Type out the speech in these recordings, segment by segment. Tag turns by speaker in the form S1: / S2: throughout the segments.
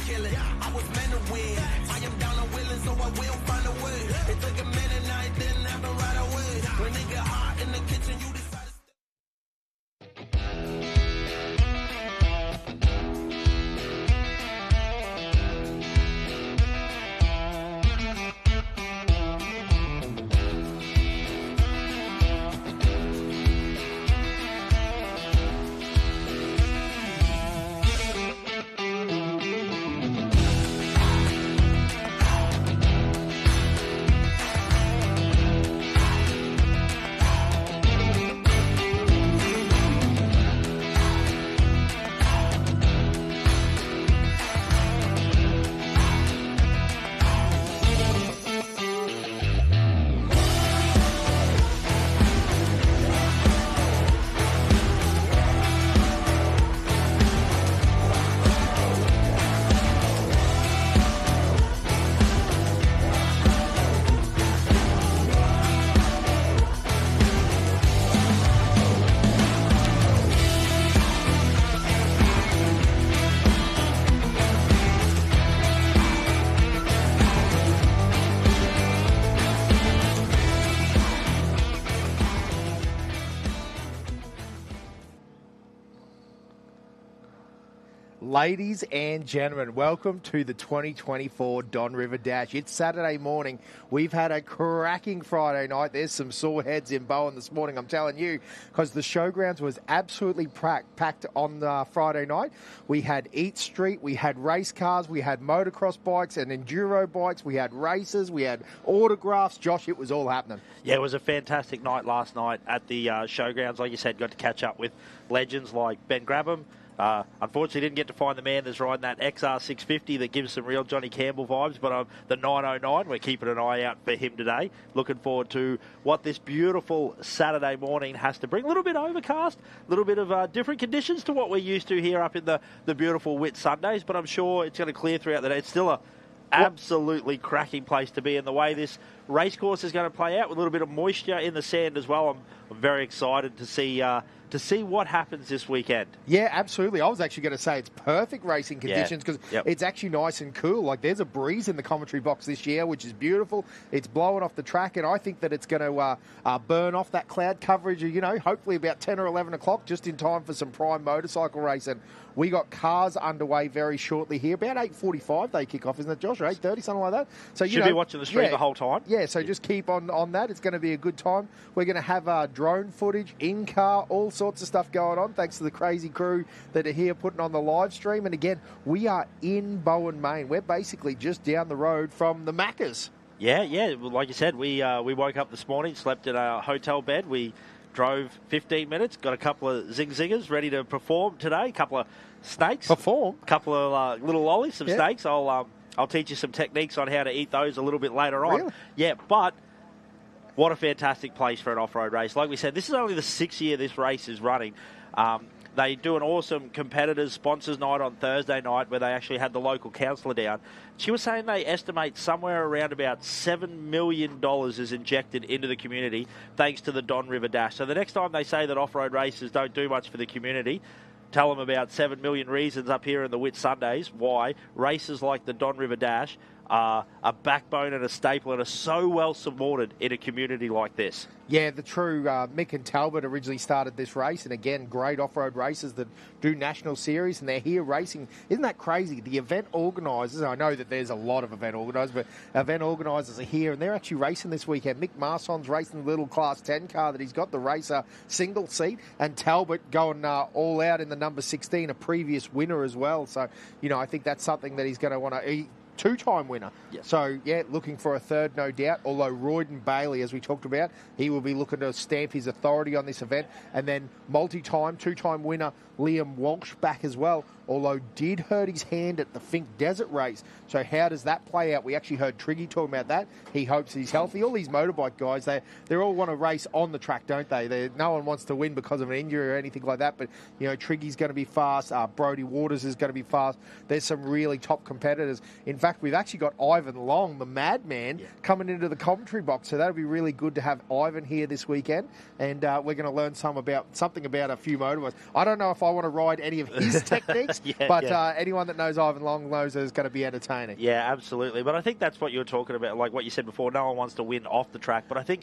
S1: kill it. I was meant to win. I am down and willing, so I will find a way. It took a minute, and I didn't have to right away. When it get hot in the kitchen, you decide.
S2: Ladies and gentlemen, welcome to the 2024 Don River Dash. It's Saturday morning. We've had a cracking Friday night. There's some sore heads in Bowen this morning, I'm telling you, because the showgrounds was absolutely packed on Friday night. We had Eat Street, we had race cars, we had motocross bikes and enduro bikes, we had races, we had autographs. Josh, it was all happening.
S3: Yeah, it was a fantastic night last night at the showgrounds. Like you said, got to catch up with legends like Ben Grabham. Unfortunately, didn't get to find the man that's riding that XR650 that gives some real Johnny Campbell vibes, but the 909, we're keeping an eye out for him today. Looking forward to what this beautiful Saturday morning has to bring. A little bit overcast, a little bit of different conditions to what we're used to here up in the beautiful Whit Sundays, but I'm sure it's going to clear throughout the day. It's still a absolutely cracking place to be, and the way this race course is going to play out with a little bit of moisture in the sand as well. I'm very excited to see what happens this weekend.
S2: Yeah, absolutely. I was actually going to say it's perfect racing conditions because it's actually nice and cool. Like, there's a breeze in the commentary box this year, which is beautiful. It's blowing off the track, and I think that it's going to burn off that cloud coverage, hopefully about 10 or 11 o'clock, just in time for some prime motorcycle racing. We got cars underway very shortly here. About 8:45 they kick off, isn't it, Josh? Or 8:30, something like that. So
S3: Should be watching the stream the whole time.
S2: Yeah, so just keep on that. It's going to be a good time. We're going to have drone footage, in-car, all sorts of stuff going on, thanks to the crazy crew that are here putting on the live stream. And again, we are in Bowen, Maine. We're basically just down the road from the Maccas.
S3: Yeah. Well, like you said, we woke up this morning, slept in a hotel bed. We drove 15 minutes, got a couple of zingers ready to perform today, a couple of snakes.
S2: Perform?
S3: A couple of little lollies, some snakes. I'll teach you some techniques on how to eat those a little bit later on.
S2: Really?
S3: Yeah, but what a fantastic place for an off-road race. Like we said, this is only the 6th year this race is running. They do an awesome competitors sponsors night on Thursday night where they actually had the local councillor down. She was saying they estimate somewhere around about $7 million is injected into the community thanks to the Don River Dash. So the next time they say that off-road races don't do much for the community, tell them about 7 million reasons up here in the Whit Sundays why races like the Don River Dash are a backbone and a staple and are so well supported in a community like this.
S2: Yeah, the true Mick and Talbot originally started this race, and again, great off-road racers that do national series, and they're here racing. Isn't that crazy? The event organisers, I know that there's a lot of event organisers, but event organisers are here, and they're actually racing this weekend. Mick Marson's racing the little Class 10 car that he's got, the Racer single seat, and Talbot going all out in the number 16, a previous winner as well. So, I think that's something that he's going to want to... Two-time winner.
S3: Yes.
S2: So, looking for a third, no doubt. Although Royden Bailey, as we talked about, he will be looking to stamp his authority on this event. And then two-time winner Liam Walsh back as well, although did hurt his hand at the Fink Desert race. So how does that play out? We actually heard Triggy talking about that. He hopes he's healthy. All these motorbike guys, they all want to race on the track, don't they? No one wants to win because of an injury or anything like that. But, Triggy's going to be fast. Brody Waters is going to be fast. There's some really top competitors. In fact, we've actually got Ivan Long, the madman, coming into the commentary box. So that'll be really good to have Ivan here this weekend. And we're going to learn something about a few motorbikes. I don't know if I want to ride any of his techniques, but anyone that knows Ivan Long knows it's going to be entertaining.
S3: Yeah, absolutely. But I think that's what you were talking about, like what you said before. No one wants to win off the track. But I think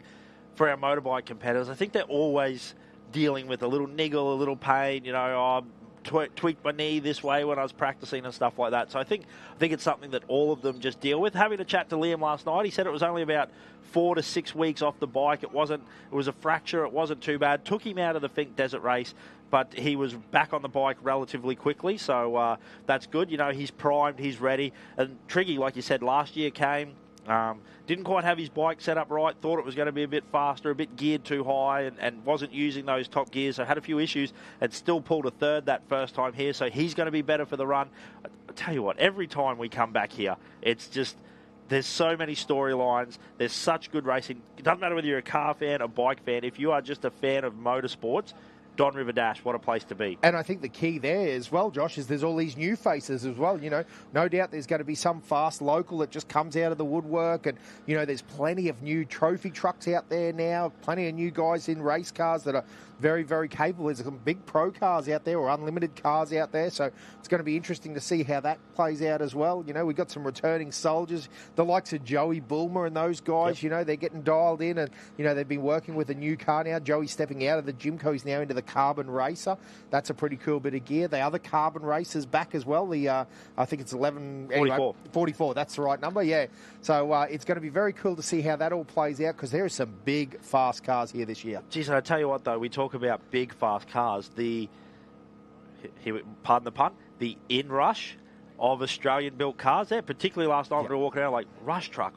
S3: for our motorbike competitors, I think they're always dealing with a little niggle, a little pain. You know, tweaked my knee this way when I was practicing and stuff like that. So I think it's something that all of them just deal with. Having a chat to Liam last night, he said it was only about 4 to 6 weeks off the bike. It was a fracture. It wasn't too bad. Took him out of the Fink Desert race, but he was back on the bike relatively quickly. So that's good. You know, he's primed, he's ready. And Triggy, like you said, last year came. Didn't quite have his bike set up right, thought it was going to be a bit faster, a bit geared too high, and wasn't using those top gears, so had a few issues and still pulled a third that first time here, so he's going to be better for the run. I tell you what, every time we come back here, it's just, there's so many storylines, there's such good racing. It doesn't matter whether you're a car fan, a bike fan, if you are just a fan of motorsports, Don River Dash, what a place to be.
S2: And I think the key there as well, Josh, is there's all these new faces as well. You know, no doubt there's going to be some fast local that just comes out of the woodwork. And, you know, there's plenty of new trophy trucks out there now, plenty of new guys in race cars that are very, very capable. There's some big pro cars out there or unlimited cars out there. So it's going to be interesting to see how that plays out as well. You know, we've got some returning soldiers, the likes of Joey Bulmer and those guys, you know, they're getting dialed in and, you know, they've been working with a new car now. Joey's stepping out of the Jimco. He's now into the Carbon Racer. That's a pretty cool bit of gear. The other Carbon Racer's back as well. The I think it's 44. That's the right number, yeah. So it's going to be very cool to see how that all plays out because there are some big, fast cars here this year.
S3: Geez, I tell you what, though, we talk about big, fast cars. Pardon the pun, the inrush of Australian-built cars there, particularly last night when we were walking around like rush truck,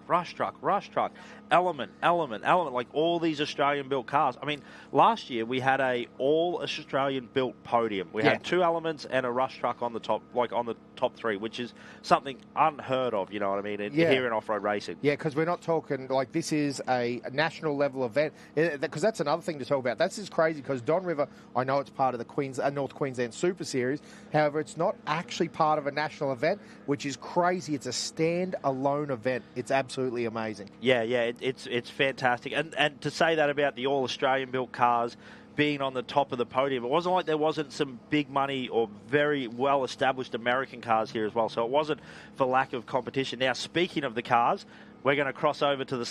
S3: element, like all these Australian-built cars. I mean, last year we had a all-Australian-built podium. We had 2 elements and a rush truck on the top, like on the top 3, which is something unheard of, you know what I mean, here in off-road racing. Yeah,
S2: because we're not talking, like, this is a national-level event, because that's another thing to talk about. That's just crazy, because Don River, I know it's part of the North Queensland Super Series, however, it's not actually part of a national event, which is crazy. It's a stand-alone event. It's absolutely amazing.
S3: Yeah, it's fantastic. And to say that about the all-Australian-built cars being on the top of the podium, it wasn't like there wasn't some big money or very well-established American cars here as well, so it wasn't for lack of competition. Now, speaking of the cars, we're going to cross over to the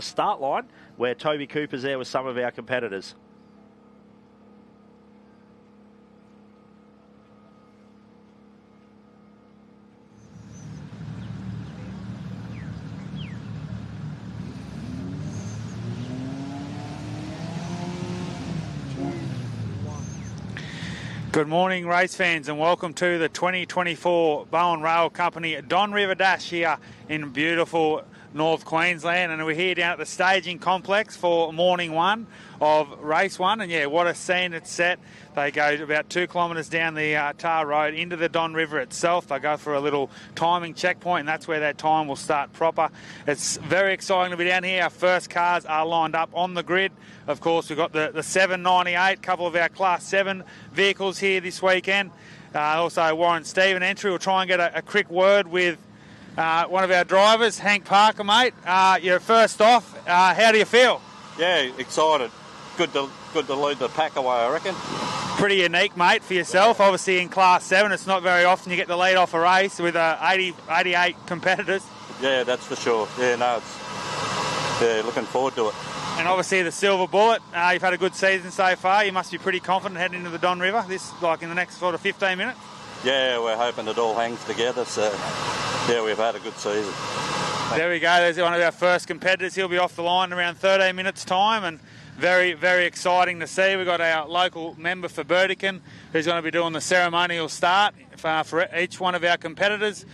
S3: start line, where Toby Cooper's there with some of our competitors.
S4: Good morning, race fans, and welcome to the 2024 Bowen Rail Company Don River Dash here in beautiful North Queensland. And we're here down at the staging complex for morning 1 of race 1. And yeah, what a scene it's set. They go about 2 kilometres down the tar road into the Don River itself. They go for a little timing checkpoint, and that's where that time will start proper. It's very exciting to be down here. Our first cars are lined up on the grid. Of course, we've got the 798, a couple of our Class 7 vehicles here this weekend. Also, Warren Stephen entry. We'll try and get a quick word with one of our drivers, Hank Parker, mate. You're first off. How do you feel?
S5: Yeah, excited. Good to lead the pack away, I reckon.
S4: Pretty unique, mate, for yourself. Obviously, in Class 7, it's not very often you get to lead off a race with 88 competitors.
S5: Yeah, that's for sure. Yeah, no, looking forward to it.
S4: And obviously the Silver Bullet, you've had a good season so far. You must be pretty confident heading into the Don River, in the next sort of 15 minutes.
S5: Yeah, we're hoping it all hangs together. So, yeah, we've had a good season.
S4: There we go. There's one of our first competitors. He'll be off the line in around 13 minutes' time, and very, very exciting to see. We've got our local member for Burdekin who's going to be doing the ceremonial start for each one of our competitors.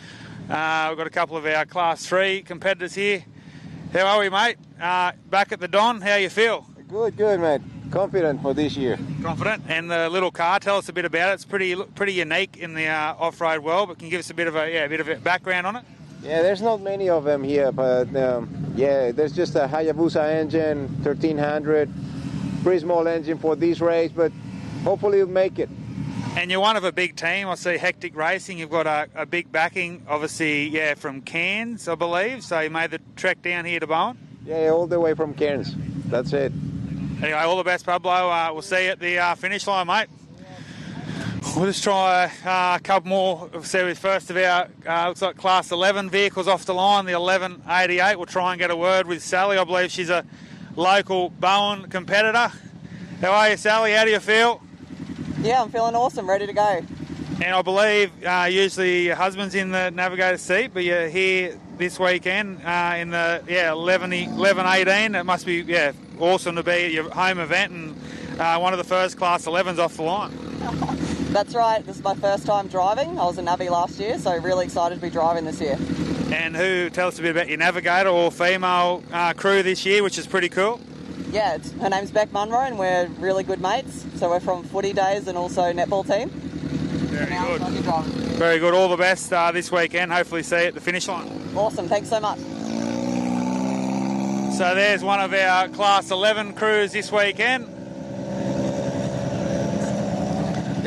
S4: We've got a couple of our Class 3 competitors here. How are we, mate? Back at the Don, how you feel?
S6: Good, mate. Confident for this year.
S4: Confident. And the little car, tell us a bit about it. It's pretty unique in the off-road world, but can you give us a bit of a background on it?
S6: Yeah, there's not many of them here, but there's just a Hayabusa engine, 1300, pretty small engine for this race, but hopefully we'll make it.
S4: And you're one of a big team. I see Hectic Racing. You've got a big backing, obviously, from Cairns, I believe. So you made the trek down here to Bowen?
S6: Yeah, all the way from Cairns. That's it.
S4: Anyway, all the best, Pablo. We'll see you at the finish line, mate. We'll just try a couple more. See, with first of our, looks like Class 11 vehicles off the line, the 1188. We'll try and get a word with Sally. I believe she's a local Bowen competitor. How are you, Sally? How do you feel?
S7: Yeah, I'm feeling awesome, ready to go.
S4: And I believe usually your husband's in the navigator seat, but you're here this weekend in the 11-18. It must be awesome to be at your home event and one of the first Class 11s off the line.
S7: That's right. This is my first time driving. I was a Navi last year, so really excited to be driving this year.
S4: And tell us a bit about your navigator or female crew this year, which is pretty cool.
S7: Yeah, her name's Beck Munro, and we're really good mates. So we're from footy days and also netball team.
S4: Very good. Very good. All the best this weekend. Hopefully see you at the finish line.
S7: Awesome. Thanks so much.
S4: So there's one of our Class 11 crews this weekend.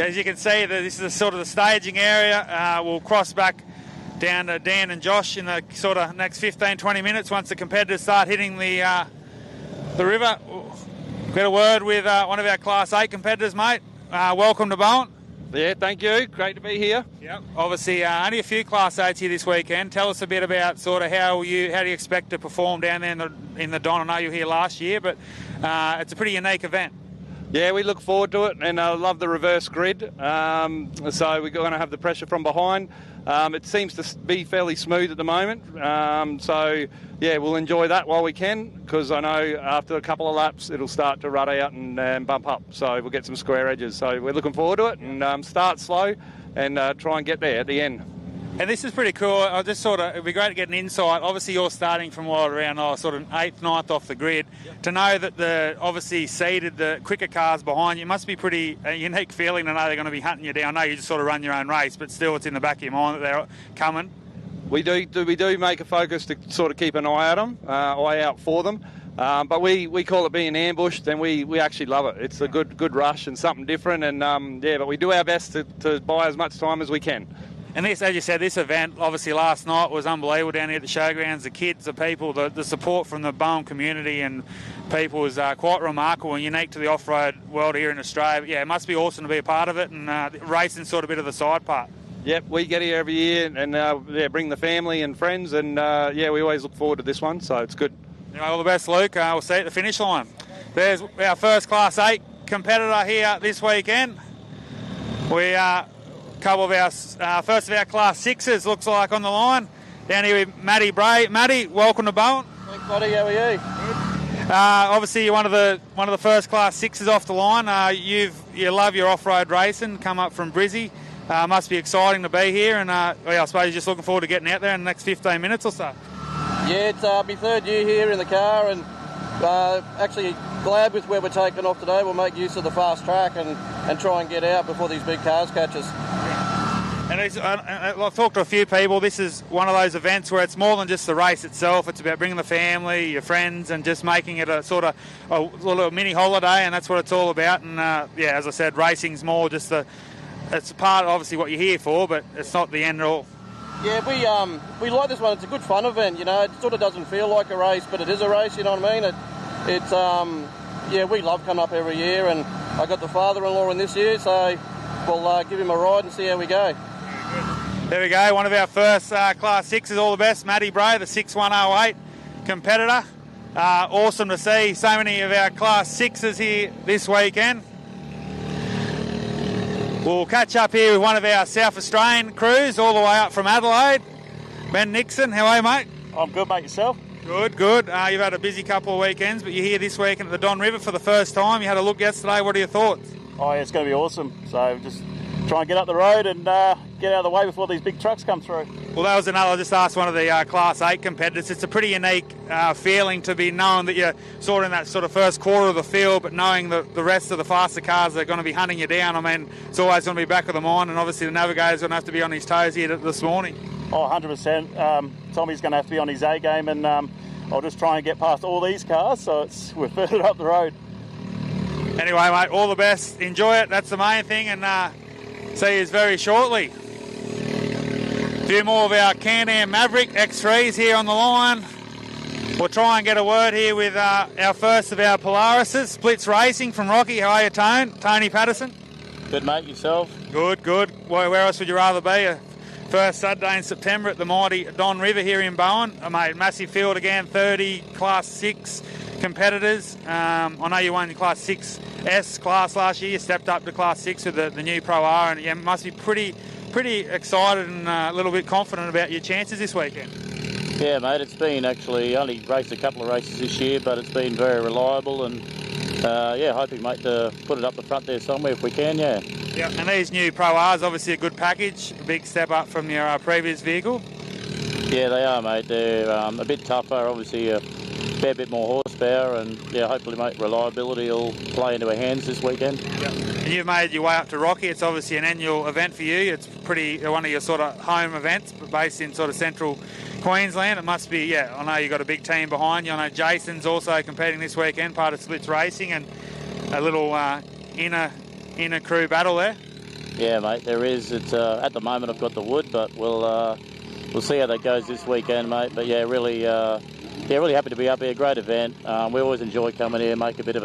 S4: As you can see, this is sort of the staging area. We'll cross back down to Dan and Josh in the sort of next 15-20 minutes once the competitors start hitting the river. Get a word with one of our Class 8 competitors, mate. Welcome to Bowen.
S8: Yeah, thank you. Great to be here.
S4: Yep. Obviously, only a few Class 8s here this weekend. Tell us a bit about sort of how do you expect to perform down there in the Don. I know you were here last year, but it's a pretty unique event.
S8: Yeah, we look forward to it, and I love the reverse grid. So we're going to have the pressure from behind. It seems to be fairly smooth at the moment. So, yeah, we'll enjoy that while we can, because I know after a couple of laps it'll start to rut out and bump up. So we'll get some square edges. So we're looking forward to it, and start slow and try and get there at the end.
S4: And this is pretty cool. It'd be great to get an insight. Obviously, you're starting from around sort of 8th, 9th off the grid. Yep. To know that the obviously seeded the quicker cars behind you must be pretty a unique feeling to know they're going to be hunting you down. I know you just sort of run your own race, but still it's in the back of your mind that they're coming.
S8: We do make a focus to sort of keep an eye at them, eye out for them. But we call it being ambushed, and we actually love it. It's a good rush and something different. And but we do our best to buy as much time as we can.
S4: And this, as you said, this event, obviously last night was unbelievable down here at the showgrounds. The kids, the people, the support from the Bowen community and people was quite remarkable and unique to the off-road world here in Australia. But yeah, it must be awesome to be a part of it, and racing sort of a bit of the side part.
S8: Yep, we get here every year and bring the family and friends, and we always look forward to this one, so it's good.
S4: Anyway, all the best, Luke. We'll see you at the finish line. There's our first Class 8 competitor here this weekend. We couple of our first of our Class 6s looks like on the line. Down here with Matty Bray. Matty, welcome to Bowen.
S9: Thanks, buddy. How are you?
S4: Good. Obviously, you're one of the first Class 6s off the line. You love your off-road racing. Come up from Brizzy. Must be exciting to be here, and I suppose you're just looking forward to getting out there in the next 15 minutes or so.
S9: Yeah, it's my third year here in the car, and actually glad with where we're taking off today. We'll make use of the fast track and try and get out before these big cars catch us.
S4: And I've talked to a few people. This is one of those events where it's more than just the race itself. It's about bringing the family, your friends, and just making it a sort of a little mini holiday, and that's what it's all about. And as I said, racing's more just it's part of obviously what you're here for, but it's not the end all.
S9: Yeah, we like this one. It's a good fun event, you know. It sort of doesn't feel like a race, but it is a race, you know what I mean? We love coming up every year, and I got the father-in-law in this year, so we'll give him a ride and see how we go.
S4: There we go, one of our first Class 6s, all the best, Matty Bray, the 6108 competitor. Awesome to see so many of our Class 6s here this weekend. We'll catch up here with one of our South Australian crews all the way up from Adelaide. Ben Nixon, how are you, mate?
S10: I'm good, mate. Yourself?
S4: Good. You've had a busy couple of weekends, but you're here this weekend at the Don River for the first time. You had a look yesterday. What are your thoughts?
S10: Oh, yeah, it's going to be awesome. So just try and get up the road and get out of the way before these big trucks come through.
S4: Well, that was I just asked one of the Class 8 competitors. It's a pretty unique feeling to be knowing that you're sort of in that sort of first quarter of the field, but knowing that the rest of the faster cars are going to be hunting you down. I mean, it's always going to be back of the mind, and obviously the navigator's going to have to be on his toes here this morning.
S10: Oh, 100%. Tommy's going to have to be on his A game, and I'll just try and get past all these cars, so we're further up the road.
S4: Anyway, mate, all the best. Enjoy it. That's the main thing, and see you very shortly. A few more of our Can-Am Maverick X3s here on the line. We'll try and get a word here with our first of our Polarises, Splits Racing from Rocky. How are you, Tony Patterson?
S10: Good, mate. Yourself?
S4: Good. Where else would you rather be? First Saturday in September at the mighty Don River here in Bowen. Mate, massive field again, 30 Class 6 competitors. I know you won the Class 6S class last year. You stepped up to Class 6 with the new Pro R, and you must be pretty excited and a little bit confident about your chances this weekend.
S10: Yeah, mate. It's been actually only raced a couple of races this year, but it's been very reliable, and hoping, mate, to put it up the front there somewhere if we can. Yeah.
S4: Yeah, and these new Pro R's obviously a good package, a big step up from your previous vehicle.
S10: Yeah, they are, mate. They're a bit tougher, obviously a fair bit more horsepower, and hopefully, mate, reliability will play into our hands this weekend.
S4: Yeah. And you've made your way up to Rocky. It's obviously an annual event for you. It's one of your sort of home events, but based in sort of central Queensland. It must be, I know you've got a big team behind you. I know Jason's also competing this weekend, part of Splits Racing, and a little inner crew battle there.
S10: Yeah, mate, there is. It's at the moment I've got the wood, but we'll see how that goes this weekend, mate. But really happy to be up here. Great event. We always enjoy coming here, make a bit of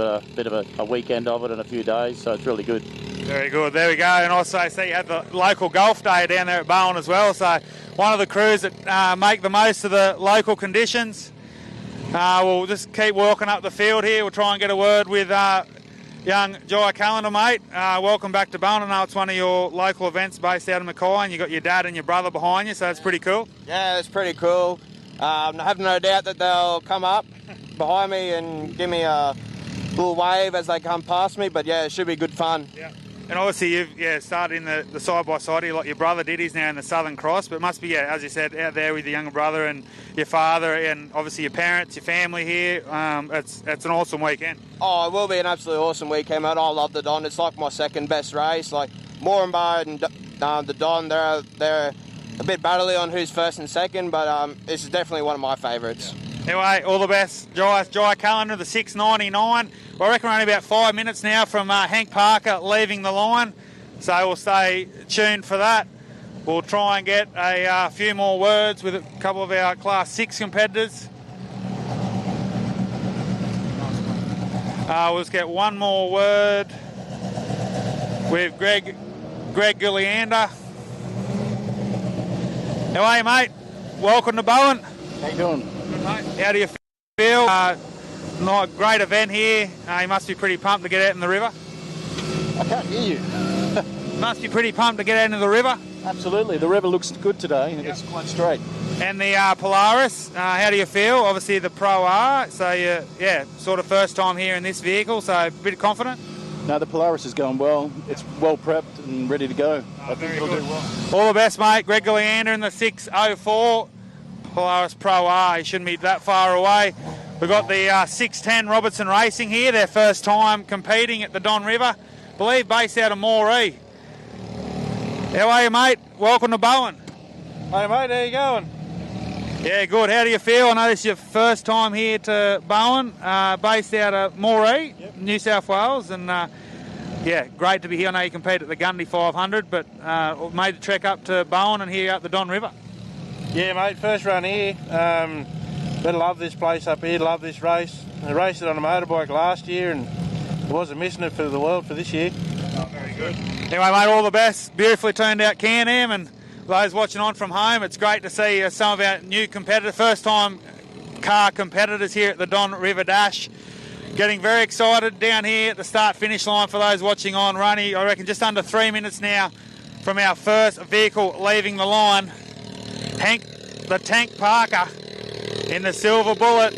S10: a weekend of it in a few days. So it's really good. Very good. There we go. And also, I see you had the local golf day down there at Bowen as well. So one of the crews that make the most of the local conditions. We'll just keep walking up the field here. We'll try and get a word with young Jai Callender, mate. Welcome back to Bowen. I know it's one of your local events based out of Mackay, and you've got your dad and your brother behind you, so it's pretty cool.
S11: Yeah, it's pretty cool. I have no doubt that they'll come up behind me and give me a little wave as they come past me, but it should be good fun.
S4: Yeah. And obviously you've started in the side-by-side here like your brother did. He's now in the Southern Cross, but it must be, as you said, out there with your younger brother and your father and obviously your parents, your family here. It's an awesome weekend.
S11: Oh, it will be an absolutely awesome weekend, mate. I love the Don. It's like my second best race. Like Moranborough and the Don, they're a bit battly on who's first and second, but this is definitely one of my favourites.
S4: Anyway, all the best. Jai Callender, the 699. Well, I reckon we're only about 5 minutes now from Hank Parker leaving the line, so we'll stay tuned for that. We'll try and get a few more words with a couple of our Class 6 competitors. We'll just get one more word with Greg Gilliander. How are you, mate? Welcome to Bowen.
S12: How you doing?
S4: Good, mate. How do you feel? Not a great event here. You must be pretty pumped to get out in the river.
S12: I can't hear you.
S4: Must be pretty pumped to get out into the river.
S12: Absolutely. The river looks good today. Yep. It's quite straight.
S4: And the Polaris, how do you feel? Obviously the Pro R, so sort of first time here in this vehicle, so a bit confident?
S12: No, the Polaris is going well. It's well prepped and ready to go. I think it'll do well.
S4: All the best, mate. Greg Gilliander in the 604 Polaris Pro R. He shouldn't be that far away. We've got the 610 Robertson Racing here, their first time competing at the Don River. I believe based out of Moree. How are you, mate? Welcome to Bowen.
S13: Hey, mate, how you going?
S4: Yeah, good. How do you feel? I know this is your first time here to Bowen, based out of Moree, New South Wales, and great to be here. I know you compete at the Gundy 500, but made the trek up to Bowen and here at the Don River.
S13: Yeah, mate, first run here. I love this place up here, love this race. I raced it on a motorbike last year and wasn't missing it for the world for this year.
S4: Oh, very good. Anyway, mate, all the best. Beautifully turned out Can-Am, and those watching on from home, it's great to see some of our new competitors, first-time car competitors here at the Don River Dash. Getting very excited down here at the start-finish line for those watching on. We're only, I reckon, just under 3 minutes now from our first vehicle leaving the line. Hank the Tank Parker in the Silver Bullet.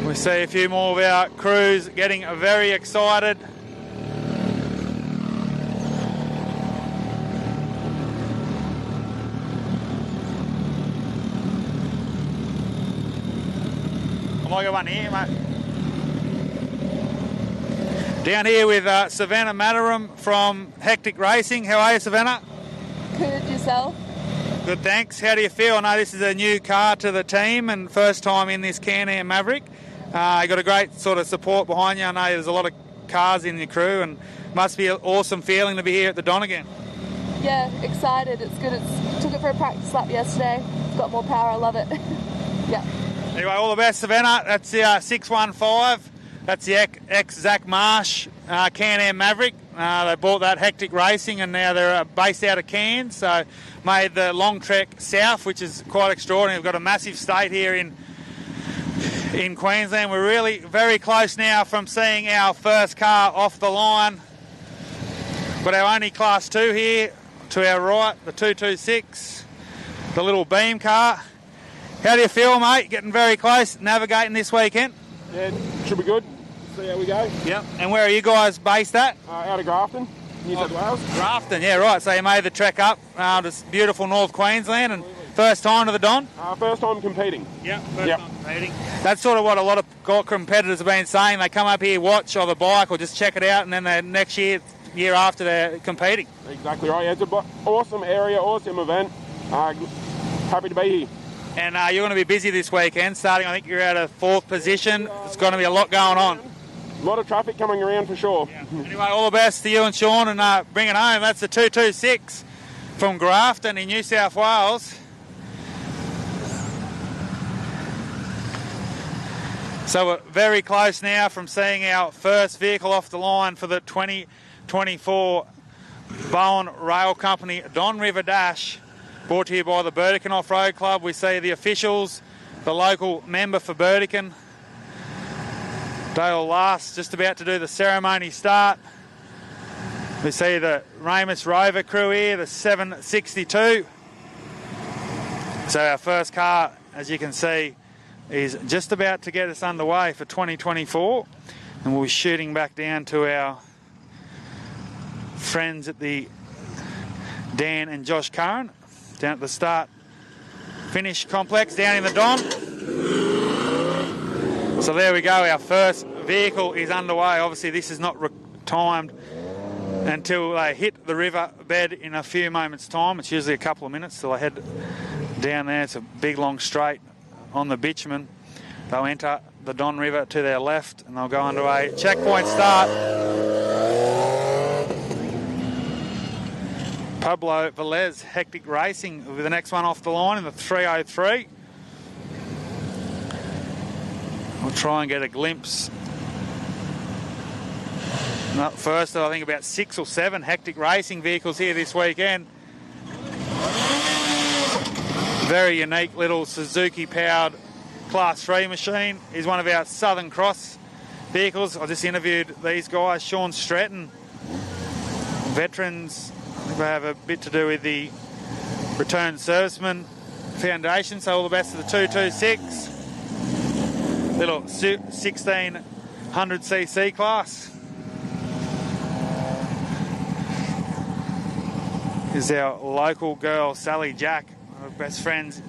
S4: We see a few more of our crews getting very excited. I might get one here, mate. Down here with Savannah Mataram from Hectic Racing. How are you, Savannah?
S14: Good, yourself?
S4: Good, thanks. How do you feel? I know this is a new car to the team and first time in this Can-Am Maverick. You got a great sort of support behind you. I know there's a lot of cars in your crew and Must be an awesome feeling to be here at the Don again.
S14: Yeah, excited. It's good. Took it for a practice lap yesterday. It's got more power. I love it. Yeah.
S4: Anyway, all the best, Savannah. That's the 615. That's the ex-Zach Marsh Can-Am Maverick. They bought that Hectic Racing, and now they're based out of Cairns. So made the long trek south, which is quite extraordinary. We've got a massive state here in Queensland. We're really very close now from seeing our first car off the line. Got our only Class 2 here to our right, the 226, the little beam car. How do you feel, mate? Getting very close, navigating this weekend?
S15: Yeah, should be good. See how we go.
S4: Yep. And where are you guys based at?
S15: Out of Grafton, New South Wales.
S4: Grafton, yeah, right. So you made the trek up to beautiful North Queensland, and first time to the Don?
S15: First time competing.
S4: Yeah, first time competing. That's sort of what a lot of competitors have been saying. They come up here, watch on the bike, or just check it out, and then the next year after they're competing.
S15: Exactly right. Yeah, it's an awesome area, awesome event. Happy to be here.
S4: And you're going to be busy this weekend, starting, I think you're at a 4th position. There's going to be a lot going on.
S15: A lot of traffic coming around for sure.
S4: Yeah. Anyway, all the best to you and Sean, and bring it home. That's the 226 from Grafton in New South Wales. So we're very close now from seeing our first vehicle off the line for the 2024 Bowen Rail Company Don River Dash, brought to you by the Burdekin Off-Road Club. We see the officials, the local member for Burdekin, Dale Last, just about to do the ceremony start. We see the Ramus Rover crew here, the 762. So our first car, as you can see, is just about to get us underway for 2024. And we'll be shooting back down to our friends at the Dan and Josh Curran down at the start finish complex down in the Don. So there we go, our first vehicle is underway. Obviously this is not timed until they hit the river bed in a few moments time. It's usually a couple of minutes till they head down there. It's a big long straight on the bitumen. They'll enter the Don River to their left and they'll go underway. Checkpoint start. Pablo Velez, Hectic Racing, with the next one off the line in the 303. We'll try and get a glimpse. Up first, I think about 6 or 7 Hectic Racing vehicles here this weekend. Very unique little Suzuki-powered Class 3 machine. Is one of our Southern Cross vehicles. I just interviewed these guys, Sean Stratton, veterans. They have a bit to do with the Returned Servicemen Foundation, so all the best to the 226. Little 1600cc class. This is our local girl, Sally Jack, one of our best friends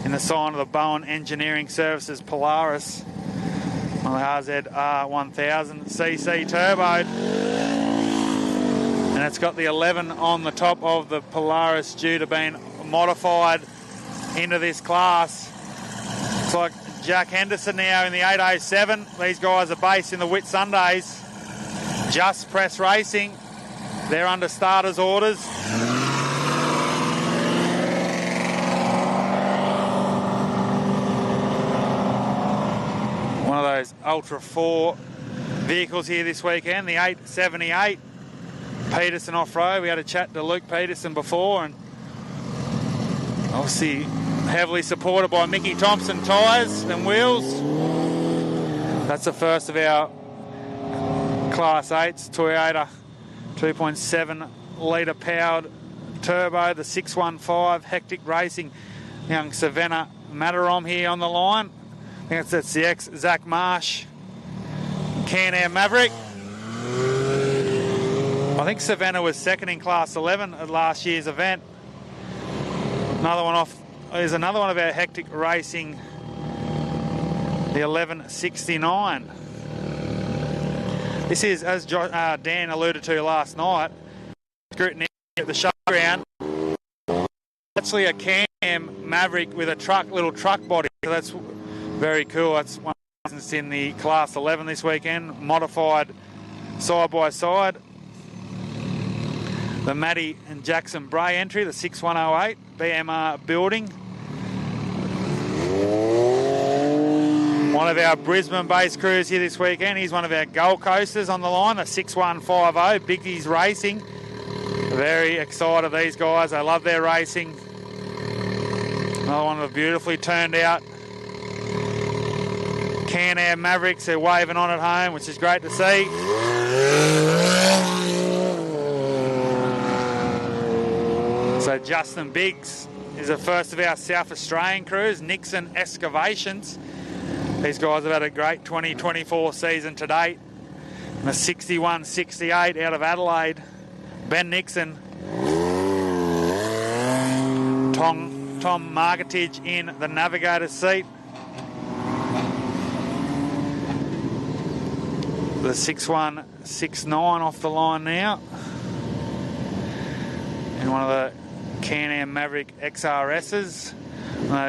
S4: in the sign of the Bowen Engineering Services Polaris on the RZR 1000cc turboed. And it's got the 11 on the top of the Polaris due to being modified into this class. It's like Jack Henderson now in the 807. These guys are based in the Whitsundays. Just Press Racing. They're under starters orders. One of those Ultra 4 vehicles here this weekend, the 878. Peterson Off-Road. We had a chat to Luke Peterson before, and obviously heavily supported by Mickey Thompson tyres and wheels. That's the first of our Class 8s, Toyota 2.7 litre powered turbo, the 615 Hectic Racing. Young Savannah Matarom here on the line. I think that's the ex-Zach Marsh Can-Am Maverick. I think Savannah was second in Class 11 at last year's event. Another one off. There's another one of our Hectic Racing, the 1169. This is, as Dan alluded to last night, scrutiny at the showground. Actually a Can-Am Maverick with a little truck body. So that's very cool. That's one in the Class 11 this weekend, modified side by side. the Maddie and Jackson Bray entry, the 6108 BMR building. One of our Brisbane-based crews here this weekend. He's one of our Gold Coasters on the line, the 6150. Biggies Racing. Very excited, these guys. They love their racing. Another one of the beautifully turned out Can-Am Mavericks. They're waving on at home, which is great to see. So Justin Biggs is the first of our South Australian crews, Nixon Excavations. These guys have had a great 2024 season to date. And the 6168 out of Adelaide, Ben Nixon. Tom Marketage in the navigator's seat. The 6169 off the line now. And one of the Can-Am Maverick XRSs.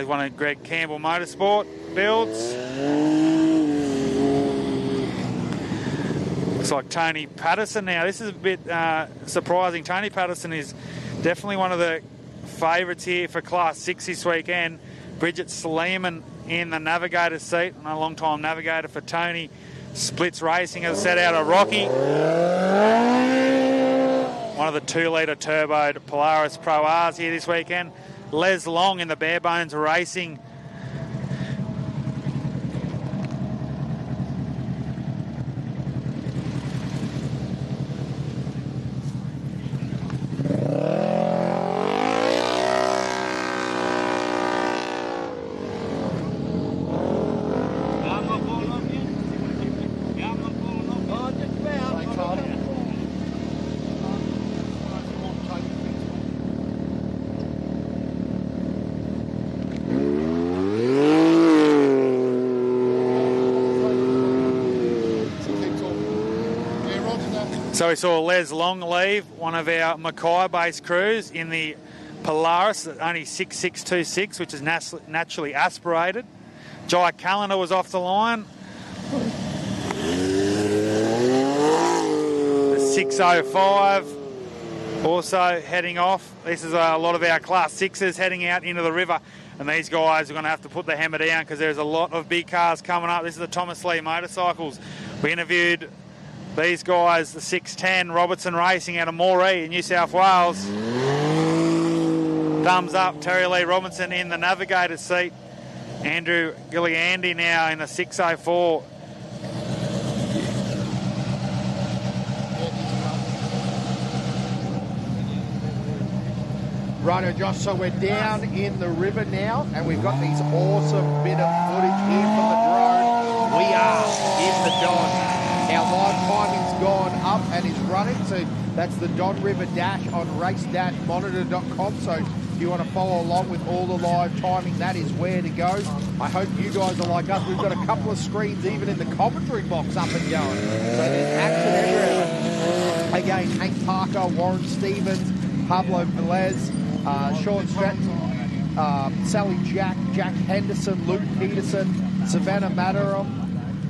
S4: One of Greg Campbell Motorsport builds. Looks like Tony Patterson now. This is a bit surprising. Tony Patterson is definitely one of the favourites here for Class 6 this weekend. Bridget Sleeman in the navigator's seat, and a long-time navigator for Tony. Splits Racing has set out a Rocky. One of the 2-litre turboed Polaris Pro Rs here this weekend. Les Long in the Bare Bones Racing. So we saw Les Long leave, one of our Mackay-based crews, in the Polaris, only 6626, which is naturally aspirated. Jai Callender was off the line. The 605 also heading off. This is a lot of our Class 6s heading out into the river, and these guys are going to have to put the hammer down because there's a lot of big cars coming up. This is the Thomas Lee Motorcycles. We interviewed these guys, the 610 Robertson Racing out of Moree in New South Wales. Thumbs up, Terry Lee Robinson in the navigator's seat. Andrew Gilliandi now in the 604.
S2: Righto, Josh, so we're down in the river now, and we've got these awesome bit of footage here from the drone. We are in the Don. Our live timing's gone up and is running, so that's the Don River Dash on race-monitor.com. So if you want to follow along with all the live timing, that is where to go. I hope you guys are like us. We've got a couple of screens even in the commentary box up and going. So there's action everywhere. Again, Hank Parker, Warren Stevens, Pablo Velez, Sean Stratton, Sally Jack, Jack Henderson, Luke Peterson, Savannah Madarum,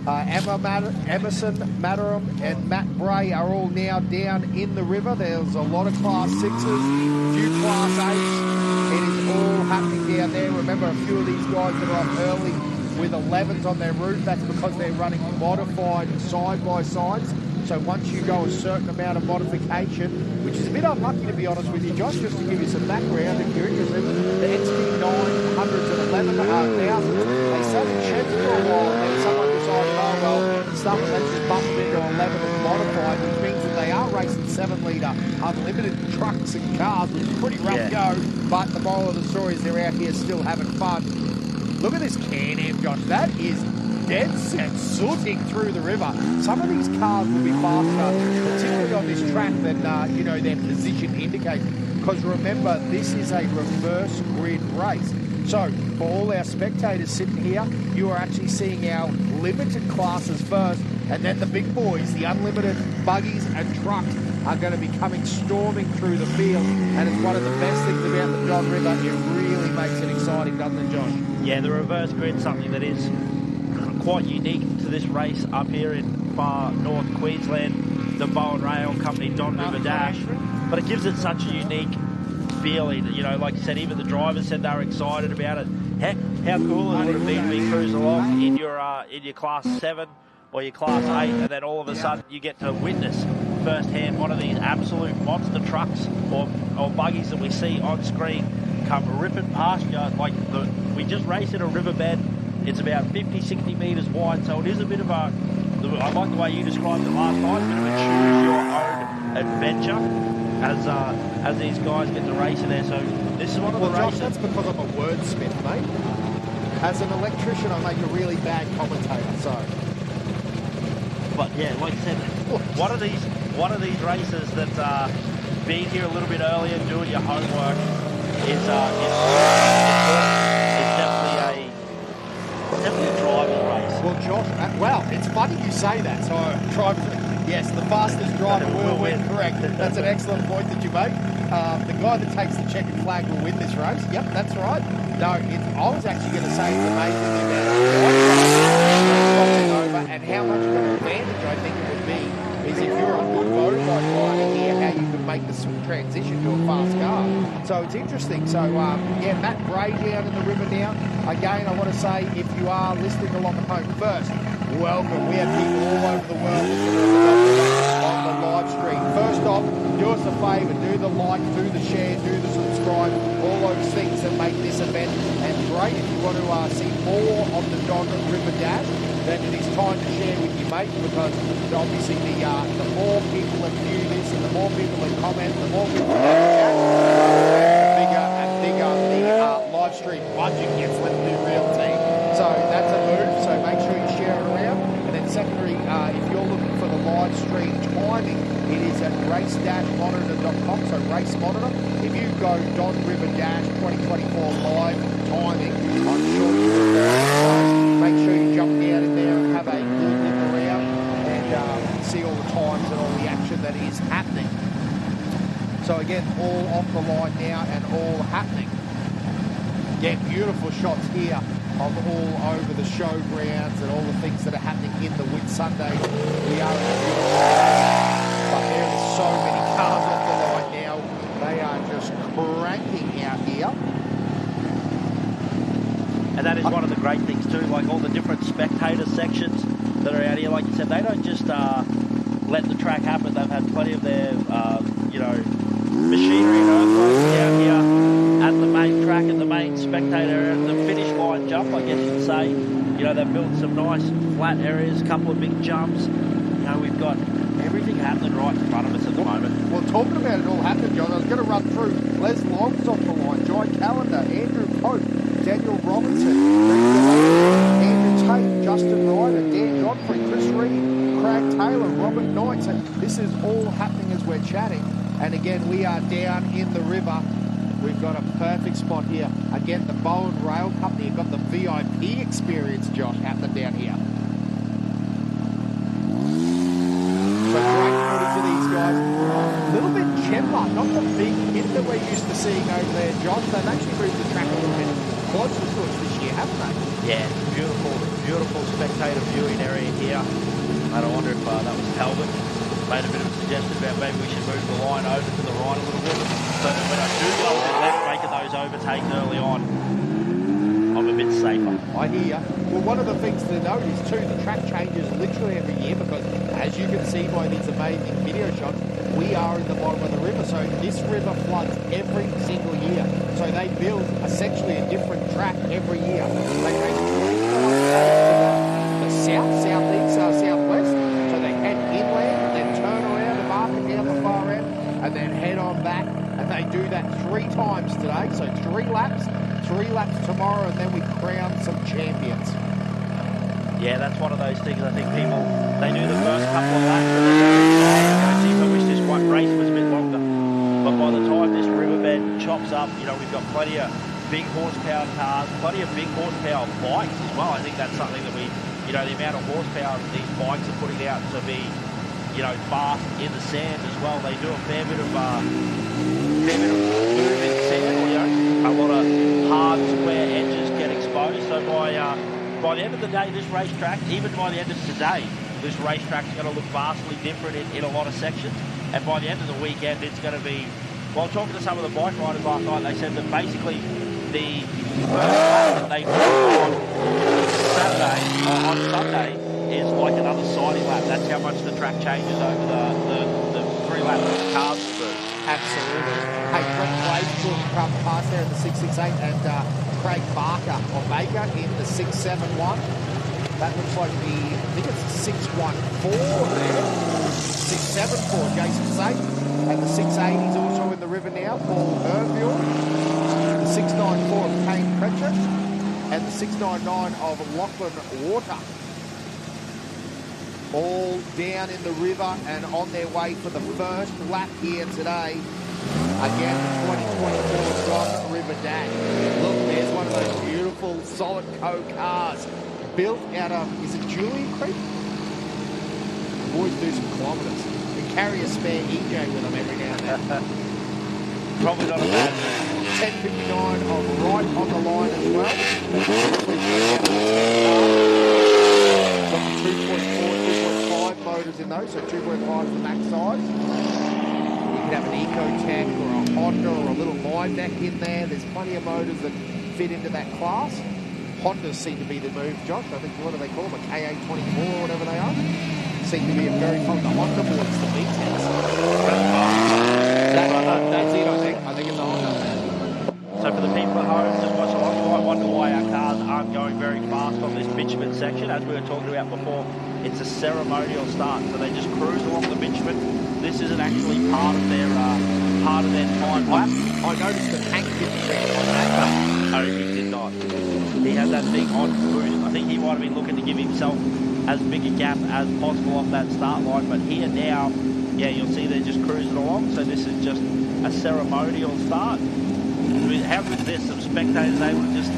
S2: Emerson Madarum and Matt Bray are all now down in the river. There's a lot of Class 6s, few Class 8s. It is all happening down there. Remember, a few of these guys that are off early with 11s on their roof, that's because they're running modified side-by-sides. So once you go a certain amount of modification, which is a bit unlucky to be honest with you, Josh, just to give you some background, if you're interested, the XP900s and 11,000s, they sat in sheds for a while and then someone decided, oh well, stuff, let's just bump them into 11 and modified, which means that they are racing 7-litre unlimited trucks and cars, which is a pretty rough go, but the moral of the story is they're out here still having fun. Look at this Can-Am, Josh, that is dead set sooting through the river. Some of these cars will be faster, particularly on this track, than their position indicates. Because remember, this is a reverse grid race. So for all our spectators sitting here, you are actually seeing our limited classes first, and then the big boys, the unlimited buggies and trucks, are going to be coming storming through the field. And it's one of the best things about the Don River. It really makes it exciting, doesn't it, Josh?
S3: Yeah, the reverse grid, something that is quite unique to this race up here in far north Queensland. the Bowen Rail Company Don River Dash, but it gives it such a unique feeling. You know, like you said, even the drivers said they were excited about it. Heck, how cool it would have been to be cruising along in your Class 7 or your Class 8, and then all of a sudden you get to witness firsthand one of these absolute monster trucks or buggies that we see on screen come ripping past you. Like we just raced in a riverbed. It's about 50, 60 metres wide, so it is a bit of a, I like the way you described it last night, a bit of a choose your own adventure as these guys get to race in there. So this is one of the races.
S2: Josh, that's because I'm a wordsmith, mate. As an electrician, I make a really bad commentator, so.
S3: But yeah, like I said, one of these races that being here a little bit earlier, doing your homework is definitely a driving race.
S2: Well, Josh, it's funny you say that. So, yes, the fastest driver will win. Correct. That's an excellent point that you make. The guy that takes the checkered flag will win this race. Yep, that's right. No, I was actually going to say it's amazingly better. And how much of an advantage I think it would be is if you're a good motorbike rider here, how you can make the transition to a fast car. So it's interesting. So, Matt Gray down in the river now. Again, I want to say, if you are listening along at home first, welcome. We have people all over the world listening on the live stream. First off, do us a favour, do the like, do the share, do the subscribe, all those things that make this event. And great, if you want to see more of the Don River Dash, then it is time to share with your mate, because obviously the more people that view this and the more people that comment, the more people that chat, the bigger and bigger the live stream budget gets. Let's do real team. So that's a move, so make sure you share it around. And then secondary, if you're looking for the live stream timing, it is at race-monitor.com, so Race Monitor. If you go Don River Dash 2024 live timing, I'm sure you will find. So make sure you jump down in there and have a good look around and see all the times and all the action that is happening. So again, all off the line now and all happening. Yeah, beautiful shots here of all over the showgrounds and all the things that are happening in the Whitsunday. We are in a beautiful place, but there is so many cars off the line now. They are just cranking out here.
S3: And that is one of the great things too, like all the different spectator sections that are out here. Like you said, they don't just let the track happen. They've had plenty of their, machinery and earthworks down here at the main track and the main spectator and the finish line jump, I guess you'd say. You know, they've built some nice flat areas, a couple of big jumps. You know, we've got everything happening right in front of us at the moment.
S2: Well, talking about it all happening, John, I was going to run through Les Long's off the line, Jai Callender, Andrew Pope, Daniel Robinson, Andrew Tate, Justin Ryder, Dan Godfrey, Chris Reed, Craig Taylor, Robert Knight. So this is all happening as we're chatting. And again, we are down in the river. We've got a perfect spot here. Again, the Bowen Rail Company have got the VIP experience, Josh, happening down here. So great footage for these guys. A little bit gentler, not the big hit that we're used to seeing over there, Josh. They've actually moved the track a little bit closer to us this year, haven't they?
S3: Yeah, beautiful spectator viewing area here. And I wonder if that was Talbot. Made a bit of a suggestion about maybe we should move the line over to the right a little bit, so that when I do go a bit left, making those overtakes early on, I'm a bit safer.
S2: I hear you. Well, one of the things to note is too, the track changes literally every year, because as you can see by these amazing video shots, we are in the bottom of the river, so this river floods every single year. So they build essentially a different track every year. They make 3 to the south, southeast, southwest, so they head inland, and then head on back, and they do that 3 times today. So 3 laps tomorrow, and then we crown some champions.
S3: Yeah, that's one of those things. I think people, they do the first couple of laps and they're very excited. I see, I wish this one race was a bit longer. But by the time this riverbed chops up, you know, we've got plenty of big horsepower cars, plenty of big horsepower bikes as well. I think that's something that we, you know, the amount of horsepower that these bikes are putting out to be, you know, fast in the sand as well. They do a fair bit of move in sand, you know, a lot of hard square edges get exposed. So by the end of the day, this racetrack, even by the end of today, this racetrack's going to look vastly different in a lot of sections. And by the end of the weekend, it's going to be... Well, talking to some of the bike riders last night, they said that basically the first lap that they do on Sunday is like another siding lap. That's how much the track changes over the 3 laps that the cars through.
S2: Absolutely. Hey, Brett Blaze will come past there in the 668 and Craig Barker or Baker in the 671. That looks like I think it's 614 there. 674, Jason Saint. And the 680 is also in the river now, Paul Herville. The 694 of Kane Pritchett. And the 699 of Lachlan Water. All down in the river and on their way for the first lap here today. Again, the 2024 Don River Dash. Look, there's one of those beautiful solid co-cars built out of, is it Julian Creek? The boys do some kilometres. And carry a spare EJ with them every now and then.
S3: Probably not a bad move.
S2: 10:59 of right on the line as well. Got the 2.4, 2.5 motors in those, so 2.5 is the max size. You could have an Ecotec or a Honda or a little line neck in there. There's plenty of motors that fit into that class. Hondas seem to be the move, Josh. I think, what do they call them? A KA24 or whatever they are. Seem to be a very fun. The Honda boys, the VTECs. That's it, I think. I think it's a Honda.
S3: So for the people at home just watching along, you might wonder why our cars aren't going very fast on this bitumen section. As we were talking about before, it's a ceremonial start, so they just cruise along the bitumen. This isn't actually part of their time lap.
S2: I noticed that Hank didn't check on that.
S3: No, he did not. He had that big on boost. I think he might have been looking to give himself as big a gap as possible off that start line, but here now, yeah, you'll see they're just cruising along, so this is just a ceremonial start. How good is this? Some spectators able to just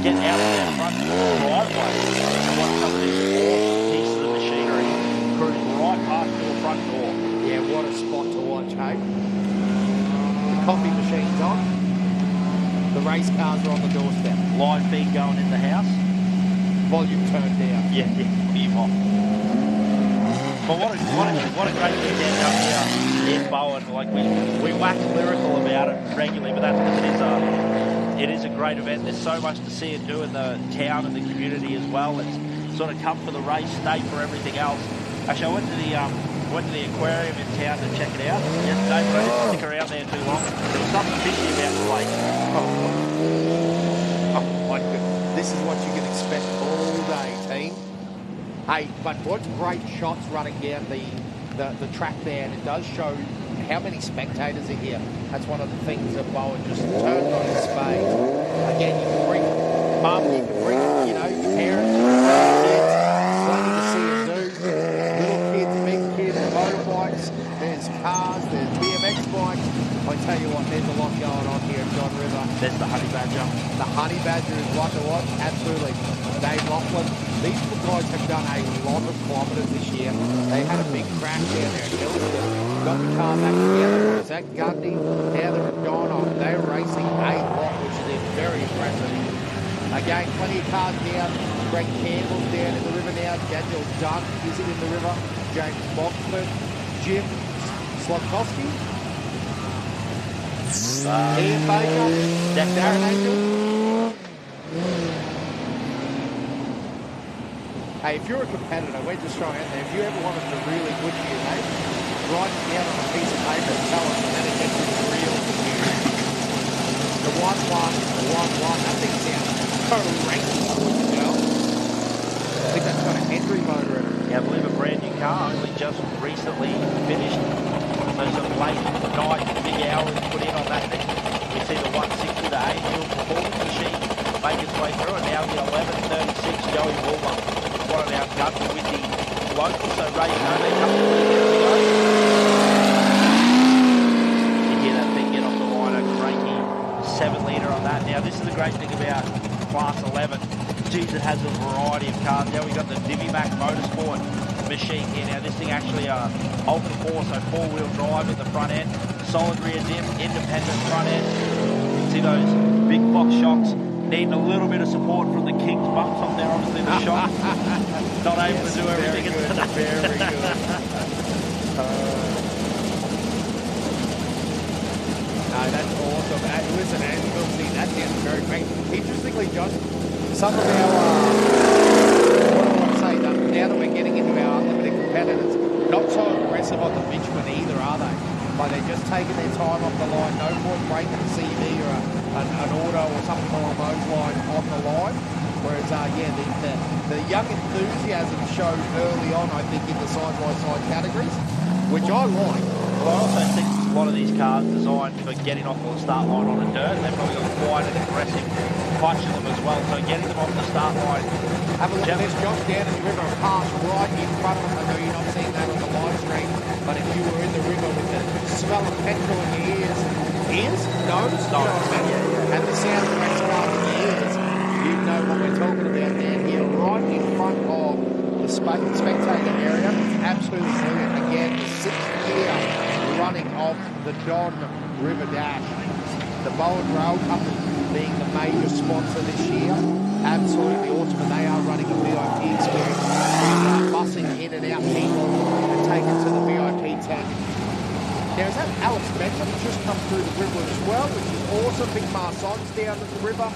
S3: get out of their front driveway and watch some of these awesome pieces of machinery cruise right past your front door.
S2: Yeah, what a spot to watch, hey? The coffee machine's on. The race cars are on the doorstep.
S3: Live feed going in the house.
S2: Volume turned down.
S3: Yeah, volume off. But what a great weekend up here in Bowen. Like we wax lyrical about it regularly, but that's because it is a great event. There's so much to see and do in the town and the community as well. It's sort of come for the race, stay for everything else. Actually, I went to the aquarium in town to check it out yesterday, but I didn't stick around there too long. There was something fishy about the place.
S2: Oh my goodness. This is what you can expect all day, team. Hey, but what great shots running down the track there, and it does show how many spectators are here. That's one of the things that Bowen just turned on his spade. Again, you can bring mum, you can bring, your parents, kids, plenty to see and do. Little kids, big kids, motorbikes, there's cars, there's BMX bikes. I tell you what, there's a lot going on here at John River.
S3: There's the Honey Badger.
S2: The Honey Badger is one to watch, absolutely. Dave Laughlin, these guys have done a lot of kilometres this year. They had a big crash down there at Hillston, got the car back together. Was that Gundy? Now they're gone off. They're racing a lot, which is very impressive. Again, plenty of cars down. Greg Campbell's down in the river now. Daniel Dunn is in the river. James Mockford, Jim Slotowski, Ian Baker, Darren Angel. Hey, if you're a competitor, we're just throwing it there. If you ever wanted to really good for you, mate, write it down on a piece of paper and tell us, and then it gets you the real computer. The 1-1, that thing sounds horrendous, you know? I think that's got a Henry motor in it.
S3: Yeah, I believe a brand new car, only just recently finished. So some late night, big hours put in on that thing. We see the 160 to 8 wheel performance machine make its way through, and now the 1136 Joey Woolmer. One of our guns with the locals, so Ray they come to the You hear that thing get off the line, a cranky 7-litre on that. Now, this is the great thing about Class 11. Geez, it has a variety of cars. Now we've got the Divimac Motorsport machine here. Now, this thing actually Ultra 4, so 4-wheel drive at the front end, solid rear diff, independent front end. You can see those big box shocks needing a little bit of support from the King's bumps up there, obviously the shot. Not able to do everything.
S2: Very good. No, that's awesome. Listen, and we'll see that down very quick. Interestingly, Josh, some of our, what do I want to say, now that we're getting into our unlimited competitors, not so aggressive on the bitumen either, are they? Like they're just taking their time off the line, no point breaking a CV or an auto or something along those lines on the line. Whereas, the young enthusiasm showed early on, I think, in the side-by-side categories, which I like.
S3: Well, I also think a lot of these cars designed for getting off the start line on the dirt. They've probably got quite an aggressive clutch in them as well. So getting them off the start line.
S2: Have a look at this, Josh, down in the river, pass right in front of us. I know you're not seeing that on the live stream, but if you were in the river with the smell of petrol in your ears? Nose? You know what I mean? And the sound of race car in your ears, you know what we're talking about down here, right in front of the spectator area. It's absolutely brilliant. Again, the 6th year running of the Don River Dash. The Bowen Rail Company being the major sponsor this year. Absolutely awesome, and they are running a VIP experience. Bussing in and out people and taken to the VIP tent. Now, is that Alex Benson just come through the river as well, which is awesome. Big Marsons down at the river.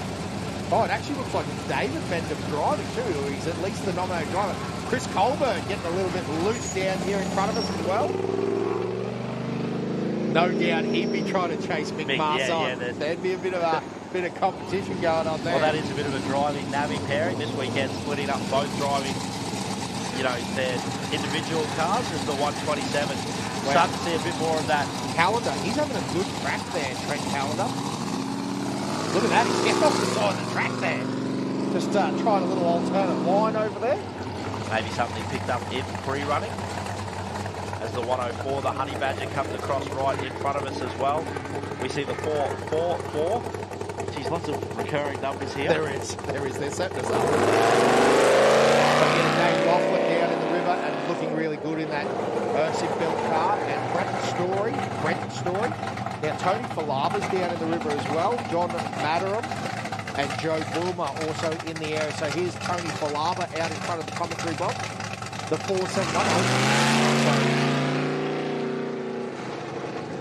S2: Oh, it actually looks like it's David Benson driving too, or he's at least the nominated driver. Chris Colburn getting a little bit loose down here in front of us as well. No doubt he'd be trying to chase Mick Marson. Yeah, there'd be a bit of competition going on there.
S3: Well, that is a bit of a driving navvy pairing this weekend, splitting up both driving, their individual cars as the 127. Wow. Starting to see a bit more of that.
S2: Callender, he's having a good track there, Trent Callender. Look at that, he's kept off the side of the track there. Just trying a little alternate line over there.
S3: Maybe something picked up in pre-running. As the 104, the Honey Badger comes across right in front of us as well. We see the 444. Geez, lots of recurring numbers here.
S2: There is. They're setting us up. So getting Dave Laughlin down in the river and looking really good in that Ursic built car. And Brenton Story. Now Tony Falaba's down in the river as well. John Madaram and Joe Boomer also in the area. So here's Tony Falaba out in front of the commentary box. The 471.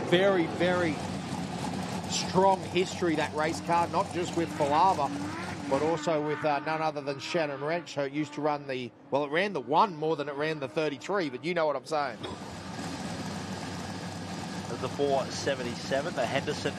S2: Very, very strong history, that race car, not just with Falava, but also with none other than Shannon Wrench, who used to run it ran the 1 more than it ran the 33, but you know what I'm saying.
S3: The 477, the Henderson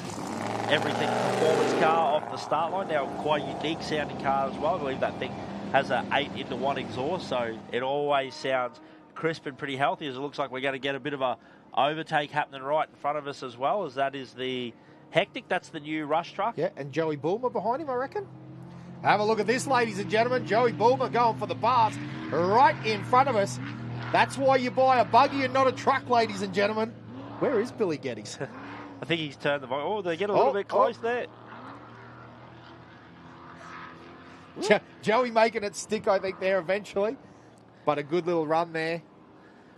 S3: Everything performance car off the start line. Now, quite a unique sounding car as well. I believe that thing has an 8-into-1 exhaust, so it always sounds crisp and pretty healthy, as it looks like we're going to get a bit of a overtake happening right in front of us as well, as that is the Hectic. That's the new Rush truck.
S2: Yeah, and Joey Bulmer behind him, I reckon. Have a look at this, ladies and gentlemen. Joey Bulmer going for the pass right in front of us. That's why you buy a buggy and not a truck, ladies and gentlemen. Where is Billy Geddes?
S3: I think he's turned the... Oh, they get a little bit close there.
S2: Joey making it stick, I think, there eventually. But a good little run there.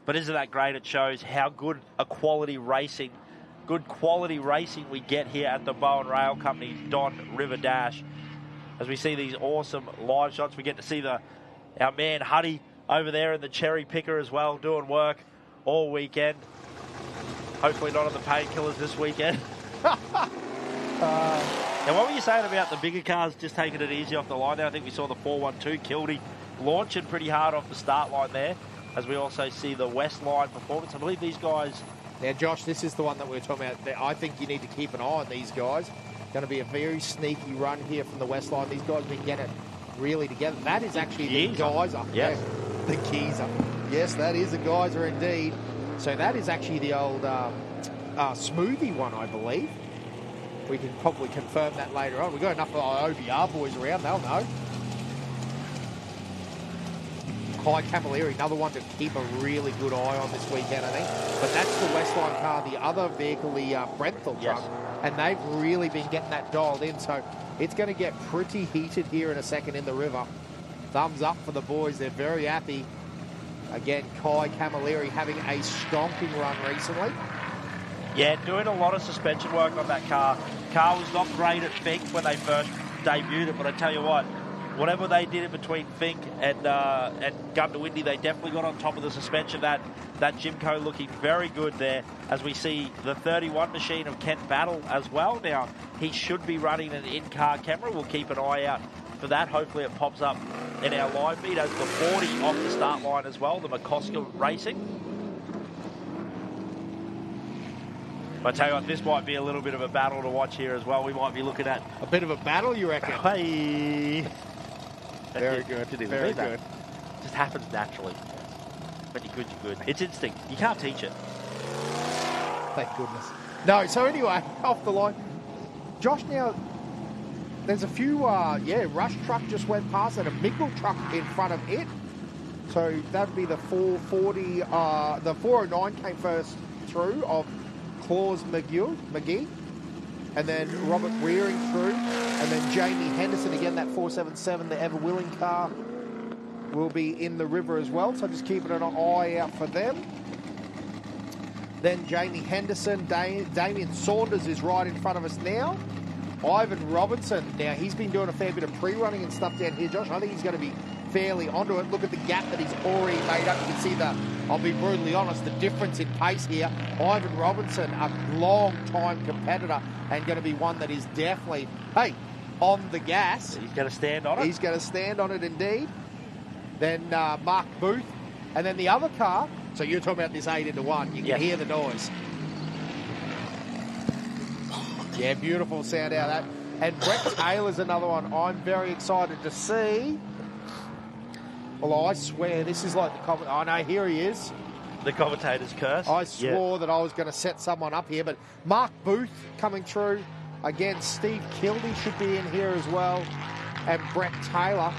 S3: But isn't that great? It shows how good quality racing we get here at the Bowen Rail Company's Don River Dash. As we see these awesome live shots, we get to see our man Huddy over there in the cherry picker as well, doing work all weekend. Hopefully not on the painkillers this weekend. Now, what were you saying about the bigger cars just taking it easy off the line there? I think we saw the 412 Kildy launching pretty hard off the start line there, as we also see the West Line performance. I believe these guys...
S2: Now, Josh, this is the one that we were talking about. I think you need to keep an eye on these guys. Going to be a very sneaky run here from the West Line. These guys have been getting it really together. That is actually the geyser.
S3: Yes.
S2: Yeah, the geyser. Yes, that is a geyser indeed. So that is actually the old smoothie one, I believe. We can probably confirm that later on. We've got enough of our OBR boys around. They'll know. Kai Camilleri, another one to keep a really good eye on this weekend, I think. But that's the Westline car, the other vehicle, the Brenthal truck. And they've really been getting that dialed in. So it's going to get pretty heated here in a second in the river. Thumbs up for the boys. They're very happy. Again, Kai Camilleri having a stonking run recently.
S3: Yeah, doing a lot of suspension work on that car. Car was not great at Finks when they first debuted it, but I tell you what, whatever they did in between Fink and Gundawindi, they definitely got on top of the suspension. That Jimco looking very good there, as we see the 31 machine of Kent Battle as well. Now, he should be running an in-car camera. We'll keep an eye out for that. Hopefully it pops up in our live feed as the 40 off the start line as well, the McCosker Racing. I tell you what, this might be a little bit of a battle to watch here as well. We might be looking at
S2: a bit of a battle, you reckon?
S3: Hey.
S2: Very good. Very good.
S3: Just happens naturally. When you're good, you're good. It's instinct. You can't teach it.
S2: Thank goodness. No, so anyway, off the line. Josh, now, there's a few, Rush truck just went past and a Miggle truck in front of it. So that'd be the 440, the 409 came first through of Claus McGee. And then Robert Wearing through. And then Jamie Henderson, again, that 477, the Ever Willing car, will be in the river as well. So just keeping an eye out for them. Then Jamie Henderson, Damien Saunders is right in front of us now. Ivan Robinson, now he's been doing a fair bit of pre-running and stuff down here, Josh. I think he's going to be fairly onto it. Look at the gap that he's already made up. You can see I'll be brutally honest, the difference in pace here. Ivan Robinson, a long-time competitor and going to be one that is definitely, on the gas.
S3: He's going to stand on it.
S2: He's going to stand on it indeed. Then Mark Booth. And then the other car, so you're talking about this 8-1. You can hear the noise. Yeah, beautiful sound out of that. And Brett Taylor's another one I'm very excited to see. Well, I swear, this is like the comment. Oh, no, here he is.
S3: The commentator's curse.
S2: I swore that I was going to set someone up here, but Mark Booth coming through. Again, Steve Kildee should be in here as well. And Brett Taylor.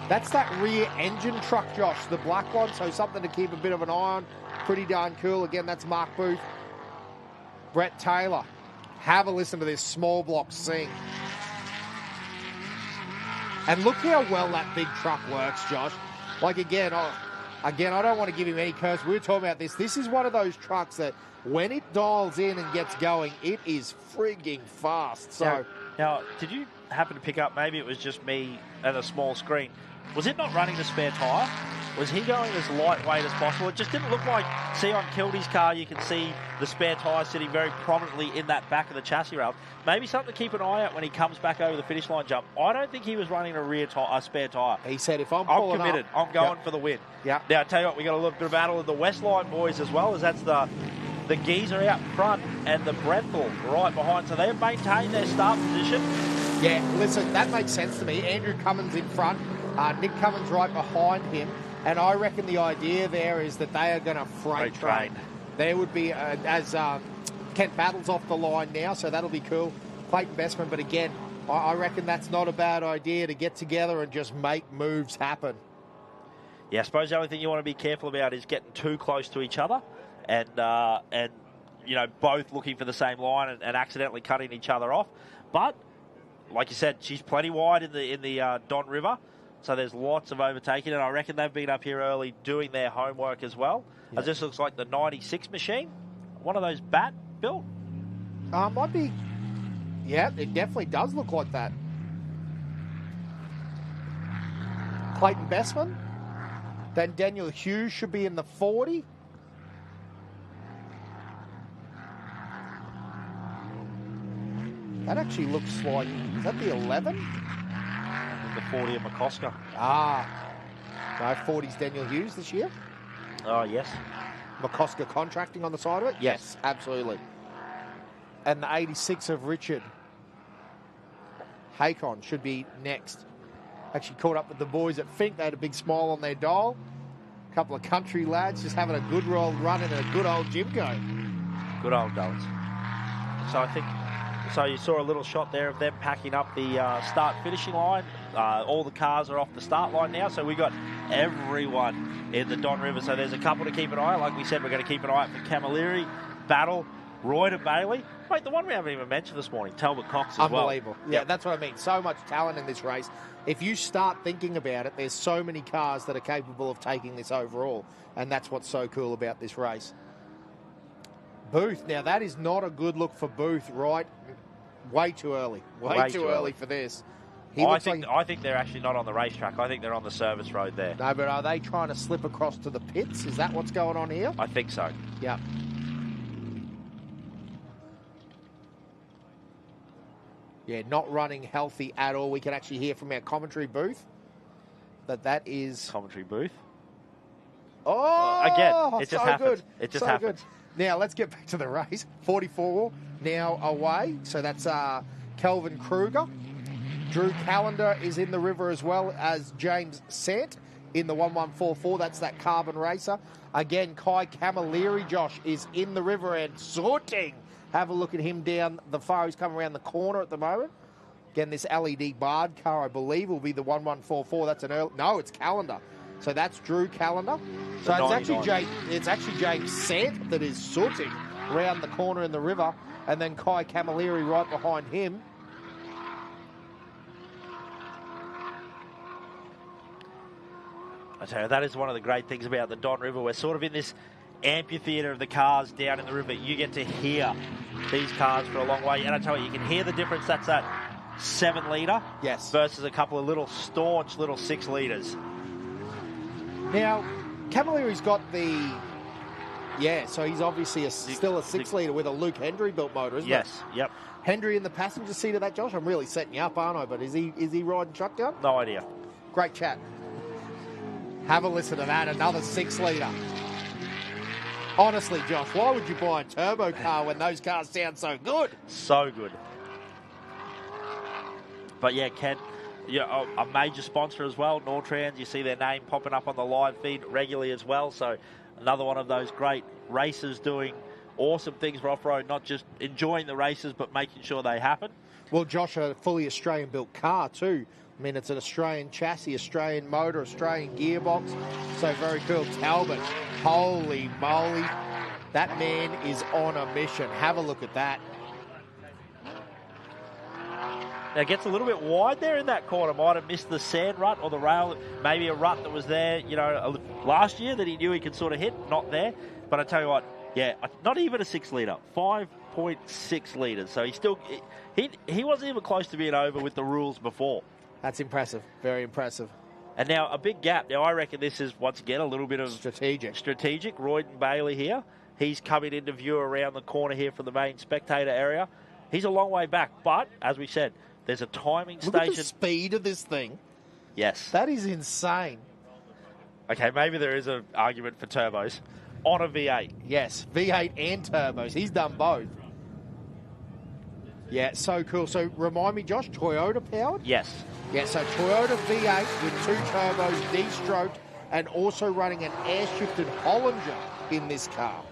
S2: That's that rear engine truck, Josh, the black one, so something to keep a bit of an eye on. Pretty darn cool. Again, that's Mark Booth. Brett Taylor. Have a listen to this small block sing. And look how well that big truck works, Josh. Like, again, I don't want to give him any curse. We were talking about this. This is one of those trucks that when it dials in and gets going, it is frigging fast. So
S3: Now, did you happen to pick up, maybe it was just me and a small screen, was it not running the spare tyre? Was he going as lightweight as possible? It just didn't look like, see on Kildee's car, you can see the spare tyre sitting very prominently in that back of the chassis rail. Maybe something to keep an eye out when he comes back over the finish line jump. I don't think he was running a spare tyre.
S2: He said, if I'm
S3: committed, I'm going for the win.
S2: Yeah.
S3: Now, I tell you what, we got a little bit of battle with the Westline boys as well, as that's the geezer out front and the Brethel right behind. So they've maintained their start position.
S2: Yeah, listen, that makes sense to me. Andrew Cummins in front, Nick Cummins right behind him. And I reckon the idea there is that they are going to freight train. There would be, as Kent Battle's off the line now, so that'll be cool. Clayton Bestman, but again, I reckon that's not a bad idea to get together and just make moves happen.
S3: Yeah, I suppose the only thing you want to be careful about is getting too close to each other and both looking for the same line and accidentally cutting each other off. But, like you said, she's plenty wide in the Don River. So there's lots of overtaking, and I reckon they've been up here early doing their homework as well. As this looks like the 96 machine. One of those bat built.
S2: Might be. Yeah, it definitely does look like that. Clayton Bestman. Then Daniel Hughes should be in the 40. That actually looks like, is that the 11?
S3: The 40 of McCosker.
S2: No, 40's Daniel Hughes this year.
S3: Oh, yes.
S2: McCosker contracting on the side of it? Yes, absolutely. And the 86 of Richard Hakon should be next. Actually caught up with the boys at Fink. They had a big smile on their dial. A couple of country lads just having a good old run in a good old Jimco.
S3: Good old dogs. So you saw a little shot there of them packing up the start-finishing line. All the cars are off the start line now, so we got everyone in the Don River. So there's a couple to keep an eye on. Like we said, we're going to keep an eye out for Camilleri, Battle, Roy to Bailey. Wait, the one we haven't even mentioned this morning, Talbot Cox as well.
S2: Unbelievable. Yeah, that's what I mean. So much talent in this race. If you start thinking about it, there's so many cars that are capable of taking this overall, and that's what's so cool about this race. Booth. Now, that is not a good look for Booth, right? Way too early. Way too early for this.
S3: I think they're actually not on the racetrack. I think they're on the service road there.
S2: No, but are they trying to slip across to the pits? Is that what's going on here?
S3: I think so.
S2: Yeah. Yeah, not running healthy at all. We can actually hear from our commentary booth that is...
S3: Commentary booth?
S2: Oh!
S3: Again, it just
S2: so
S3: happens.
S2: Good.
S3: It just
S2: so
S3: happens.
S2: Good. Now, let's get back to the race. 44 now away. So that's Kelvin Kruger. Drew Callender is in the river as well as James Sant in the 1144. That's that carbon racer. Again, Kai Camilleri, Josh, is in the river and sorting. Have a look at him down the far. He's coming around the corner at the moment. Again, this LED barred car, I believe, will be the 1144. That's an early... No, it's Callender. So that's Drew Callender. So it's actually James Sant that is sorting around the corner in the river. And then Kai Camilleri right behind him.
S3: I tell you, that is one of the great things about the Don River. We're sort of in this amphitheatre of the cars down in the river. You get to hear these cars for a long way. And I tell you, you can hear the difference. That's that 7-litre versus a couple of little staunch little 6 litres.
S2: Now, Camilleri's got the... Yeah, so he's obviously still a 6-litre with a Luke Hendry built motor, isn't it?
S3: Yes, yep.
S2: Hendry in the passenger seat of that, Josh? I'm really setting you up, aren't I? But is he riding shotgun?
S3: No idea.
S2: Great chat. Have a listen to that, another 6-litre. Honestly, Josh, why would you buy a turbo car when those cars sound so good?
S3: So good. But yeah, Ken, a major sponsor as well, Nortrans. You see their name popping up on the live feed regularly as well. So another one of those great racers doing awesome things for off-road, not just enjoying the races, but making sure they happen.
S2: Well, Josh, a fully Australian-built car too. I mean, it's an Australian chassis, Australian motor, Australian gearbox. So very cool. Talbot, holy moly. That man is on a mission. Have a look at that.
S3: Now, it gets a little bit wide there in that corner. Might have missed the sand rut or the rail. Maybe a rut that was there, last year that he knew he could sort of hit. Not there. But I tell you what, yeah, not even a 6-litre. 5.6 litres. So he wasn't even close to being over with the rules before.
S2: That's impressive. Very impressive.
S3: And now a big gap. Now I reckon this is, once again, a little bit of strategic. Royden Bailey here. He's coming into view around the corner here from the main spectator area. He's a long way back. But, as we said, there's a timing station.
S2: Look at the speed of this thing.
S3: Yes.
S2: That is insane.
S3: Okay, maybe there is an argument for turbos on a V8.
S2: Yes, V8 and turbos. He's done both. Yeah, so cool. So remind me, Josh, Toyota powered?
S3: Yes.
S2: Yeah, so Toyota V8 with 2 turbos, D-stroked, and also running an air-shifted Hollinger in this car.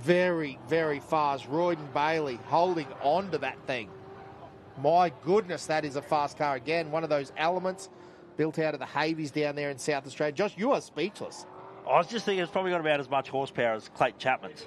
S2: Very, very fast. Royden Bailey holding on to that thing. My goodness, that is a fast car again. One of those Elements built out of the Havies down there in South Australia. Josh, you are speechless.
S3: I was just thinking it's probably got about as much horsepower as Clayton Chapman's.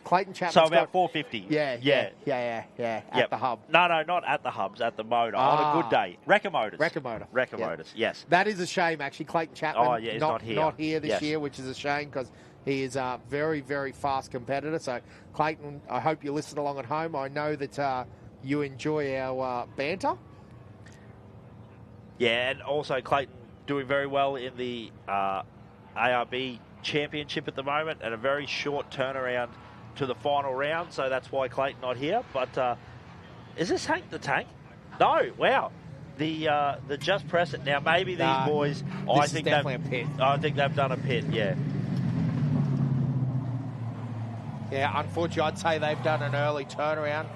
S2: Clayton Chapman's
S3: so about 450.
S2: Yeah. At the hub.
S3: No, not at the hubs, at the motor. On a good day. Wrecker Motors.
S2: Wrecker
S3: Motors, yes.
S2: That is a shame, actually. Clayton Chapman
S3: he's
S2: not here this
S3: yes.
S2: year, which is a shame because he is a very, very fast competitor. So, Clayton, I hope you listen along at home. I know that you enjoy our banter.
S3: Yeah, and also Clayton doing very well in the ARB Championship at the moment and a very short turnaround to the final round, so that's why Clayton not here. But is this Hank the Tank? No, wow. The Just Press It. Now maybe these boys, I think
S2: definitely a pit.
S3: I think they've done a pit, yeah.
S2: Yeah, unfortunately, I'd say they've done an early turnaround.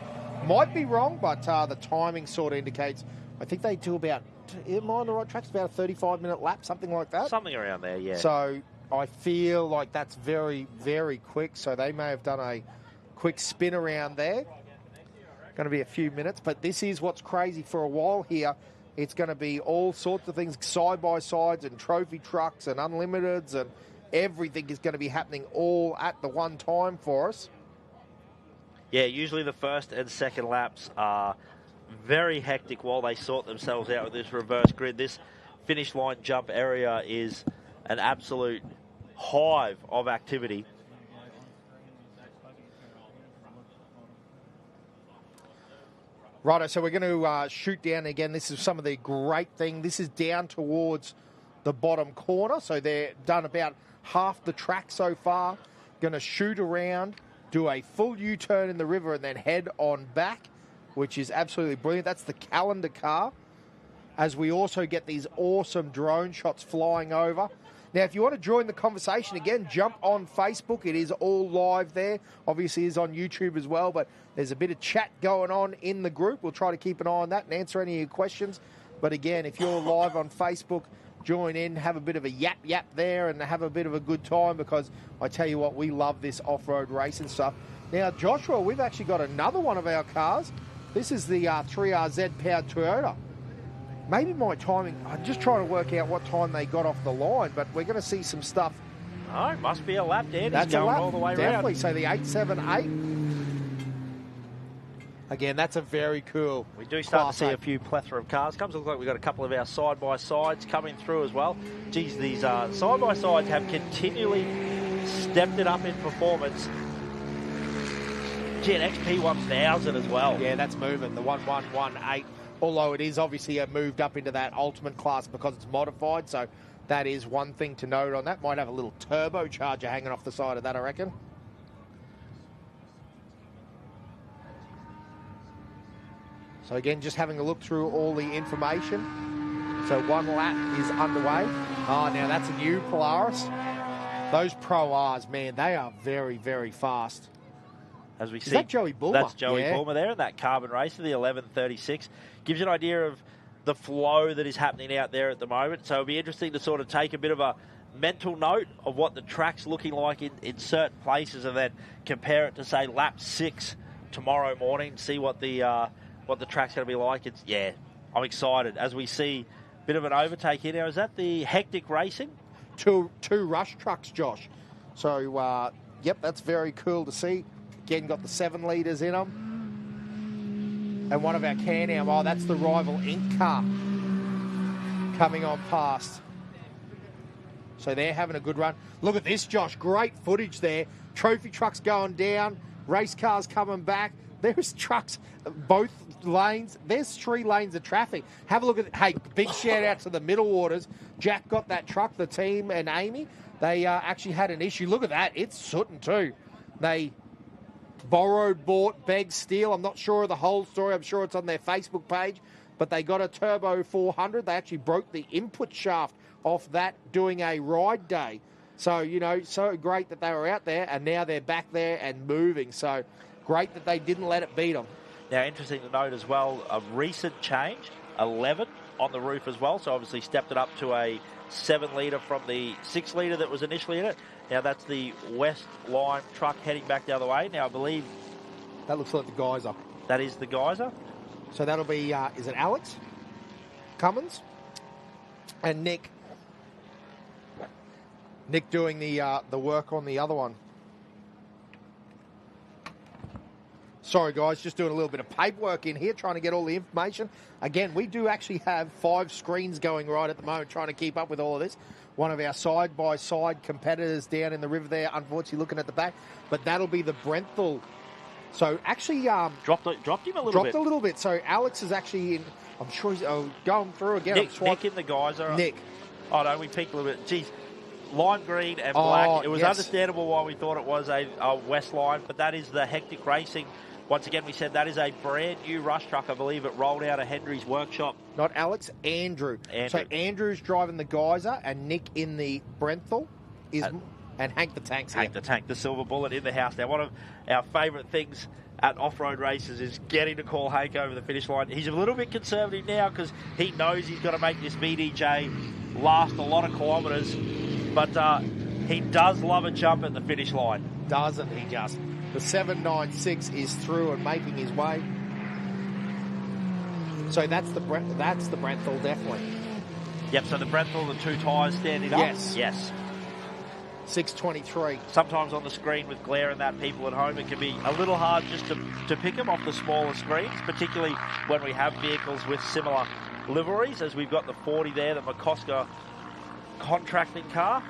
S2: Might be wrong, but the timing sort of indicates. I think they do about, am I on the right track? It's about a 35-minute lap, something like that.
S3: Something around there, yeah.
S2: So I feel like that's very, very quick. So they may have done a quick spin around there. Going to be a few minutes, but this is what's crazy for a while here. It's going to be all sorts of things, side-by-sides and trophy trucks and unlimiteds, and everything is going to be happening all at the one time for us.
S3: Yeah, usually the first and second laps are very hectic while they sort themselves out with this reverse grid. This finish line jump area is an absolute hive of activity.
S2: Righto, so we're going to shoot down again. This is some of the great thing. This is down towards the bottom corner. So they're done about half the track so far. Going to shoot around, do a full U-turn in the river and then head on back, which is absolutely brilliant. That's the calendar car. As we also get these awesome drone shots flying over. Now, if you want to join the conversation, again, jump on Facebook. It is all live there. Obviously, it's on YouTube as well, but there's a bit of chat going on in the group. We'll try to keep an eye on that and answer any of your questions. But again, if you're live on Facebook, join in, have a bit of a yap there and have a bit of a good time, because I tell you what, we love this off-road racing stuff. Now, Joshua, we've actually got another one of our cars. This is the 3RZ powered Toyota. Maybe my timing, I'm just trying to work out what time they got off the line, but we're going to see some stuff.
S3: Oh, it must be a lap, Dan.
S2: That's
S3: He's going
S2: a lap,
S3: all the way
S2: definitely.
S3: around.
S2: So the 878. Again, that's a very cool.
S3: We do start
S2: Class
S3: to see
S2: 8.
S3: a few plethora of cars. Comes to look like we've got a couple of our side-by-sides coming through as well. Geez, these side-by-sides have continually stepped it up in performance. Gee, an XP1000 as well.
S2: Yeah, that's moving. The 1118. Although it is obviously moved up into that ultimate class because it's modified. So that is one thing to note on that. Might have a little turbocharger hanging off the side of that, I reckon. So again, just having a look through all the information. So one lap is underway. Oh, now that's a new Polaris. Those Pro Rs, man, they are very, very fast.
S3: As we see,
S2: is that Joey Bulmer?
S3: That's Joey Bulmer there in that carbon racer, the 1136. Gives you an idea of the flow that is happening out there at the moment. So it'll be interesting to sort of take a bit of a mental note of what the track's looking like in certain places, and then compare it to, say, lap 6 tomorrow morning, see what the track's going to be like. I'm excited as we see a bit of an overtake here now. Is that the Hectic Racing?
S2: Two rush trucks, Josh. So, yep, that's very cool to see. Again, got the 7 litres in them. And one of our Can-Am, that's the rival Inc car coming on past. So they're having a good run. Look at this, Josh. Great footage there. Trophy trucks going down. Race cars coming back. There's trucks, both lanes. There's 3 lanes of traffic. Have a look at, hey, big shout out to the Middle Waters. Jack got that truck, the team, and Amy. They actually had an issue. Look at that. It's sooting too. They borrowed, bought, begged, steal. I'm not sure of the whole story. I'm sure it's on their Facebook page. But they got a Turbo 400. They actually broke the input shaft off that doing a ride day. So, so great that they were out there, and now they're back there and moving. So great that they didn't let it beat them.
S3: Now, interesting to note as well, a recent change, 11 on the roof as well. So obviously stepped it up to a 7 litre from the 6 litre that was initially in it. Now that's the West Line truck heading back the other way. Now I believe
S2: that looks like the Geyser.
S3: That is the Geyser.
S2: So that'll be, is it Alex Cummins and Nick? Nick doing the work on the other one. Sorry, guys, just doing a little bit of paperwork in here, trying to get all the information. Again, we do actually have 5 screens going right at the moment, trying to keep up with all of this. One of our side-by-side competitors down in the river there, unfortunately looking at the back. But that'll be the Brenthal. So actually...
S3: dropped him a little bit.
S2: Dropped a little bit. So Alex is actually in... I'm sure he's going through again.
S3: Nick in the Geyser.
S2: Nick.
S3: Oh, no, we peaked a little bit. Geez, lime green and black. It was
S2: yes.
S3: understandable why we thought it was a West Line, but that is the Hectic Racing. Once again, we said that is a brand new rush truck. I believe it rolled out of Henry's workshop.
S2: Not Alex, Andrew. So Andrew's driving the Geyser and Nick in the Brenthal and Hank the Tank's here.
S3: Hank the Tank, the silver bullet in the house. Now, one of our favourite things at off-road races is getting to call Hank over the finish line. He's a little bit conservative now because he knows he's got to make this VDJ last a lot of kilometres, but he does love a jump at the finish line.
S2: Doesn't he just? The 796 is through and making his way. So that's the Brenthal, definitely.
S3: Yep, so the Brenthal, the 2 tyres standing up? Yes.
S2: 623.
S3: Sometimes on the screen with glare and that, people at home, it can be a little hard just to pick them off the smaller screens, particularly when we have vehicles with similar liveries, as we've got the 40 there, the McCosker contracting car.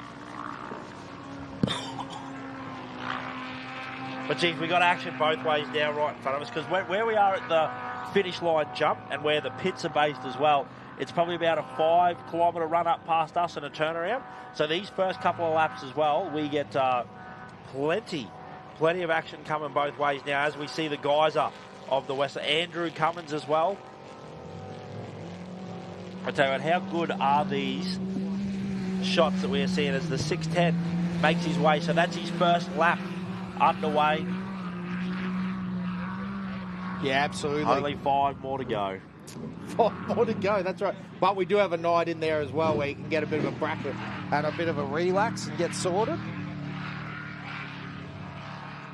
S3: But geez, we got action both ways down right in front of us, because where we are at the finish line jump and where the pits are based as well, it's probably about a 5-kilometre run up past us and a turnaround. So these first couple of laps as well, we get plenty of action coming both ways now as we see the geyser of the West. Andrew Cummins as well. I tell you what, how good are these shots that we are seeing as the 610 makes his way. So that's his first lap underway.
S2: Yeah, absolutely.
S3: Only 5 more to go.
S2: 5 more to go, that's right. But we do have a night in there as well where you can get a bit of a bracket and a bit of a relax and get sorted.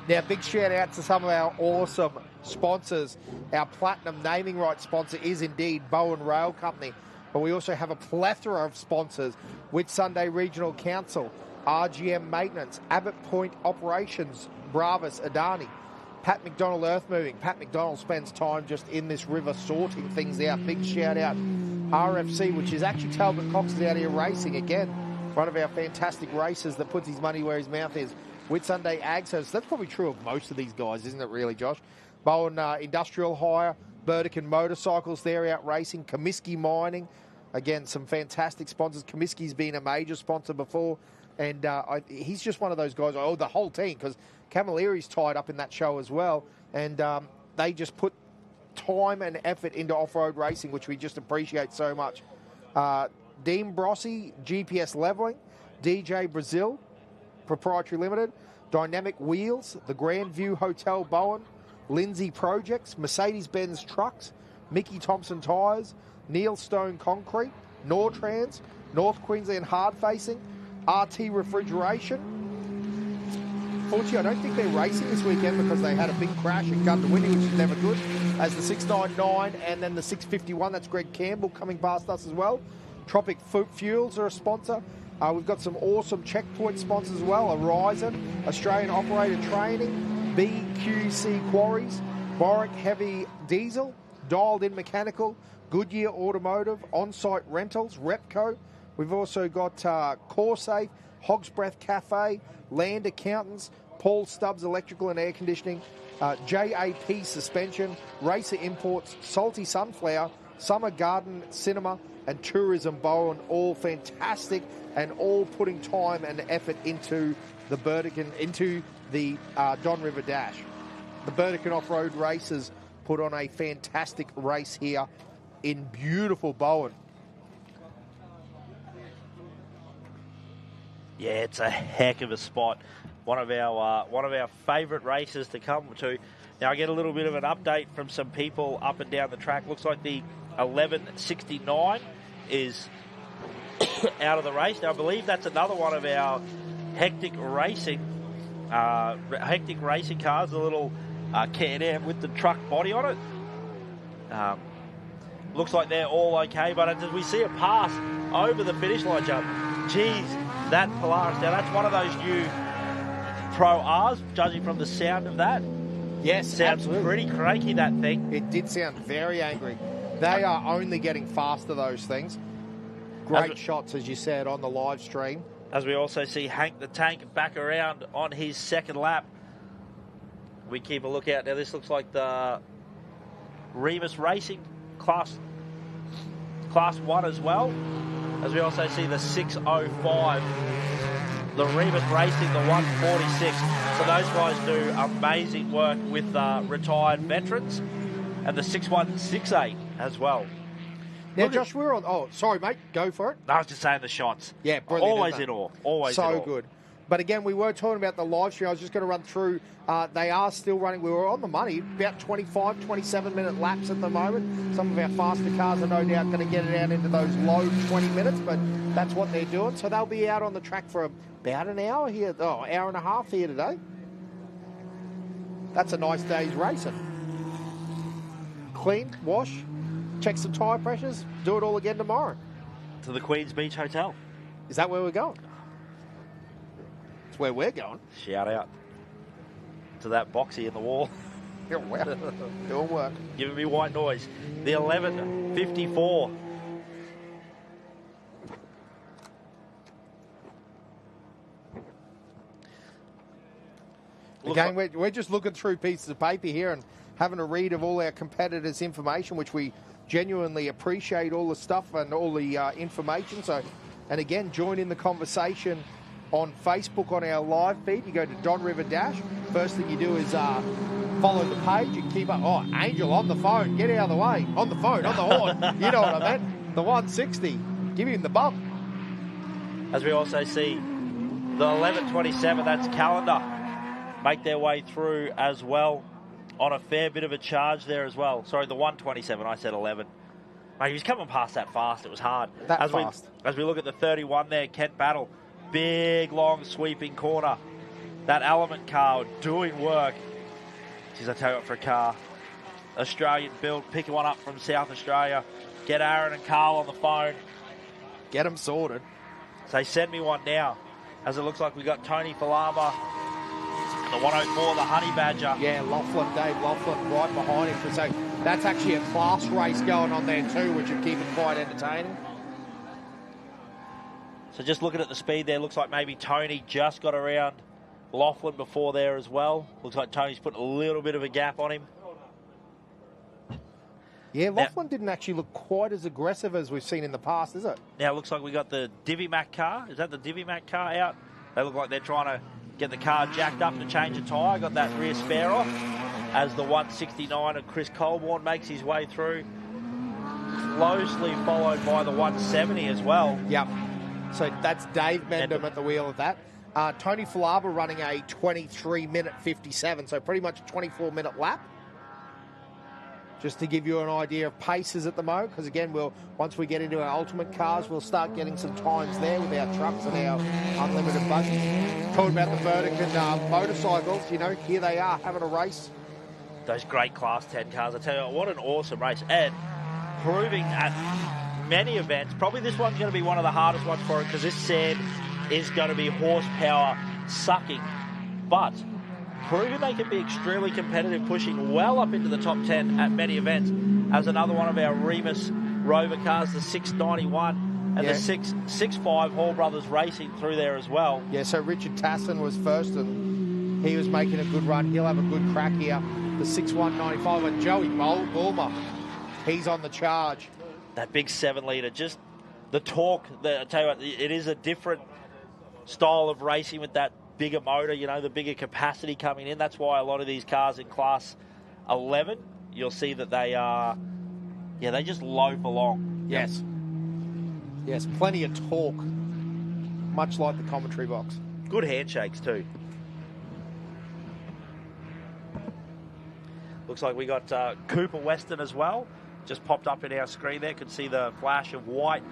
S2: Now, big shout out to some of our awesome sponsors. Our platinum naming rights sponsor is indeed Bowen Rail Company. But we also have a plethora of sponsors with Sunday Regional Council, RGM Maintenance, Abbott Point Operations, Bravis Adani, Pat McDonald Earth Moving. Pat McDonald spends time just in this river sorting things out. Big shout out RFC, which is actually Talbot Cox is out here racing again. One of our fantastic racers that puts his money where his mouth is. With Sunday Ag Service. That's probably true of most of these guys, isn't it really, Josh? Bowen Industrial Hire, Burdekin Motorcycles, they're out racing. Comiskey Mining, again, some fantastic sponsors. Comiskey's been a major sponsor before, and he's just one of those guys, the whole team, because Camilleri's tied up in that show as well, and they just put time and effort into off-road racing, which we just appreciate so much. Dean Brossi, GPS Leveling, DJ Brazil, Proprietary Limited, Dynamic Wheels, the Grandview Hotel Bowen, Lindsay Projects, Mercedes-Benz Trucks, Mickey Thompson Tyres, Neil Stone Concrete, Nortrans, North Queensland Hard Facing, RT Refrigeration. Fortunately, I don't think they're racing this weekend because they had a big crash at Gundawindi, which is never good, as the 699 and then the 651. That's Greg Campbell coming past us as well. Tropic Fuels are a sponsor. We've got some awesome checkpoint sponsors as well. Horizon, Australian Operator Training, BQC Quarries, Boric Heavy Diesel, Dialed In Mechanical, Goodyear Automotive, On-Site Rentals, Repco. We've also got CoreSafe, Hog's Breath Cafe, Land Accountants, Paul Stubbs Electrical and Air Conditioning, JAP Suspension, Racer Imports, Salty Sunflower, Summer Garden Cinema, and Tourism Bowen, all fantastic and all putting time and effort into the Burdekin, into the Don River Dash. The Burdekin Off-Road Racers put on a fantastic race here in beautiful Bowen.
S3: Yeah, it's a heck of a spot. One of our favourite races to come to. Now I get a little bit of an update from some people up and down the track. Looks like the 1169 is out of the race. Now I believe that's another one of our hectic racing cars, the little Can-Am with the truck body on it. Looks like they're all okay, but as we see it pass over the finish line jump, geez, that Polaris. Now that's one of those new Pro Rs, judging from the sound of that.
S2: Yes,
S3: sounds
S2: absolutely.
S3: Pretty cranky, that thing.
S2: It did sound very angry. They are only getting faster, those things. Great shots, as you said, on the live stream.
S3: As we also see Hank the Tank back around on his second lap. We keep a lookout. Now this looks like the Remus Racing Class 1 as well. As we also see the 605. The Remus Racing, the 146. So those guys do amazing work with retired veterans. And the 6168 as well.
S2: Now, Josh, we're on... Oh, sorry, mate. Go for it.
S3: I was just saying the shots.
S2: Yeah, brilliant.
S3: Always in awe. Always in awe.
S2: So good. But again, we were talking about the live stream. I was just going to run through. They are still running. We were on the money. About 25, 27-minute laps at the moment. Some of our faster cars are no doubt going to get it out into those low 20 minutes, but that's what they're doing. So they'll be out on the track for about an hour here. Oh, hour and a half here today. That's a nice day's racing. Clean, wash, check some tyre pressures, do it all again tomorrow.
S3: To the Queen's Beach Hotel.
S2: Is that where we're going? It's where we're going.
S3: Shout out to that boxy in the wall.
S2: Wow. Doing work.
S3: Giving me white noise. The 1154.
S2: Again, we're just looking through pieces of paper here, and having a read of all our competitors' information, which we genuinely appreciate, all the stuff and all the information. So, and again, join in the conversation on Facebook on our live feed. You go to Don River Dash. First thing you do is follow the page and keep up. Oh, Angel on the phone. Get out of the way. On the phone, on the horn. You know what I meant. The 160. Give him the bump.
S3: As we also see the 11.27, that's Calendar, make their way through as well on a fair bit of a charge there as well. Sorry, the 1.27, I said 11. Mate, he was coming past that fast. It was hard. As we look at the 31 there, Kent Battle, big, long, sweeping corner. That Element car doing work. Geez, I tell you what, for a car, Australian build, picking one up from South Australia. Get Aaron and Carl on the phone.
S2: Get them sorted.
S3: Say, send me one now. As it looks like we got Tony Falaba, the 104, the Honey Badger.
S2: Yeah, Dave Laughlin right behind him. So that's actually a class race going on there too, which would keep it quite entertaining.
S3: So just looking at the speed there, looks like maybe Tony just got around Laughlin before there as well. Looks like Tony's put a little bit of a gap on him.
S2: Yeah, Laughlin didn't actually look quite as aggressive as we've seen in the past, is it?
S3: Now it looks like we got the Divimac car. Is that the Divimac car out? They look like they're trying to get the car jacked up to change a tyre. Got that rear spare off as the 169 of Chris Colborne makes his way through. Closely followed by the 170 as well.
S2: Yep. So that's Dave Mendham at the wheel of that. Tony Falaba running a 23-minute 57, so pretty much a 24-minute lap. Just to give you an idea of paces at the moment, because again, once we get into our ultimate cars, we'll start getting some times there with our trucks and our unlimited buggies. Talking about the Vertican motorcycles, you know, here they are having a race.
S3: Those great Class 10 cars. I tell you what an awesome race. And proving at many events, probably this one's going to be one of the hardest ones for it, because this sand is going to be horsepower sucking. But proving they can be extremely competitive, pushing well up into the top 10 at many events, as another one of our Remus Rover cars, the 691, and the 6.5 Hall Brothers racing through there as well.
S2: Yeah, so Richard Tassin was first, and he was making a good run. He'll have a good crack here. The 6.195, and Joey Bulmer, he's on the charge.
S3: That big 7-litre, just the torque. I tell you what, it is a different style of racing with that bigger motor, you know, the bigger capacity coming in. That's why a lot of these cars in Class 11, you'll see that they are, they just loaf along.
S2: Yes. Yes, plenty of torque, much like the commentary box.
S3: Good handshakes too. Looks like we got Cooper Weston as well. Just popped up in our screen there. Could see the flash of white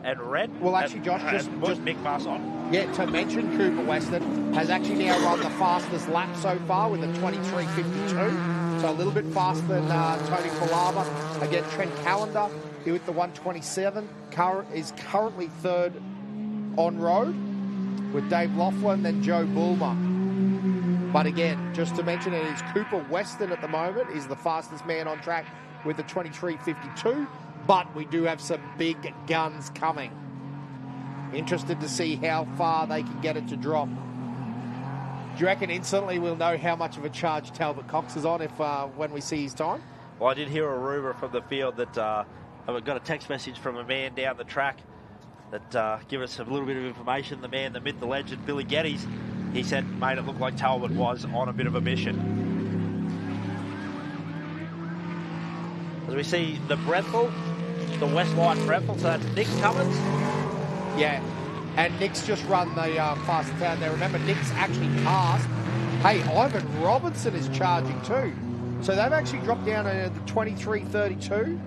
S3: and red.
S2: Well, actually, Josh, just
S3: Mick Mass on.
S2: Yeah, to mention, Cooper Weston has actually now run the fastest lap so far with a 23.52. So a little bit faster than Tony Falaba. Again, Trent Callender here with the 127. Is currently third on road with Dave Laughlin, then Joe Bulmer. But again, just to mention, it is Cooper Weston at the moment is the fastest man on track with the 23.52. But we do have some big guns coming. Interested to see how far they can get it to drop. Do you reckon instantly we'll know how much of a charge Talbot Cox is on when we see his time?
S3: Well, I did hear a rumour from the field that I got a text message from a man down the track that give us a little bit of information. The man, the myth, the legend, Billy Geddes, he said, mate, it looked like Talbot was on a bit of a mission. As we see the Brethel, the Westlight Brethel, so that's Nick Cummins.
S2: Yeah, and Nick's just run the fastest down there. Remember, Nick's actually passed. Hey, Ivan Robinson is charging too. So they've actually dropped down to the 23.32.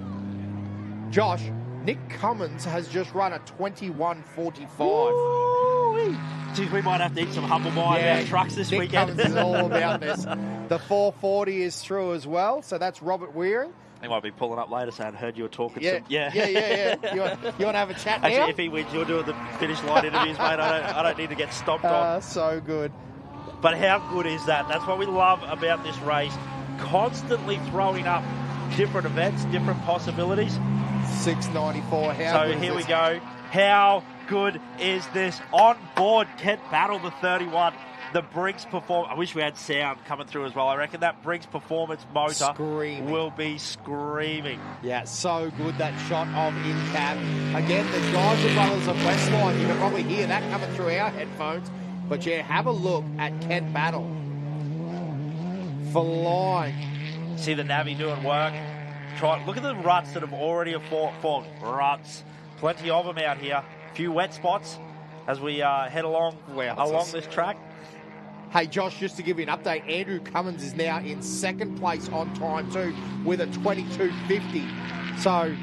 S2: Josh, Nick Cummins has just run a 21.45.
S3: Geez, we might have to eat some humble pie in our trucks this
S2: Nick
S3: weekend.
S2: Cummins is all about this. The 440 is through as well, so that's Robert Wearing.
S3: He might be pulling up later saying, heard you were talking
S2: Yeah.
S3: some... Yeah.
S2: You want to have a chat
S3: Actually,
S2: now?
S3: if he wins, you're doing the finish line interviews, mate. I don't need to get stomped on.
S2: So good.
S3: But how good is that? That's what we love about this race. Constantly throwing up different events, different possibilities.
S2: 694.
S3: So here we go. How good is this? On board, Kent Battle, the 31. the Briggs performance. I wish we had sound coming through as well. I reckon that Briggs performance motor will be screaming.
S2: Yeah, so good, that shot of in-cab. Again, the Geyser Brothers of Westline, you can probably hear that coming through our headphones. But yeah, have a look at Kent Battle. Flying.
S3: See the Navi doing work. Look at the ruts that have already formed. Ruts. Plenty of them out here. A few wet spots as we head along this track.
S2: Hey, Josh, just to give you an update, Andrew Cummins is now in second place on time too with a 22.50. So,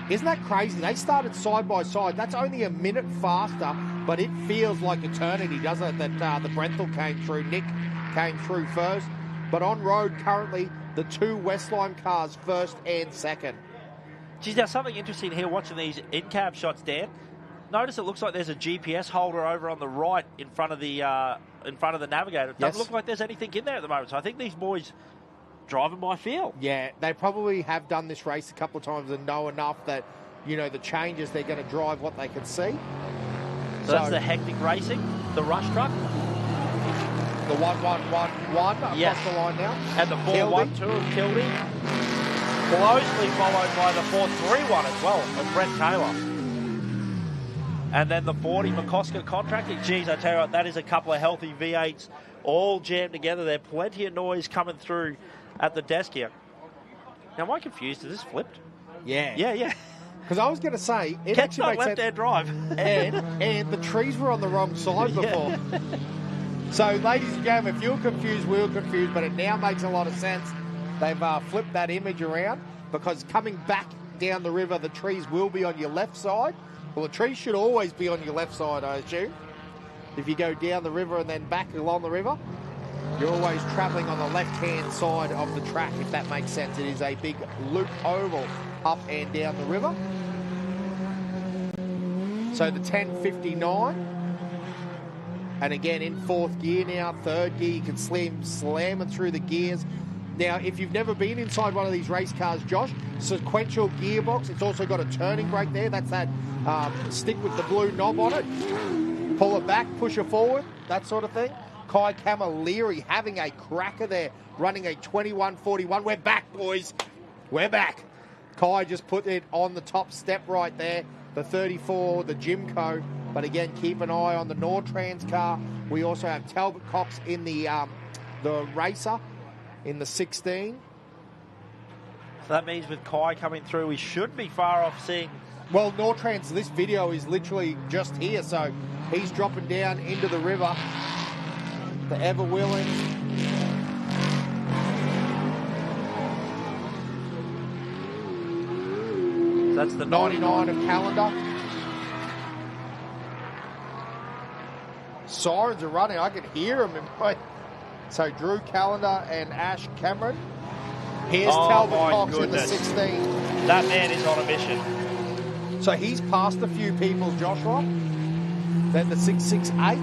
S2: isn't that crazy? They started side by side. That's only a minute faster, but it feels like eternity, doesn't it, that the Brenthal came through. Nick came through first. But on road currently, the two Westline cars first and second.
S3: Geez, now something interesting here watching these in-cab shots, Dan. Notice it looks like there's a GPS holder over on the right in front of the Navigator. It doesn't look like there's anything in there at the moment. So I think these boys driving by feel.
S2: Yeah, they probably have done this race a couple of times and know enough that, you know, the changes, they're going to drive what they can see.
S3: So that's the hectic racing, the rush truck.
S2: The 1-1-1-1 across the line now.
S3: And the 4-1-2 of Kildy. Closely followed by the 4-3-1 as well of Brent Taylor. And then the 40 McCosker contracting. Geez, I tell you what, that is a couple of healthy V8s all jammed together there. Plenty of noise coming through at the desk here. Now, am I confused? Is this flipped?
S2: Yeah.
S3: Yeah.
S2: Because I was going to say, it
S3: Kent's
S2: actually
S3: not
S2: makes
S3: left-hand drive.
S2: and the trees were on the wrong side before.
S3: Yeah.
S2: So, ladies and gentlemen, if you're confused, we were confused, but it now makes a lot of sense. They've flipped that image around because coming back down the river, the trees will be on your left side. Well, the trees should always be on your left side, I assume. If you go down the river and then back along the river, you're always travelling on the left-hand side of the track, if that makes sense. It is a big loop oval up and down the river. So the 1059. And again, in fourth gear now, third gear, you can slam it through the gears. Now, if you've never been inside one of these race cars, Josh, sequential gearbox. It's also got a turning brake there. That's that stick with the blue knob on it. Pull it back, push it forward, that sort of thing. Kai Camilleri having a cracker there, running a 21.41. We're back, boys. We're back. Kai just put it on the top step right there. The 34, the Jimco. But again, keep an eye on the Nortrans car. We also have Talbot Cox in the Racer in the 16.
S3: So that means with Kai coming through, we should be far off seeing.
S2: Well, Nortrans, this video is literally just here, so he's dropping down into the river. The Ever Willing.
S3: That's the
S2: 99 of Calendar. Sirens are running. I can hear them. So Drew Calendar and Ash Cameron. Here's Talbot Cox in the 16.
S3: That man is on a mission.
S2: So he's passed a few people, Joshua. Then the 668.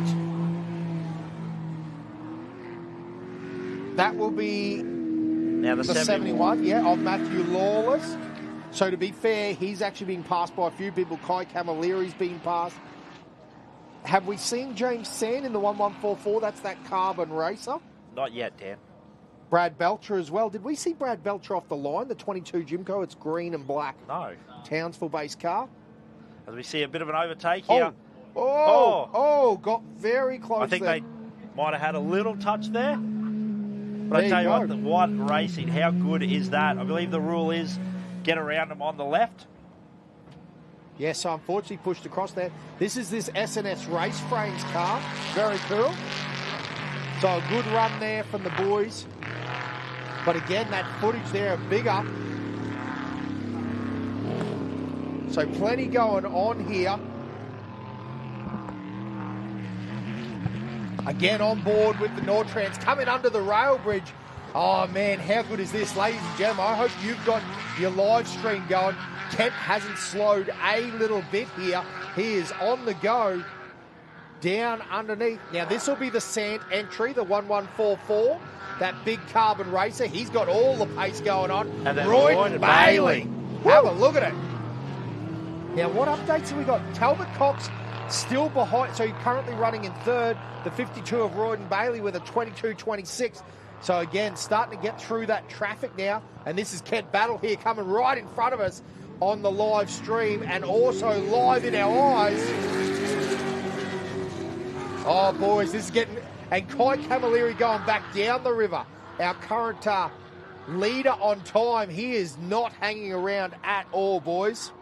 S2: That will be
S3: now the
S2: 71, of Matthew Lawless. So to be fair, he's actually being passed by a few people. Kai Camilleri's been passed. Have we seen James Sand in the 1144? That's that carbon racer.
S3: Not yet, Dan.
S2: Brad Belcher as well. Did we see Brad Belcher off the line? The 22 Jimco, it's green and black.
S3: No.
S2: Townsville-based car.
S3: As we see a bit of an overtake here.
S2: Got very close.
S3: I think they might have had a little touch there. But I tell you what, the one racing, how good is that? I believe the rule is get around them on the left.
S2: Yes, so unfortunately pushed across there. This is this SNS Race Frames car. Very cool. So a good run there from the boys. But again, that footage there, a bigger. So plenty going on here. Again on board with the Nortrans, coming under the rail bridge. Oh man, how good is this, ladies and gentlemen? I hope you've got your live stream going. Kent hasn't slowed a little bit here. He is on the go down underneath. Now this will be the Sand entry, the 1144. That big carbon racer. He's got all the pace going on.
S3: And then
S2: Royden Bailey. Have a look at it. Now what updates have we got? Talbot Cox Still behind, so you're currently running in third, the 52 of Royden Bailey with a 22.26. So again, starting to get through that traffic now. And this is Kent Battle here coming right in front of us on the live stream and also live in our eyes. Oh, boys, this is getting... And Kai Camilleri going back down the river. Our current leader on time. He is not hanging around at all, boys.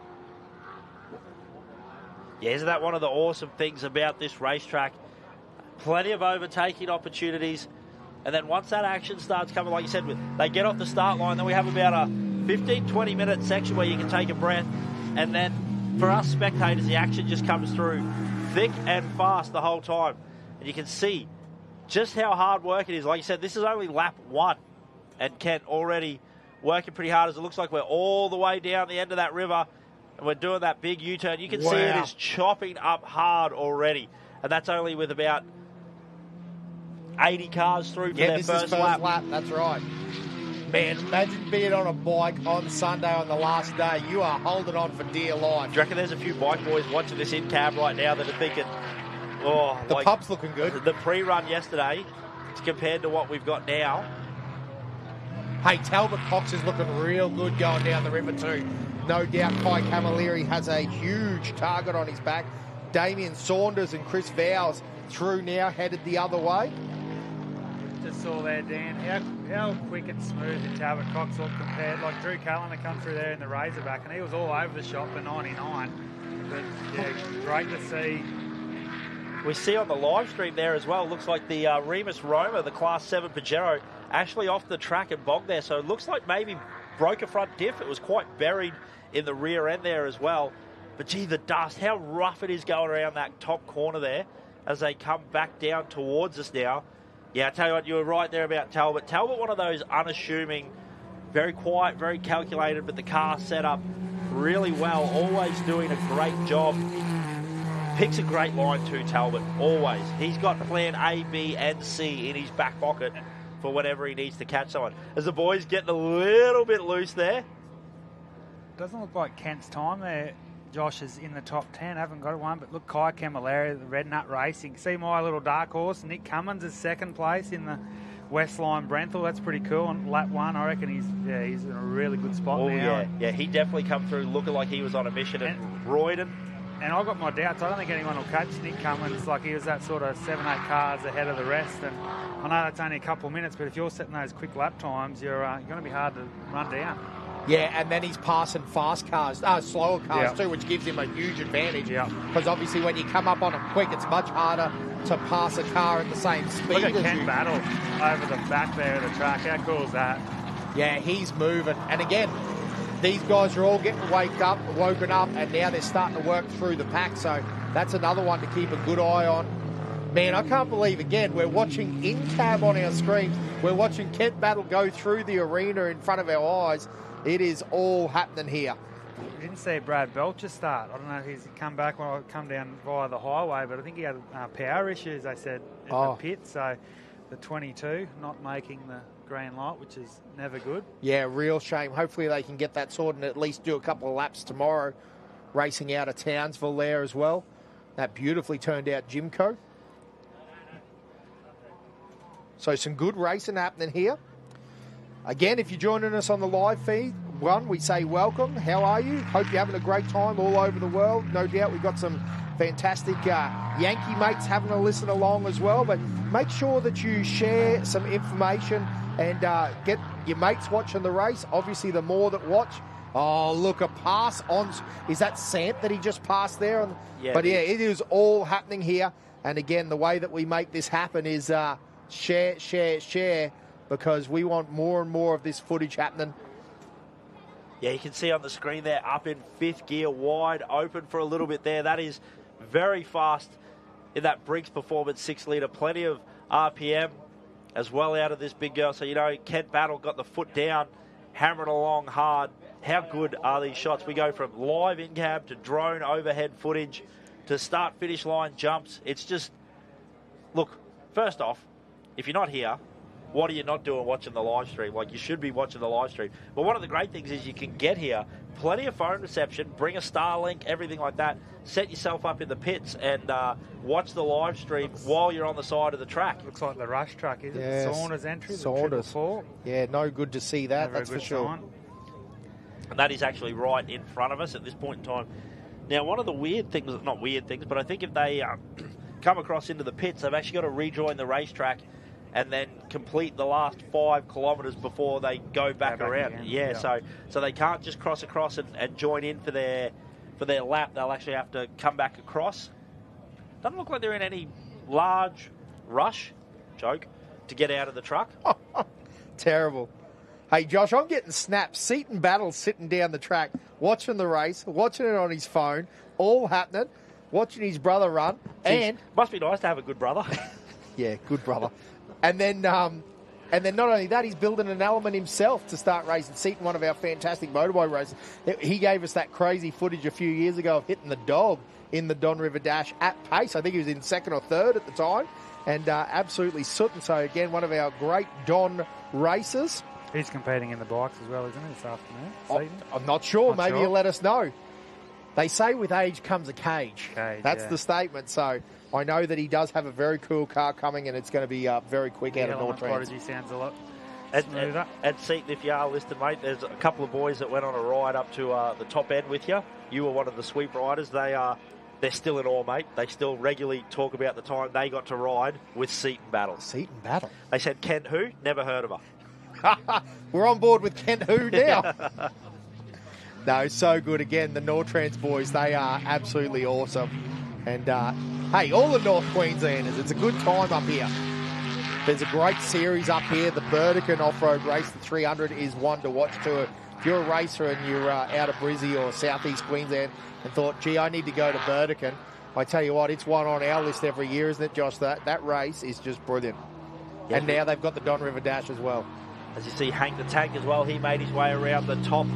S3: Yeah, isn't that one of the awesome things about this racetrack? Plenty of overtaking opportunities. And then once that action starts coming, like you said, they get off the start line, then we have about a 15-20 minute section where you can take a breath. And then for us spectators, the action just comes through thick and fast the whole time. And you can see just how hard work it is. Like you said, this is only lap 1. And Kent already working pretty hard as it looks like we're all the way down the end of that river. And we're doing that big U-turn. You can see it is chopping up hard already. And that's only with about 80 cars through for their first lap.
S2: That's right. Man, imagine being on a bike on Sunday on the last day. You are holding on for dear life.
S3: Do you reckon there's a few bike boys watching this in cab right now that are thinking, oh,
S2: the pub's looking good.
S3: The pre-run yesterday compared to what we've got now.
S2: Hey, Talbot Cox is looking real good going down the river too. No doubt Kai Camilleri has a huge target on his back. Damien Saunders and Chris Vowles through now, headed the other way.
S4: Just saw there, Dan, how quick and smooth did Talbot Cox look compared. Like Drew Cullen come through there in the Razorback, and he was all over the shop for 99. But yeah, great to see.
S3: We see on the live stream there as well, looks like the Remus Roma, the Class 7 Pajero, actually off the track and bogged there. So it looks like maybe broke a front diff. It was quite buried in the rear end there as well. But gee, the dust, how rough it is going around that top corner there as they come back down towards us now. Yeah, I tell you what, you were right there about Talbot. Talbot, one of those unassuming, very quiet, very calculated, but the car set up really well, always doing a great job. Picks a great line too, Talbot, always. He's got plan A, B, and C in his back pocket for whatever he needs to catch someone. As the boys getting a little bit loose there.
S4: Doesn't look like Kent's time there. Josh is in the top 10, haven't got one, but look, Kai Camilleri, the Red Nut Racing. See my little dark horse, Nick Cummins is second place in the Westline Brenthal. That's pretty cool. On lap 1, I reckon he's in a really good spot now.
S3: Yeah, he definitely come through looking like he was on a mission at Royden.
S4: And I've got my doubts. I don't think anyone will catch Nick Cummins. Like, he was that sort of 7-8 cars ahead of the rest. And I know that's only a couple of minutes, but if you're setting those quick lap times, you're going to be hard to run down.
S2: Yeah, and then he's passing fast cars, slower cars too, which gives him a huge advantage. Because obviously when you come up on him quick, it's much harder to pass a car at the same speed.
S4: Look at Ken Battle over the back there of the track. How cool is that?
S2: Yeah, he's moving. And again, these guys are all getting woken up, and now they're starting to work through the pack. So that's another one to keep a good eye on. Man, I can't believe, again, we're watching in-cab on our screens. We're watching Kent Battle go through the arena in front of our eyes. It is all happening here.
S4: I didn't see Brad Belcher start. I don't know if he's come back when I come down via the highway, but I think he had power issues, they said, in the pit. So the 22 not making the green light, which is never good.
S2: Yeah, real shame. Hopefully they can get that sorted and at least do a couple of laps tomorrow, racing out of Townsville there as well. That beautifully turned out Jimco. So some good racing happening here. Again, if you're joining us on the live feed, we say welcome. How are you? Hope you're having a great time all over the world. No doubt we've got some fantastic Yankee mates having a listen along as well. But make sure that you share some information and get your mates watching the race. Obviously, the more that watch. Oh, look, a pass on. Is that Sant that he just passed there? But yeah, it is all happening here. And again, the way that we make this happen is share, because we want more and more of this footage happening.
S3: Yeah, you can see on the screen there, up in 5th gear, wide open for a little bit there. That is very fast in that Briggs Performance 6 litre. Plenty of RPM as well out of this big girl. So, you know, Kent Battle got the foot down, hammering along hard. How good are these shots? We go from live in-cab to drone overhead footage to start-finish line jumps. It's just, look, first off, if you're not here, what are you not doing watching the live stream? Like, you should be watching the live stream. But one of the great things is you can get here, plenty of phone reception, bring a Starlink, everything like that. set yourself up in the pits and watch the live stream while you're on the side of the track.
S4: Looks like the rush truck, is it?
S2: Yes.
S4: The Saunders entry,
S2: Saunders.
S4: the 4.
S2: Yeah, no good to see that,
S4: Never
S2: that's
S4: a
S2: for
S4: good
S2: sure.
S4: sign.
S3: And that is actually right in front of us at this point in time. Now, one of the weird things, not weird things, but I think if they come across into the pits, they've actually got to rejoin the racetrack and then complete the last 5 kilometres before they go back around.
S4: Again.
S3: Yeah, so they can't just cross across and join in for their lap. They'll actually have to come back across. Doesn't look like they're in any large rush, joke, to get out of the truck.
S2: Terrible. Hey, Josh, I'm getting snaps. Seaton Battle's sitting down the track, watching the race, watching it on his phone, all happening, watching his brother run. And
S3: must be nice to have a good brother.
S2: Yeah, good brother. And then not only that, he's building an element himself to start racing. Seaton, one of our fantastic motorbike races, he gave us that crazy footage a few years ago of hitting the dog in the Don River Dash at pace. I think he was in 2nd or 3rd at the time, and absolutely sootin'. So again, one of our great Don racers.
S4: He's competing in the bikes as well, isn't he, this afternoon?
S2: I'm not sure.
S4: Not
S2: Maybe
S4: sure.
S2: he'll let us know. They say with age comes a cage. That's
S4: yeah.
S2: the statement. So I know that he does have a very cool car coming, and it's going to be very quick out of
S4: Element
S2: Nortrans.
S4: Prodigy sounds a lot
S3: smoother. And Seaton, if you are listening, mate, there's a couple of boys that went on a ride up to the top end with you. You were one of the sweep riders. They're still in awe, mate. They still regularly talk about the time they got to ride with Seaton Battle.
S2: Seaton Battle.
S3: They said, Kent who? Never heard of her.
S2: We're on board with Kent Who now. No, so good. Again, the Nortrans boys, they are absolutely awesome. And, hey, all the North Queenslanders, it's a good time up here. There's a great series up here. The Burdekin off-road race, the 300, is one to watch too. If you're a racer and you're out of Brizzy or southeast Queensland and thought, gee, I need to go to Burdekin, I tell you what, it's one on our list every year, isn't it, Josh? That race is just brilliant.
S3: Yeah.
S2: And now they've got the Don River Dash as well.
S3: As you see, Hank the Tank as well, he made his way around the top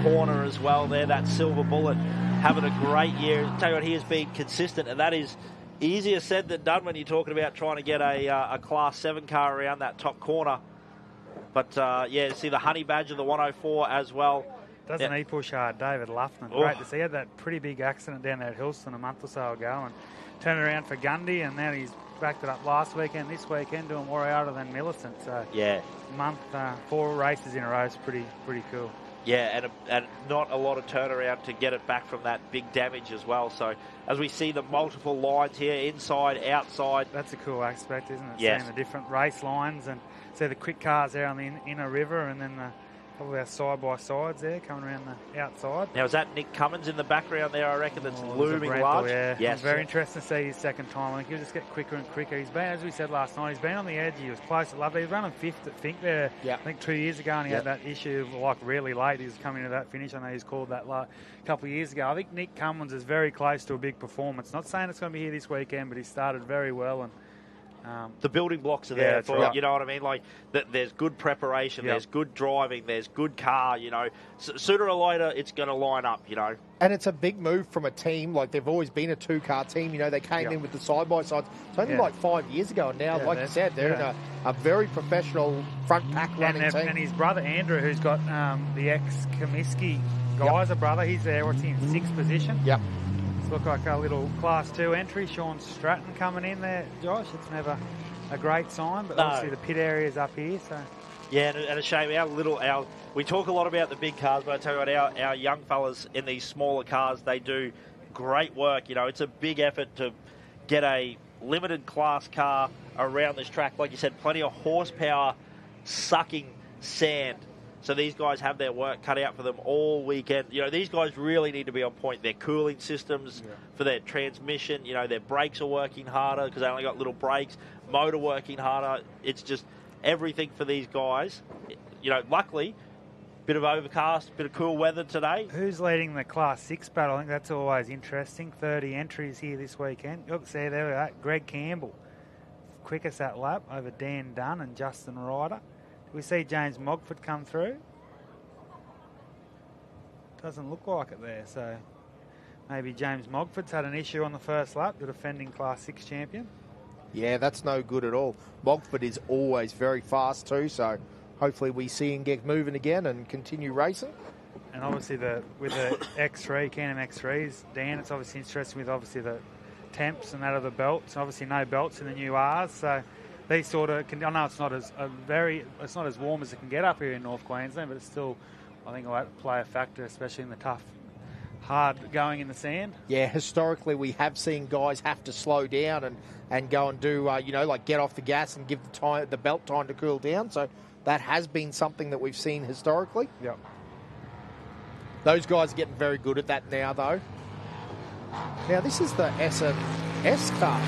S3: corner as well there, that Silver Bullet, having a great year. Tell you what, he has been consistent, and that is easier said than done when you're talking about trying to get a Class 7 car around that top corner. But, yeah, see the Honey Badger, the 104 as well.
S4: Doesn't he push hard, David Luffman?
S3: Oh.
S4: Great to see. He had that pretty big accident down there at Hillston a month or so ago and turned around for Gundy, and now he's backed it up last weekend, this weekend, doing more out than Millicent. So,
S3: yeah,
S4: month, 4 races in a row is pretty cool.
S3: Yeah, and not a lot of turnaround to get it back from that big damage as well. So as we see the multiple lines here, inside, outside.
S4: That's a cool aspect, isn't it?
S3: Yes.
S4: Seeing the different race lines and see the quick cars there on the inner river, and then probably our side-by-sides there coming around the outside.
S3: Now, is that Nick Cummins in the background there, I reckon, that's
S4: There's
S3: looming
S4: a Brenthal,
S3: large?
S4: Yeah.
S3: Yes.
S4: It's very interesting to see his second time. I think he'll just get quicker and quicker. He's been, as we said last night, he's been on the edge. He was close at Lovely. He was running 5th, I think, there.
S2: Yeah.
S4: I think 2 years ago, and he had that issue of, like, really late. He was coming to that finish. I know he's called that a couple of years ago. I think Nick Cummins is very close to a big performance. Not saying it's going to be here this weekend, but he started very well, and
S3: the building blocks are
S4: Yeah,
S3: there
S4: that's
S3: for
S4: right.
S3: you know what I mean. Like there's good preparation,
S4: Yep.
S3: there's good driving, there's good car. You know, sooner or later it's going to line up. You know,
S2: And it's a big move from a team. Like, they've always been a 2-car team. You know, they came in with the side-by-sides. It's only
S4: Yeah.
S2: like 5 years ago. And now,
S4: Yeah,
S2: like you said, they're in a very professional front pack running team.
S4: And his brother Andrew, who's got the ex-Comiskey guy as a brother, he's there. What's he in 6th position?
S2: Yep.
S4: It's looked like a little Class 2 entry. Sean Stratton coming in there, Josh. It's never a great sign, but
S3: No.
S4: obviously the pit area's up here, so...
S3: yeah, and a shame. We talk a lot about the big cars, but I tell you what, our young fellas in these smaller cars, they do great work. You know, it's a big effort to get a limited class car around this track. Like you said, plenty of horsepower sucking sand. So these guys have their work cut out for them all weekend. You know, these guys really need to be on point. Their cooling systems for their transmission, you know, their brakes are working harder because they only got little brakes, motor working harder. It's just everything for these guys. You know, luckily, bit of overcast, bit of cool weather today.
S4: Who's leading the Class 6 battle? I think that's always interesting. 30 entries here this weekend. Look, see, there we go. Greg Campbell, quickest that lap over Dan Dunn and Justin Ryder. We see James Mogford come through. Doesn't look like it there, so maybe James Mogford's had an issue on the first lap, the defending Class 6 champion.
S2: Yeah, that's no good at all. Mogford is always very fast too, so hopefully we see him get moving again and continue racing.
S4: And obviously with the X3, Can-Am X3s, Dan, it's obviously interesting with obviously the temps and that of the belts. Obviously no belts in the new R's, so these sort of I know it's not as warm as it can get up here in North Queensland, but it's still, I think, will play a factor, especially in the tough, hard going in the sand.
S2: Yeah, historically we have seen guys have to slow down and go and do like get off the gas and give the belt time to cool down. So that has been something that we've seen historically.
S4: Yep.
S2: Those guys are getting very good at that now, though. Now, this is the S&S car.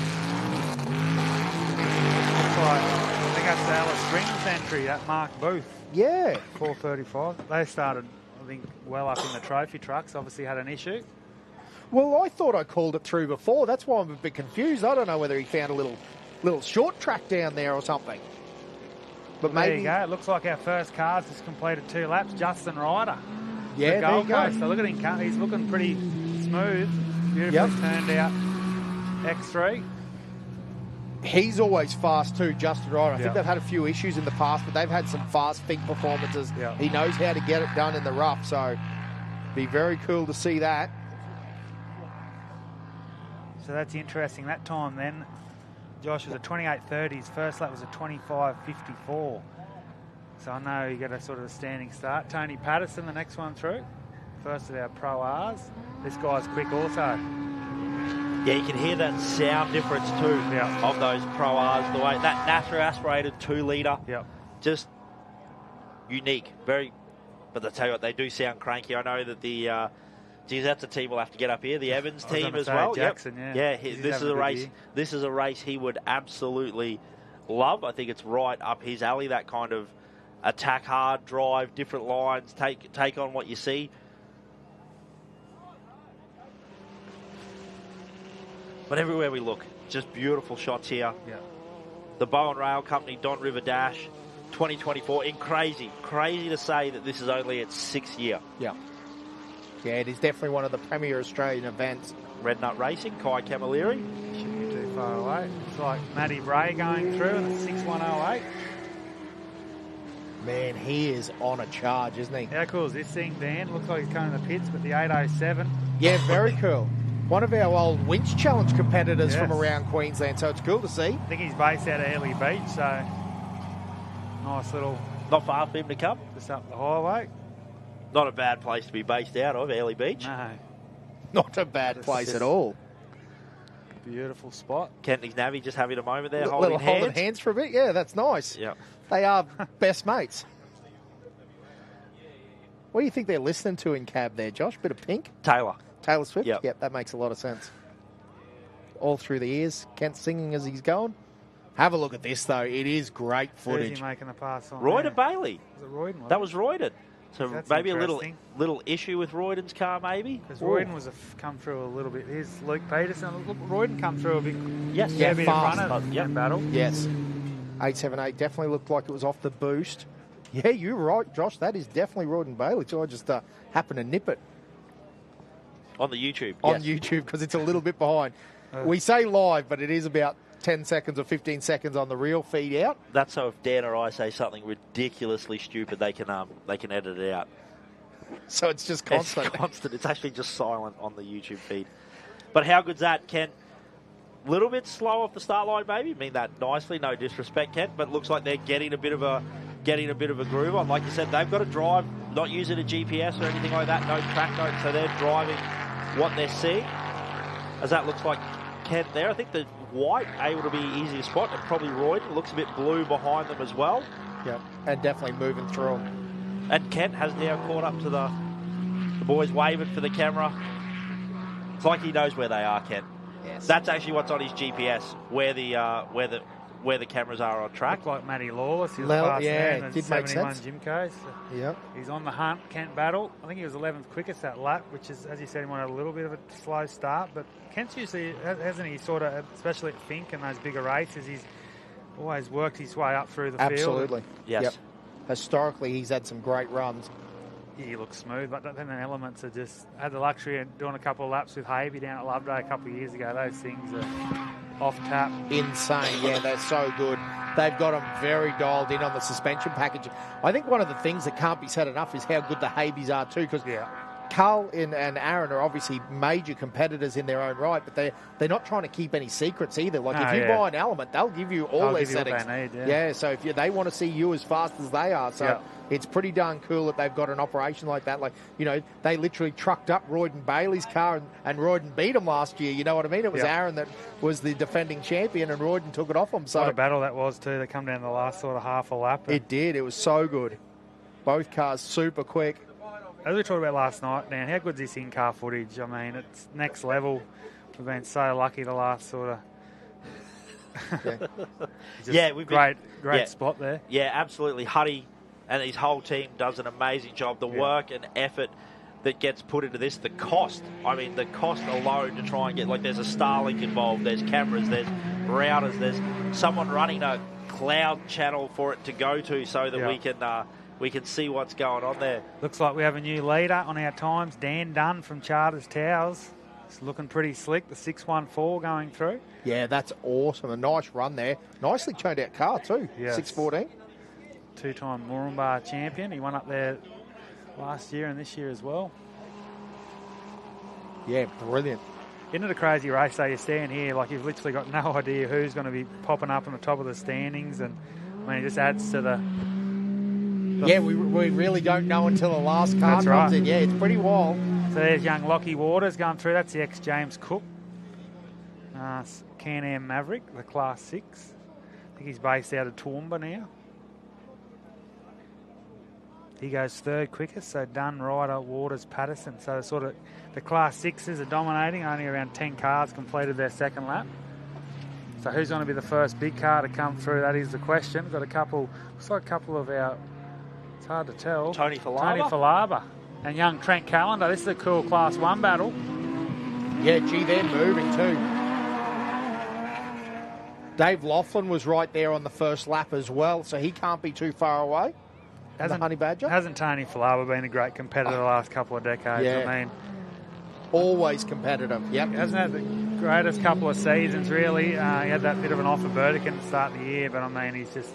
S4: I think that's the Alice Springs entry, that Mark Booth.
S2: Yeah.
S4: 435. They started, I think, well up in the trophy trucks. Obviously had an issue.
S2: Well, I thought I called it through before. That's why I'm a bit confused. I don't know whether he found a little short track down there or something. But
S4: Well,
S2: maybe...
S4: there you go. It looks like our first car's just completed 2 laps. Justin Ryder.
S2: Yeah,
S4: the
S2: there
S4: Gold
S2: you go.
S4: Coast. So look at him. He's looking pretty smooth. Beautifully turned out X3.
S2: He's always fast too, Justin Ryder. I think they've had a few issues in the past, but they've had some fast fink performances. He knows how to get it done in the rough, so be very cool to see that.
S4: So that's interesting. That time then, Josh, was a 28.30. His first lap was a 25.54. So I know you got a sort of a standing start. Tony Patterson, the next one through. First of our Pro Rs. This guy's quick also.
S3: Yeah, you can hear that sound difference too of those Pro Rs. The way that NASA aspirated 2-litre, just unique. Very, but I tell you what, they do sound cranky. I know that the, that's a team we'll have to get up here. The Evans team as well.
S4: Jackson,
S3: this is a race. This is a race he would absolutely love. I think it's right up his alley. That kind of attack hard, drive, different lines, take on what you see. But everywhere we look, just beautiful shots here.
S4: Yeah.
S3: The Bowen Rail Company Don River Dash 2024. Crazy to say that this is only its 6th year.
S2: Yeah. Yeah, it is definitely one of the premier Australian events.
S3: Red Nut Racing, Kai Camilleri.
S4: Shouldn't be too far away. It's like Matty Bray going through in the 6.108.
S2: Man, he is on a charge, isn't he?
S4: How cool is this thing, Dan? Looks like he's coming in the pits, but the 807.
S2: Yeah, very cool. One of our old Winch Challenge competitors from around Queensland, so it's cool to see.
S4: I think he's based out of Airlie Beach, so nice little...
S3: Not far for him to come.
S4: Just up the highway.
S3: Not a bad place to be based out of, Airlie Beach.
S4: No.
S2: Not a bad place at all.
S4: Beautiful spot.
S3: Kent and his Navi just having a moment there, holding
S2: hands for a bit. Yeah, that's nice.
S3: Yeah.
S2: They are best mates. What do you think they're listening to in cab there, Josh? Bit of Pink?
S3: Taylor
S2: Swift? Yep, that makes a lot of sense. All through the ears. Kent singing as he's going. Have a look at this, though. It is great footage.
S4: Who's he making the pass on?
S3: Royden Bailey.
S4: Was it Royden?
S3: That was Royden. So
S4: That's
S3: maybe a
S4: interesting.
S3: little issue with Royden's car, maybe?
S4: Because Royden was come through a little bit. Here's Luke Peterson. Look, Royden come through a bit.
S3: Yes,
S4: bit in
S2: fast.
S4: front of battle.
S2: Yes. 878 definitely looked like it was off the boost. Yeah, you're right, Josh. That is definitely Royden Bailey. So I just happened to nip it.
S3: On the YouTube.
S2: On YouTube, because it's a little bit behind. We say live, but it is about 10 seconds or 15 seconds on the real feed out.
S3: That's so if Dan or I say something ridiculously stupid, they can edit it out.
S2: So it's just constant.
S3: It's constant. It's actually just silent on the YouTube feed. But how good's that, Kent? A little bit slow off the start line, maybe. I mean that nicely, no disrespect, Kent, but looks like they're getting a bit of a groove on. Like you said, they've got to drive, not using a GPS or anything like that, no track notes, so they're driving what they're seeing. As that looks like Kent there. I think the white able to be easier spot, and probably Royden looks a bit blue behind them as well.
S2: Yep, and definitely moving through them.
S3: And Kent has now caught up to the boys waving for the camera. It's like he knows where they are, Kent.
S2: Yes.
S3: That's actually what's on his GPS, where the cameras are on track.
S4: Looked like Matty Lawless. He was fast man,
S2: it did make
S4: 71
S2: sense.
S4: Jimco. So
S2: yep.
S4: He's on the hunt. Kent battle. I think he was 11th quickest that lap, which is, as you said, he wanted a little bit of a slow start. But Kent's usually, hasn't he, sort of, especially at Fink and those bigger races, he's always worked his way up through the field.
S2: Absolutely.
S3: Yes.
S2: Yep. Historically, he's had some great runs.
S4: Yeah, he looks smooth, but then the elements are just... I had the luxury of doing a couple of laps with Havey down at Loveday a couple of years ago. Those things are off tap.
S2: Insane. Yeah, they're so good. They've got them very dialed in on the suspension package. I think one of the things that can't be said enough is how good the Habies are too, because Carl and Aaron are obviously major competitors in their own right, but they're not trying to keep any secrets either. Like if you buy an Element, they'll give you all their settings.
S4: What they need,
S2: so if they want to see you as fast as they are, so it's pretty darn cool that they've got an operation like that. Like, you know, they literally trucked up Royden Bailey's car and Royden beat him last year. You know what I mean? It was Aaron that was the defending champion and Royden took it off him. So
S4: what a battle that was too. They come down the last sort of half a lap.
S2: It did. It was so good. Both cars super quick.
S4: As we talked about last night, Dan, how good is this in-car footage? I mean, it's next level. We've been so lucky the last sort of...
S3: we've
S4: great spot there.
S3: Yeah, absolutely. Huddy and his whole team does an amazing job. The work and effort that gets put into this, the cost. I mean, the cost alone to try and get, like, there's a Starlink involved, there's cameras, there's routers, there's someone running a cloud channel for it to go to so that we can see what's going on there.
S4: Looks like we have a new leader on our times, Dan Dunn from Charters Towers. It's looking pretty slick, the 614 going through.
S2: Yeah, that's awesome. A nice run there. Nicely turned out car too, 614.
S4: Two-time Moranbah champion. He won up there last year and this year as well.
S2: Yeah, brilliant.
S4: Isn't it a crazy race though? You stand here, like you've literally got no idea who's going to be popping up on the top of the standings, and I mean, it just adds to the...
S2: Yeah, we really don't know until the last car comes in. Yeah, it's pretty wild.
S4: So there's young Lockie Waters going through. That's the ex-James Cook. Can-Am Maverick, the Class 6. I think he's based out of Toowoomba now. He goes third quickest, so Dunn, Ryder, Waters, Patterson. So sort of the Class 6s are dominating. Only around 10 cars completed their second lap. So who's going to be the first big car to come through? That is the question. Got a couple, looks like a couple of our... It's hard to tell.
S3: Tony
S4: Falaba and young Trent Callender. This is a cool Class 1 battle.
S2: Yeah, gee, they're moving too. Dave Laughlin was right there on the first lap as well, so he can't be too far away.
S4: Hasn't
S2: Honey Badger?
S4: Hasn't Tony Falaba been a great competitor the last couple of decades?
S2: Yeah.
S4: I mean,
S2: always competitive. Yep.
S4: He hasn't had the greatest couple of seasons, really. He had that bit of an off of Burdekin at the start of the year, but I mean, he's just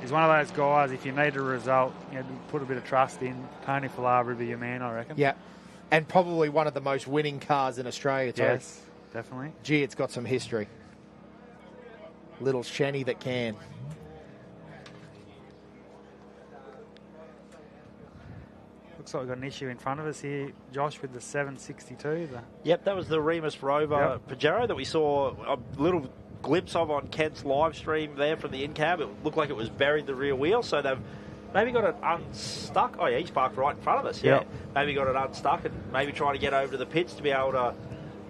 S4: he's one of those guys, if you need a result, you know, put a bit of trust in. Tony Falaba would be your man, I reckon.
S2: Yeah. And probably one of the most winning cars in Australia, too.
S4: Yes, definitely.
S2: Gee, it's got some history. Little Shenny that can.
S4: Looks like we've got an issue in front of us here, Josh, with the 762.
S3: Yep, that was the Remus Rover Pajero that we saw a little glimpse of on Kent's live stream there from the in-cab. It looked like it was buried the rear wheel, so they've maybe got it unstuck. Oh, yeah, he's parked right in front of us. Yeah, maybe got it unstuck and maybe trying to get over to the pits to be able to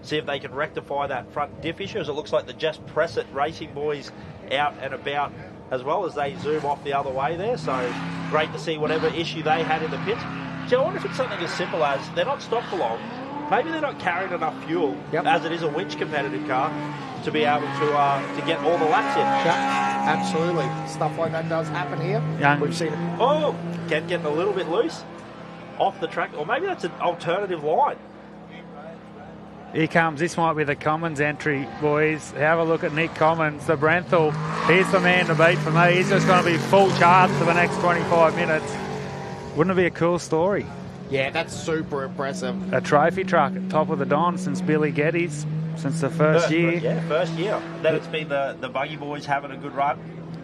S3: see if they can rectify that front diff issue, as it looks like the Just Press It Racing boys out and about as well as they zoom off the other way there. So great to see whatever issue they had in the pits. So I wonder if it's something as simple as they're not stopped for long. Maybe they're not carrying enough fuel, as it is a winch competitive car, to be able to get all the laps in.
S2: Yeah, absolutely. Stuff like that does happen here. We've seen it.
S3: Oh, Kent getting a little bit loose off the track. Or maybe that's an alternative line.
S4: Here comes, this might be the Commons entry, boys. Have a look at Nick Commons, the Brenthal. He's the man to beat for me. He's just going to be full charge for the next 25 minutes. Wouldn't it be a cool story?
S2: Yeah, that's super impressive.
S4: A trophy truck at top of the Don since Billy Geddes, since the first year.
S3: Yeah, first year. Then it's been the Buggy Boys having a good run.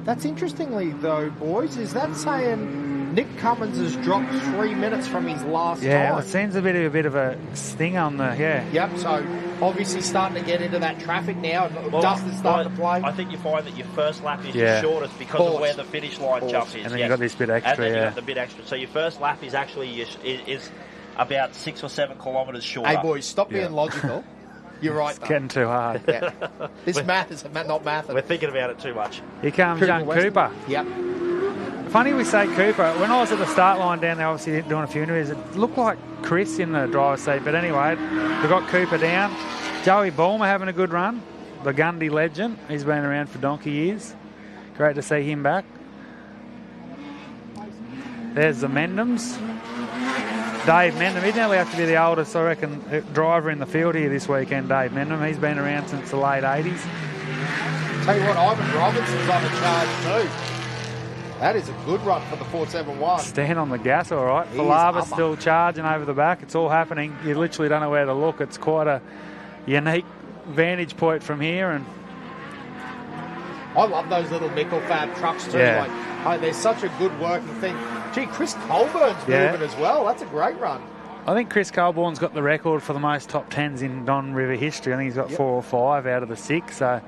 S2: That's interestingly, though, boys, is that saying Nick Cummins has dropped 3 minutes from his last time?
S4: Yeah, it seems a bit of a sting on the,
S2: Yep, so obviously starting to get into that traffic now. Dust is starting to play.
S3: I think you find that your first lap is your shortest because of where the finish line jump is.
S4: And then you've got this bit extra,
S3: And then you've got the bit extra. So your first lap is actually is about 6 or 7 kilometres shorter.
S2: Hey, boys, stop being logical. You're right,
S4: It's getting too hard.
S2: This math is not math.
S3: We're thinking about it too much.
S4: Here comes young Cooper.
S2: Yep.
S4: Funny we say Cooper. When I was at the start line down there, obviously doing a few interviews, it looked like Chris in the driver's seat. But anyway, we've got Cooper down. Joey Bulmer having a good run. The Gundy legend. He's been around for donkey years. Great to see him back. There's the Mendhams. Dave Mendham. He'd nearly have to be the oldest, I reckon, driver in the field here this weekend, Dave Mendham. He's been around since the late 80s.
S2: Tell you what, Ivan Robinson's on the charge too. That is a good run for the 471.
S4: Stand on the gas, all right. Falava's still charging over the back. It's all happening. You literally don't know where to look. It's quite a unique vantage point from here. And
S2: I love those little nickel fab trucks too.
S4: Yeah.
S2: Like, they're such a good working thing. Gee, Chris Colburn's moving as well. That's a great run.
S4: I think Chris Colburn's got the record for the most top 10s in Don River history. I think he's got 4 or 5 out of the 6. So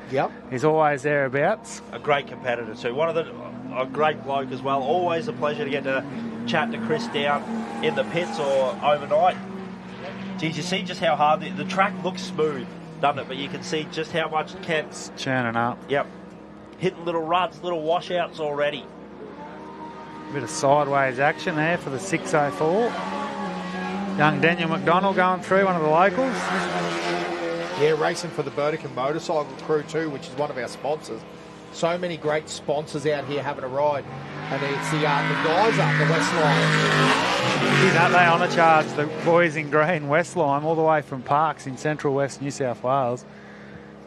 S4: he's always thereabouts.
S3: A great competitor too. A great bloke as well. Always a pleasure to get to chat to Chris down in the pits or overnight. Geez, you see just how hard the track looks smooth, doesn't it? But you can see just how much Kent's
S4: churning up.
S3: Yep. Hitting little ruts, little washouts already.
S4: A bit of sideways action there for the 604. Young Daniel McDonald going through, one of the locals.
S2: Yeah, racing for the Burdekin Motorcycle Crew too, which is one of our sponsors. So many great sponsors out here having a ride. And it's the guys up the West Line.
S4: Geez, aren't they on a charge? The boys in green, West Line, all the way from Parks in central west New South Wales.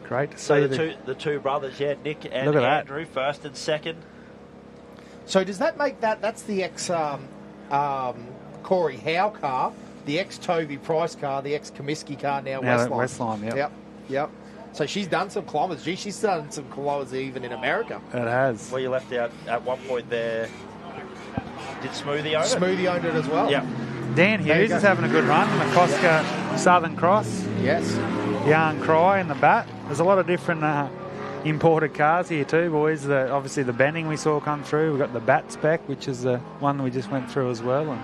S4: Great to see.
S3: So the two brothers, Nick and Andrew, first and second.
S2: So does that make that's the ex Corey Howe car, the ex Toby Price car, the ex Comiskey car, now West Line. Yep. So she's done some kilometres. Gee, she's done some kilometres even in America.
S4: It has.
S3: Well, you left out at one point there. Did Smoothie own it?
S2: Smoothie owned it as well.
S3: Yep.
S4: Dan Hughes is having a good run. McCosker Southern Cross.
S2: Yes.
S4: Yarn Cry in the bat. There's a lot of different imported cars here too, boys. Obviously the Benning we saw come through. We've got the Bat Spec, which is the one we just went through as well. And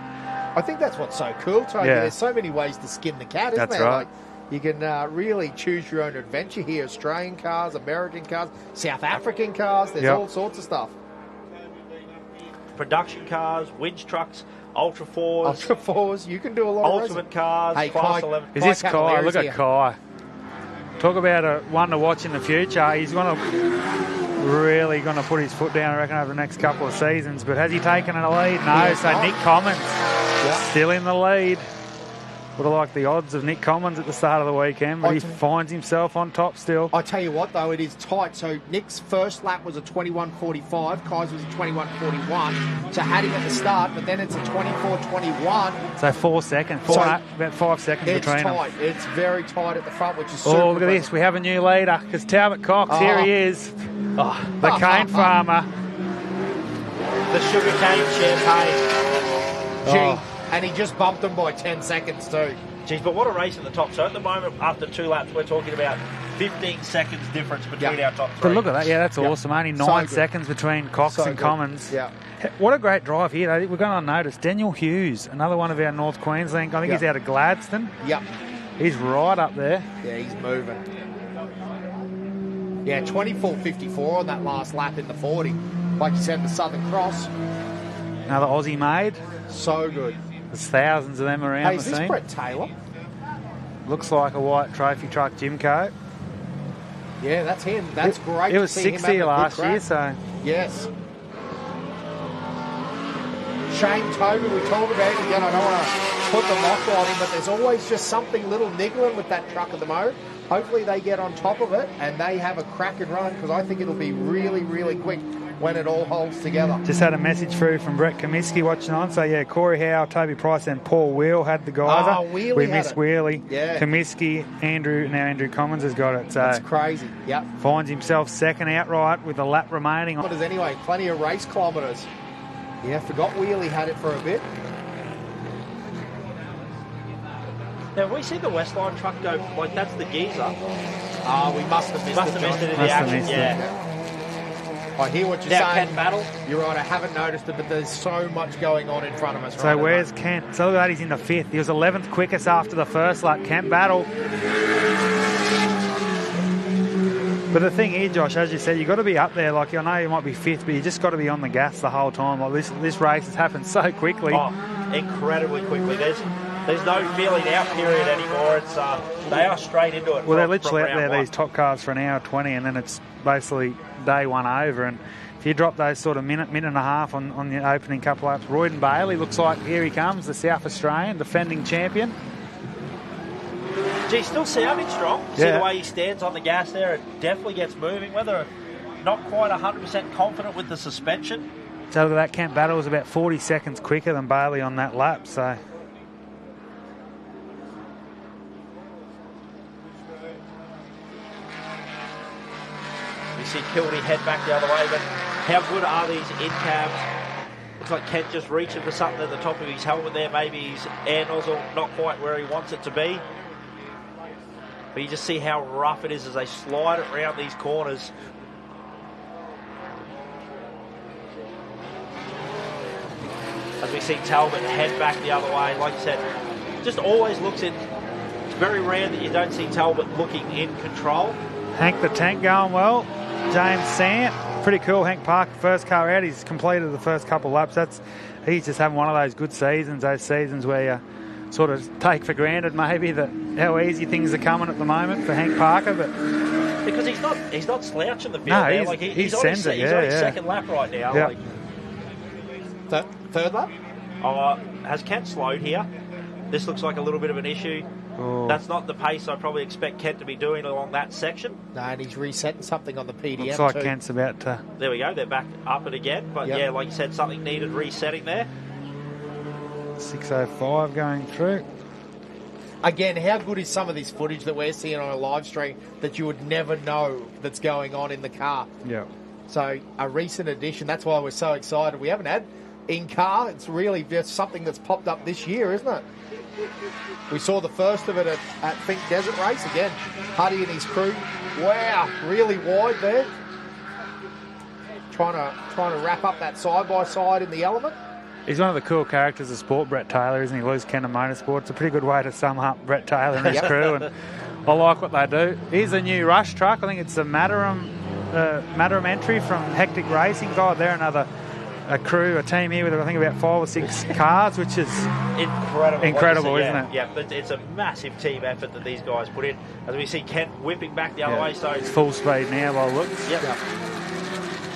S2: I think that's what's so cool, Toby.
S4: Yeah.
S2: There's so many ways to skin the cat, isn't
S4: That's
S2: there?
S4: right.
S2: Like, you can really choose your own adventure here. Australian cars, American cars, South African cars. There's all sorts of stuff.
S3: Production cars, winch trucks, Ultra 4s.
S2: Ultra 4s. You can do a lot of
S3: Ultimate cars,
S2: Hey,
S3: Class
S2: Kai,
S3: 11.
S4: is this Kai?
S2: Cavalari's
S4: Look at
S2: here.
S4: Kai. Talk about one to watch in the future. He's going to really going to put his foot down, I reckon, over the next couple of seasons. But has he taken a lead? No. So Nick Commons still in the lead. Would have liked the odds of Nick Commons at the start of the weekend, but he finds himself on top still.
S2: I tell you what, though, it is tight. So Nick's first lap was a 21.45. Kai's was a 21.41. So had him at the start, but then it's a 24.21.
S4: So 4 seconds. About 5 seconds between them.
S2: It's tight. It's very tight at the front, which is super.
S4: Oh, look at this. We have a new leader because Talbot Cox, here he is. The cane farmer.
S3: The sugarcane champagne.
S2: Gee, and he just bumped him by 10 seconds too.
S3: Geez, but what a race at the top. So at the moment, after 2 laps, we're talking about 15 seconds difference between our top 3.
S4: But look at that. Yeah, that's awesome. Only 9 seconds between Cox and Commons.
S2: Yeah.
S4: What a great drive here. We're going to unnotice Daniel Hughes, another one of our North Queensland. I think he's out of Gladstone.
S2: Yep.
S4: He's right up there.
S2: Yeah, he's moving. Yeah, 24.54 on that last lap in the 40. Like you said, the Southern Cross.
S4: Another Aussie made.
S2: So good.
S4: There's thousands of them around
S2: Hey,
S4: the
S2: is this
S4: scene.
S2: Brett Taylor?
S4: Looks like a white trophy truck Jimco.
S2: Yeah, that's him. That's great.
S4: It was
S2: to see
S4: 6th
S2: him
S4: here
S2: having a good
S4: last
S2: crack.
S4: year, so...
S2: Yes. Shane Toby, we talk about it again. I don't want to put the mock on him, but there's always just something little niggling with that truck at the moment. Hopefully they get on top of it and they have a crack and run, because I think it'll be really, really quick when it all holds together.
S4: Just had a message through from Brett Comiskey watching on. So, yeah, Corey Howe, Toby Price and Paul Wheel had the geyser.
S2: Oh, Wheelie
S4: we
S2: had
S4: missed
S2: it.
S4: Wheelie.
S2: Yeah.
S4: Comiskey, Andrew Commons has got it. So
S2: That's crazy. Yep.
S4: finds himself second outright with a lap remaining.
S2: Kilometres anyway, plenty of race kilometres. Yeah, forgot Wheelie had it for a bit.
S3: Now, we see the Westline truck go, like, that's the geezer.
S2: We must have missed
S3: it in the action, yeah.
S2: I hear what you're saying.
S3: Kent Battle.
S2: You're right, I haven't noticed it, but there's so much going on in front of us.
S4: So where's Kent? So look at that, he's in the 5th. He was 11th quickest after the first lap. Kent Battle. But the thing here, Josh, as you said, you've got to be up there. Like, I know you might be 5th, but you just got to be on the gas the whole time. Like, this race has happened so quickly.
S3: Oh, incredibly quickly. there's no feeling out period anymore. It's they are straight into it.
S4: Well, they're
S3: from
S4: literally out
S3: round
S4: there,
S3: one.
S4: these top cars, for an hour 20, and then it's basically day one over. And if you drop those sort of minute and a half on the opening couple laps, Royden Bailey looks like here he comes, the South Australian defending champion.
S3: Gee, still sounding strong.
S4: Yeah.
S3: See the way he stands on the gas there, it definitely gets moving. Whether not quite 100% confident with the suspension.
S4: So look at that, Kent Battle was about 40 seconds quicker than Bailey on that lap, so...
S3: You see Kilty head back the other way, but how good are these in-cabs? Looks like Kent just reaching for something at the top of his helmet there. Maybe his air nozzle not quite where he wants it to be. But you just see how rough it is as they slide it around these corners. As we see Talbot head back the other way, like you said, just always looks in. It's very rare that you don't see Talbot looking in control.
S4: Hank the Tank going well. James Sant, pretty cool. Hank Park, first car out. He's completed the first couple laps. He's just having one of those good seasons, those seasons where you sort of take for granted maybe that how easy things are coming at the moment for Hank Parker, but
S3: because he's not slouching the field
S4: no,
S3: there.
S4: He's on his
S3: second lap right now.
S4: Yep.
S3: Like, third lap? Has Kent slowed here? This looks like a little bit of an issue.
S2: Oh.
S3: That's not the pace I probably expect Kent to be doing along that section.
S2: No, and he's resetting something on the PDM
S4: looks like
S2: too.
S4: Kent's about to...
S3: There we go, they're back up it again. But yeah, like you said, something needed resetting there.
S4: 6:05 going through.
S2: Again, how good is some of this footage that we're seeing on a live stream that you would never know that's going on in the car?
S4: Yeah.
S2: So a recent addition, that's why we're so excited. We haven't had in-car. It's really just something that's popped up this year, isn't it? We saw the first of it at Fink Desert Race again. Huddy and his crew. Wow, really wide there. Trying to wrap up that side-by-side in the element.
S4: He's one of the cool characters of sport, Brett Taylor, isn't he? Loose cannon motorsport. It's a pretty good way to sum up Brett Taylor and his crew, and I like what they do. Here's a new Rush truck. I think it's a Mataram entry from Hectic Racing. God, they're another a team here with I think about 5 or 6 cars, which is incredible, isn't it?
S3: Yeah, but it's a massive team effort that these guys put in. As we see Kent whipping back the other way, so
S4: it's full speed now by the looks.
S3: Yep.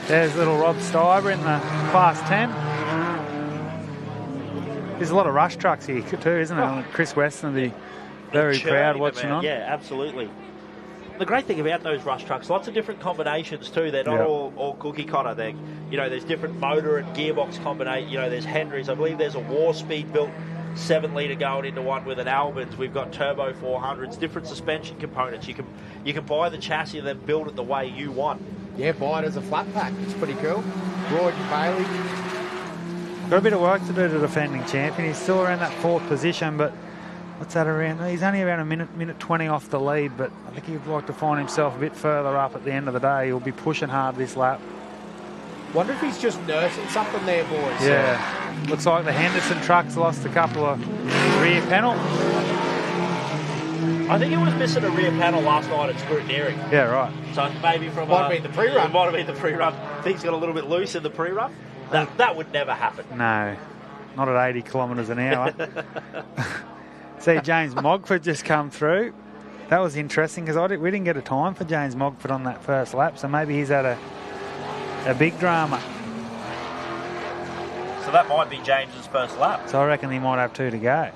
S4: There's little Rob Stiver in the Class 10. There's a lot of Rush trucks here too, isn't there? Chris Weston will be very proud watching on.
S3: Yeah, absolutely. The great thing about those Rush trucks, lots of different combinations too. They're not all cookie cutter. There's different motor and gearbox combination. There's Hendricks. I believe there's a War Speed built 7-litre going into one with an Albans. We've got turbo 400s, different suspension components. You can buy the chassis and then build it the way you want.
S2: Yeah, buy it as a flat pack. It's pretty cool. Royden Bailey.
S4: Got a bit of work to do to defending champion. He's still around that 4th position, but what's that around? He's only around a minute 20 off the lead, but I think he'd like to find himself a bit further up at the end of the day. He'll be pushing hard this lap.
S2: Wonder if he's just nursing something there, boys.
S4: Yeah. Looks like the Henderson truck's lost a couple of rear panel.
S3: I think he was missing a rear panel last night at scrutineering.
S4: Yeah, right.
S3: So maybe from
S2: might have been the pre-run.
S3: It might have been the pre-run. Things got a little bit loose in the pre-run. That would never happen.
S4: No, not at 80 kilometres an hour. See, James Mogford just come through. That was interesting because we didn't get a time for James Mogford on that first lap, so maybe he's had a big drama.
S3: So that might be James's first lap.
S4: So I reckon he might have 2 to go.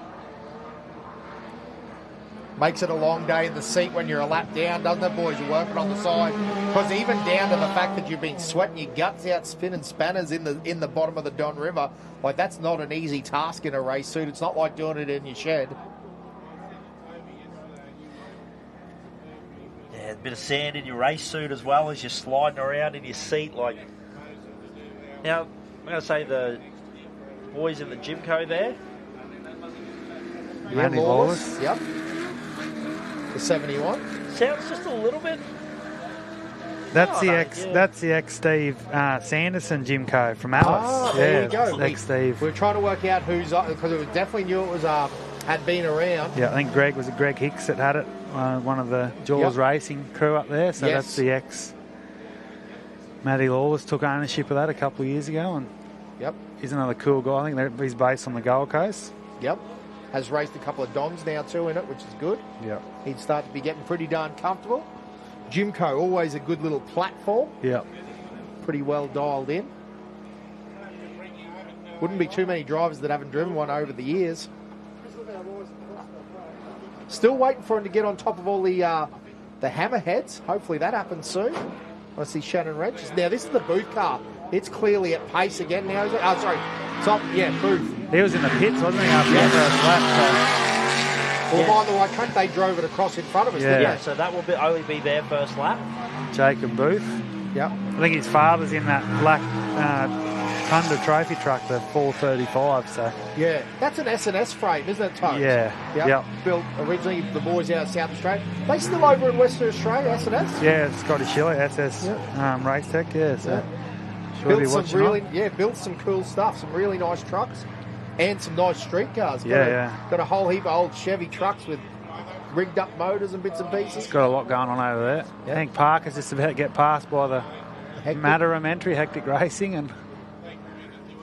S2: Makes it a long day in the seat when you're a lap down, doesn't it, boys? You're working on the side. Because even down to the fact that you've been sweating your guts out, spinning spanners in the bottom of the Don River, like that's not an easy task in a race suit. It's not like doing it in your shed.
S3: Yeah, a bit of sand in your race suit as well as you're sliding around in your seat. Now, I'm going to say the boys in the Gymco there.
S2: Yeah, Lawless. Yep. The 71.
S3: Sounds just a little bit.
S4: That's the ex Steve Sanderson Gymco from Alice.
S2: There you go.
S4: Ex Steve.
S2: We're trying to work out who's because we definitely knew it was had been around.
S4: Yeah, I think Greg Hicks that had it. One of the Jaws Racing crew up there. So that's the ex. Matty Lawless took ownership of that a couple of years ago, and he's another cool guy. I think he's based on the Gold Coast.
S2: Yep. has raced a couple of Dons now too in it, which is good.
S16: Yeah.
S2: He'd start to be getting pretty darn comfortable. Jimco, always a good little platform.
S16: Yeah.
S2: Pretty well dialed in. Wouldn't be too many drivers that haven't driven one over the years. Still waiting for him to get on top of all the hammerheads. Hopefully that happens soon. I see Shannon Wrench. Now this is the Booth car. It's clearly at pace again now, is it? Oh, sorry. Top, yeah, Booth.
S16: He was in the pits, wasn't he, after the first lap?
S2: Well, by the way, couldn't they drove it across in front of us,
S3: Yeah,
S2: didn't they?
S3: so that will only be their first lap.
S16: Jacob Booth.
S2: Yep.
S16: I think his father's in that black Thunder trophy truck, the 435. So
S2: Yeah, that's an S&S frame, isn't it, Tones?
S16: Yeah, yep.
S2: Built originally the boys out of South Australia. They still over in Western Australia, S&S?
S16: yeah, Scotty Schiller, SS Race Tech. Yeah, so sure
S2: Built
S16: be
S2: some
S16: watching
S2: really, built some cool stuff, some really nice trucks, and some nice street cars. Got a whole heap of old Chevy trucks with rigged up motors and bits and pieces.
S16: It's got a lot going on over there.
S2: Yeah.
S16: I think Parker's just about to get passed by the Mataram entry, Hectic Racing, and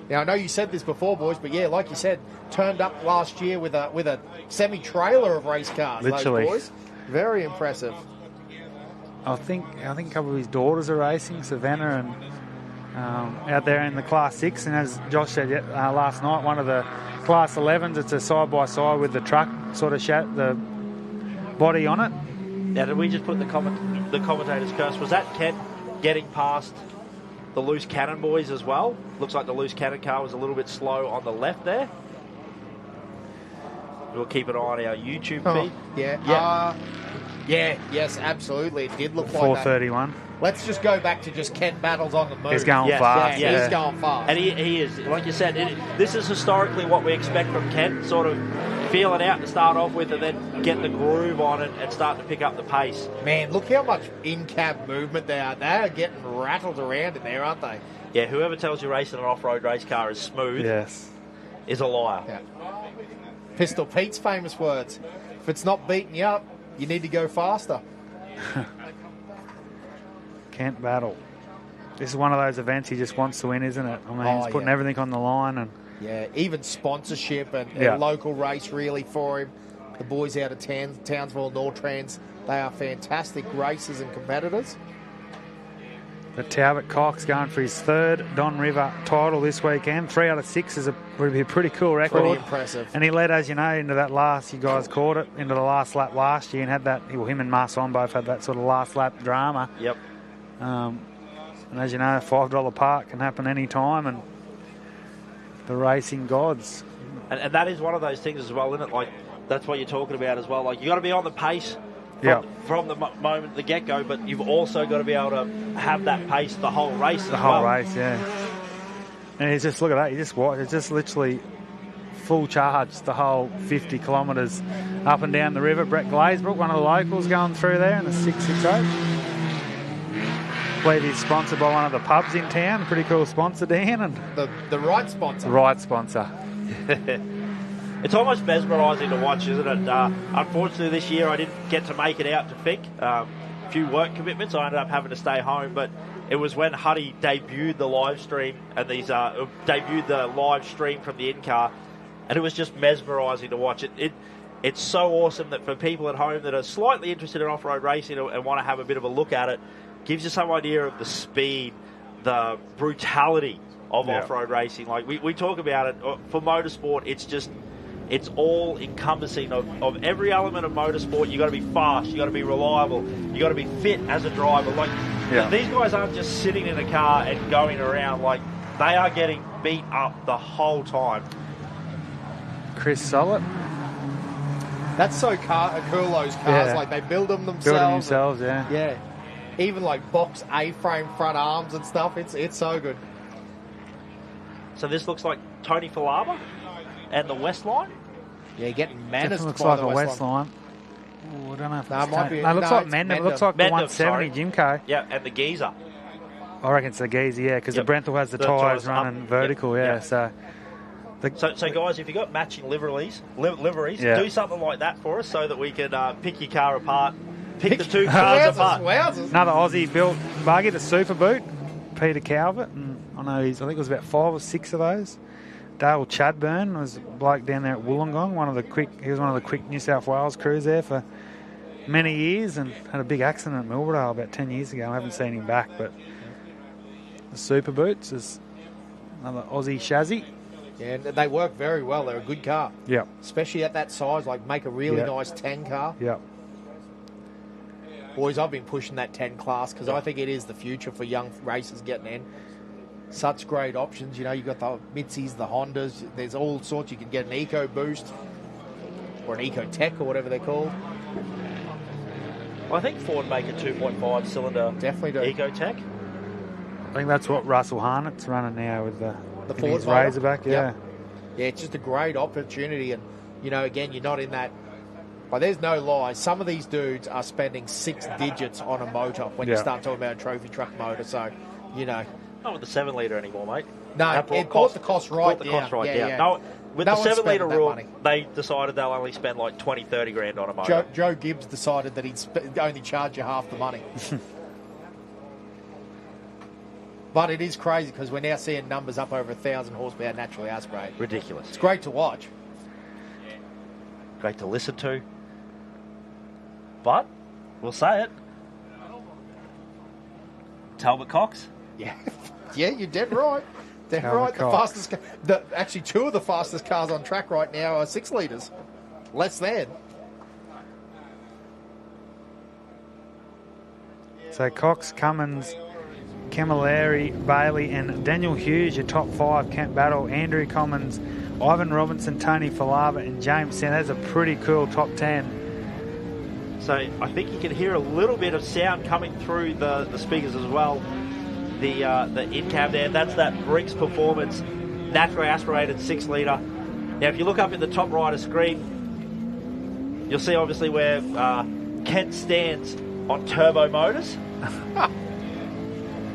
S2: Now I know you said this before, boys, but yeah, like you said, turned up last year with a semi-trailer of race cars.
S16: Literally.
S2: Those boys, very impressive.
S16: I think a couple of his daughters are racing, Savannah and out there in the Class 6. And as Josh said last night, one of the Class 11s, it's a side-by-side with the truck, sort of the body on it.
S3: Now, did we just put the commentator's curse? Was that Kent getting past the loose cannon boys as well? Looks like the loose cannon car was a little bit slow on the left there. We'll keep an eye on our YouTube feed.
S2: Yes, absolutely. It did look like
S16: 431.
S2: that. Let's just go back to just Kent Battles on the move.
S16: He's going fast.
S2: Yeah, he's going fast.
S3: And he is. Like you said, this is historically what we expect from Kent, sort of feel it out to start off with and then get the groove on it and start to pick up the pace.
S2: Man, look how much in-cab movement they are. They are getting rattled around in there, aren't they?
S3: Yeah, whoever tells you racing an off-road race car is smooth is a liar.
S2: Yeah. Pistol Pete's famous words. If it's not beating you up, you need to go faster.
S16: Kent Battle. This is one of those events he just wants to win, isn't it? I mean, he's putting everything on the line. And
S2: yeah, even sponsorship and local race really for him. The boys out of Townsville, Nortrans, they are fantastic racers and competitors.
S16: But Talbot Cox going for his third Don River title this weekend. 3 out of 6 would be a pretty cool record.
S2: Pretty impressive.
S16: And he led, as you know, into that last, you guys caught it, into the last lap last year and had that, him and Marson both had that sort of last lap drama.
S3: Yep.
S16: And as you know, $5 park can happen any time, and the racing gods.
S3: And that is one of those things as well, isn't it? Like, that's what you're talking about as well. Like, you got to be on the pace from the moment the get-go, but you've also got to be able to have that pace the whole race
S16: The whole race, yeah. And he's just, look at that, you just watch, it's just literally full charge the whole 50 kilometres up and down the river. Brett Glazebrook, one of the locals, going through there in a 668. I believe he's sponsored by one of the pubs in town. Pretty cool sponsor, Dan. And
S2: the right sponsor.
S16: The right sponsor.
S3: It's almost mesmerising to watch, isn't it? Unfortunately, this year I didn't get to make it out to Vic. A few work commitments. I ended up having to stay home, but it was when Huddy debuted the live stream and debuted the live stream from the in-car, and it was just mesmerising to watch. It's so awesome that for people at home that are slightly interested in off-road racing and want to have a bit of a look at it, gives you some idea of the speed, the brutality of off-road racing. Like we talk about it for motorsport, it's all encompassing of every element of motorsport. You got to be fast, you got to be reliable, you got to be fit as a driver. Like these guys aren't just sitting in a car and going around. Like, they are getting beat up the whole time.
S16: Chris Sollett.
S2: That's so cool, those cars. Like, they build them themselves. Yeah. Even like box A-frame front arms and stuff. It's so good.
S3: So this looks like Tony Falaba and the West Line.
S2: Yeah, getting menaced
S16: looks
S2: by
S16: like
S2: the
S16: a
S2: West
S16: line. Ooh, I don't know if
S2: it might be.
S16: It looks like Mendham. It looks like the 170 Jimco.
S3: Yeah, and the Geezer.
S16: I reckon it's the Geezer, because the Brenthal has the tyres running vertical, So
S3: guys, if you've got matching liveries, do something like that for us so that we can pick your car apart, pick the two cars apart.
S16: Another Aussie built buggy, the Super Boot, Peter Calvert, and I think it was about 5 or 6 of those. Dale Chadburn was a bloke down there at Wollongong. He was one of the quick New South Wales crews there for many years and had a big accident at Milberdale about 10 years ago. I haven't seen him back, but the Super Boots is another Aussie chassis.
S2: Yeah, and they work very well. They're a good car.
S16: Yep.
S2: Especially at that size, like make a really nice 10 car.
S16: Yep.
S2: Boys, I've been pushing that 10 class because I think it is the future for young racers getting in. Such great options. You know, you've got the Mitsubisis, the Hondas. There's all sorts. You can get an Eco Boost or an Eco Tech or whatever they're called.
S3: I think Ford make a 2.5 cylinder
S2: Definitely do.
S3: Eco Tech.
S16: I think that's what Russell Harnett's running now with the
S2: Ford
S16: Razorback. Yeah.
S2: Yeah, it's just a great opportunity. And, you know, again, you're not in that. But there's no lie. Some of these dudes are spending 6 digits on a motor when you start talking about a trophy truck motor. So, you know.
S3: Not with the 7 litre anymore, mate.
S2: No, it brought the cost right down.
S3: No, with the 7 litre rule,
S2: money.
S3: they decided they'll only spend like 20, 30 grand on a motor.
S2: Joe Gibbs decided that he'd only charge you half the money. But it is crazy because we're now seeing numbers up over 1,000 horsepower naturally aspirated.
S3: Ridiculous.
S2: It's great to watch.
S3: Great to listen to. But, we'll say it. Talbot Cox?
S2: Yeah. Yeah, you're dead right. Dead
S16: Talbot
S2: right.
S16: Cox.
S2: The fastest, actually 2 of the fastest cars on track right now are 6 litres. Less than.
S16: So Cox, Cummins, Camilleri, Bailey and Daniel Hughes, your top 5 Kent Battle. Andrew Commons, Ivan Robinson, Tony Falava and James Sen. That's a pretty cool top 10.
S3: So I think you can hear a little bit of sound coming through the speakers as well. The in-cab there, that's that Briggs Performance naturally aspirated 6 litre. Now if you look up in the top right of screen, you'll see obviously where Kent stands on turbo motors.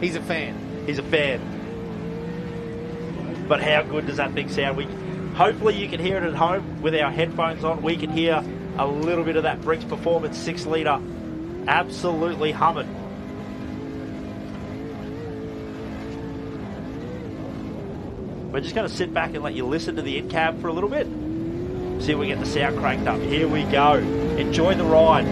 S2: He's a fan.
S3: He's a fan. But how good does that thing sound? Hopefully you can hear it at home with our headphones on. We can hear a little bit of that Briggs Performance 6 litre absolutely humming. We're just going to sit back and let you listen to the in-cab for a little bit. See if we get the sound cranked up. Here we go. Enjoy the ride.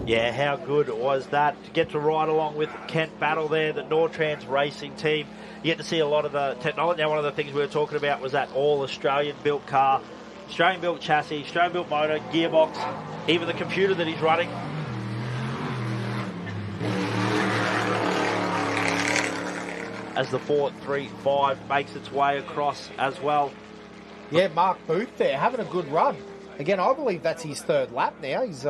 S3: Yeah, how good was that? To get to ride along with Kent Battle there, the Nortrans racing team. You get to see a lot of the technology. Now, one of the things we were talking about was that all-Australian-built car, Australian-built chassis, Australian-built motor, gearbox, even the computer that he's running. As the 435 makes its way across as well.
S2: Yeah, Mark Booth there, having a good run. Again, I believe that's his 3rd lap now. He's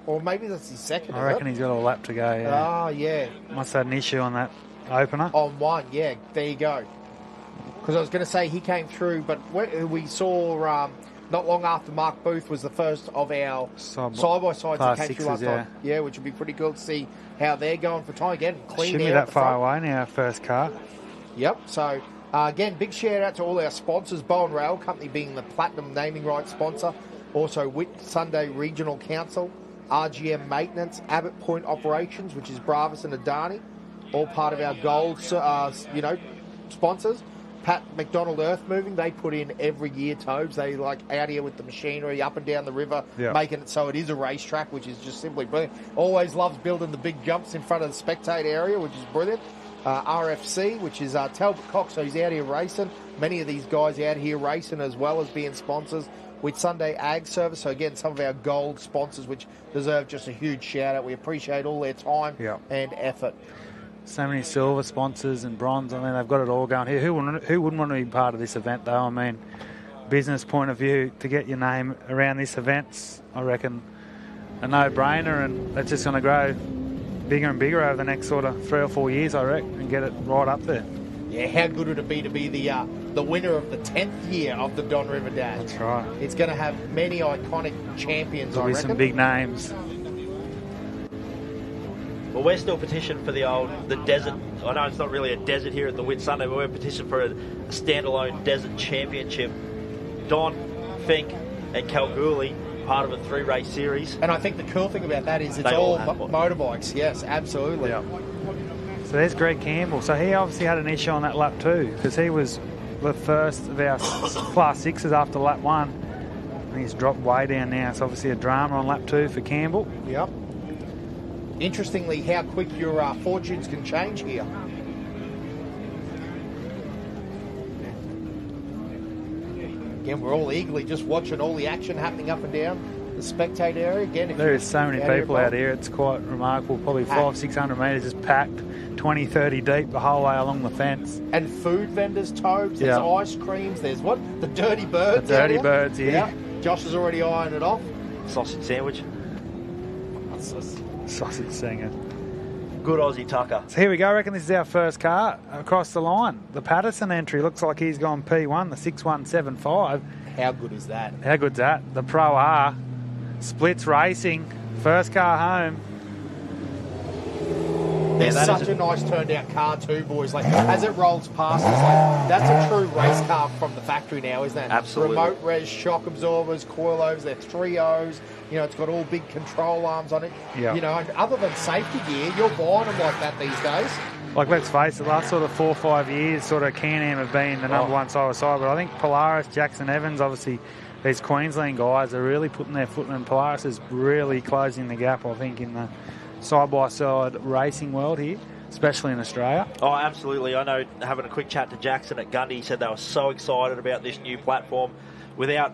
S2: or maybe that's his 2nd.
S16: I reckon he's got a lap to go, yeah.
S2: Oh, yeah.
S16: Must have had an issue on that opener.
S2: On one, yeah. There you go. Because I was going to say he came through, but we saw not long after Mark Booth was the first of our side-by-sides that came through last time. Yeah, which would be pretty cool to see how they're going for time. Again, clean
S16: Shouldn't be that far away now, first car.
S2: Yep. So, again, big shout-out to all our sponsors, Bowen Rail Company being the Platinum Naming Rights sponsor. Also, Whit Sunday Regional Council, RGM Maintenance, Abbott Point Operations, which is Bravis and Adani, all part of our gold, sponsors. Pat McDonald Earth Moving, they put in every year, Tobes. They like out here with the machinery up and down the river, making it so it is a racetrack, which is just simply brilliant. Always loves building the big jumps in front of the spectator area, which is brilliant. RFC, which is Talbot Cox, so he's out here racing. Many of these guys out here racing as well as being sponsors with Sunday Ag Service. So again, some of our gold sponsors, which deserve just a huge shout out. We appreciate all their time and effort.
S16: So many silver sponsors and bronze. I mean, they've got it all going here. Who wouldn't want to be part of this event, though? I mean, business point of view, to get your name around this event's, I reckon, a no-brainer, and that's just going to grow bigger and bigger over the next sort of 3 or 4 years, I reckon, and get it right up there.
S2: Yeah, how good would it be to be the winner of the 10th year of the Don River Dash?
S16: That's right.
S2: It's going to have many iconic champions,
S16: There'll
S2: I
S16: be
S2: reckon.
S16: some big names.
S3: Well, we're still petitioning for the desert. I know it's not really a desert here at the Whitsunday, but we're petitioning for a standalone desert championship. Don, Fink, and Kalgoorlie, part of a 3-race series.
S2: And I think the cool thing about that is it's all motorbikes. Yes, absolutely.
S16: Yeah. So there's Greg Campbell. So he obviously had an issue on that lap too, because he was the first of our Class 6s after lap 1. And he's dropped way down now. It's obviously a drama on lap 2 for Campbell.
S2: Yep. Interestingly, how quick your fortunes can change here. Again, we're all eagerly just watching all the action happening up and down the spectator area. Again,
S16: there is so many people out here. It's quite remarkable. Probably 500-600 metres just packed, 20, 30 deep the whole way along the fence.
S2: And food vendors, Tobes. There's ice creams. There's what? The Dirty Birds.
S16: The Dirty Birds, yeah.
S2: Josh has already ironed it off.
S3: Sausage sandwich.
S16: Sausage singer.
S3: Good Aussie tucker.
S16: So here we go. I reckon this is our first car across the line. The Patterson entry looks like he's gone P1, the 6175.
S2: How good is that?
S16: How good's that? The Pro R. Splits Racing. First car home.
S2: There's such a nice turned out car too, boys. Like as it rolls past, it's like that's a true race car from the factory now, isn't it?
S3: Absolutely.
S2: Remote res, shock absorbers, coilovers, they're 3.0s. You know, it's got all big control arms on it.
S16: Yeah.
S2: You know, and other than safety gear, you're buying them like that these days.
S16: Like, let's face it, the last sort of 4 or 5 years, sort of Can-Am have been the number one side by side. But I think Polaris, Jackson Evans, obviously, these Queensland guys are really putting their foot in, and Polaris is really closing the gap, I think, in the side-by-side racing world here, especially in Australia.
S3: Oh, absolutely. I know, having a quick chat to Jackson at Gundy, he said they were so excited about this new platform without,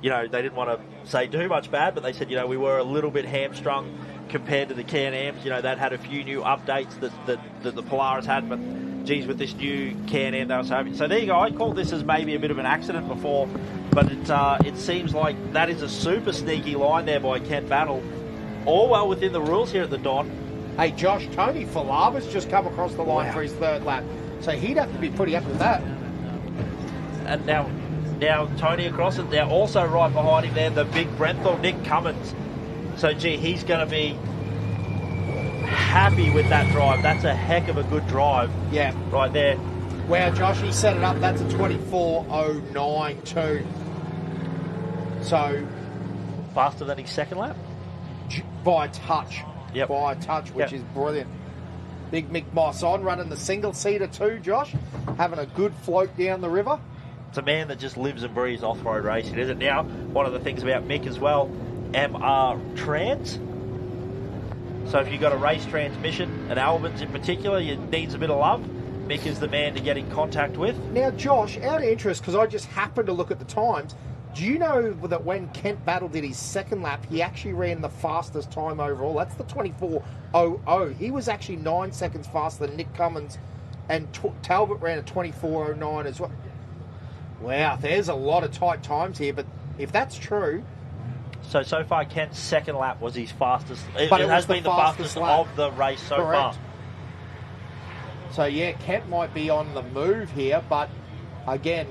S3: you know, they didn't want to say too much bad, but they said, you know, we were a little bit hamstrung compared to the Can-Ams. You know, they'd had a few new updates that the Polaris had, but geez, with this new Can-Am they were so happy. So there you go. I called this as maybe a bit of an accident before, but it seems like that is a super sneaky line there by Kent Battle. All well within the rules here at the Don.
S2: Hey, Josh, Tony Falava's just come across the line for his third lap, so he'd have to be pretty happy with that.
S3: And now Tony across it. Now also right behind him there, the big Brenthal, Nick Cummins. So, gee, he's going to be happy with that drive. That's a heck of a good drive.
S2: Yeah.
S3: Right there.
S2: Wow, Josh, he set it up. That's a 24.09 too. So...
S3: faster than his second lap?
S2: By a touch.
S3: Yep.
S2: By a touch, which is brilliant. Big Mick Moss on, running the single-seater too, Josh. Having a good float down the river.
S3: It's a man that just lives and breathes off-road racing, isn't it? Now, one of the things about Mick as well, Nortrans. So if you've got a race transmission, and Albans in particular, it needs a bit of love. Mick is the man to get in contact with.
S2: Now, Josh, out of interest, because I just happened to look at the times, do you know that when Kent Battle did his second lap, he actually ran the fastest time overall? That's the 24.00. He was actually 9 seconds faster than Nick Cummins, and Talbot ran a 24.09 as well. Wow, there's a lot of tight times here, but if that's true...
S3: So far, Kent's second lap was his fastest.
S2: But
S3: it has been the fastest
S2: lap
S3: of the race so
S2: Correct.
S3: far.
S2: So, yeah, Kent might be on the move here, but, again,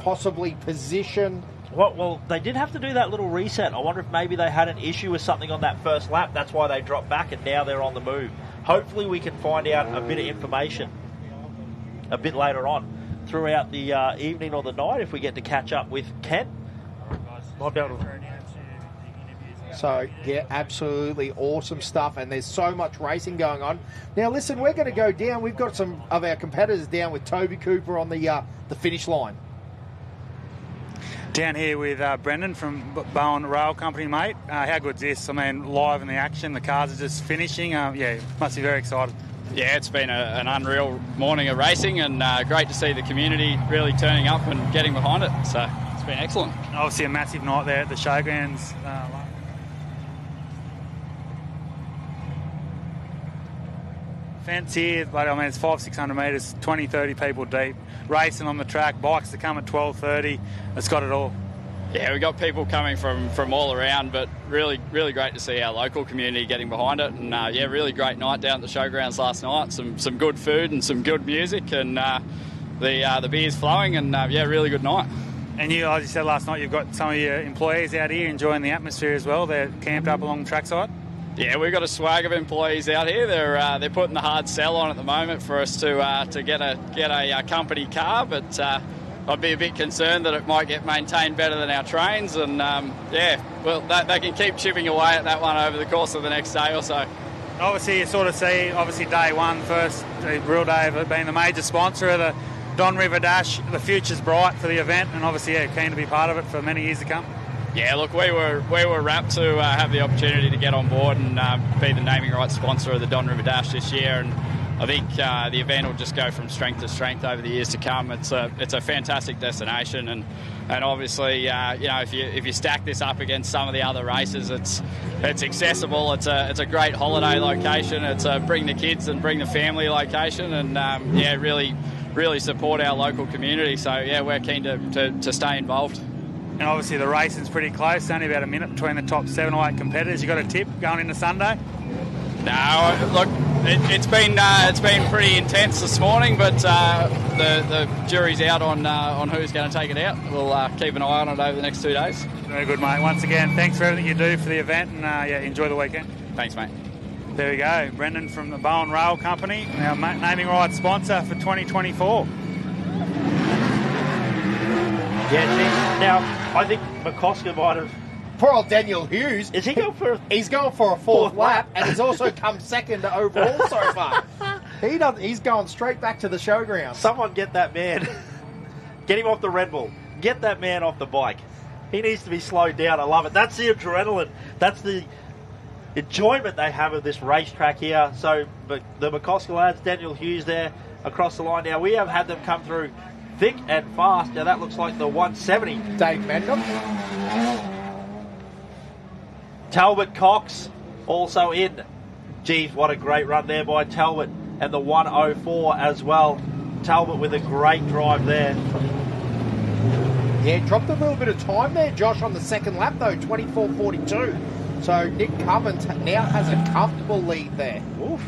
S2: possibly position...
S3: Well, they did have to do that little reset. I wonder if maybe they had an issue with something on that first lap. That's why they dropped back, and now they're on the move. Hopefully we can find out a bit of information a bit later on throughout the evening or the night if we get to catch up with Kent. Might be able to...
S2: So, yeah, absolutely awesome stuff, and there's so much racing going on. Now, listen, we're going to go down. We've got some of our competitors down with Toby Cooper on the finish line.
S16: Down here with Brendan from Bowen Rail Company, mate. How good's this? I mean, live in the action. The cars are just finishing. Yeah, must be very excited.
S17: Yeah, it's been an unreal morning of racing, and great to see the community really turning up and getting behind it. So it's been excellent.
S16: Obviously a massive night there at the showgrounds. Fence here, but I mean it's 500-600 metres, 20-30 people deep, racing on the track, bikes to come at 12:30. It's got it all.
S17: Yeah, we got people coming from all around, but really great to see our local community getting behind it. And yeah, really great night down at the showgrounds last night. Some good food and some good music, and the beer's flowing, and yeah, really good night.
S16: And you, as you said last night, you've got some of your employees out here enjoying the atmosphere as well. They're camped up along the trackside.
S17: Yeah, we've got a swag of employees out here. They're putting the hard sell on at the moment for us to get a company car, but I'd be a bit concerned that it might get maintained better than our trains. And yeah, well, they can keep chipping away at that one over the course of the next day or so.
S16: Obviously, you sort of see day one, first real day of it being the major sponsor of the Don River Dash. The future's bright for the event, and obviously, yeah, keen to be part of it for many years to come.
S17: Yeah, look, we were rapt to have the opportunity to get on board and be the naming rights sponsor of the Don River Dash this year, and I think the event will just go from strength to strength over the years to come. It's a fantastic destination, and obviously, you know, if you stack this up against some of the other races, it's accessible. It's a great holiday location. It's a bring the kids and bring the family location, and yeah, really support our local community. So yeah, we're keen to stay involved.
S16: And obviously the racing's pretty close. Only about a minute between the top 7 or 8 competitors. You got a tip going into Sunday?
S17: No, look, it's been pretty intense this morning, but the jury's out on who's going to take it out. We'll keep an eye on it over the next 2 days.
S16: Very good, mate. Once again, thanks for everything you do for the event, and yeah, enjoy the weekend.
S17: Thanks, mate.
S16: There we go, Brendan from the Bowen Rail Company, our naming rights sponsor for 2024.
S3: Yeah, geez. Now, I think McCosker might have...
S2: Poor old Daniel Hughes.
S3: Is he going for...
S2: He's going for a fourth lap, and he's also come second overall so far. He's going straight back to the showground.
S3: Someone get that man. Get him off the Red Bull. Get that man off the bike. He needs to be slowed down. I love it. That's the adrenaline. That's the enjoyment they have of this racetrack here. So the McCosker lads, Daniel Hughes there across the line. Now, we have had them come through thick and fast. Now that looks like the 170.
S2: Dave Mendham.
S3: Talbot Cox also in. Geez, what a great run there by Talbot. And the 104 as well. Talbot with a great drive there.
S2: Yeah, dropped a little bit of time there, Josh, on the second lap though, 24.42. So Nick Cummins now has a comfortable lead there. Oof.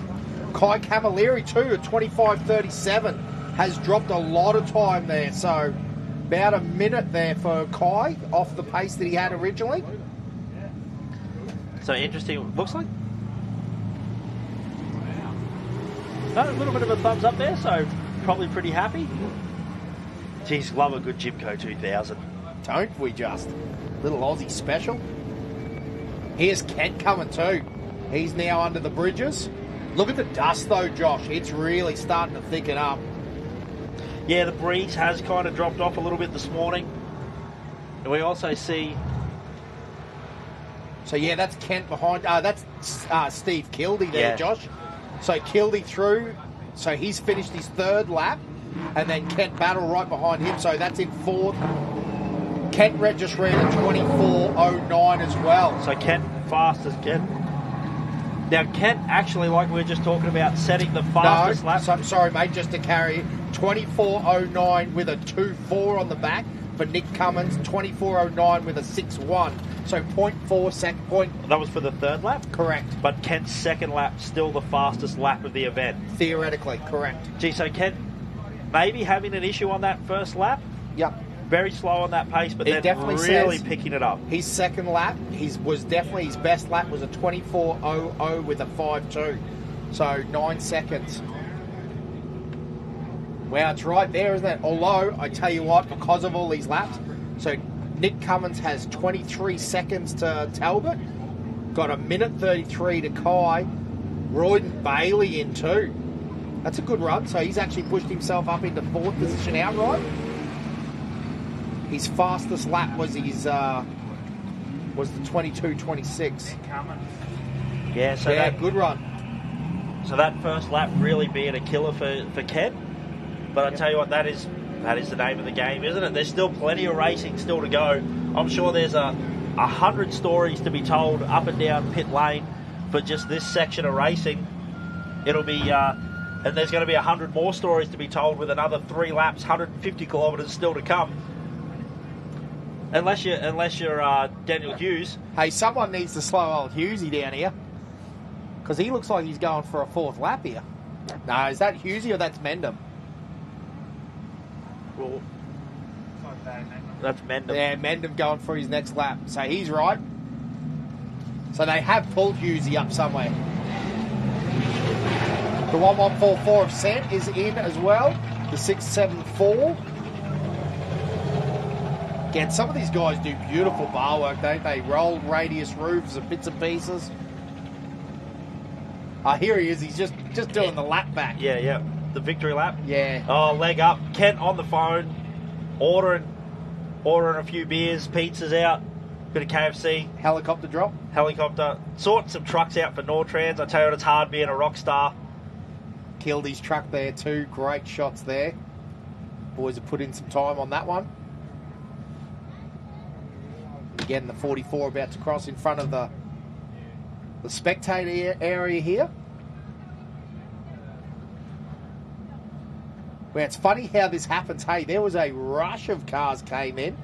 S2: Kai Camilleri too at 25.37. Has dropped a lot of time there, so about a minute there for Kai off the pace that he had originally.
S3: So interesting. Looks like a little bit of a thumbs up there, so probably pretty happy. Geez, love a good Jimco 2000.
S2: Don't we just? Little Aussie special. Here's Kent coming too. He's now under the bridges. Look at the dust though, Josh. It's really starting to thicken up.
S3: Yeah, the breeze has kind of dropped off a little bit this morning. And we also see...
S2: So, yeah, that's Kent behind... that's Steve Kildee there, yeah. Josh. So, Kildee through. So, he's finished his third lap. And then Kent Battle right behind him. So, that's in fourth. Kent just ran a 24.09 as well.
S3: So, Kent fast as Kent. Now, Kent actually, like we were just talking about, setting the fastest lap.
S2: So, I'm sorry, mate, just to carry it. 24.09 with a 2.4 on the back for Nick Cummins. 24.09 with a 6.1. So 0.4 second point.
S3: That was for the third lap?
S2: Correct.
S3: But Kent's second lap still the fastest lap of the event.
S2: Theoretically, correct.
S3: Gee, so Kent maybe having an issue on that first lap?
S2: Yep.
S3: Very slow on that pace, but then really picking it up.
S2: His second lap, his best lap was a 24.00 with a 5.2. So 9 seconds. Wow, it's right there, isn't it? Although, I tell you what, because of all these laps, so Nick Cummins has 23 seconds to Talbot, Got a minute 33 to Kai. Royden Bailey in too. That's a good run. So he's actually pushed himself up into 4th position outright. His fastest lap was the 22.26.
S3: Yeah, so
S2: that good run.
S3: So that first lap really being a killer for Ken. But I tell you what, that is the name of the game, isn't it? There's still plenty of racing still to go. I'm sure there's 100 stories to be told up and down pit lane for just this section of racing. It'll be, and there's going to be 100 more stories to be told with another 3 laps, 150 kilometres still to come. Unless you're Daniel Hughes.
S2: Hey, someone needs to slow old Hughesy down here, because he looks like he's going for a 4th lap here. No, is that Hughesy or that's Mendham?
S3: Well, that's Mendham.
S2: Yeah, Mendham going for his next lap. So he's right. So they have pulled Hughesy up somewhere. The 1144 of Sant is in as well. The 674. Again, some of these guys do beautiful bar work, don't they? Rolled radius roofs and bits and pieces. Here he is. He's just doing the lap back.
S3: Yeah. The victory lap.
S2: Yeah.
S3: Oh, leg up. Kent on the phone, ordering a few beers, pizzas out, bit of KFC.
S2: Helicopter drop.
S3: Sorting some trucks out for Nortrans. I tell you what, it's hard being a rock star.
S2: Killed his truck there too. Great shots there. Boys have put in some time on that one. Again, the 44 about to cross in front of the spectator area here. Well, it's funny how this happens. Hey, there was a rush of cars came in,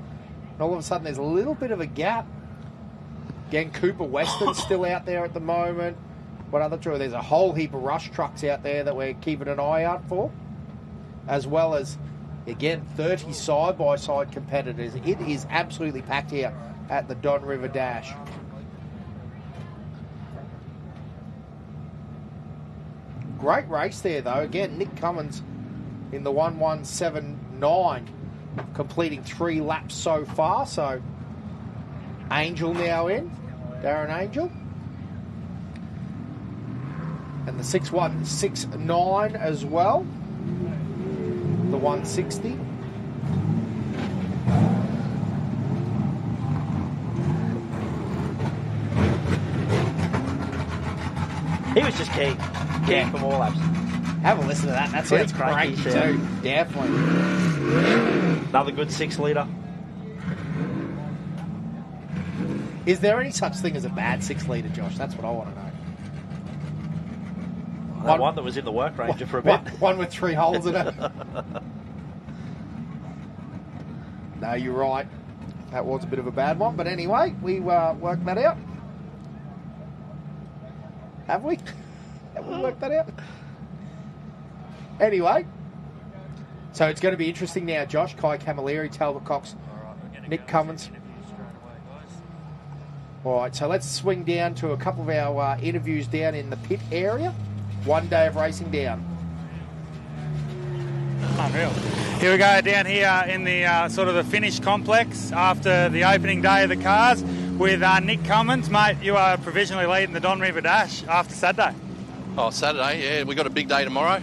S2: and all of a sudden there's a little bit of a gap. Again, Cooper Weston's still out there at the moment. What other truck? There's a whole heap of rush trucks out there that we're keeping an eye out for, as well as, again, 30 side-by-side competitors. It is absolutely packed here at the Don River Dash. Great race there, though. Again, Nick Cummins in the 1179, completing 3 laps so far. So, Angel now in, Darren Angel. And the 6169 as well. The 160.
S3: He was just keen for more laps.
S2: Have a listen to that. That's
S3: Sounds
S2: great
S3: cranky,
S2: too. Definitely.
S3: Another good 6 litre.
S2: Is there any such thing as a bad 6 litre, Josh? That's what I want to know.
S3: One that was in the work ranger for a bit.
S2: One with 3 holes in it. No, you're right. That was a bit of a bad one. But anyway, we worked that out. Have we? Have we worked that out? Anyway, so it's going to be interesting now, Josh. Kai Camilleri, Talbot Cox, Nick Cummins. All right, so let's swing down to a couple of our interviews down in the pit area. 1 day of racing down.
S4: Unreal. Here we go down here in the sort of the finish complex after the opening day of the cars with Nick Cummins. Mate, you are provisionally leading the Don River Dash after Saturday.
S18: Oh, Saturday, yeah. We got a big day tomorrow.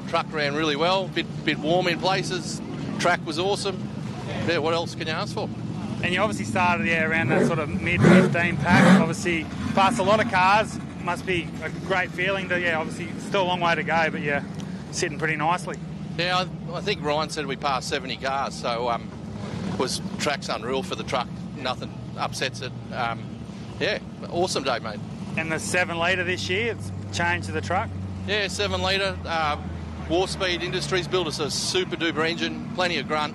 S18: Truck ran really well, bit warm in places. Track was awesome. Yeah, what else can you ask for?
S4: And you obviously started around that sort of mid-15 pack. Obviously, past a lot of cars. Must be a great feeling. Obviously, still a long way to go, but yeah, sitting pretty nicely.
S18: Yeah, I think Ryan said we passed 70 cars, so track's unreal for the truck. Nothing upsets it. Yeah, awesome day, mate.
S4: And the 7 litre this year, it's changed to the truck?
S18: Yeah, 7 litre. War Speed Industries built us a super duper engine, plenty of grunt.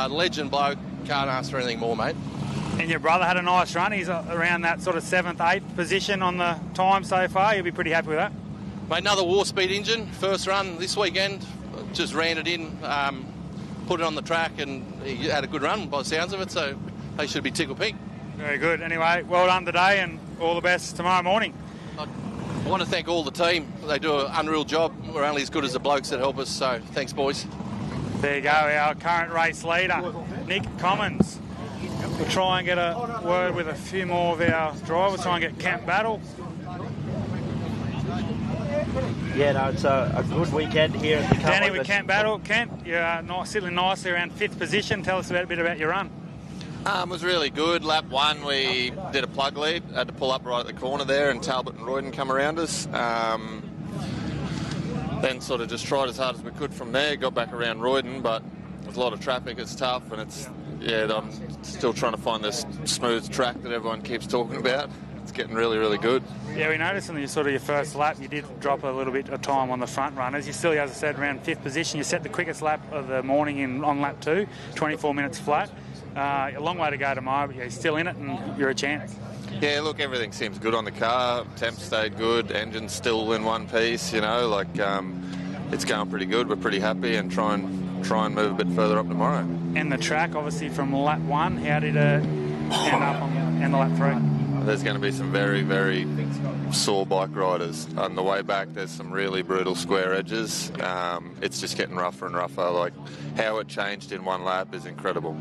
S18: Legend bloke, can't ask for anything more, mate.
S4: And your brother had a nice run. He's around that sort of 7th, 8th position on the time so far. You'll be pretty happy with that.
S18: Mate, another War Speed engine, first run this weekend. Just ran it in, put it on the track, and he had a good run by the sounds of it, so they should be tickle pink.
S4: Very good. Anyway, well done today, and all the best tomorrow morning.
S18: I want to thank all the team. They do an unreal job. We're only as good as the blokes that help us, so thanks, boys.
S4: There you go, our current race leader, Nick Cummins.
S16: We'll try and get a word with a few more of our drivers, try and get Camp Battle.
S3: Yeah, no, it's a good weekend here at the
S16: Danny with Camp Battle. Kent, you're sitting nicely around 5th position. Tell us a bit about your run.
S19: It was really good. Lap 1, we did a plug lead. Had to pull up right at the corner there, and Talbot and Royden come around us. Then sort of just tried as hard as we could from there. Got back around Royden, but with a lot of traffic, it's tough, and I'm still trying to find this smooth track that everyone keeps talking about. It's getting really, really good.
S16: Yeah, we noticed in your first lap you did drop a little bit of time on the front runners. You still, as I said, around 5th position. You set the quickest lap of the morning on lap 2, 24 minutes flat. A long way to go tomorrow, but you're still in it and you're a chance.
S19: Yeah, look, everything seems good on the car. Temp stayed good. Engine's still in one piece, it's going pretty good. We're pretty happy and try and move a bit further up tomorrow.
S16: And the track, obviously, from lap 1, how did it end up on the lap 3?
S19: There's going to be some very, very sore bike riders. On the way back, there's some really brutal square edges. It's just getting rougher and rougher. Like, how it changed in one lap is incredible.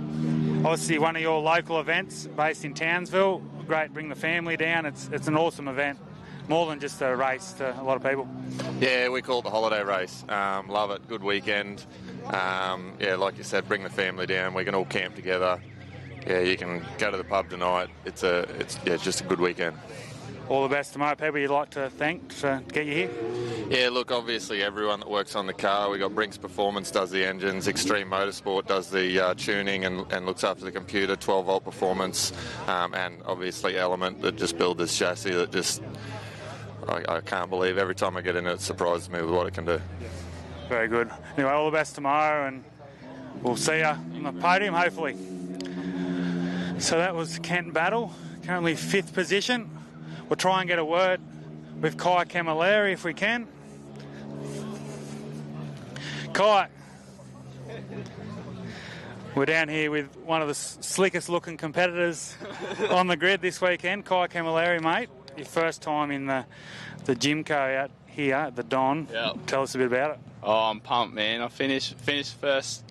S16: Obviously, one of your local events based in Townsville. Great, bring the family down. It's an awesome event. More than just a race to a lot of people.
S19: Yeah, we call it the holiday race. Love it. Good weekend. Like you said, bring the family down. We can all camp together. Yeah, you can go to the pub tonight. It's just a good weekend.
S16: All the best tomorrow. People you'd like to thank to get you here?
S19: Yeah, look, obviously everyone that works on the car. We got Brinks Performance does the engines, Extreme Motorsport does the tuning and looks after the computer, 12-volt performance, and obviously Element that just build this chassis that just I can't believe every time I get in it, it surprises me with what it can do.
S16: Very good. Anyway, all the best tomorrow, and we'll see you on the podium, hopefully. So that was Kent Battle, currently 5th position. We'll try and get a word with Kai Camilleri if we can. Kai, we're down here with one of the slickest looking competitors on the grid this weekend, Kai Camilleri, mate. Your first time in the Gymco out here at the Don.
S20: Yep.
S16: Tell us a bit about it.
S20: Oh, I'm pumped, man. I finished first,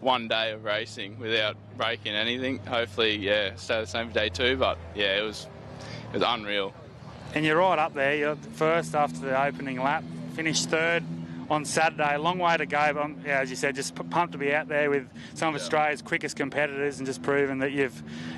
S20: one day of racing without breaking anything. Hopefully, stay the same for day 2, but yeah, it was unreal.
S16: And you're right up there. You're first after the opening lap. Finished 3rd on Saturday. A long way to go, but as you said, just pumped to be out there with some of Australia's quickest competitors and just proving that you're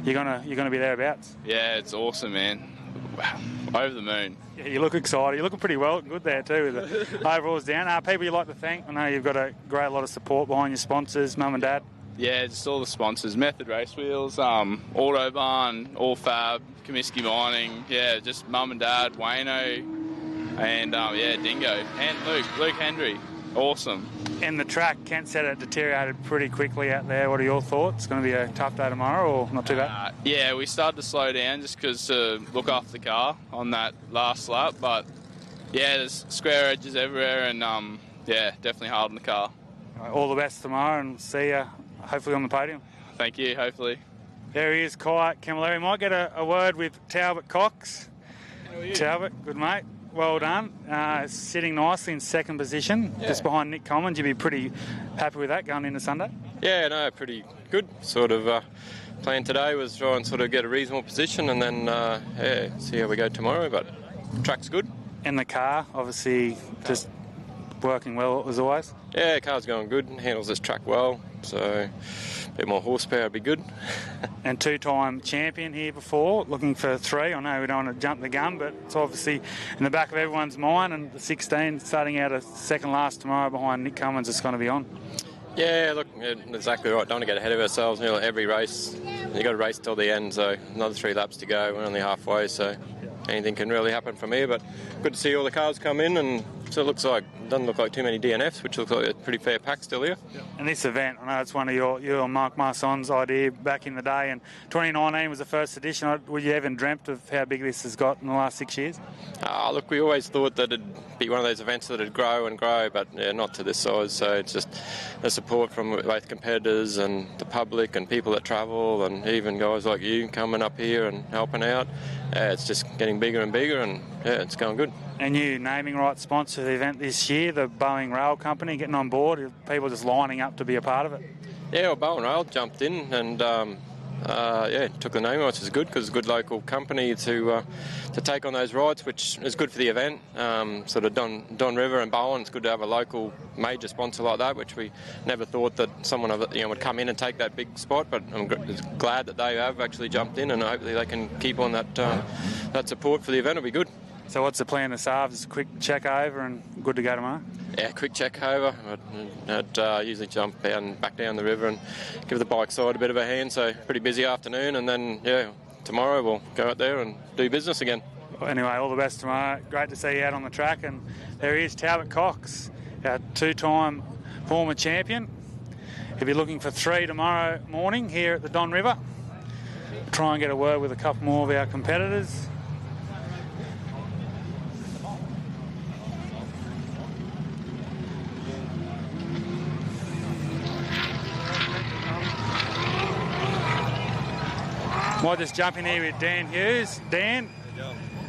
S16: gonna be thereabouts.
S20: Yeah, it's awesome, man. Wow. Over the moon.
S16: Yeah, you look excited. You're looking pretty well, good there too with the overalls down. People you'd like to thank? I know you've got a great lot of support behind your sponsors, Mum and Dad.
S20: Yeah, just all the sponsors, Method Race Wheels, Autobahn, All Fab, Comiskey Mining, just Mum and Dad, Wayno, and Dingo, and Luke Hendry. Awesome.
S16: And the track, Kent said it deteriorated pretty quickly out there. What are your thoughts? It's going to be a tough day tomorrow, or not too bad?
S20: We started to slow down just because to look after the car on that last lap. But there's square edges everywhere, and definitely hard on the car.
S16: All the best tomorrow, and see you hopefully on the podium.
S20: Thank you. Hopefully.
S16: There he is, Kai Camilleri. Might get a word with Talbot Cox.
S21: How are you?
S16: Talbot, good mate. Well done. Sitting nicely in 2nd position, just behind Nick Commons. You'd be pretty happy with that going into Sunday?
S21: Yeah, no, pretty good. Sort of plan today was try and sort of get a reasonable position and then see how we go tomorrow, but track's good.
S16: And the car, obviously, just working well as always?
S21: Yeah, car's going good, handles this track well, so a bit more horsepower would be good.
S16: And 2-time champion here before, looking for 3. I know we don't want to jump the gun, but it's obviously in the back of everyone's mind, and the 16 starting out a second last tomorrow behind Nick Cummins is going to be on.
S21: Yeah, look, exactly right. Don't want to get ahead of ourselves. Every race, you've got to race till the end, so another 3 laps to go. We're only halfway, so anything can really happen from here, but good to see all the cars come in, and so it doesn't look like too many DNFs, which looks like a pretty fair pack still here.
S16: And this event, I know it's one of your and Mark Marson's idea back in the day, and 2019 was the first edition. Would you even dreamt of how big this has got in the last 6 years?
S21: Look, we always thought that it'd be one of those events that would grow and grow, but not to this size, so it's just the support from both competitors and the public and people that travel, and even guys like you coming up here and helping out. It's just getting bigger and bigger, and it's going good.
S16: And you naming rights sponsor of the event this year, the Bowen Rail Company, getting on board, people just lining up to be a part of it.
S21: Yeah, well, Bowen Rail jumped in, and took the name, which is good because it's a good local company to take on those rides, which is good for the event. Sort of Don River and Bowen, it's good to have a local major sponsor like that, which we never thought that someone would come in and take that big spot, but I'm glad that they have actually jumped in, and hopefully they can keep on that support for the event. It'll be good.
S16: So what's the plan this half? Just a quick check over and good to go tomorrow?
S21: Yeah, quick check over. I'd usually jump back down the river and give the bike side a bit of a hand, so pretty busy afternoon, and then, tomorrow we'll go out there and do business again.
S16: Well, anyway, all the best tomorrow. Great to see you out on the track, and there he is, Talbot Cox, our two-time former champion. He'll be looking for 3 tomorrow morning here at the Don River. Try and get a word with a couple more of our competitors. Might just jump in here with Dan Hughes. Dan,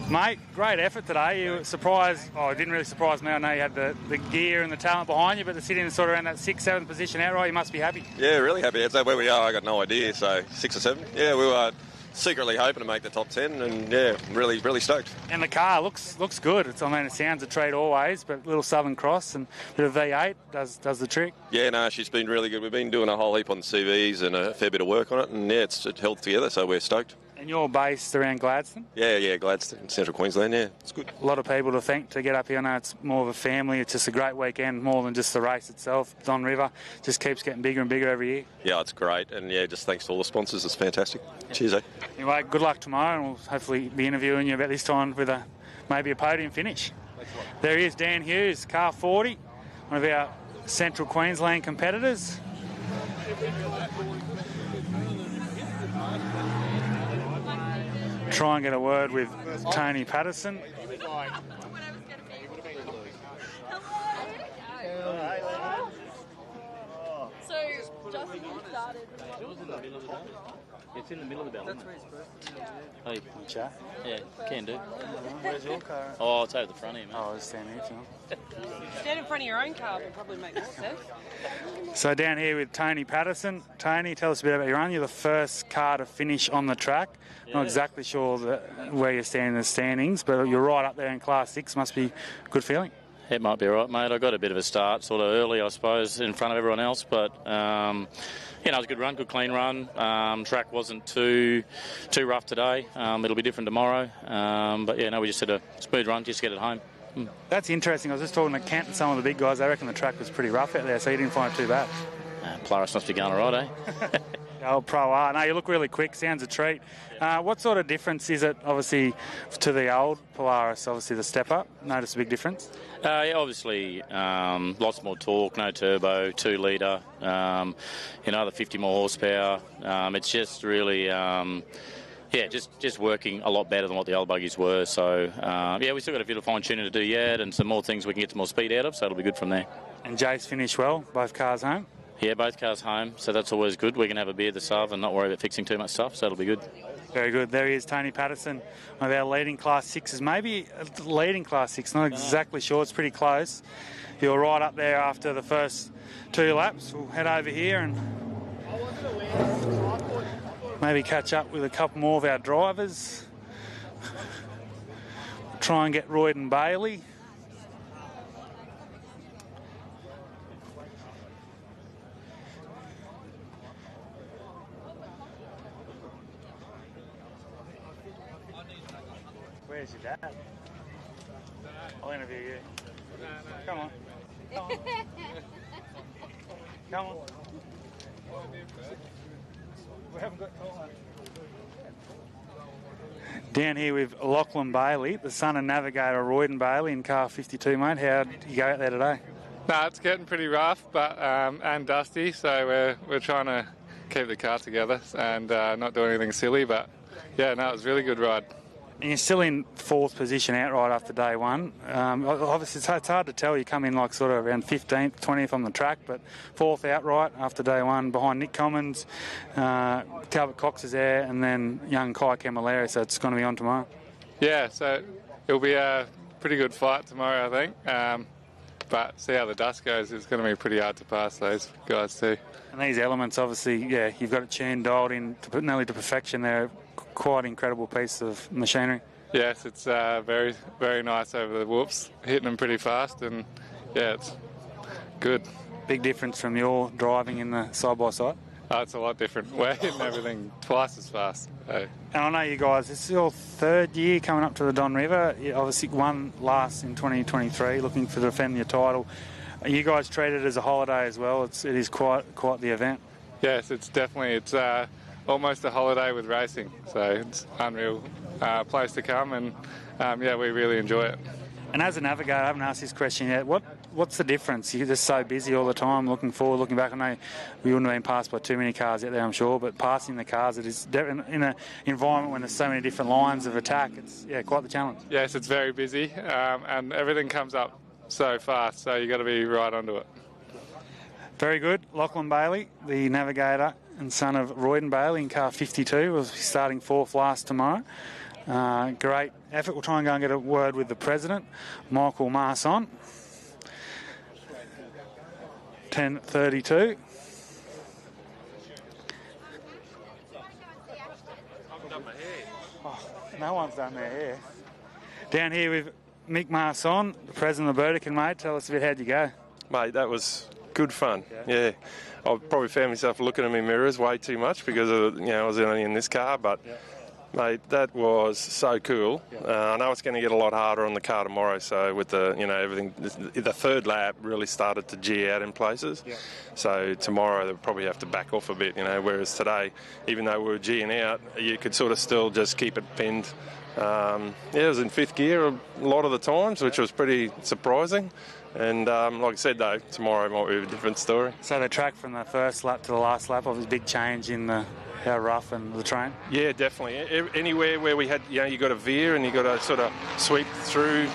S16: mate, great effort today. You were surprised. Oh, it didn't really surprise me. I know you had the gear and the talent behind you, but to sit in sort of around that 6th, 7th position outright, you must be happy.
S1: Yeah, really happy. So where we are, I got no idea. So 6 or 7. Yeah, we were secretly hoping to make the top 10, and really, really stoked.
S16: And the car looks good. It sounds a treat always, but little Southern Cross and a bit of V8 does the trick.
S1: Yeah, no, she's been really good. We've been doing a whole heap on the CVs and a fair bit of work on it, and it held together, so we're stoked.
S16: And you're based around Gladstone?
S1: Yeah, Gladstone, Central Queensland, yeah. It's good.
S16: A lot of people to thank to get up here. I know it's more of a family. It's just a great weekend, more than just the race itself. Don River just keeps getting bigger and bigger every year.
S1: Yeah, it's great. And, just thanks to all the sponsors. It's fantastic. Cheers, eh?
S16: Anyway, good luck tomorrow, and we'll hopefully be interviewing you about this time with maybe a podium finish. There he is, Dan Hughes, car 40, one of our Central Queensland competitors. Try and get a word with Tony Patterson.
S14: So, Justin started.
S10: It's in the middle of the bell.
S14: That's where he's supposed to.
S10: Oh, you can chat? Yeah, can do.
S16: Where's your car?
S10: Oh, it's over the front here, mate.
S16: Oh, it's down here, too.
S22: Stand in front of your own car would probably make more sense.
S16: So down here with Tony Patterson. Tony, tell us a bit about your run. You're the first car to finish on the track. Yeah. Not exactly sure where you stand in the standings, but you're right up there in Class 6. Must be a good feeling.
S10: It might be right, mate. I got a bit of a start sort of early, I suppose, in front of everyone else, but it was a good run, good clean run. Track wasn't too rough today. It'll be different tomorrow. We just had a smooth run, just to get it home.
S16: That's interesting. I was just talking to Kent and some of the big guys. They reckon the track was pretty rough out there, so you didn't find it too bad.
S10: Polaris must be going all right, eh?
S16: Oh, Pro R. No, you look really quick. Sounds a treat. What sort of difference is it, obviously, to the old Polaris, obviously the step up? Notice a big difference?
S10: Obviously, lots more torque, no turbo, 2 litre, the 50 more horsepower. It's just really, just working a lot better than what the old buggies were. So, we still got a bit of fine-tuning to do yet, and some more things we can get some more speed out of, so it'll be good from there.
S16: And Jace finished well, both cars home?
S10: Yeah, both cars home, so that's always good. We can have a beer this half and not worry about fixing too much stuff, so it'll be good.
S16: Very good. There he is, Tony Patterson, one of our leading Class 6s. Maybe leading Class 6, not exactly sure. It's pretty close. You're right up there after the first 2 laps. We'll head over here and maybe catch up with a couple more of our drivers. Try and get Royden Bailey. Where's your dad? I'll interview you. Come on. Come on. We haven't got time. Down here with Lachlan Bailey, the son of navigator Royden Bailey in car 52, mate. How'd you go out there today?
S23: No, it's getting pretty rough, but and dusty, so we're trying to keep the car together and not do anything silly, but it was a really good ride.
S16: And you're still in 4th position outright after day one. Obviously, it's hard to tell. You come in like sort of around 15th, 20th on the track, but 4th outright after day one behind Nick Commons. Talbot Cox is there, and then young Kai Camilleri, so it's going to be on tomorrow.
S23: Yeah, so it'll be a pretty good fight tomorrow, I think. but see how the dust goes. It's going to be pretty hard to pass those guys too.
S16: And these elements, obviously, yeah, you've got it tuned, dialed in to nearly to perfection. They're quite incredible piece of machinery.
S23: Yes, it's very, very nice over the whoops, hitting them pretty fast, and yeah, it's good.
S16: Big difference from your driving in the side-by-side?
S23: Oh, it's a lot different. We're hitting everything twice as fast. So.
S16: And I know you guys, it's your third year coming up to the Don River. You obviously won last in 2023, looking to defend your title. You guys treat it as a holiday as well. It is quite the event.
S23: Yes, it's definitely. It's almost a holiday with racing, so it's unreal place to come, and yeah, we really enjoy it.
S16: And as a navigator, I haven't asked this question yet. What's the difference? You're just so busy all the time, looking forward, looking back. I know we wouldn't have been passed by too many cars out there, I'm sure, but passing the cars, it is in an environment when there's so many different lines of attack. It's quite the challenge.
S23: Yes, it's very busy, and everything comes up so fast, so you've got to be right onto it.
S16: Very good. Lachlan Bailey, the navigator and son of Royden Bailey in car 52, will be starting fourth last tomorrow. Great effort. We'll try and go and get a word with the president, Michael Marson. 10:32. Oh, no one's done their hair. Down here with Mick Marson, the president of Burdekin, mate. Tell us a bit, how'd you go?
S5: Mate, that was good fun. Yeah. I probably found myself looking at my mirrors way too much because of, I was only in this car, but mate, that was so cool. I know it's going to get a lot harder on the car tomorrow. So with the, everything, the third lap really started to G out in places. So tomorrow they'll probably have to back off a bit, whereas today, even though we were G'ing out, you could sort of still just keep it pinned. It was in fifth gear a lot of the times, which was pretty surprising. And like I said, though, tomorrow might be a different story.
S16: So the track from the first lap to the last lap, was a big change in how rough and the terrain?
S5: Yeah, definitely. Anywhere where we had, you got to veer and you got to sort of sweep through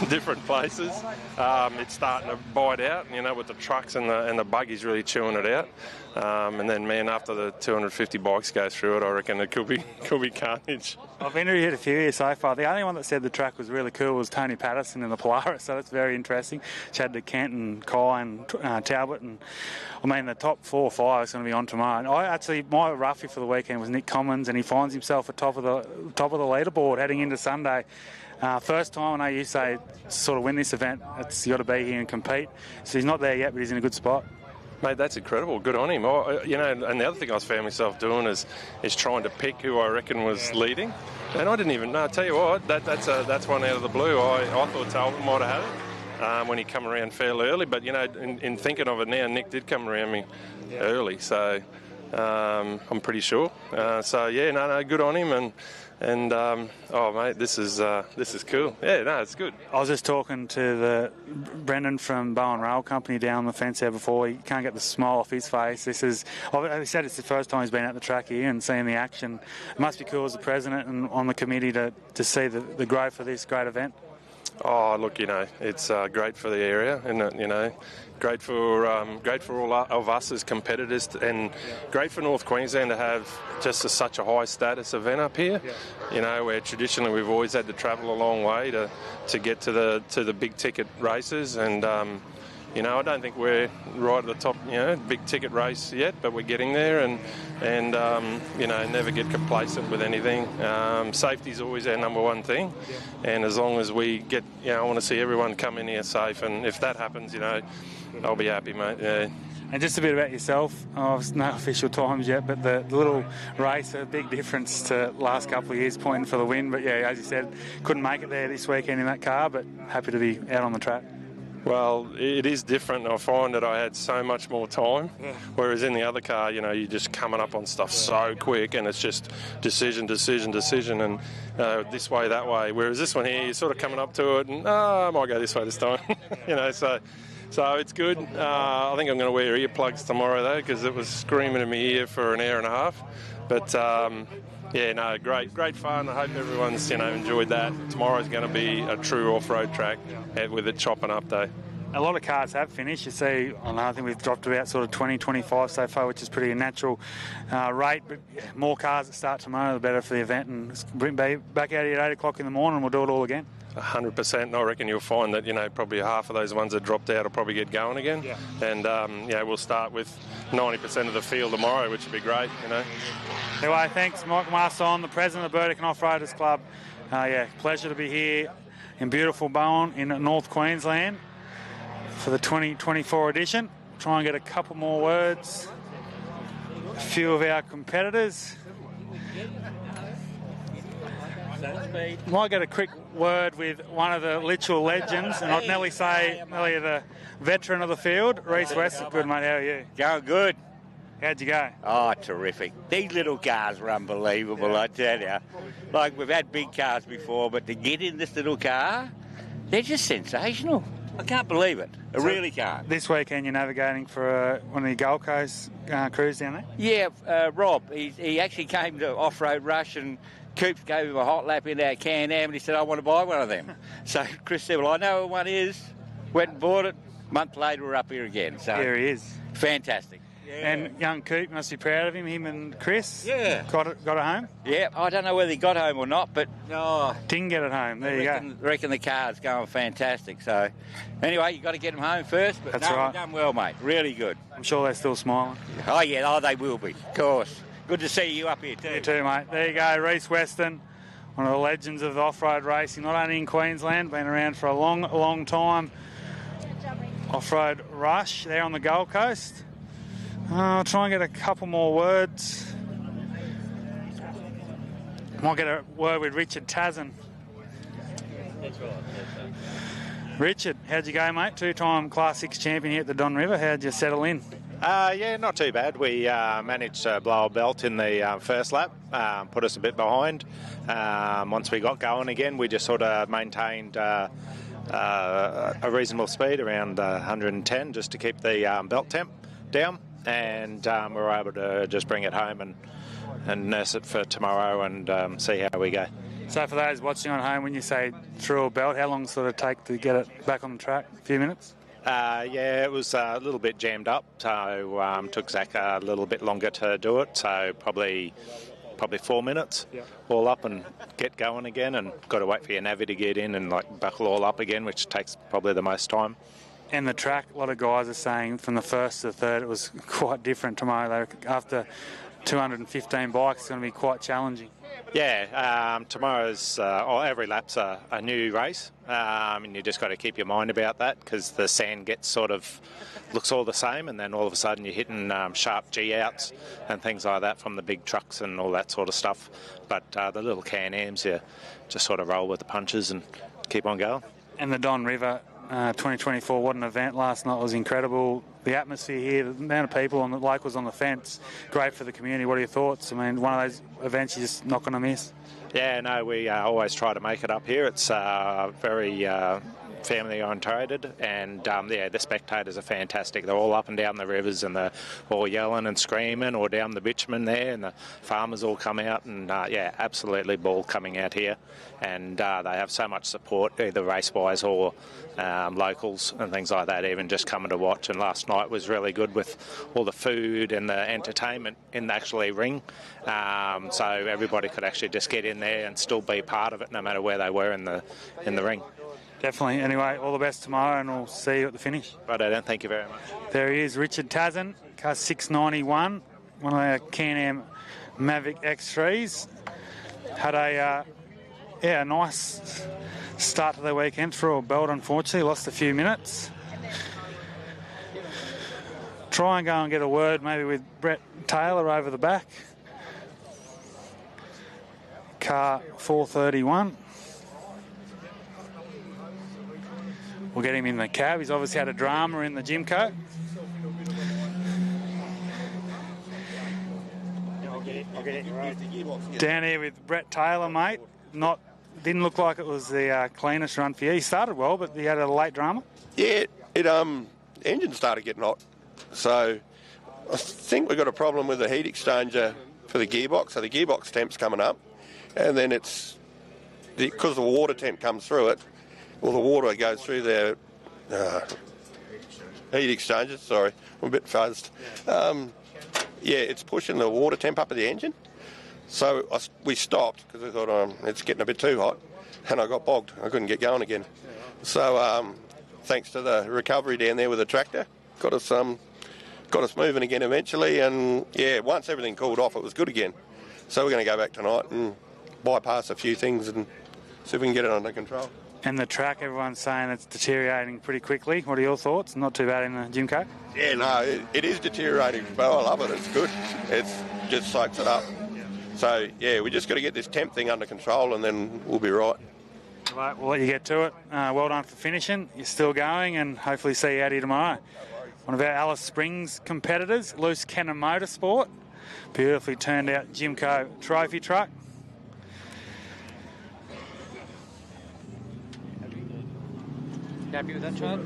S5: different places. It's starting to bite out, with the trucks and the buggies really chewing it out. And then, man, after the 250 bikes go through it, I reckon it could be carnage.
S16: I've interviewed a few here so far. The only one that said the track was really cool was Tony Patterson in the Polaris, so that's very interesting. Chad Kent and Kai and Talbot, and the top 4 or 5 is going to be on tomorrow. And my roughie for the weekend was Nick Commons, and he finds himself at top of the leaderboard heading into Sunday. First time, I know you say to sort of win this event, you got to be here and compete. So he's not there yet, but he's in a good spot.
S5: Mate, that's incredible. Good on him. And the other thing I found myself doing is trying to pick who I reckon was leading. And I didn't even know. I tell you what, that's one out of the blue. I thought Talbot might have had it when he come around fairly early. But, in thinking of it now, Nick did come around me early. So I'm pretty sure. Good on him. And mate, this is cool. Yeah, no, it's good.
S16: I was just talking to Brendan from Bowen Rail Company down the fence there before. He can't get the smile off his face. He said it's the first time he's been at the track here and seeing the action. It must be cool as the president and on the committee to see the growth of this great event.
S5: Oh, look, it's great for the area, isn't it? Great for all of us as competitors, and great for North Queensland to have just such a high status event up here. Where traditionally we've always had to travel a long way to get to the big ticket races, and I don't think we're right at the top, big ticket race yet, but we're getting there, and never get complacent with anything. Safety's always our number one thing, and as long as we get, I want to see everyone come in here safe, and if that happens, I'll be happy, mate. Yeah.
S16: And just a bit about yourself. No official times yet, but the little race, a big difference to last couple of years, pointing for the win. But yeah, as you said, couldn't make it there this weekend in that car, but happy to be out on the track.
S5: Well, it is different. I find that I had so much more time, whereas in the other car, you're just coming up on stuff so quick, and it's just decision, and this way, that way. Whereas this one here, you're sort of coming up to it, and I might go this way this time, So it's good. I think I'm going to wear earplugs tomorrow, though, because it was screaming in my ear for an hour and a half. But, great fun. I hope everyone's, enjoyed that. Tomorrow's going to be a true off-road track with it chopping up, though.
S16: A lot of cars have finished. You see, I think we've dropped about sort of 20, 25 so far, which is pretty a natural rate. But more cars that start tomorrow, the better for the event. And bring back out here at 8 o'clock in the morning, and we'll do it all again.
S5: 100%, and I reckon you'll find that, probably half of those ones that dropped out will probably get going again.
S16: Yeah.
S5: And, we'll start with 90% of the field tomorrow, which would be great,
S16: Anyway, thanks, Mike Marston, the president of the Burdekin Off-Roaders Club. Pleasure to be here in beautiful Bowen in North Queensland for the 2024 edition. Try and get a couple more words. A few of our competitors. Might get a quick word with one of the literal legends, and I'd nearly say the veteran of the field, Reece West. Good, mate. How are you?
S6: Going good.
S16: How'd you go?
S6: Oh, terrific. These little cars were unbelievable, I tell you. Like, we've had big cars before, but to get in this little car, they're just sensational. I can't believe it. I really can't.
S16: This weekend you're navigating for one of the Gold Coast crews down there?
S6: Yeah, Rob. He actually came to Off-Road Rush, and Coops gave him a hot lap in our Can-Am, and he said, I want to buy one of them. So Chris said, well, I know what one is. Went and bought it. A month later, we're up here again. So
S16: here he is.
S6: Fantastic. Yeah.
S16: And young Coop must be proud of him and Chris.
S6: Yeah.
S16: Got it home?
S6: Yeah, I don't know whether he got home or not, but
S16: didn't get it home. There you go.
S6: Reckon the car's going fantastic. So anyway, you got to get him home first. But
S16: That's right.
S6: We've done well, mate. Really good.
S16: I'm sure they're still smiling.
S6: Oh yeah, they will be. Of course. Good to see you up here too.
S16: You too, mate. There you go, Reece Weston, one of the legends of the off-road racing, not only in Queensland, been around for a long time. Off-road rush there on the Gold Coast. I'll try and get a couple more words. Might get a word with Richard Tazen. Richard, how'd you go, mate? Two-time Class 6 champion here at the Don River. How'd you settle in?
S7: Yeah, not too bad. We managed to blow a belt in the first lap, put us a bit behind. Once we got going again, we just sort of maintained a reasonable speed, around 110, just to keep the belt temp down. And we were able to just bring it home and nurse it for tomorrow and see how we go.
S16: So for those watching on home, when you say through a belt, how long does it sort of take to get it back on the track? A few minutes?
S7: Yeah, it was a little bit jammed up, so took Zach a little bit longer to do it, so probably 4 minutes all up and get going again, and got to wait for your navi to get in and buckle all up again, which takes probably the most time.
S16: And the track, a lot of guys are saying from the first to the third it was quite different tomorrow. After 215 bikes, it's going to be quite challenging.
S7: Yeah, tomorrow's, every lap's a new race, and you just got to keep your mind about that, because the sand looks all the same, and then all of a sudden you're hitting sharp G-outs and things like that from the big trucks and all that sort of stuff. But the little Can-Ams, you just sort of roll with the punches and keep on going.
S16: And the Don River 2024, what an event last night. Was incredible. The atmosphere here, the amount of people, and the locals on the fence, great for the community. What are your thoughts? I mean, one of those events you're just not going to miss.
S7: Yeah, no, we always try to make it up here. It's very family orientated, and the spectators are fantastic. They're all up and down the rivers, and they're all yelling and screaming, or down the bitumen there, and the farmers all come out, and absolutely ball coming out here. And they have so much support, either race-wise or locals and things like that, even just coming to watch. And last night was really good with all the food and the entertainment in the actually ring, so everybody could actually just get in there and still be part of it, no matter where they were in the ring.
S16: Definitely. Anyway, all the best tomorrow, and we'll see you at the finish.
S7: Right, Adam. Thank you very much.
S16: There he is, Richard Tazen, car 691, one of our Can-Am Mavic X3s. Had a nice start to the weekend. Through a belt, unfortunately, lost a few minutes. Try and go and get a word maybe with Brett Taylor over the back. Car 431. We'll get him in the cab. He's obviously had a drama in the gym coat. Down here with Brett Taylor, mate. Didn't look like it was the cleanest run for you. He started well, but he had a late drama.
S8: Yeah, engine started getting hot. So I think we've got a problem with the heat exchanger for the gearbox. So the gearbox temp's coming up, and then because the water temp comes through it, well, the water goes through the Heat exchangers, sorry. I'm a bit fuzzed. Yeah, it's pushing the water temp up of the engine. So we stopped because I thought it's getting a bit too hot, and I got bogged. I couldn't get going again. So thanks to the recovery down there with the tractor, got us moving again eventually. And yeah, once everything cooled off, it was good again. So we're going to go back tonight and bypass a few things and see if we can get it under control.
S16: And the track, everyone's saying it's deteriorating pretty quickly. What are your thoughts? Not too bad in the Jimco?
S8: Yeah, no, it is deteriorating, but I love it. It's good. It just soaks it up. So, yeah, we just got to get this temp thing under control and then we'll be right.
S16: Right, we'll let you get to it. Well done for finishing. You're still going and hopefully see you out here tomorrow. One of our Alice Springs competitors, Loose Cannon Motorsport. Beautifully turned out Jimco trophy truck.
S3: Happy with that, Chad?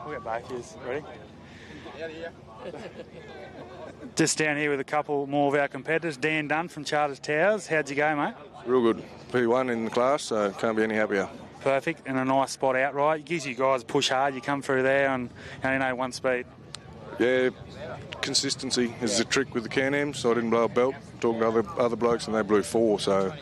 S16: We'll get back. Ready? Just down here with a couple more of our competitors. Dan Dunn from Charters Towers. How'd you go, mate?
S9: Real good. P1 in the class, so can't be any happier.
S16: Perfect, and a nice spot outright. It gives you guys a push hard. You come through there and you only know one speed.
S9: Yeah, consistency is the trick with the Can-Am, so I didn't blow a belt. Talking to other blokes and they blew 4, so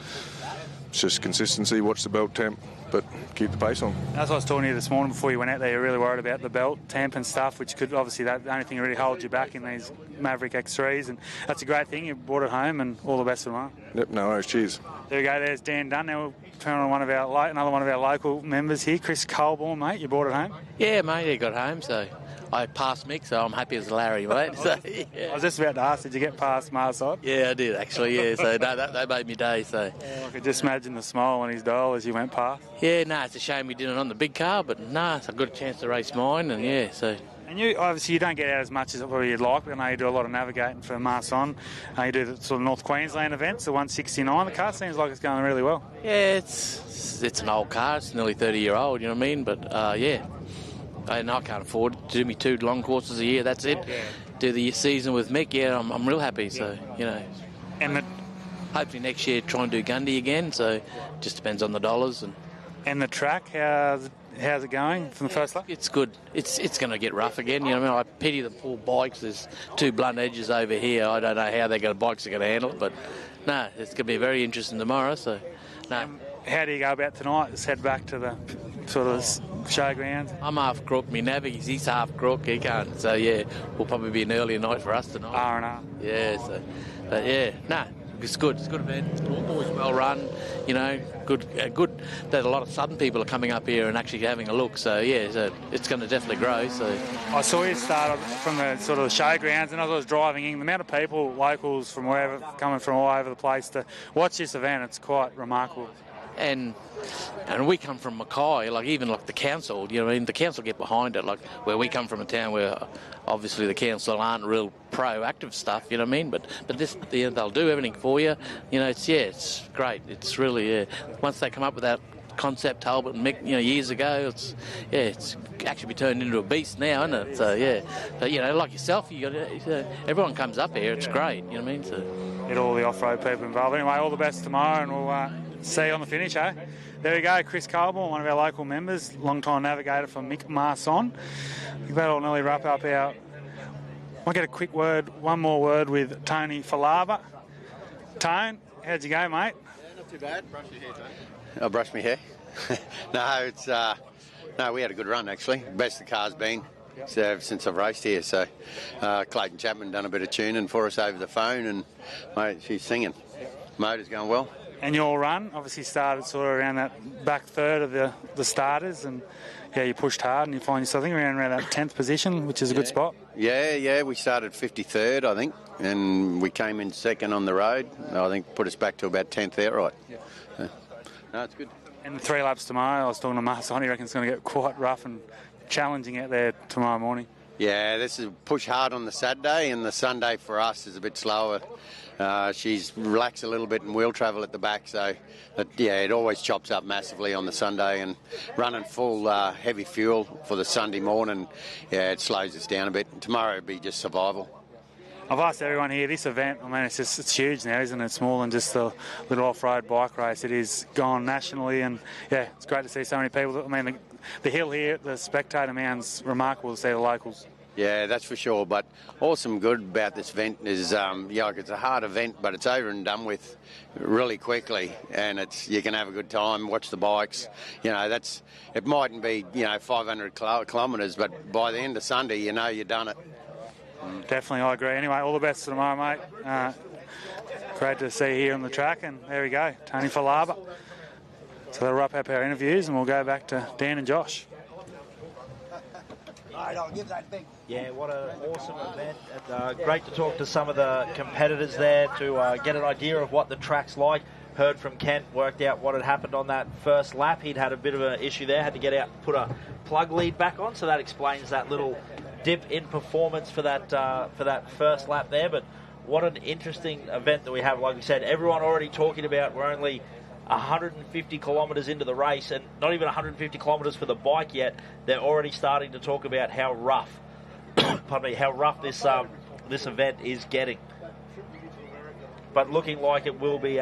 S9: it's just consistency, watch the belt temp, but keep the pace on.
S16: As I was talking to you this morning before you went out there, you're really worried about the belt temp and stuff, which could obviously the only thing that really holds you back in these Maverick X3s, and that's a great thing. You brought it home, and all the best for tomorrow.
S9: Yep, no worries, cheers.
S16: There we go, there's Dan Dunn. Now we'll turn on another one of our local members here, Chris Colborne, mate. You brought it home?
S11: Yeah, mate, I got home, so I passed Mick, so I'm happy as Larry, mate. So, yeah.
S16: I was just about to ask, did you get past Marside?
S11: Yeah, I did, actually, yeah. So that made me day, so.
S16: Yeah, I could just imagine the smile on his dial as you went past.
S11: Yeah, no, it's a shame we did it on the big car, but no, I got a chance to race mine, and yeah, so.
S16: And you, obviously, you don't get out as much as probably you'd like, but I know you do a lot of navigating for Marson. You do the sort of North Queensland events, the 169. The car seems like it's going really well.
S11: Yeah, it's an old car. It's nearly 30-year-old, you know what I mean? But, yeah. And I can't afford to do me 2 long courses a year, that's it. Yeah. Do the season with Mick, yeah, I'm real happy, so, you know.
S16: And
S11: hopefully next year try and do Gundy again, so just depends on the dollars.
S16: And the track, how's it going from the first lap?
S11: It's good. It's going to get rough again, you know what I mean? I pity the poor bikes. There's 2 blunt edges over here. I don't know how bikes are going to handle it, but no, it's going to be very interesting tomorrow, so no.
S16: How do you go about tonight? Let's head back to the sort of showground.
S11: I'm half crook. Me navvies, he's half crook. He can't. So, yeah, will probably be an earlier night for us tonight.
S16: R&R.
S11: Yeah, so, but, yeah, no, it's good. It's a good event. Always well run, you know, good. That a lot of southern people are coming up here and actually having a look. So, yeah, so it's going to definitely grow. So
S16: I saw you start from the sort of showgrounds, and as I was driving in, the amount of people, locals from wherever, coming from all over the place to watch this event, it's quite remarkable.
S11: And we come from Mackay, even the council, you know what I mean? The council get behind it, like where we come from a town where obviously the council aren't real proactive stuff, you know what I mean? But this, they'll do everything for you. You know, it's great. It's really, once they come up with that concept, Talbot and Mick, years ago, it's actually turned into a beast now, isn't it? So, yeah. But, like yourself, everyone comes up here. It's great, you know what I mean? So
S16: get all the off-road people involved. Anyway, all the best tomorrow, and we'll see you on the finish, eh? There we go, Chris Colborne, one of our local members, long-time navigator for Mick Marson. I think that'll nearly wrap up our... I'll get a quick word, one more word with Tony Falava. Tone, how'd you go, mate?
S12: Yeah, not too bad. Brush your hair, Tony. I brushed my hair. No, we had a good run, actually. Best the car's been since I've raced here. So Clayton Chapman done a bit of tuning for us over the phone, and, mate, she's singing. Motor's going well.
S16: And your run obviously started sort of around that back third of the starters, and yeah, you pushed hard and you find yourself, I think, around that 10th position, which is a good spot.
S12: Yeah, we started 53rd, I think, and we came in second on the road. I think put us back to about 10th outright. Yeah. No, it's good.
S16: And the 3 laps tomorrow, I was talking to Marcel, he reckons it's going to get quite rough and challenging out there tomorrow morning.
S12: Yeah, this is push hard on the Saturday, and the Sunday for us is a bit slower. She's relaxed a little bit in wheel travel at the back, so it always chops up massively on the Sunday, and running full heavy fuel for the Sunday morning, it slows us down a bit. Tomorrow it'll be just survival.
S16: I've asked everyone here, this event, I mean, it's huge now, isn't it? It's more than just a little off-road bike race. It is gone nationally, and yeah, it's great to see so many people. I mean, the hill here, the spectator mound's remarkable to see the locals.
S12: Yeah, that's for sure. But awesome good about this event is, it's a hard event, but it's over and done with really quickly, and you can have a good time, watch the bikes. It mightn't be 500 kilometres, but by the end of Sunday, you've done it.
S16: Definitely, I agree. Anyway, all the best for tomorrow, mate. Great to see you here on the track, and there we go, Tony Falaba. So that'll wrap up our interviews, and we'll go back to Dan and Josh.
S3: Yeah, what an awesome event. And, great to talk to some of the competitors there to get an idea of what the track's like. Heard from Kent, worked out what had happened on that first lap. He'd had a bit of an issue there, had to get out and put a plug lead back on, so that explains that little dip in performance for that first lap there. But what an interesting event that we have. Like we said, everyone already talking about we're only 150 kilometres into the race, and not even 150 kilometres for the bike yet. They're already starting to talk about how rough, how rough this event is getting. But looking like it will be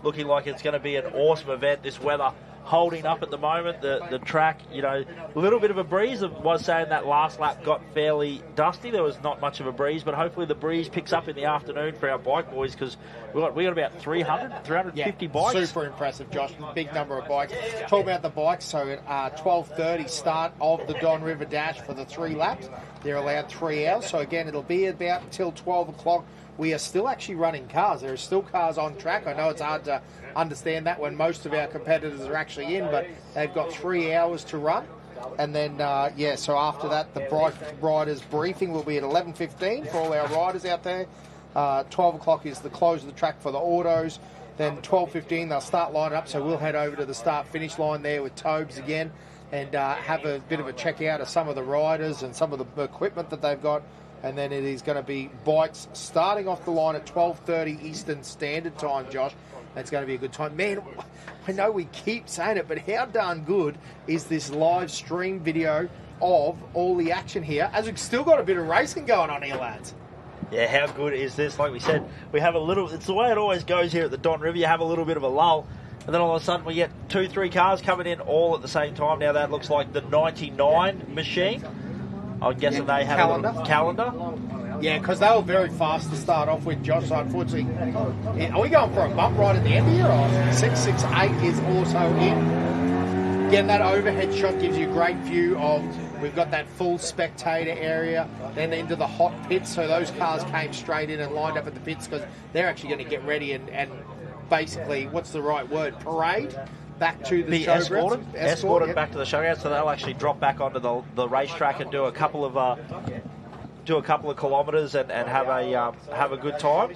S3: looking like it's going to be an awesome event. This weather holding up at the moment. The track, a little bit of a breeze. I was saying that last lap got fairly dusty. There was not much of a breeze, but hopefully the breeze picks up in the afternoon for our bike boys, because we got about 350 bikes.
S2: Super impressive, Josh. Big number of bikes. Talk about the bikes. So at 12:30 start of the Don River Dash for the 3 laps. They're allowed 3 hours. So again, it'll be about until 12 o'clock. We are still actually running cars. There are still cars on track. I know it's hard to understand that when most of our competitors are actually in, but they've got 3 hours to run. And then, so after that, the riders' briefing will be at 11:15 for all our riders out there. 12 o'clock is the close of the track for the autos. Then 12:15, they'll start lining up, so we'll head over to the start-finish line there with Tobes again and have a bit of a check-out of some of the riders and some of the equipment that they've got. And then it is going to be bikes starting off the line at 12:30 Eastern Standard Time, Josh. It's going to be a good time. Man, I know we keep saying it, but how darn good is this live stream video of all the action here, as we've still got a bit of racing going on here, lads?
S3: Yeah, how good is this? Like we said, we have a little... It's the way it always goes here at the Don River. You have a little bit of a lull, and then all of a sudden we get 2-3 cars coming in all at the same time. Now that looks like the 99 machine. I'm guessing they had a calendar.
S2: Yeah, because they were very fast to start off with, Josh. So unfortunately, are we going for a bump right at the end here? 668 is also in. Again, that overhead shot gives you a great view of... We've got that full spectator area, then into the hot pits. So those cars came straight in and lined up at the pits because they're actually going to get ready and basically, what's the right word? Parade back to the showgrounds.
S3: Escorted back to the showgrounds, so they'll actually drop back onto the racetrack and do a couple of kilometres and have a good time.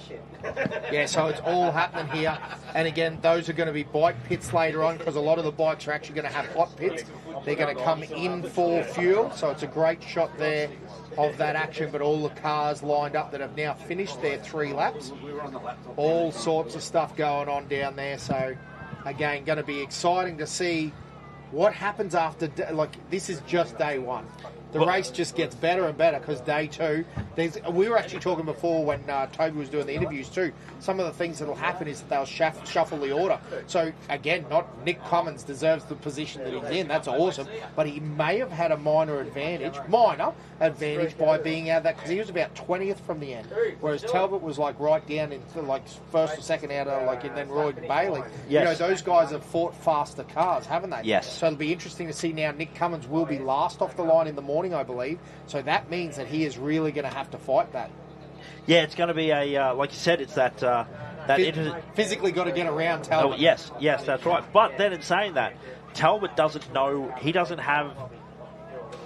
S2: Yeah, so it's all happening here. And again, those are going to be bike pits later on, because a lot of the bikes are actually going to have hot pits. They're going to come in for fuel, so it's a great shot there of that action. But all the cars lined up that have now finished their 3 laps. All sorts of stuff going on down there. So again, going to be exciting to see what happens after. This is just day 1. The race just gets better and better, because day 2, we were actually talking before when Toby was doing the interviews too, some of the things that will happen is that they'll shuffle the order. So again, not Nick Cummins deserves the position that he's in, that's awesome, but he may have had a minor advantage by being out of that, because he was about 20th from the end, whereas Talbot was right down in first or second out of and then Roy Bailey.
S3: Yes.
S2: Those guys have fought faster cars, haven't they?
S3: Yes.
S2: So it'll be interesting to see now. Nick Cummins will be last off the line in the morning, I believe. So that means that he is really going to have to fight that.
S3: Yeah, it's going to be like you said, it's that
S2: physically got to get around Talbot.
S3: Yes, that's right. But then in saying that, Talbot doesn't know. He doesn't have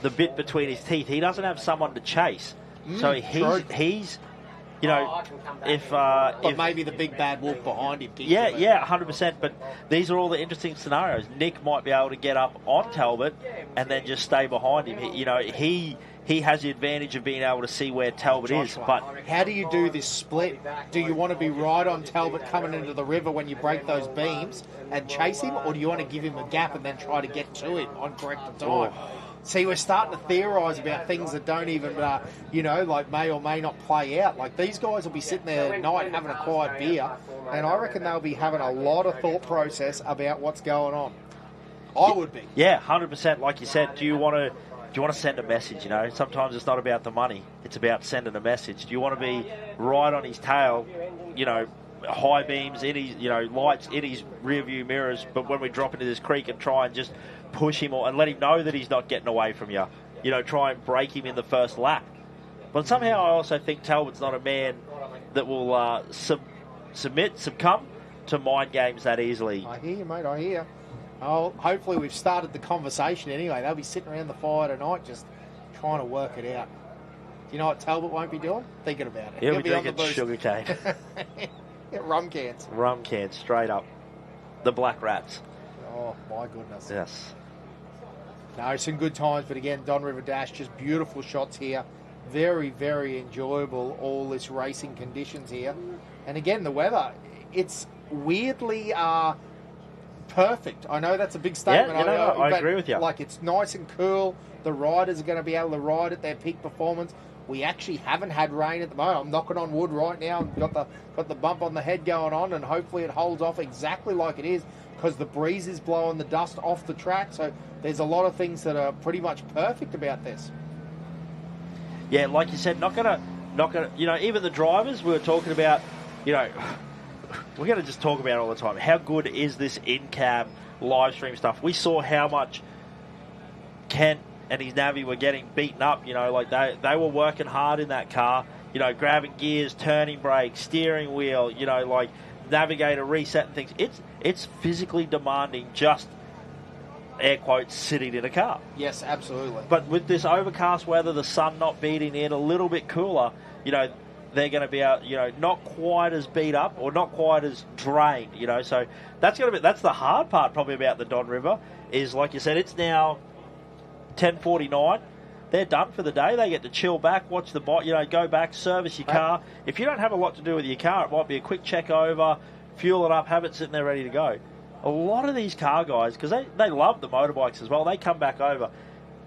S3: the bit between his teeth. He doesn't have someone to chase. So he's you know, if
S2: maybe the big bad wolf behind him.
S3: 100%. But these are all the interesting scenarios. Nick might be able to get up on Talbot and then just stay behind him. He has the advantage of being able to see where Talbot is. But
S2: how do you do this split? Do you want to be right on Talbot coming into the river when you break those beams and chase him, or do you want to give him a gap and then try to get to him on correct time? See, we're starting to theorise about things that don't even, like may or may not play out. Like, these guys will be sitting there at night having a quiet beer, and I reckon they'll be having a lot of thought process about what's going on. I would be.
S3: Yeah, 100%. Like you said, do you want to send a message? You know, sometimes it's not about the money; it's about sending a message. Do you want to be right on his tail? You know, high beams in his, lights in his rear view mirrors. But when we drop into this creek and try and just push him and let him know that he's not getting away from you, try and break him in the first lap. But somehow I also think Talbot's not a man that will succumb to mind games that easily.
S2: I hear you, mate. I hear. Oh, hopefully we've started the conversation anyway. They'll be sitting around the fire tonight just trying to work it out. Do you know what Talbot won't be doing? Thinking about it.
S3: He'll be drinking sugar cane.
S2: Rum cans.
S3: Rum cans, straight up. The Black Rats.
S2: Oh, my goodness.
S3: Yes.
S2: No, some good times, but again, Don River Dash, just beautiful shots here. Very, very enjoyable, all this racing conditions here. And again, the weather, it's weirdly perfect. I know that's a big statement.
S3: Yeah, I agree with you.
S2: Like, it's nice and cool. The riders are going to be able to ride at their peak performance. We actually haven't had rain at the moment. I'm knocking on wood right now. I've got the bump on the head going on, and hopefully it holds off exactly like it is, because the breeze is blowing the dust off the track. So there's a lot of things that are pretty much perfect about this.
S3: Yeah, like you said, not gonna. Even the drivers we were talking about. We're going to just talk about it all the time. How good is this in-cab live stream stuff? We saw how much Kent and his Navi were getting beaten up. They were working hard in that car. Grabbing gears, turning brakes, steering wheel. Navigator resetting things. It's physically demanding. Just air quotes sitting in a car.
S2: Yes, absolutely.
S3: But with this overcast weather, the sun not beating in, a little bit cooler. They're going to be out, not quite as beat up or not quite as drained, So that's the hard part probably about the Don River is, like you said, it's now 10:49. They're done for the day. They get to chill back, watch the bike, go back, service your car. If you don't have a lot to do with your car, it might be a quick check over, fuel it up, have it sitting there ready to go. A lot of these car guys, because they love the motorbikes as well, they come back over.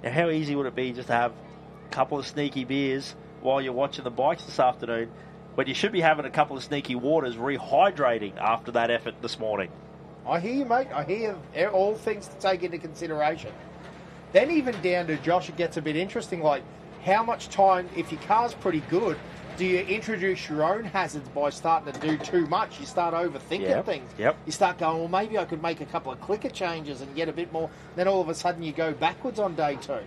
S3: Now, how easy would it be just to have a couple of sneaky beers while you're watching the bikes this afternoon, when you should be having a couple of sneaky waters rehydrating after that effort this morning?
S2: I hear you, mate. I hear all things to take into consideration. Then even down to, Josh, it gets a bit interesting, like how much time, if your car's pretty good, do you introduce your own hazards by starting to do too much? You start overthinking things.
S3: Yep.
S2: You start going, well, maybe I could make a couple of clicker changes and get a bit more. Then all of a sudden you go backwards on day two.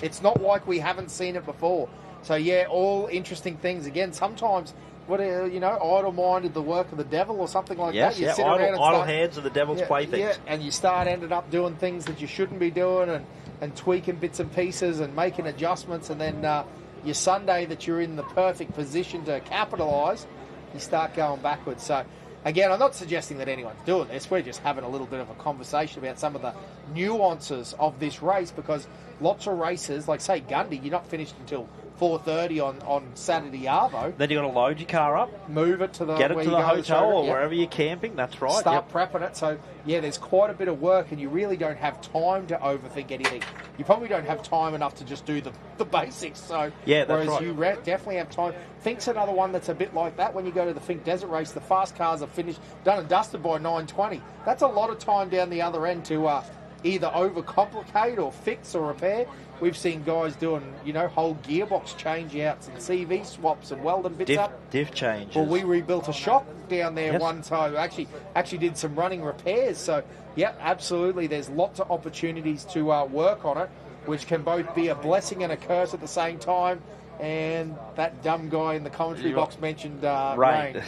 S2: It's not like we haven't seen it before. So, yeah, all interesting things. Again, sometimes, idle-minded, the work of the devil or something like that. You sit around and
S3: idle hands are the devil's playthings.
S2: Yeah, and you ended up doing things that you shouldn't be doing and tweaking bits and pieces and making adjustments. And then your Sunday that you're in the perfect position to capitalise, you start going backwards. So, again, I'm not suggesting that anyone's doing this. We're just having a little bit of a conversation about some of the nuances of this race, because lots of races, like, say, Gundy, you're not finished until 4:30 on Saturday Arvo.
S3: Then you've got to load your car up,
S2: move it to the
S3: get it to the hotel or wherever you're camping. That's right.
S2: Start prepping it. So, yeah, there's quite a bit of work, and you really don't have time to overthink anything. You probably don't have time enough to just do the basics. So,
S3: yeah, that's
S2: whereas
S3: right.
S2: you definitely have time. Fink's another one that's a bit like that. When you go to the Fink Desert Race, the fast cars are finished, done and dusted by 9:20. That's a lot of time down the other end to either overcomplicate or fix or repair. We've seen guys doing, whole gearbox change-outs and CV swaps and welding bits up.
S3: Diff changes.
S2: Well, we rebuilt a shop down there one time. Actually did some running repairs. So, yeah, absolutely. There's lots of opportunities to work on it, which can both be a blessing and a curse at the same time. And that dumb guy in the commentary box mentioned rain.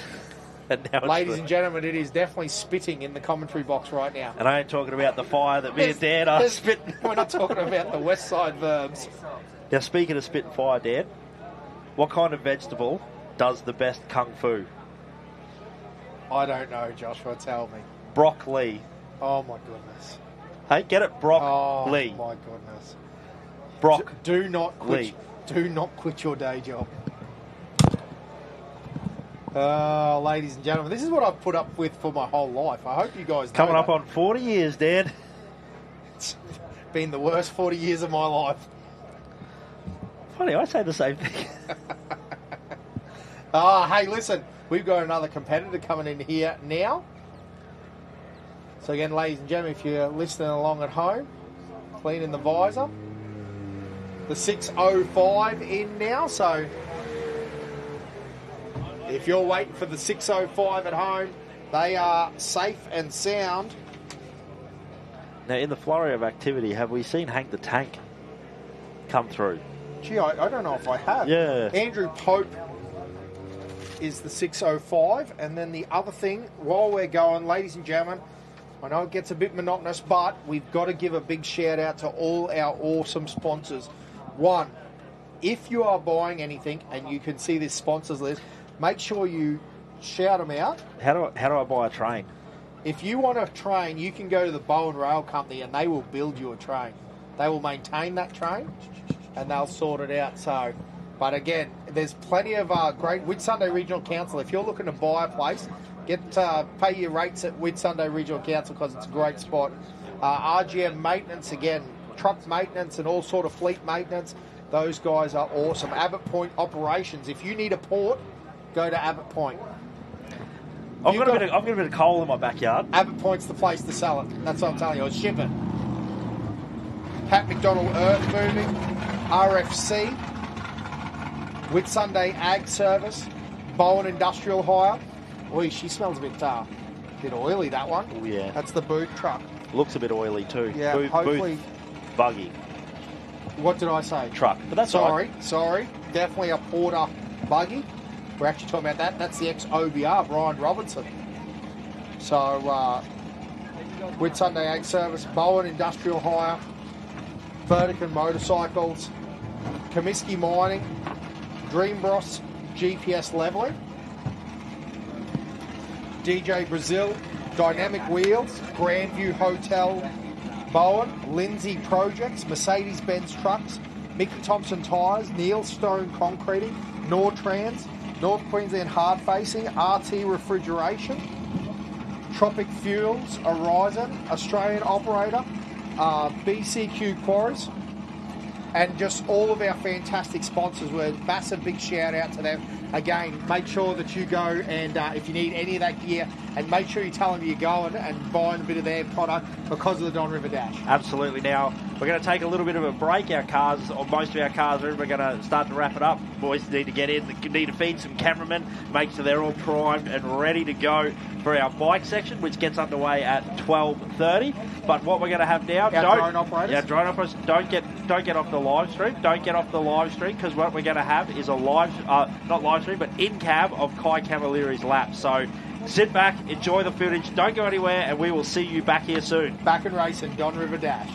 S3: And now
S2: Ladies and gentlemen, it is definitely spitting in the commentary box right now.
S3: And I ain't talking about the fire that me and Dan are spitting.
S2: We're not talking about the West Side verbs.
S3: Now, speaking of spit and fire, Dan, what kind of vegetable does the best kung fu?
S2: I don't know, Joshua. Tell me.
S3: Broccoli.
S2: Oh, my goodness.
S3: Hey, get it? Broccoli.
S2: Oh, my goodness.
S3: Brock.
S2: Do not quit. Do not quit your day job. Ladies and gentlemen, this is what I've put up with for my whole life. I hope you guys know
S3: Coming up
S2: that.
S3: on 40 years, Dan.
S2: It's been the worst 40 years of my life.
S3: Funny, I say the same thing.
S2: Hey, listen, we've got another competitor coming in here now. So again, ladies and gentlemen, if you're listening along at home, cleaning the visor. The 605 in now, so if you're waiting for the 605 at home, they are safe and sound.
S3: Now, in the flurry of activity, have we seen Hank the Tank come through?
S2: Gee, I don't know if I have.
S3: Yeah.
S2: Andrew Pope is the 605, and then the other thing, while we're going, ladies and gentlemen, I know it gets a bit monotonous, but we've got to give a big shout out to all our awesome sponsors. One, if you are buying anything and you can see this sponsors list, make sure you shout them out.
S3: How do I buy a train?
S2: If you want a train, you can go to the Bowen Rail Company and they will build you a train. They will maintain that train and they'll sort it out. So, but again, there's plenty of great Whitsunday Regional Council. If you're looking to buy a place, pay your rates at Whitsunday Regional Council because it's a great spot. RGM Maintenance, again, truck maintenance and all sort of fleet maintenance. Those guys are awesome. Abbott Point Operations. If you need a port, go to Abbott Point.
S3: I've got a bit of coal in my backyard.
S2: Abbott Point's the place to sell it. That's what I'm telling you. Or ship it. Pat McDonald Earth Moving, RFC, Whitsunday Ag Service, Bowen Industrial Hire. Oi, she smells a bit oily, that one.
S3: Oh, yeah.
S2: That's the boot truck.
S3: Looks a bit oily too.
S2: Yeah, hopefully.
S3: Buggy.
S2: What did I say?
S3: Truck. But that's
S2: sorry. Definitely a Porter buggy. We're actually talking about that. That's the ex-OBR, Brian Robinson. So, Whitsunday Ag Service, Bowen Industrial Hire, Vertican Motorcycles, Comiskey Mining, Dreambros GPS Leveling, DJ Brazil, Dynamic Wheels, Grandview Hotel, Bowen, Lindsay Projects, Mercedes-Benz Trucks, Mickey Thompson Tyres, Neil Stone Concreting, Nortrans, North Queensland Hard Facing, RT Refrigeration, Tropic Fuels, Horizon, Australian Operator, BCQ Quarries, and just all of our fantastic sponsors. We're massive big shout out to them. Again, make sure that you go and if you need any of that gear, and make sure you tell them you're going and buying a bit of their product because of the Don River Dash.
S3: Absolutely. Now, we're going to take a little bit of a break. Our cars, or most of our cars, we're going to start to wrap it up. Boys need to get in, need to feed some cameramen, make sure they're all primed and ready to go for our bike section, which gets underway at 12:30. But what we're going to have now,
S2: drone operators.
S3: Yeah, drone operators, don't get off the live stream. Don't get off the live stream, because what we're going to have is a not live stream, but in cab of Kai Cavalieri's lap. So sit back, enjoy the footage, don't go anywhere, and we will see you back here soon.
S2: Back and racing, Don River Dash.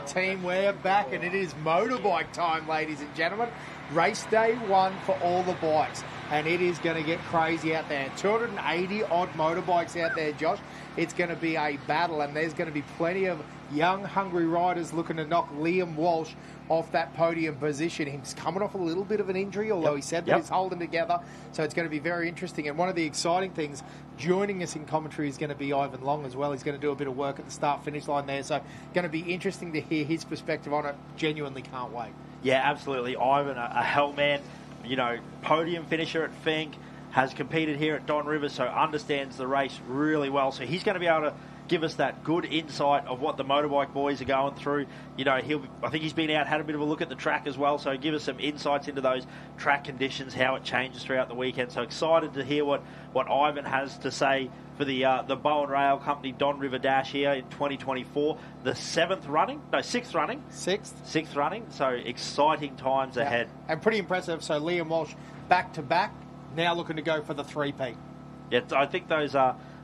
S2: team, we're back, and it is motorbike time, ladies and gentlemen. Race day one for all the bikes, and it is going to get crazy out there. 280 odd motorbikes out there, Josh. It's going to be a battle, and there's going to be plenty of young, hungry riders looking to knock Liam Walsh off that podium position. He's coming off a little bit of an injury, although he said that he's holding together. So it's going to be very interesting. And one of the exciting things, joining us in commentary is going to be Ivan Long as well. He's going to do a bit of work at the start-finish line there. So going to be interesting to hear his perspective on it. Genuinely can't wait.
S3: Yeah, absolutely. Ivan, a hell man, podium finisher at Fink, has competed here at Don River, so understands the race really well. So he's going to be able to give us that good insight of what the motorbike boys are going through. I think he's been out, had a bit of a look at the track as well, so give us some insights into those track conditions, how it changes throughout the weekend. So excited to hear what Ivan has to say for the Bowen Rail Company Don River Dash here in 2024. The sixth running. Sixth running, so exciting times ahead.
S2: And pretty impressive. So Liam Walsh back-to-back, now looking to go for the three-peat.
S3: Yeah, I think those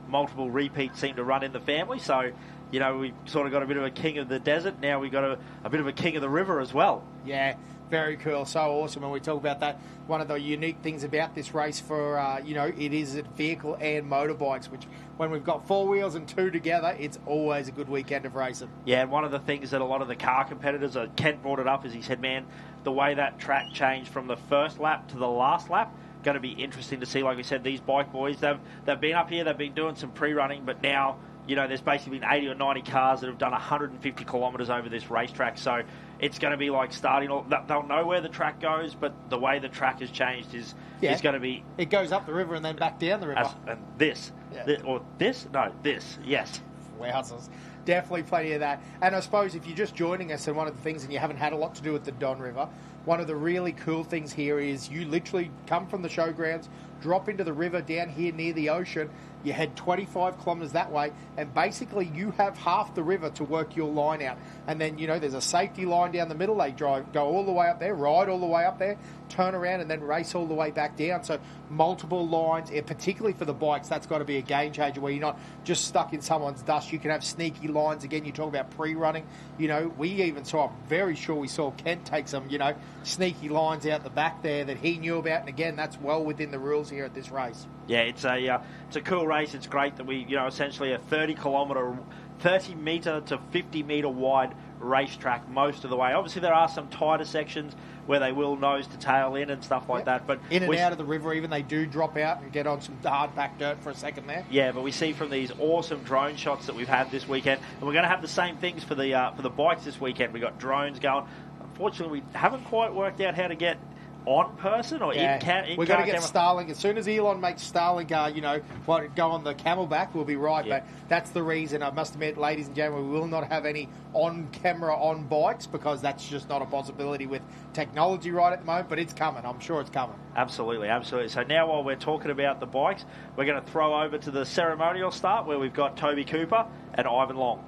S3: multiple repeats seem to run in the family, so we sort of got a bit of a king of the desert. Now we've got a bit of a king of the river as well.
S2: Yeah, very cool. So awesome. And we talk about that. One of the unique things about this race for, it is a vehicle and motorbikes, which when we've got four wheels and two together, it's always a good weekend of racing.
S3: Yeah, and one of the things that a lot of the car competitors, Kent brought it up, is he said, man, the way that track changed from the first lap to the last lap, going to be interesting to see. Like we said, these bike boys, they've been up here, they've been doing some pre-running, but now there's basically been 80 or 90 cars that have done 150 kilometres over this racetrack. So it's going to be like starting. They'll know where the track goes, but the way the track has changed is going to be.
S2: It goes up the river and then back down the river.
S3: This. Yes.
S2: Wowzers. Definitely plenty of that. And I suppose if you're just joining us, and one of the things, and you haven't had a lot to do with the Don River, one of the really cool things here is you literally come from the showgrounds, drop into the river down here near the ocean, you head 25 kilometres that way, and basically you have half the river to work your line out. And then, there's a safety line down the middle. They go all the way up there, ride all the way up there, turn around, and then race all the way back down. So multiple lines, and particularly for the bikes, that's got to be a game changer where you're not just stuck in someone's dust. You can have sneaky lines. Again, you talk about pre-running. We even saw, I'm very sure we saw Kent take some, sneaky lines out the back there that he knew about. And again, that's well within the rules here at this race.
S3: Yeah, it's a cool race. It's great that we, essentially a 30 metre to 50 metre wide racetrack most of the way. Obviously, there are some tighter sections where they will nose to tail in and stuff like that. But
S2: in and out of the river, even they do drop out and get on some hard packed dirt for a second there.
S3: Yeah, but we see from these awesome drone shots that we've had this weekend, and we're going to have the same things for the bikes this weekend. We've got drones going. Unfortunately, we haven't quite worked out how to get on person or in
S2: we've got to get Starlink. As soon as Elon makes Starlink, go on the Camelback, we'll be right. Yeah. But that's the reason, I must admit, ladies and gentlemen, we will not have any on-camera on bikes because that's just not a possibility with technology right at the moment, but it's coming. I'm sure it's coming.
S3: Absolutely. So now while we're talking about the bikes, we're going to throw over to the ceremonial start where we've got Toby Cooper and Ivan Long.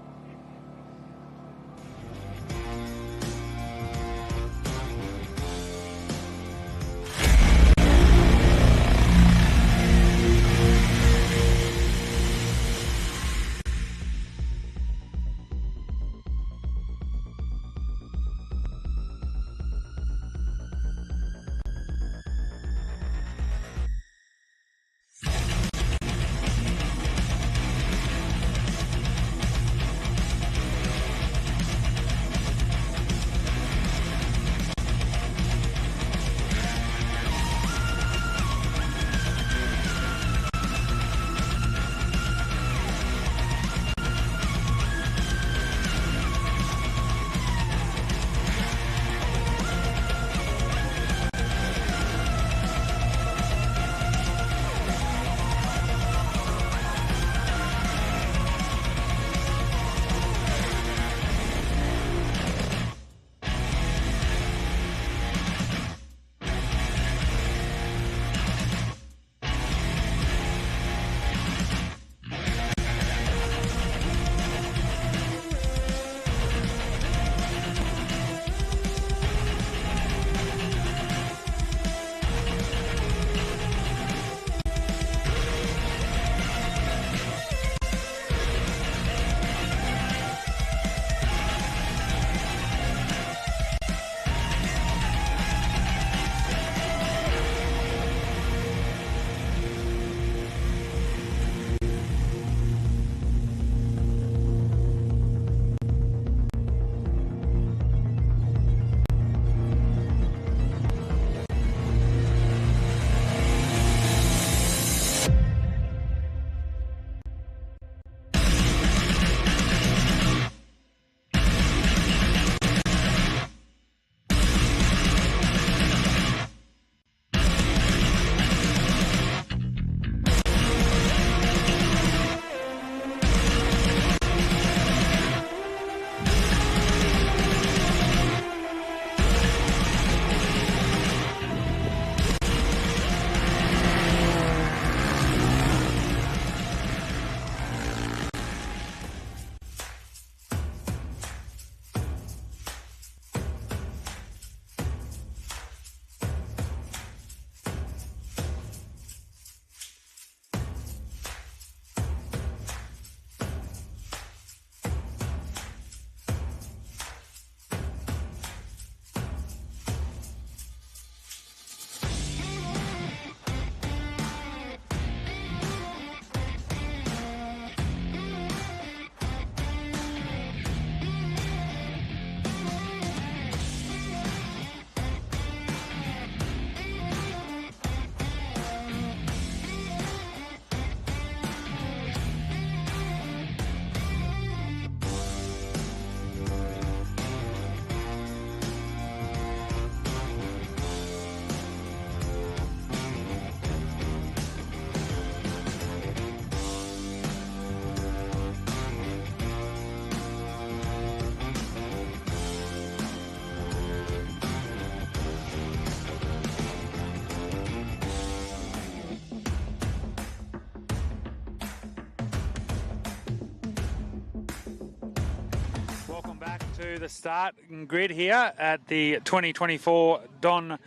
S4: to the start grid here at the 2024 Don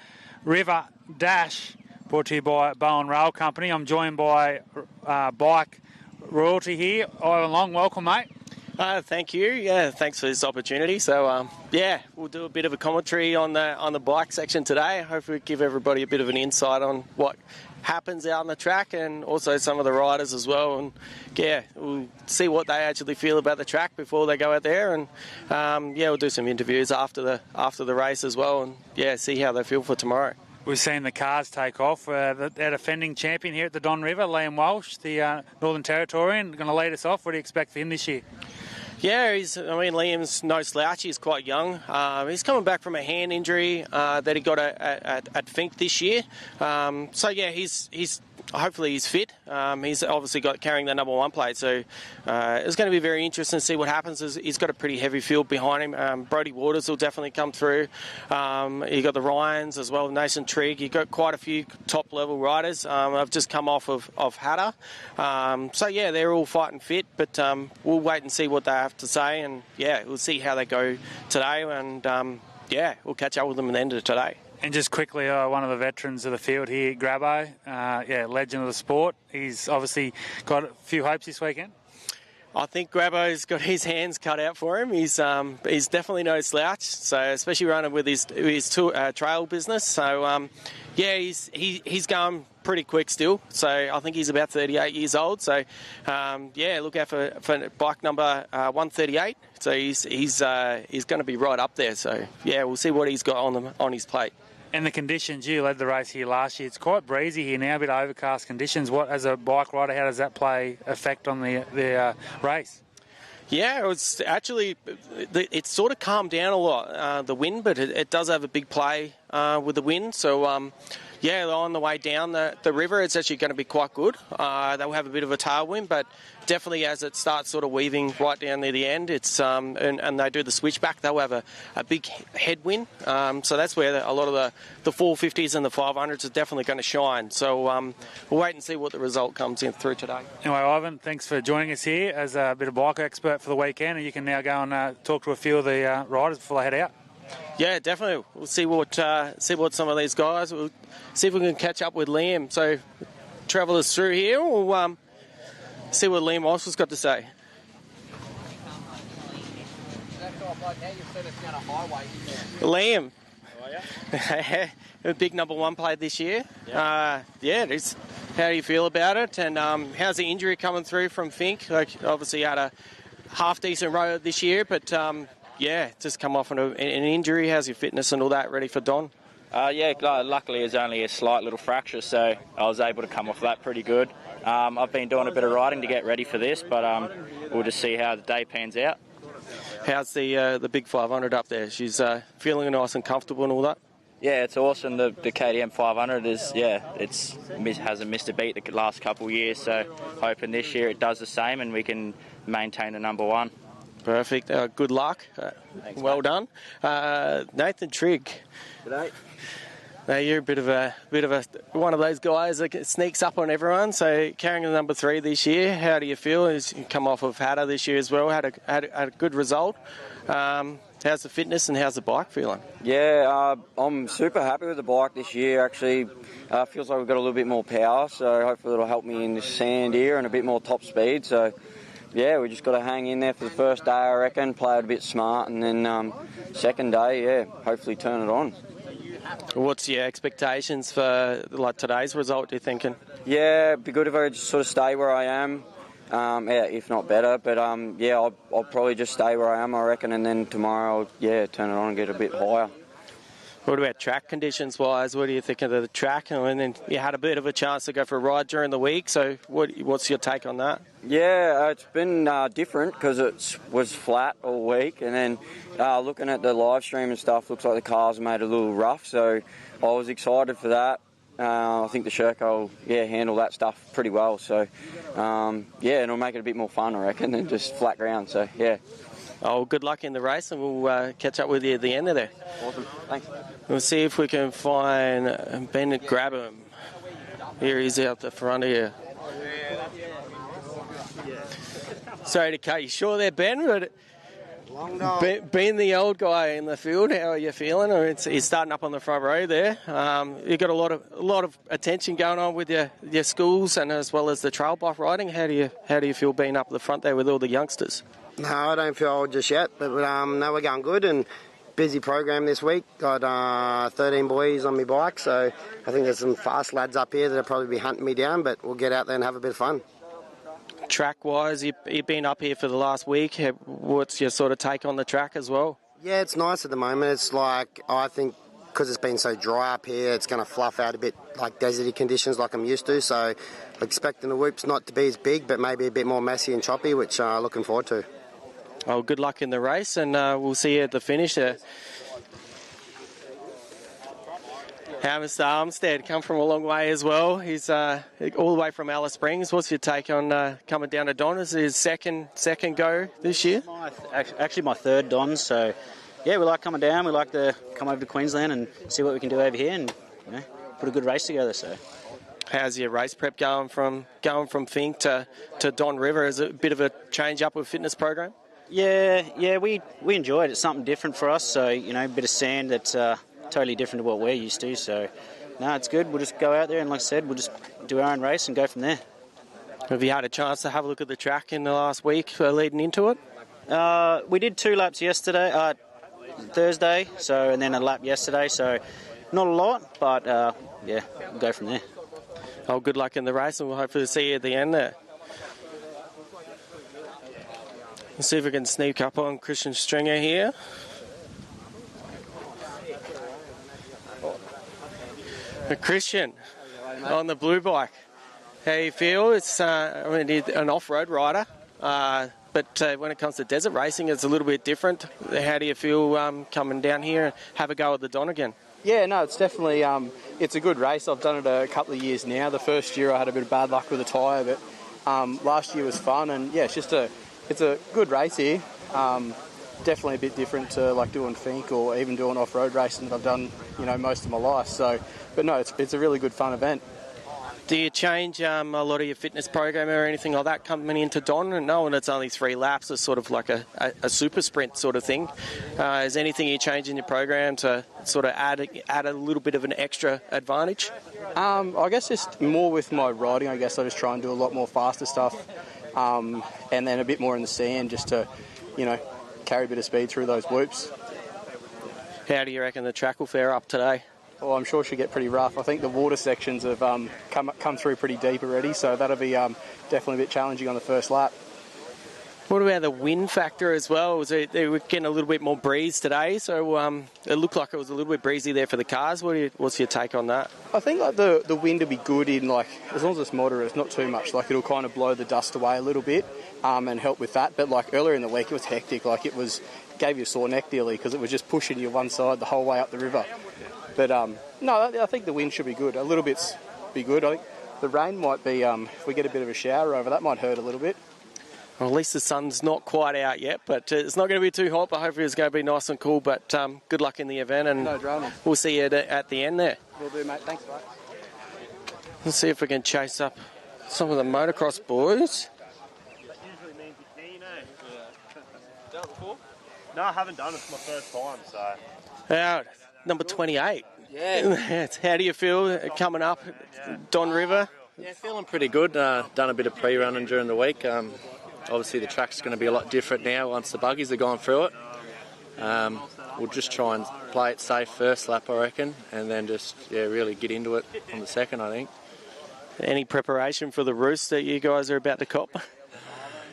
S4: River Dash, brought to you by Bowen Rail Company. I'm joined by Bike Royalty here. Ivan Long, welcome, mate.
S13: Thank you. Yeah, thanks for this opportunity. So, we'll do a bit of a commentary on the bike section today. Hopefully give everybody a bit of an insight on what happens out on the track and also some of the riders as well. And, we'll see what they actually feel about the track before they go out there. And, we'll do some interviews after the race as well and, see how they feel for tomorrow.
S4: We've seen the cars take off. The defending champion here at the Don River, Liam Walsh, the Northern Territorian, going to lead us off. What do you expect for him this year?
S13: Yeah, Liam's no slouch. He's quite young. He's coming back from a hand injury that he got at Fink this year. He's hopefully he's fit. He's obviously carrying the number 1 plate, so it's going to be very interesting to see what happens. He's got a pretty heavy field behind him. Brodie Waters will definitely come through. You got the Ryans as well, Nathan Trigg. You got quite a few top level riders. I've just come off of Hatter, they're all fighting fit. But we'll wait and see what they have to say, and we'll see how they go today, and we'll catch up with them at the end of today.
S4: And just quickly, one of the veterans of the field here, Grabbo, legend of the sport. He's obviously got a few hopes this weekend.
S13: I think Grabbo's got his hands cut out for him. He's definitely no slouch. So especially running with his trail business. So he's going pretty quick still. So I think he's about 38 years old. So look out for bike number 138. So he's going to be right up there. So we'll see what he's got on his plate.
S4: And the conditions, you led the race here last year. It's quite breezy here now, a bit of overcast conditions. What, as a bike rider, how does that play effect on the race?
S13: Yeah, it's actually, it's sort of calmed down a lot, the wind, but it does have a big play with the wind. So, on the way down the river, it's actually going to be quite good. They'll have a bit of a tailwind, but definitely as it starts sort of weaving right down near the end, it's and they do the switchback, they'll have a big headwind. So that's where a lot of the 450s and the 500s are definitely going to shine. So we'll wait and see what the result comes in through today.
S4: Anyway, Ivan, thanks for joining us here as a bit of bike expert for the weekend, and you can now go and talk to a few of the riders before they head out.
S13: Yeah, definitely. We'll see what some of these guys. We'll see if we can catch up with Liam. So, travel us through here. We'll see what Liam Walsh's got to say. Liam, a big number 1 plate this year. How do you feel about it? And how's the injury coming through from Fink? Obviously, you had a half decent road this year, but. Just come off an injury. How's your fitness and all that ready for Don?
S15: Luckily it's only a slight little fracture, so I was able to come off that pretty good. I've been doing a bit of riding to get ready for this, but we'll just see how the day pans out.
S13: How's the big 500 up there? She's feeling nice and comfortable and all that?
S15: Yeah, it's awesome. The KTM 500 hasn't missed a beat the last couple of years, so hoping this year it does the same and we can maintain the number 1.
S13: Perfect. Good luck.
S15: Thanks,
S13: well
S15: mate.
S13: done. Nathan Trigg.
S15: G'day.
S13: Now you're a bit of a one of those guys that sneaks up on everyone. So carrying the number 3 this year, how do you feel? You come off of Hatter this year as well. Had a good result. How's the fitness and how's the bike feeling?
S17: Yeah, I'm super happy with the bike this year. Actually, feels like we've got a little bit more power. So hopefully it'll help me in the sand here and a bit more top speed. So. Yeah, we just got to hang in there for the first day, I reckon, play it a bit smart, and then second day, hopefully turn it on.
S13: What's your expectations for today's result, are you thinking?
S17: Yeah, it'd be good if I could just sort of stay where I am, if not better. But, I'll probably just stay where I am, I reckon, and then tomorrow, turn it on and get a bit higher.
S13: What about track conditions-wise? What do you think of the track? And then you had a bit of a chance to go for a ride during the week, so what's your take on that?
S17: Yeah, it's been different because it was flat all week, and then looking at the live stream and stuff, looks like the cars made it a little rough, so I was excited for that. I think the Sherco will handle that stuff pretty well, so it'll make it a bit more fun, I reckon, than just flat ground, so yeah.
S13: Oh, good luck in the race, and we'll catch up with you at the end of there.
S17: Awesome, thanks.
S13: We'll see if we can find Ben Grabham. Here he's out the front here. Sorry to cut you short there, Ben, but Being the old guy in the field, how are you feeling? He's starting up on the front row there. You've got a lot of attention going on with your schools and as well as the trail bike riding. How do you feel being up the front there with all the youngsters?
S18: No, I don't feel old just yet, but no, we're going good and busy program this week. Got 13 boys on my bike, so I think there's some fast lads up here that'll probably be hunting me down, but we'll get out there and have a bit of fun.
S13: Track-wise, you've been up here for the last week. What's your sort of take on the track as well?
S18: Yeah, it's nice at the moment. It's like, I think, because it's been so dry up here, it's going to fluff out a bit like deserty conditions like I'm used to, so expecting the whoops not to be as big, but maybe a bit more messy and choppy, which I'm looking forward to.
S13: Oh, good luck in the race, and we'll see you at the finish there. How Mr. Armstead come from a long way as well. He's all the way from Alice Springs. What's your take on coming down to Don? Is it his second go this year?
S19: Actually, my third Don. So, yeah, we like coming down. We like to come over to Queensland and see what we can do over here, and put a good race together. So,
S13: how's your race prep going from Fink to Don River? Is it a bit of a change up with fitness program?
S19: Yeah, we enjoy it. It's something different for us. So, a bit of sand that's totally different to what we're used to. So, no, it's good. We'll just go out there and, like I said, we'll just do our own race and go from there.
S13: Have you had a chance to have a look at the track in the last week leading into it?
S19: We did 2 laps yesterday, Thursday, and then a lap yesterday. So, not a lot, but we'll go from there.
S13: Oh, good luck in the race, and we'll hopefully see you at the end there. Let's see if we can sneak up on Christian Stringer here. Christian on the blue bike. How you feel? It's an off-road rider, but when it comes to desert racing, it's a little bit different. How do you feel coming down here and have a go at the Don again?
S20: Yeah, no, it's definitely it's a good race. I've done it a couple of years now. The first year I had a bit of bad luck with the tyre, but last year was fun, and yeah, it's a good race here. Definitely a bit different to like doing Fink or even doing off-road racing that I've done, most of my life. So, but no, it's a really good fun event.
S13: Do you change a lot of your fitness program or anything like that coming into Don? And knowing it's only 3 laps, it's sort of like a super sprint sort of thing. Is anything you change in your program to sort of add a little bit of an extra advantage?
S20: I guess just more with my riding. I guess I just try and do a lot more faster stuff, and then a bit more in the sand just to, carry a bit of speed through those whoops.
S13: How do you reckon the track will fare up today?
S20: Well, I'm sure it should get pretty rough. I think the water sections have come through pretty deep already, so that'll be definitely a bit challenging on the first lap.
S13: What about the wind factor as well? They were getting a little bit more breeze today, so it looked like it was a little bit breezy there for the cars. What's your take on that?
S20: I think the wind will be good in as long as it's moderate, it's not too much. It'll kind of blow the dust away a little bit and help with that. But earlier in the week, it was hectic. It gave you a sore neck nearly because it was just pushing you one side the whole way up the river. But no, I think the wind should be good. A little bit's be good. I think the rain might be, if we get a bit of a shower over, that might hurt a little bit.
S13: Well, at least the sun's not quite out yet, but it's not going to be too hot, but hopefully it's going to be nice and cool. But good luck in the event, and
S20: no drama.
S13: We'll see you at the end there.
S20: Will do, mate. Thanks, mate.
S13: Let's see if we can chase up some of the motocross boys.
S24: Done it before? No, I haven't done it. It's my first time, so.
S13: Out, number 28.
S24: Yeah.
S13: How do you feel coming up Don River?
S24: Yeah, feeling pretty good. Done a bit of pre-running during the week. Obviously the track's going to be a lot different now once the buggies have gone through it. We'll just try and play it safe first lap, I reckon, and then just really get into it on the second, I think.
S13: Any preparation for the roost that you guys are about to cop?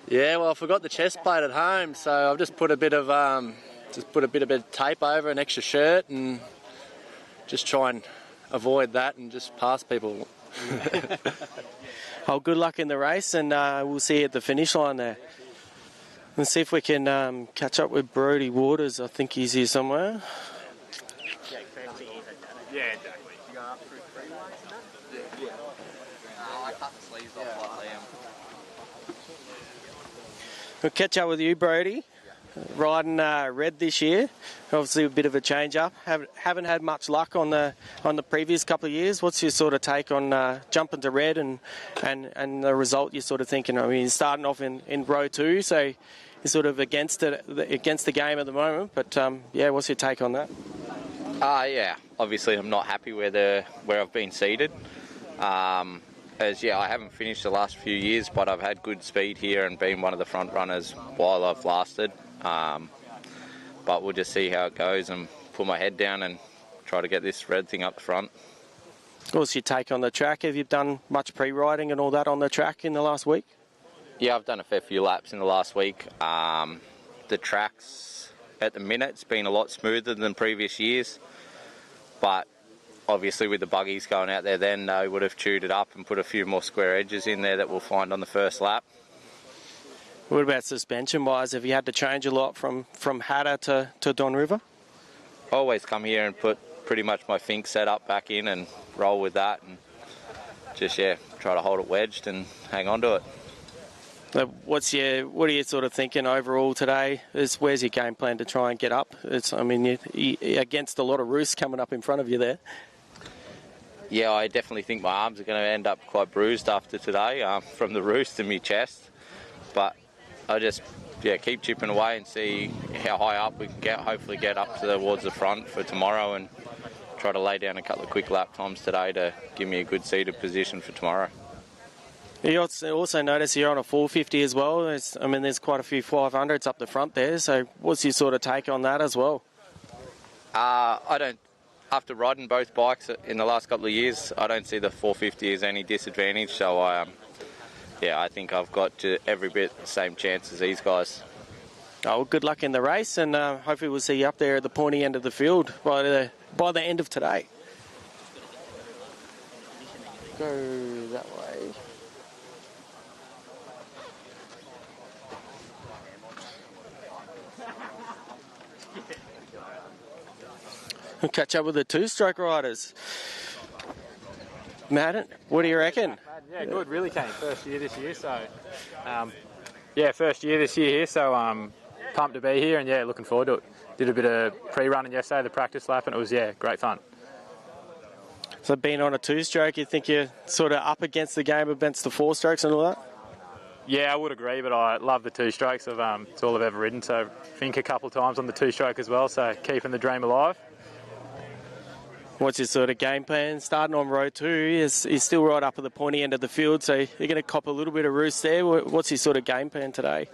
S24: Yeah, well, I forgot the chest plate at home, so I've just put a bit of tape over, an extra shirt, and just try and avoid that and just pass people.
S13: Oh, good luck in the race, and we'll see you at the finish line there. Let's see if we can catch up with Brodie Waters. I think he's here somewhere.
S24: Yeah, exactly. I cut the sleeves off like
S13: We'll catch up with you, Brodie. riding red this year. Obviously a bit of a change up. Haven't had much luck on the previous couple of years. What's your sort of take on jumping to red and the result you're sort of thinking? I mean, you're starting off in row 2, so you're sort of against the game at the moment. But yeah, what's your take on that?
S1: Yeah, obviously I'm not happy where I've been seated. I haven't finished the last few years, but I've had good speed here and been one of the front runners while I've lasted. But we'll just see how it goes and put my head down and try to get this red thing up the front.
S13: What's your take on the track? Have you done much pre-riding and all that on the track in the last week?
S1: Yeah, I've done a fair few laps in the last week. The track's, at the minute, it's been a lot smoother than previous years. But obviously with the buggies going out there then, they would have chewed it up and put a few more square edges in there that we'll find on the first lap.
S13: What about suspension-wise? Have you had to change a lot from Hatter to Don River?
S1: I always come here and put pretty much my Fink setup back in and roll with that and just, try to hold it wedged and hang on to it.
S13: What are you sort of thinking overall today? Where's your game plan to try and get up? You're against a lot of roosts coming up in front of you there.
S1: Yeah, I definitely think my arms are going to end up quite bruised after today from the roost in my chest. But I just keep chipping away and see how high up we can get. Hopefully get up towards the front for tomorrow and try to lay down a couple of quick lap times today to give me a good seated position for tomorrow.
S13: You also notice you're on a 450 as well. There's quite a few 500s up the front there. So what's your sort of take on that as well?
S1: After riding both bikes in the last couple of years, I don't see the 450 as any disadvantage. So I think I've got every bit the same chance as these guys.
S13: Oh, well, good luck in the race, and hopefully we'll see you up there at the pointy end of the field by the end of today. Go that way. We'll catch up with the two-stroke riders. Madden, what do you reckon?
S14: Yeah, good. Really keen. First year this year, so first year this year here. So pumped to be here, and looking forward to it. Did a bit of pre-running yesterday, the practice lap, and it was great fun.
S13: So being on a two-stroke, you think you're sort of up against the game against the four-strokes and all that?
S14: Yeah, I would agree, but I love the two-strokes. It's all I've ever ridden. So I think a couple of times on the two-stroke as well. So keeping the dream alive.
S13: What's your sort of game plan? Starting on row 2, is still right up at the pointy end of the field, so you're going to cop a little bit of roost there. What's your sort of game plan today?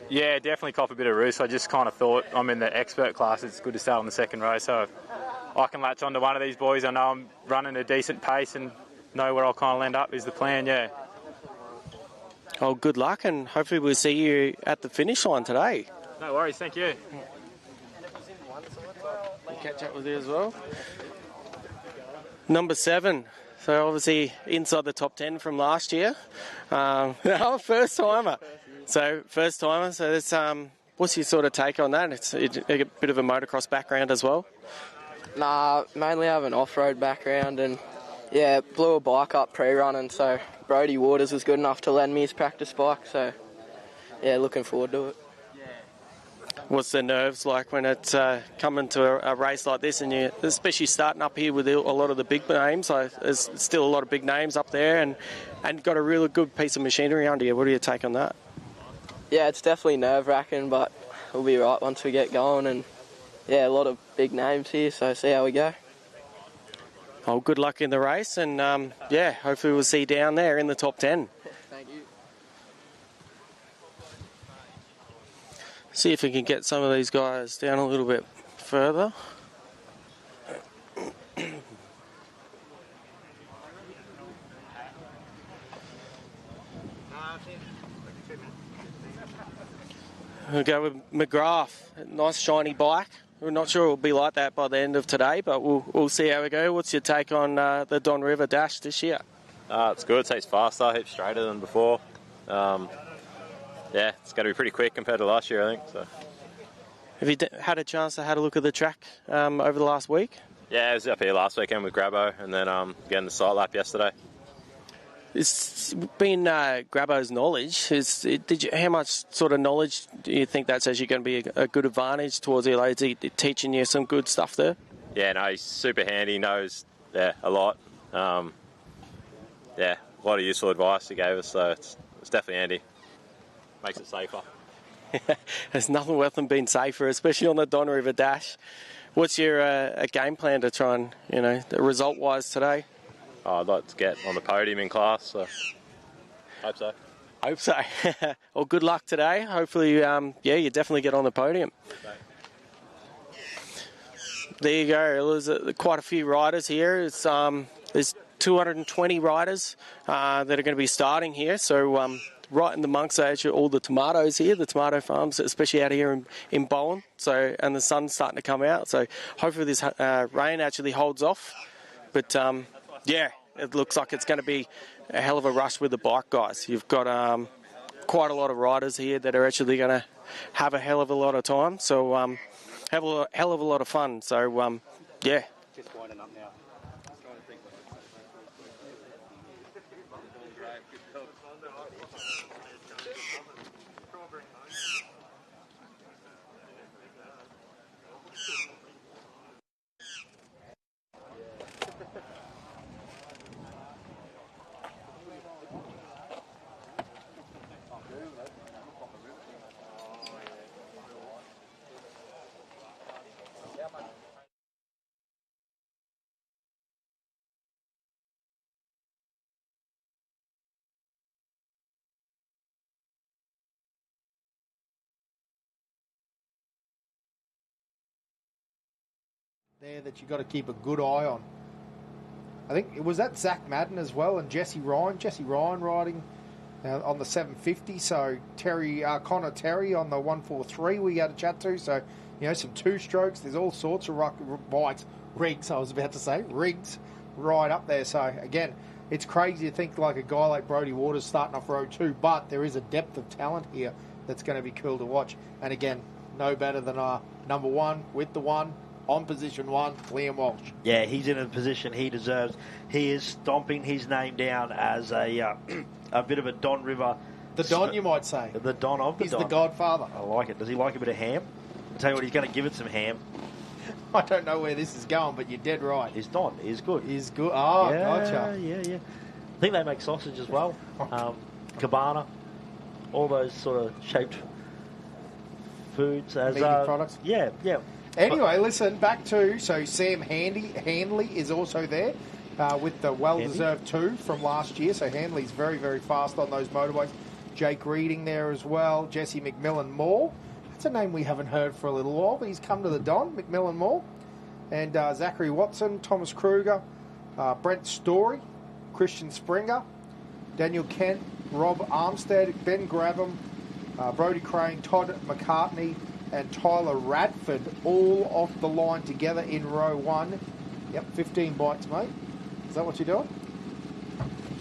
S14: Yeah, definitely cop a bit of roost. I just kind of thought I'm in the expert class. It's good to start on the second row, so I can latch onto one of these boys. I know I'm running a decent pace and know where I'll kind of land up is the plan,
S13: Oh, good luck, and hopefully we'll see you at the finish line today.
S14: No worries, thank you.
S13: We'll catch up with you as well. Number 7, so obviously inside the top 10 from last year. First timer. So that's, what's your sort of take on that? It's a bit of a motocross background as well.
S21: Nah, mainly have an off-road background and blew a bike up pre-running, so Brodie Waters was good enough to lend me his practice bike, so looking forward to it.
S13: What's the nerves like when it's coming to a race like this, and you, especially starting up here with a lot of the big names? There's still a lot of big names up there, and got a really good piece of machinery under you. What do you take on that?
S21: Yeah, it's definitely nerve-wracking, but we'll be right once we get going. And a lot of big names here, so see how we go.
S13: Oh, good luck in the race, and hopefully we'll see you down there in the top 10.
S21: Thank you.
S13: See if we can get some of these guys down a little bit further. We'll go with McGrath. Nice shiny bike. We're not sure it'll be like that by the end of today, but we'll see how we go. What's your take on the Don River Dash this year?
S22: It's good. It takes faster, heaps straighter than before. It's going to be pretty quick compared to last year, I think. So.
S13: Have you had a chance to have a look at the track over the last week?
S22: Yeah, I was up here last weekend with Grabo, and then getting the sight lap yesterday.
S13: it's been Grabbo's knowledge. How much sort of knowledge do you think that's actually going to be a good advantage towards you? Like, is he teaching you some good stuff there?
S22: Yeah, no, he's super handy. He knows a lot. A lot of useful advice he gave us, so it's definitely handy. Makes it safer.
S13: There's nothing worth them being safer, especially on the Don River Dash. What's your game plan to try and, result-wise today?
S22: I'd like to get on the podium in class, so hope so.
S13: Hope so. Well, good luck today. Hopefully, you definitely get on the podium. There you go. There's quite a few riders here. There's 220 riders that are going to be starting here. So right in amongst actually all the tomatoes here, the tomato farms, especially out here in Bowen. So, and the sun's starting to come out. So hopefully this rain actually holds off. But it looks like it's going to be a hell of a rush with the bike guys. You've got quite a lot of riders here that are actually going to have a hell of a lot of time. So have a hell of a lot of fun. So
S5: Just winding up now.
S2: There that you've got to keep a good eye on. I think it was that Zach Madden as well and Jesse Ryan riding on the 750. So Connor Terry on the 143 we got to chat to. So, some two-strokes. There's all sorts of rigs right up there. So, again, it's crazy to think like a guy like Brodie Waters starting off row 2, but there is a depth of talent here that's going to be cool to watch. And, again, no better than our number one with the one. On position 1, Liam Walsh.
S3: Yeah, he's in a position he deserves. He is stomping his name down as a bit of a Don River.
S2: The Don, you might say.
S3: The Don of the
S2: He's
S3: Don.
S2: the godfather.
S3: I like it. Does he like a bit of ham? I'll tell you what, he's going to give it some ham.
S2: I don't know where this is going, but you're dead right.
S3: His Don is good.
S2: He's good. Oh, gotcha.
S3: Yeah. I think they make sausage as well. Cabana. All those sort of shaped foods. As
S2: meaty products.
S3: Yeah.
S2: Anyway, listen, back to, Sam Handley is also there with the well-deserved 2 from last year. So Handley's very, very fast on those motorbikes. Jake Reading there as well. Jesse McMillan Moore. That's a name we haven't heard for a little while, but he's come to the Don, McMillan Moore. And Zachary Watson, Thomas Kruger, Brent Story, Christian Springer, Daniel Kent, Rob Armstead, Ben Grabham, Brodie Crane, Todd McCartney, and Tyler Radford all off the line together in row 1. Yep, 15 bikes, mate. Is that what you're doing?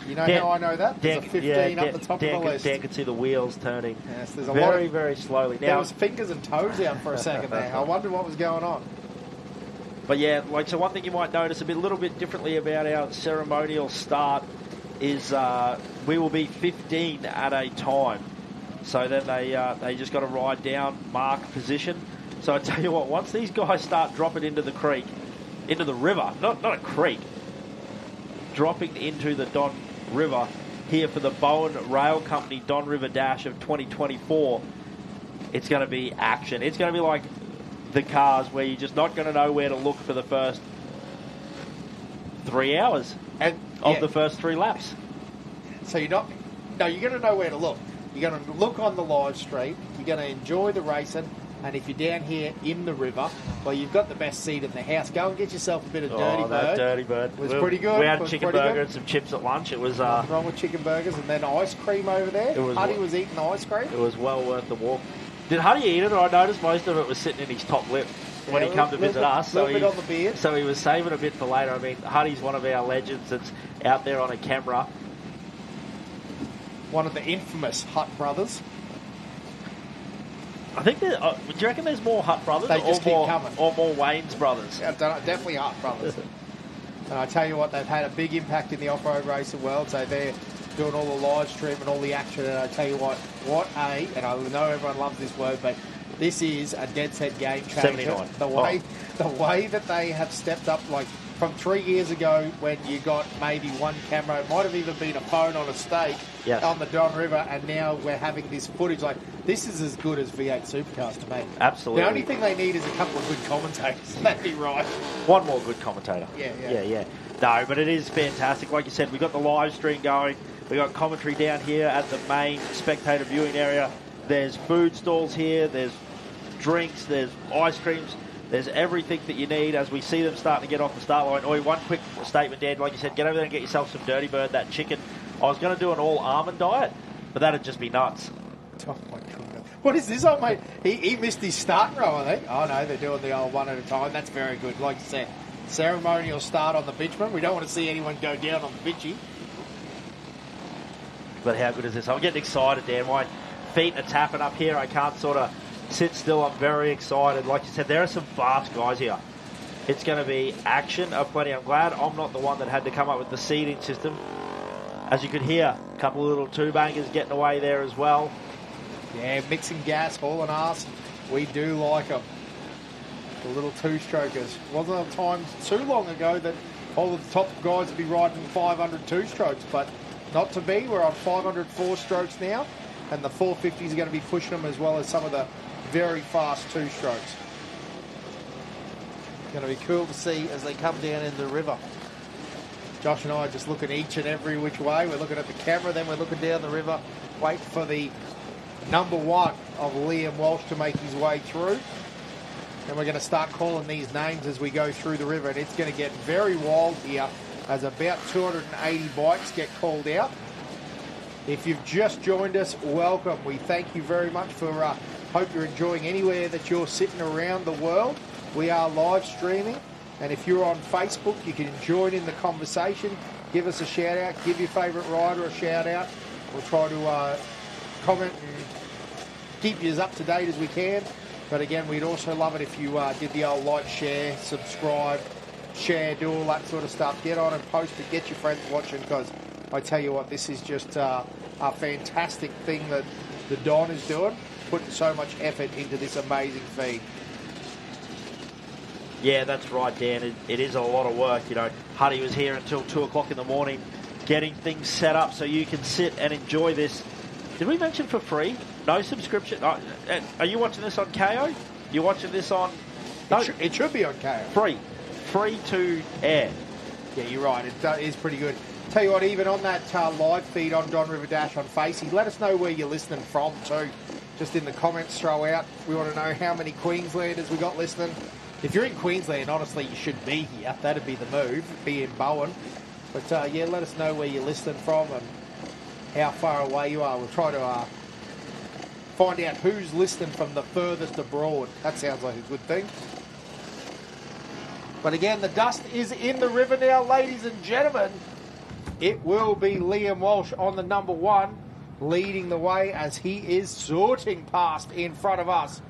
S2: You know how I know that? There's a 15 up the top of the list.
S3: Dan could see the wheels turning
S2: there's a
S3: very, very slowly. Now,
S2: there was fingers and toes out for a second there. I wondered what was going on.
S3: But yeah, so one thing you might notice a little bit differently about our ceremonial start is we will be 15 at a time. So then they just got to ride down, mark position. So I tell you what, once these guys start dropping into the creek, into the river, not a creek, dropping into the Don River here for the Bowen Rail Company Don River Dash of 2024, it's going to be action. It's going to be like the cars where you're just not going to know where to look for the first 3 hours of the first 3 laps.
S2: So you're going to know where to look. You're going to look on the live stream. You're going to enjoy the racing. And if you're down here in the river, well, you've got the best seat in the house. Go and get yourself a bit of Dirty Bird.
S3: That Dirty Bird.
S2: It was pretty good.
S3: We had chicken burger and some chips at lunch. It was
S2: nothing wrong with chicken burgers. And then ice cream over there. Huddy was eating ice cream.
S3: It was well worth the walk. Did Huddy eat it? Or I noticed most of it was sitting in his top lip when he come to visit us.
S2: A little bit on the beard.
S3: So he was saving a bit for later. I mean, Huddy's one of our legends that's out there on a camera.
S2: One of the infamous Hutt brothers.
S3: I think do you reckon there's more Hutt brothers?
S2: They just keep coming.
S3: Or more Wayne's brothers?
S2: Yeah, definitely Hutt brothers. And I tell you what, they've had a big impact in the off-road racing world. So they're doing all the live stream and all the action. And I tell you what and I know everyone loves this word, but this is a dead set game changer.
S3: 79.
S2: The way that they have stepped up, like from 3 years ago when you got maybe one camera, it might have even been a phone on a stake on the Don River, and now we're having this footage. Like, this is as good as V8 Supercars to me.
S3: Absolutely.
S2: The only thing they need is a couple of good commentators. That'd be right.
S3: One more good commentator.
S2: Yeah.
S3: No, but it is fantastic. Like you said, we've got the live stream going. We've got commentary down here at the main spectator viewing area. There's food stalls here. There's drinks. There's ice creams. There's everything that you need as we see them starting to get off the start line. Oi, one quick statement, Dan. Like you said, get over there and get yourself some Dirty Bird, that chicken. I was going to do an all-almond diet, but that'd just be nuts.
S2: Oh, my goodness. What is this, old mate? He missed his start row, I think. Oh, no, they're doing the old one at a time. That's very good. Like you said, ceremonial start on the bitchman. We don't want to see anyone go down on the bitchy.
S3: But how good is this? I'm getting excited, Dan. My feet are tapping up here. I can't sort of sit still. I'm very excited. Like you said, there are some fast guys here. It's going to be action aplenty. I'm glad I'm not the one that had to come up with the seating system. As you could hear, a couple of little two-bangers getting away there as well.
S2: Yeah, mixing gas, hauling ass. We do like them. The little two-strokers. Wasn't a time too long ago that all of the top guys would be riding 500 two-strokes, but not to be. We're on 500 four-strokes now, and the 450s are going to be pushing them as well as some of the very fast two-strokes. Going to be cool to see as they come down in the river. Josh and I are just looking each and every which way. We're looking at the camera, then we're looking down the river, wait for the number one of Liam Walsh to make his way through. And we're going to start calling these names as we go through the river, and it's going to get very wild here as about 280 bikes get called out. If you've just joined us, welcome. We thank you very much for hope you're enjoying anywhere that you're sitting around the world. We are live streaming, and if you're on Facebook, you can join in the conversation. Give us a shout out, give your favourite rider a shout out. We'll try to comment and keep you as up to date as we can. But again, we'd also love it if you did the old like, share, subscribe, share, do all that sort of stuff. Get on and post it, get your friends watching, because I tell you what, this is just a fantastic thing that the Don is doing, putting so much effort into this amazing feed.
S3: Yeah, that's right, Dan. It is a lot of work. You know, Huddy was here until 2 o'clock in the morning getting things set up so you can sit and enjoy this. Did we mention for free? No subscription? Are you watching this on KO? You watching this on...
S2: No, it should be on KO.
S3: Free to air.
S2: Yeah, you're right. It is pretty good. Tell you what, even on that live feed on Don River Dash on Facey, let us know where you're listening from too. Just in the comments, throw out. We want to know how many Queenslanders we got listening. If you're in Queensland, honestly, you should be here. That'd be the move, be in Bowen. But yeah, let us know where you're listening from and how far away you are. We'll try to find out who's listening from the furthest abroad. That sounds like a good thing. But again, the dust is in the river now, ladies and gentlemen. It will be Liam Walsh on the number one, leading the way as he is sorting past in front of us.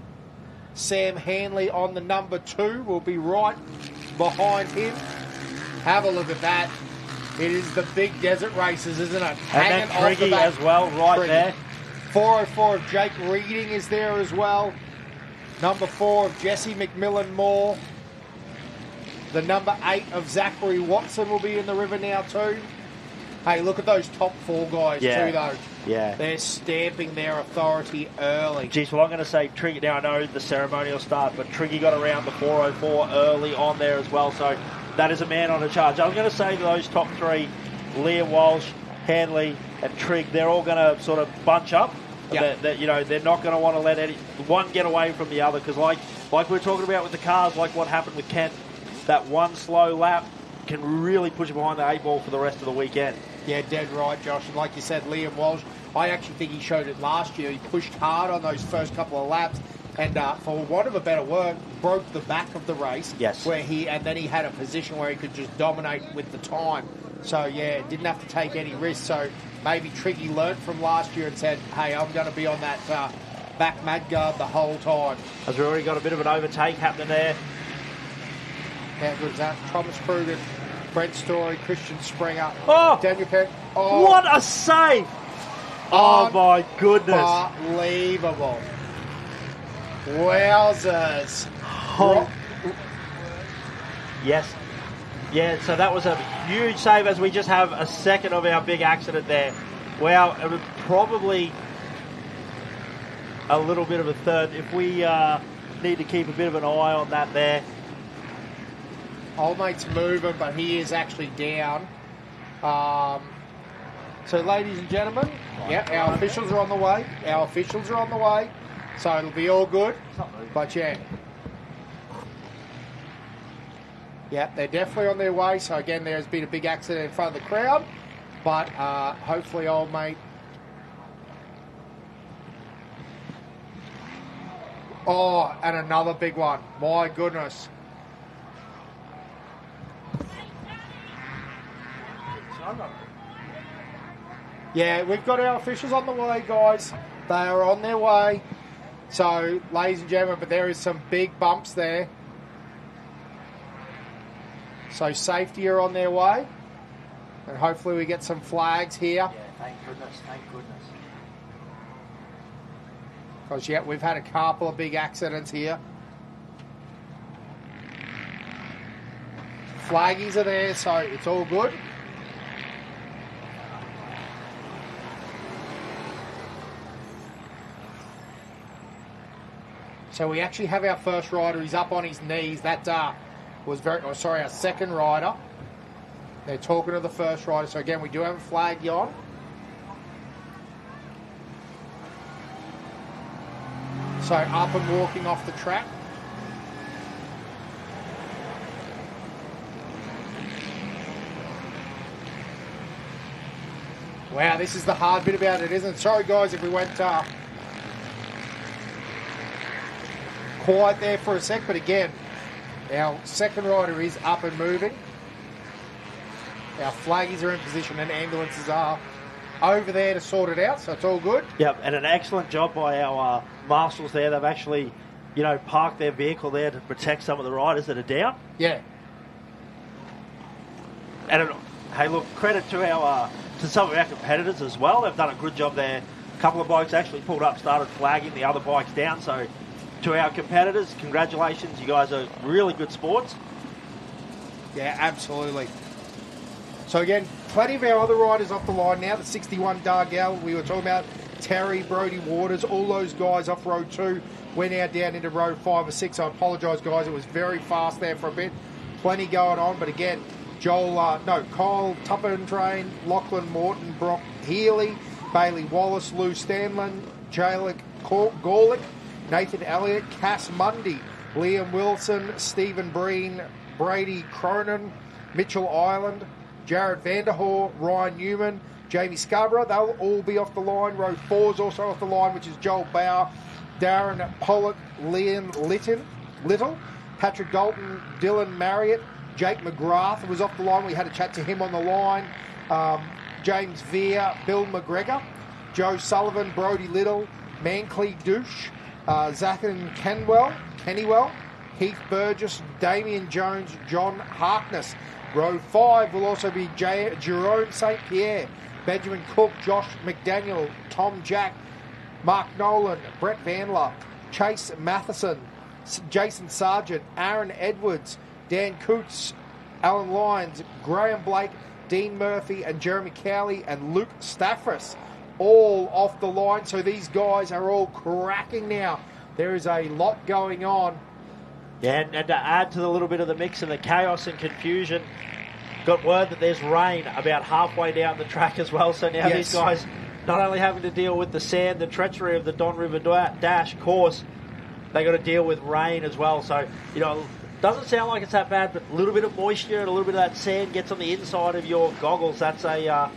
S2: Sam Hanley on the number two will be right behind him. Have a look at that. It is the big desert races, isn't it?
S3: And
S2: Hanging
S3: then
S2: off the
S3: Triggy
S2: back.
S3: as well, right
S2: Triggy.
S3: there.
S2: 404 of Jake Reading is there as well. Number 4 of Jesse McMillan Moore. The number 8 of Zachary Watson will be in the river now too. Hey, look at those top 4 guys too, though.
S3: Yeah.
S2: They're stamping their authority early.
S3: Geez, well, I'm going to say Triggy. Now, I know the ceremonial start, but Triggy got around the 404 early on there as well, so that is a man on a charge. I'm going to say those top 3, Liam Walsh, Hanley, and Trigg, they're all going to sort of bunch up.
S2: Yep.
S3: That, you know, they're not going to want to let one get away from the other, because like we were talking about with the cars, like what happened with Kent, that one slow lap can really push you behind the 8 ball for the rest of the weekend.
S2: Yeah, dead right, Josh. And like you said, Liam Walsh, I actually think he showed it last year. He pushed hard on those first couple of laps and, for want of a better word, broke the back of the race.
S3: Yes.
S2: And then he had a position where he could just dominate with the time. So, yeah, didn't have to take any risks. So maybe Triggy learnt from last year and said, hey, I'm going to be on that back mudguard the whole time.
S3: As we already got a bit of an overtake happening there.
S2: How good is that? Thomas Kruger Brent Story, Christian Springer,
S3: Oh!
S2: Daniel Peck. Oh,
S3: What a save! Oh, my goodness.
S2: Unbelievable. Wowzers.
S3: Yes. Yeah, so that was a huge save as we just have a second of our big accident there. Wow, it was probably a little bit of a third. If we need to keep a bit of an eye on that there.
S2: Old mate's moving, but he is actually down. So, ladies and gentlemen, our officials are on the way. Our officials are on the way. So it'll be all good. But yeah. Yeah, they're definitely on their way. So again, there's been a big accident in front of the crowd. But hopefully old mate... Oh, and another big one. My goodness. Yeah, we've got our officials on the way, guys. They are on their way. So, ladies and gentlemen, but there is some big bumps there. So, safety are on their way. And hopefully we get some flags here.
S3: Yeah, thank goodness, thank goodness.
S2: Because, yeah, we've had a couple of big accidents here. Flaggies are there, so it's all good. So we actually have our first rider. He's up on his knees. That was our second rider. They're talking to the first rider. So again, we do have a flag on. So up and walking off the track. Wow, this is the hard bit about it, isn't it? Sorry, guys, if we went quiet there for a sec, but again, our second rider is up and moving. Our flaggies are in position and ambulances are over there to sort it out, so it's all good.
S3: Yep, and an excellent job by our marshals there. They've actually, parked their vehicle there to protect some of the riders that are down.
S2: Yeah.
S3: And hey, look, credit to some of our competitors as well. They've done a good job there. A couple of bikes actually pulled up, started flagging the other bikes down. So to our competitors, congratulations. You guys are really good sports.
S2: Yeah, absolutely. So again, plenty of our other riders off the line now. The 61 Dargell, we were talking about Terry, Brody Waters, all those guys off road 2. We're now down into road 5 or 6. I apologise, guys. It was very fast there for a bit. Plenty going on, but again, Kyle Tuppentrain, Lachlan Morton, Brock Healy, Bailey Wallace, Lou Stanlin, Jalik Gorlick, Nathan Elliott, Cass Mundy, Liam Wilson, Stephen Breen, Brady Cronin, Mitchell Ireland, Jared Vanderhoor, Ryan Newman, Jamie Scarborough. They'll all be off the line. Road 4 is also off the line, which is Joel Bauer, Darren Pollock, Liam Little, Patrick Dalton, Dylan Marriott, Jake McGrath was off the line. We had a chat to him on the line. James Veer, Bill McGregor, Joe Sullivan, Brody Little, Mankley Douche, Zachin Kennywell, Heath Burgess, Damien Jones, John Harkness. Row 5 will also be Jerome St. Pierre, Benjamin Cook, Josh McDaniel, Tom Jack, Mark Nolan, Brett Vandler, Chase Matheson, Jason Sargent, Aaron Edwards, Dan Coots, Alan Lyons, Graham Blake, Dean Murphy and Jeremy Cowley and Luke Staffris all off the line. So these guys are all cracking now. There is a lot going on.
S3: Yeah, and to add to the little bit of the mix and the chaos and confusion, got word that there's rain about halfway down the track as well. So now these guys not only having to deal with the sand, the treachery of the Don River Dash course, they got to deal with rain as well. So, doesn't sound like it's that bad, but a little bit of moisture and a little bit of that sand gets on the inside of your goggles. That's a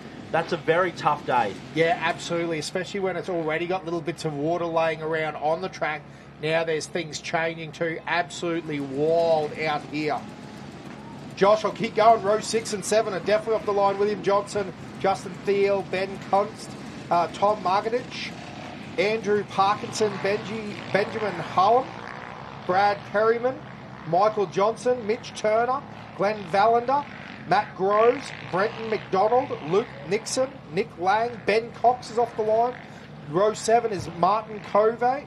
S3: very tough day.
S2: Yeah, absolutely, especially when it's already got little bits of water laying around on the track. Now there's things changing too. Absolutely wild out here. Josh, I'll keep going. Row 6 and 7 are definitely off the line. William Johnson, Justin Thiel, Ben Kunst, Tom Margadich, Andrew Parkinson, Benjamin Hullum, Brad Perryman, Michael Johnson, Mitch Turner, Glenn Vallander, Matt Groves, Brenton McDonald, Luke Nixon, Nick Lang, Ben Cox is off the line. Row 7 is Martin Convey,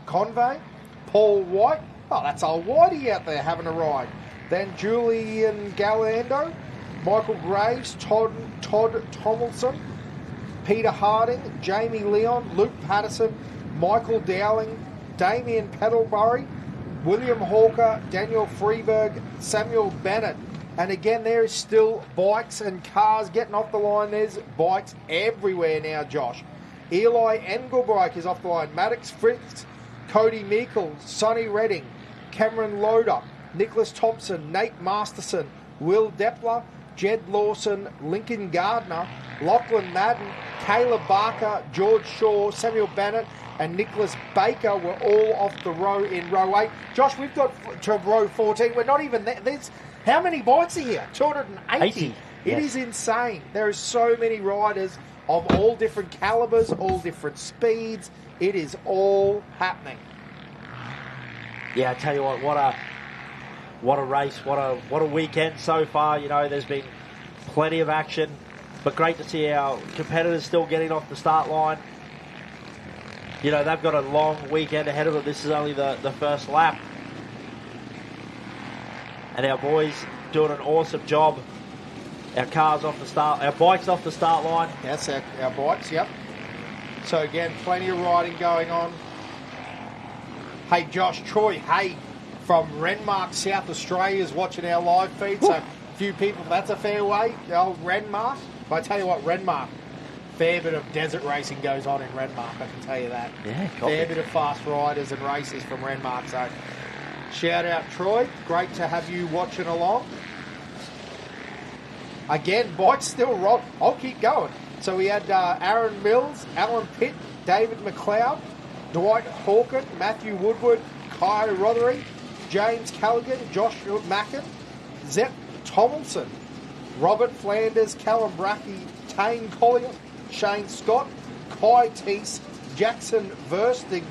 S2: Paul White. Oh, that's old Whitey out there having a ride. Then Julian Galando, Michael Graves, Todd Tomlinson, Peter Harding, Jamie Leon, Luke Patterson, Michael Dowling, Damien Peddlebury, William Hawker, Daniel Freeberg, Samuel Bennett. And again, there is still bikes and cars getting off the line. There's bikes everywhere now, Josh. Eli Engelbrecht is off the line. Maddox Fritz, Cody Meikle, Sonny Redding, Cameron Loader, Nicholas Thompson, Nate Masterson, Will Depler, Jed Lawson, Lincoln Gardner, Lachlan Madden, Caleb Barker, George Shaw, Samuel Bennett, and Nicholas Baker were all off the row in row 8. Josh, we've got to row 14. We're not even there. There's how many bikes are here? 280. It is insane. There are so many riders of all different calibers, all different speeds. It is all happening.
S3: Yeah, I tell you what a race, what a weekend so far. You know, there's been plenty of action, but great to see our competitors still getting off the start line. You know, they've got a long weekend ahead of them. This is only the first lap. And our boys doing an awesome job. Our bikes off the start line.
S2: Yes, our bikes, yep. So again, plenty of riding going on. Hey, Josh, Troy Hay from Renmark, South Australia is watching our live feed. So a few people, that's a fair way. The old Renmark. But I tell you what, Renmark, fair bit of desert racing goes on in Renmark, I can tell you that.
S3: Yeah,
S2: fair bit of fast riders and races from Renmark. So shout out, Troy. Great to have you watching along. Again, bikes still rock. I'll keep going. So we had Aaron Mills, Alan Pitt, David McLeod, Dwight Hawken, Matthew Woodward, Kai Rothery, James Callaghan, Josh Mackin, Zepp Tomlinson, Robert Flanders, Callum Brackey, Tane Collier, Shane Scott, Kai Teese, Jackson Versting.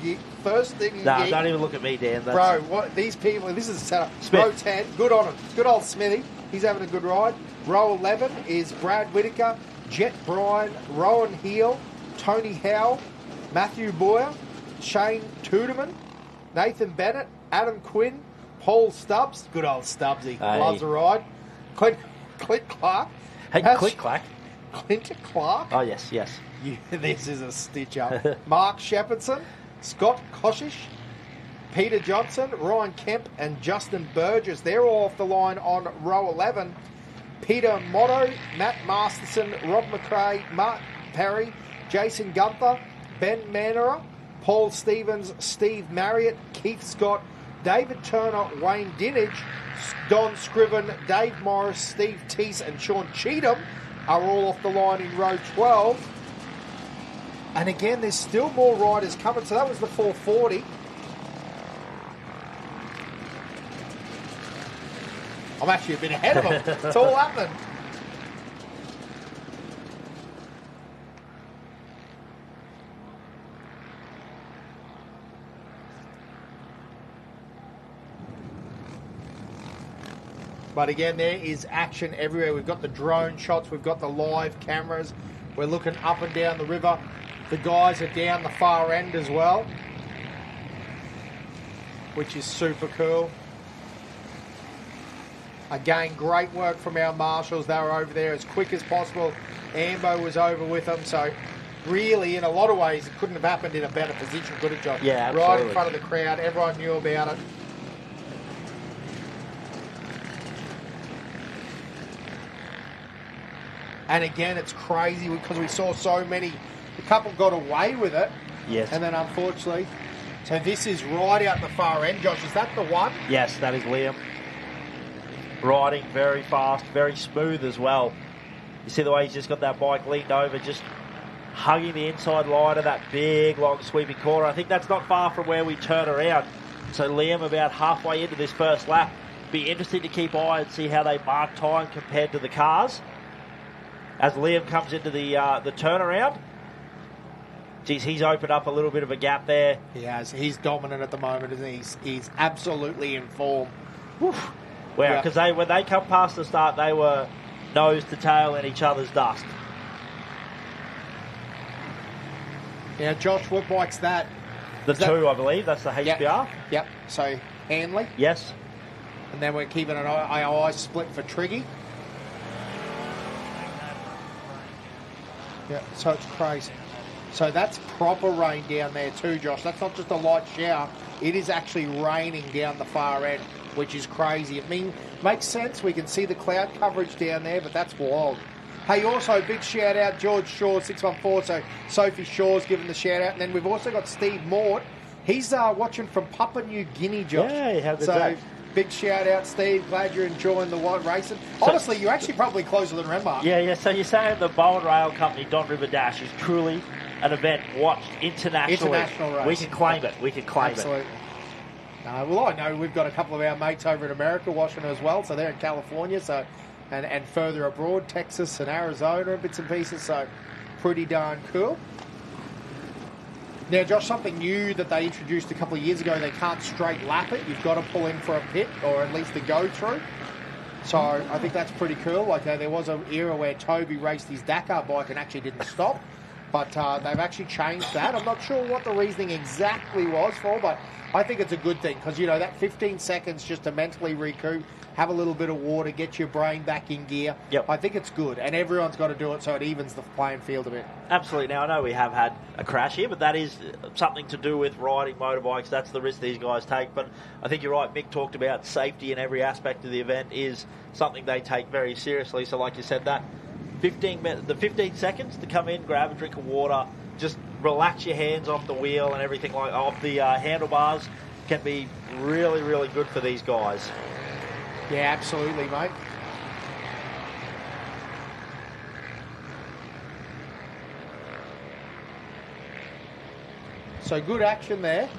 S3: No, don't even look at me, Dan.
S2: Bro, what these people, this is a setup.
S3: Smith.
S2: Row 10, good on him. Good old Smithy. He's having a good ride. Row 11 is Brad Whitaker, Jet Bryan, Rowan Heel, Tony Howe, Matthew Boyer, Shane Tudeman, Nathan Bennett, Adam Quinn, Paul Stubbs. Good old Stubbsy.
S3: Hey.
S2: Loves a ride. Clint Clark.
S3: Hey, Clint Clark.
S2: Clint Clark.
S3: Oh, yes.
S2: This is a stitch up. Mark Shepherdson, Scott Koshish, Peter Johnson, Ryan Kemp, and Justin Burgess. They're all off the line on row 11. Peter Motto, Matt Masterson, Rob McRae, Mark Perry, Jason Gunther, Ben Manera, Paul Stevens, Steve Marriott, Keith Scott, David Turner, Wayne Dinage, Don Scriven, Dave Morris, Steve Teese, and Sean Cheatham are all off the line in row 12. And again, there's still more riders coming. So that was the 440. I'm actually a bit ahead of them. It's all happening. But again, there is action everywhere. We've got the drone shots. We've got the live cameras. We're looking up and down the river. The guys are down the far end as well, which is super cool. Again, great work from our marshals. They were over there as quick as possible. Ambo was over with them. So really, in a lot of ways, it couldn't have happened in a better position, could it, John?
S3: Yeah, absolutely.
S2: Right in front of the crowd. Everyone knew about it. And again, it's crazy because we saw so many. The couple got away with it.
S3: Yes.
S2: And then unfortunately. So this is right out the far end, Josh. Is that the one?
S3: Yes, that is Liam. Riding very fast, very smooth as well. You see the way he's just got that bike leaned over, just hugging the inside line of that big, long, sweeping corner. I think that's not far from where we turn around. So Liam about halfway into this first lap. Be interesting to keep eye and see how they mark time compared to the cars. As Liam comes into the turnaround. Geez, he's opened up a little bit of a gap there.
S2: He has. He's dominant at the moment, isn't he? He's absolutely in form.
S3: Wow, because when they come past the start, they were nose to tail in each other's dust.
S2: Now, Josh, what bike's that?
S3: The two, I believe. That's the HBR.
S2: Yep. So, Hanley.
S3: Yes.
S2: And then we're keeping an eye split for Triggy. Yeah, so it's crazy. So that's proper rain down there too, Josh. That's not just a light shower. It is actually raining down the far end, which is crazy. Makes sense. We can see the cloud coverage down there, but that's wild. Hey, also, big shout out, George Shaw, 614. So Sophie Shaw's given the shout out. And then we've also got Steve Mort. He's watching from Papua New Guinea, Josh.
S3: Yeah, how good that?
S2: Big shout out, Steve. Glad you're enjoying the white racing. Honestly, you're actually probably closer than Renmark.
S3: Yeah. So you're saying the Bowen Rail Company Don River Dash is truly an event watched internationally.
S2: International race.
S3: We can claim it.
S2: Absolutely. Well, I know we've got a couple of our mates over in America watching as well. So they're in California, and further abroad, Texas and Arizona and bits and pieces. So pretty darn cool. Now, Josh, something new that they introduced a couple of years ago, they can't straight lap it. You've got to pull in for a pit or at least a go-through. So I think that's pretty cool. Like there was an era where Toby raced his Dakar bike and actually didn't stop. But they've actually changed that. I'm not sure what the reasoning exactly was for, but I think it's a good thing because, that 15 seconds just to mentally recoup, have a little bit of water, get your brain back in gear.
S3: Yep.
S2: I think it's good, and everyone's got to do it so it evens the playing field a bit.
S3: Absolutely. Now, I know we have had a crash here, but that is something to do with riding motorbikes. That's the risk these guys take. But I think you're right. Mick talked about safety in every aspect of the event is something they take very seriously. So like you said, that 15 seconds to come in, grab a drink of water, just relax your hands off the wheel and everything off the handlebars can be really, really good for these guys.
S2: Yeah, absolutely, mate. So good action there.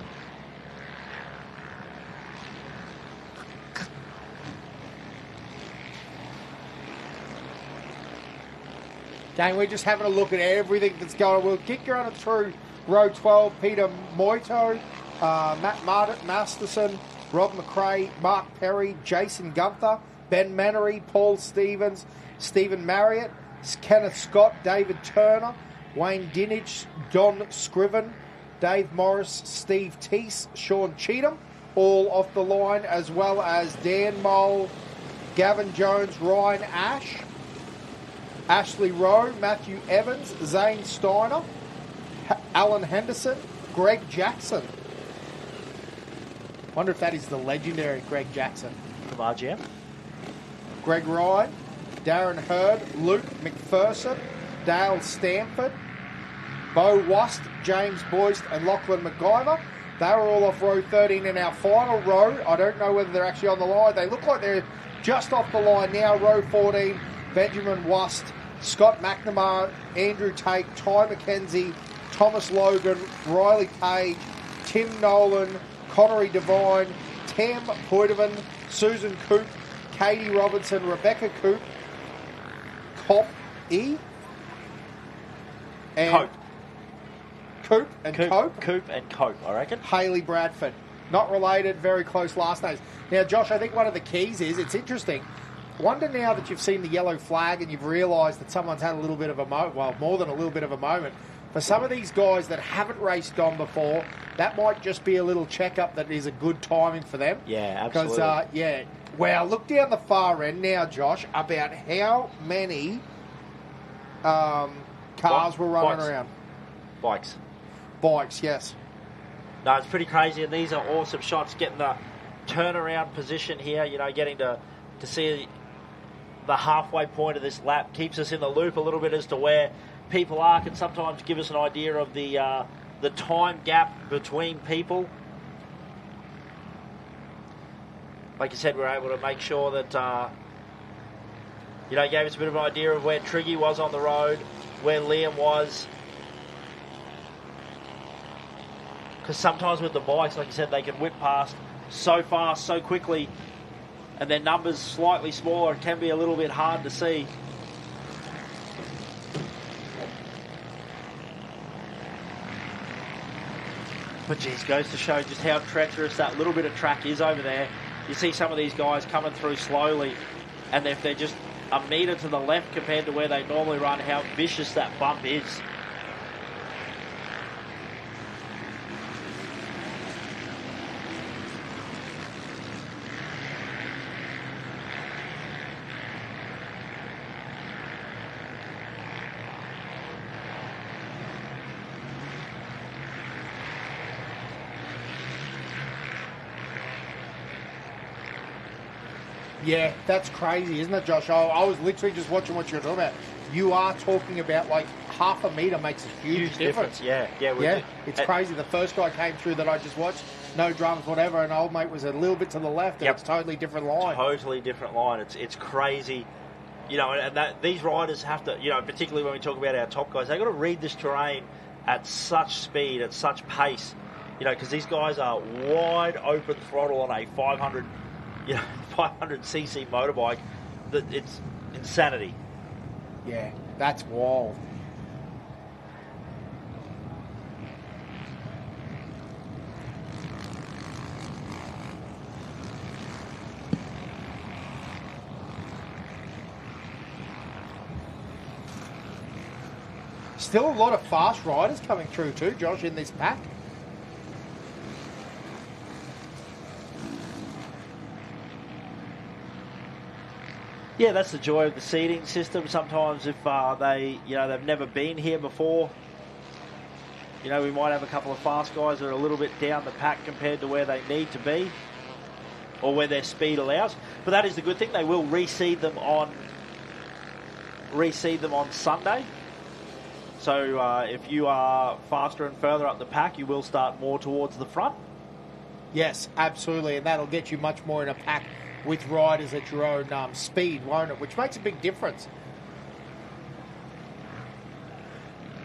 S2: Okay, we're just having a look at everything that's going on. We'll kick you on through row 12. Peter Moito, Matt Masterson, Rob McRae, Mark Perry, Jason Gunther, Ben Mannery, Paul Stevens, Stephen Marriott, Kenneth Scott, David Turner, Wayne Dinage, Don Scriven, Dave Morris, Steve Teese, Sean Cheatham, all off the line, as well as Dan Mole, Gavin Jones, Ryan Ash, Ashley Rowe, Matthew Evans, Zane Steiner, Alan Henderson, Greg Jackson. Wonder if that is the legendary Greg Jackson.
S3: From RGM.
S2: Greg Ryan, Darren Hurd, Luke McPherson, Dale Stanford, Bo Wust, James Boyce and Lachlan McGyver. They were all off row 13 in our final row. I don't know whether they're actually on the line. They look like they're just off the line now. Row 14, Benjamin Wust, Scott McNamara, Andrew Tate, Ty McKenzie, Thomas Logan, Riley Page, Tim Nolan, Connery Devine, Tam Poitevin, Susan Coop, Katie Robinson, Rebecca Coop, Cope, and Coop and Cope.
S3: Coop and Cope, I reckon.
S2: Haley Bradford. Not related, very close last names. Now, Josh, I think one of the keys is, it's interesting. Wonder now that you've seen the yellow flag and you've realised that someone's had a little bit of a more than a little bit of a moment. For some of these guys that haven't raced on before, that might just be a little checkup that is a good timing for them.
S3: Yeah, absolutely.
S2: Because, wow, look down the far end now, Josh, about how many cars were running around. Bikes, yes.
S3: No, it's pretty crazy, and these are awesome shots. Getting the turnaround position here, getting to see the halfway point of this lap keeps us in the loop a little bit as to where people are. Can sometimes give us an idea of the time gap between people. Like you said, we're able to make sure that gave us a bit of an idea of where Triggy was on the road, where Liam was. Because sometimes with the bikes, like you said, they can whip past so fast, so quickly, and their numbers slightly smaller. It can be a little bit hard to see. But geez, goes to show just how treacherous that little bit of track is over there. You see some of these guys coming through slowly, and if they're just a metre to the left compared to where they normally run, how vicious that bump is.
S2: Yeah, that's crazy, isn't it, Josh? I was literally just watching what you're talking about. You are talking about like half a metre makes a huge difference.
S3: Yeah.
S2: It's crazy. The first guy came through that I just watched, no drums, whatever, and old mate was a little bit to the left, and it's totally different line.
S3: Totally different line. It's crazy. You know, and these riders have to, you know, particularly when we talk about our top guys, they've got to read this terrain at such speed, at such pace, you know, because these guys are wide open throttle on a 500cc motorbike. That it's insanity.
S2: Yeah, that's wild. Still a lot of fast riders coming through too, Josh, in this pack.
S3: Yeah, that's the joy of the seating system. Sometimes if they've never been here before, you know, we might have a couple of fast guys that are a little bit down the pack compared to where they need to be or where their speed allows. But that is the good thing. They will reseed them on Sunday. So if you are faster and further up the pack, you will start more towards the front.
S2: Yes, absolutely, and that'll get you much more in a pack with riders at your own speed, won't it? Which makes a big difference.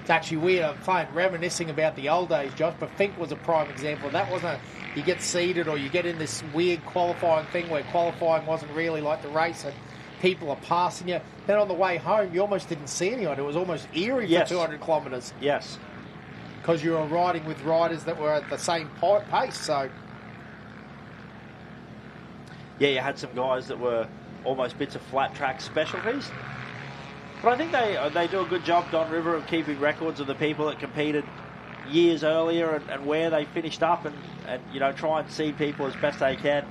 S2: It's actually weird. I'm reminiscing about the old days, Josh, but Fink was a prime example. That wasn't you get seeded or you get in this weird qualifying thing where qualifying wasn't really like the race and people are passing you. Then on the way home, you almost didn't see anyone. It was almost eerie for 200 kilometres.
S3: Yes.
S2: Because you were riding with riders that were at the same pace, so...
S3: Yeah, you had some guys that were almost bits of flat track specialties. But I think they do a good job, Don River, of keeping records of the people that competed years earlier and where they finished up and you know, try and see people as best they can.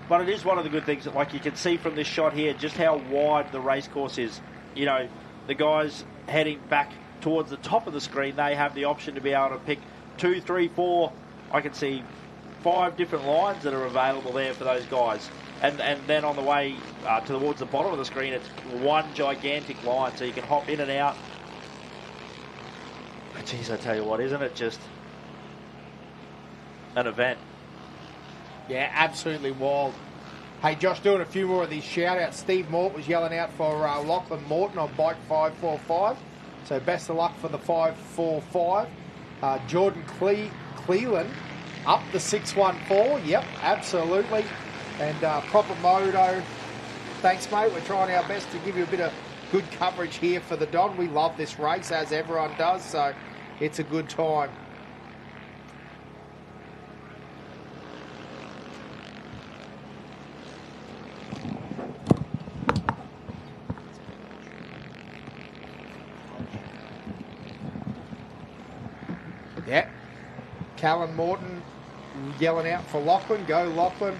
S3: But it is one of the good things that, like, you can see from this shot here just how wide the race course is. You know, the guys heading back towards the top of the screen, they have the option to be able to pick 2, 3, 4. I can see 5 different lines that are available there for those guys. And then on the way towards the bottom of the screen, it's one gigantic line, so you can hop in and out. But geez, I tell you what, isn't it just an event?
S2: Yeah, absolutely wild. Hey, Josh, doing a few more of these shout-outs. Steve Mort was yelling out for Lachlan Morton on bike 545. So best of luck for the 545. Jordan Cleland up the 614. Yep, absolutely. And Proper Moto, thanks, mate. We're trying our best to give you a bit of good coverage here for the Don. We love this race, as everyone does, so it's a good time. Yeah. Callan Morton yelling out for Lachlan. Go, Lachlan.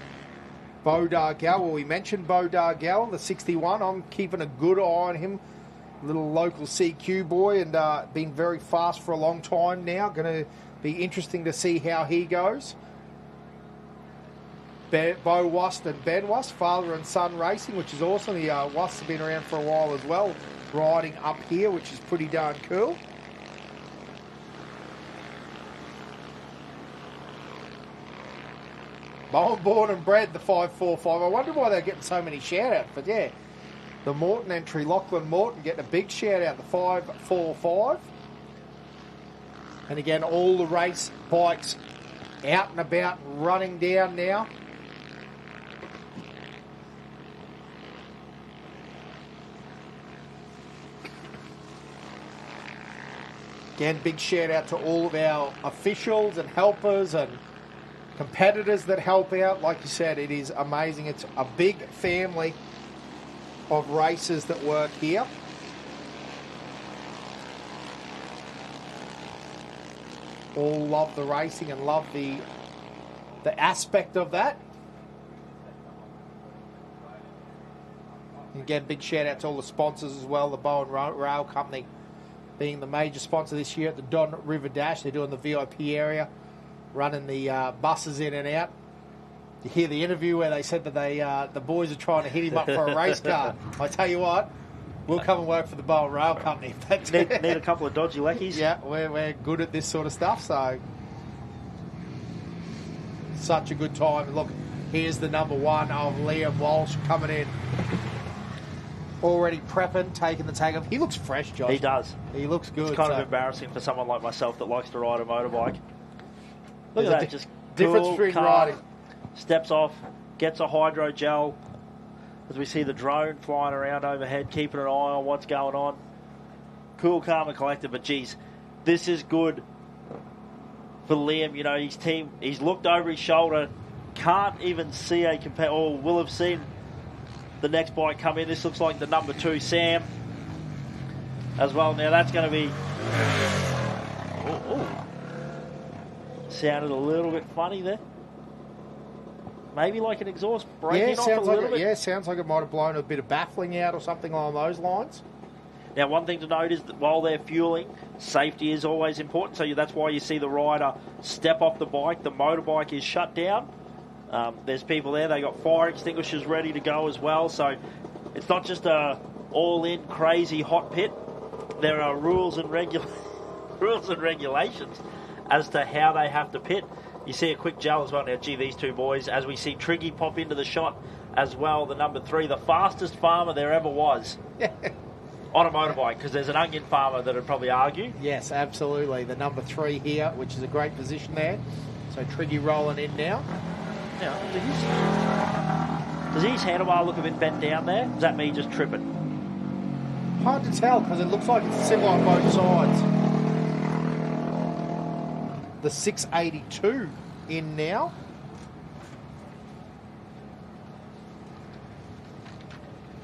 S2: Bo Dargell. Well, we mentioned Bo Dargell, the 61. I'm keeping a good eye on him. Little local CQ boy and been very fast for a long time now. Going to be interesting to see how he goes. Bo Wust and Ben Wust, father and son racing, which is awesome. The Wusts have been around for a while as well, riding up here, which is pretty darn cool. Born and bred, the 545. I wonder why they're getting so many shout-outs, but yeah. The Morton entry, Lachlan Morton getting a big shout-out, the 545. And again, all the race bikes out and about, running down now. Again, big shout-out to all of our officials and helpers and competitors that help out. Like you said, it is amazing. It's a big family. of races that work here. All love the racing and love the aspect of that. And again, big shout out to all the sponsors as well. The Bowen Rail Company being the major sponsor this year at the Don River Dash. They're doing the VIP area, running the buses in and out. You hear the interview where they said that the boys are trying to hit him up for a race car. I tell you what, we'll come and work for the Bowen Rail Company.
S3: Need a couple of dodgy lackeys.
S2: Yeah, we're good at this sort of stuff, so such a good time. Look, here's the number one of Liam Walsh coming in. Already prepping, taking the tag off. He looks fresh, Josh.
S3: He does.
S2: He looks good.
S3: It's kind of embarrassing for someone like myself that likes to ride a motorbike. Look
S2: There's
S3: at
S2: a
S3: that, just
S2: difference
S3: cool
S2: between
S3: car,
S2: riding.
S3: Steps off, gets a hydro gel. As we see the drone flying around overhead, keeping an eye on what's going on. Cool, calm and collected, but geez, this is good for Liam. You know, his team, he's looked over his shoulder, can't even see a compare, or will have seen the next bike come in. This looks like the number 2, Sam, as well. Now that's going to be... Sounded a little bit funny there. Maybe like an exhaust breaking off a little bit.
S2: Yeah, sounds like it might have blown a bit of baffling out or something along those lines.
S3: Now, one thing to note is that while they're fueling, safety is always important. So that's why you see the rider step off the bike. The motorbike is shut down. There's people there. They got fire extinguishers ready to go as well. So it's not just a all-in crazy hot pit. There are rules and regulations as to how they have to pit. You see a quick gel as well. Now, gee, these two boys, as we see Triggy pop into the shot as well, the number 3, the fastest farmer there ever was on a motorbike, because there's an onion farmer that would probably argue.
S2: Yes, absolutely. The number 3 here, which is a great position there. So Triggy rolling in now.
S3: Now, does his handlebar look a bit bent down there? Is that me just tripping?
S2: Hard to tell, because it looks like it's similar on both sides. The 682 in now.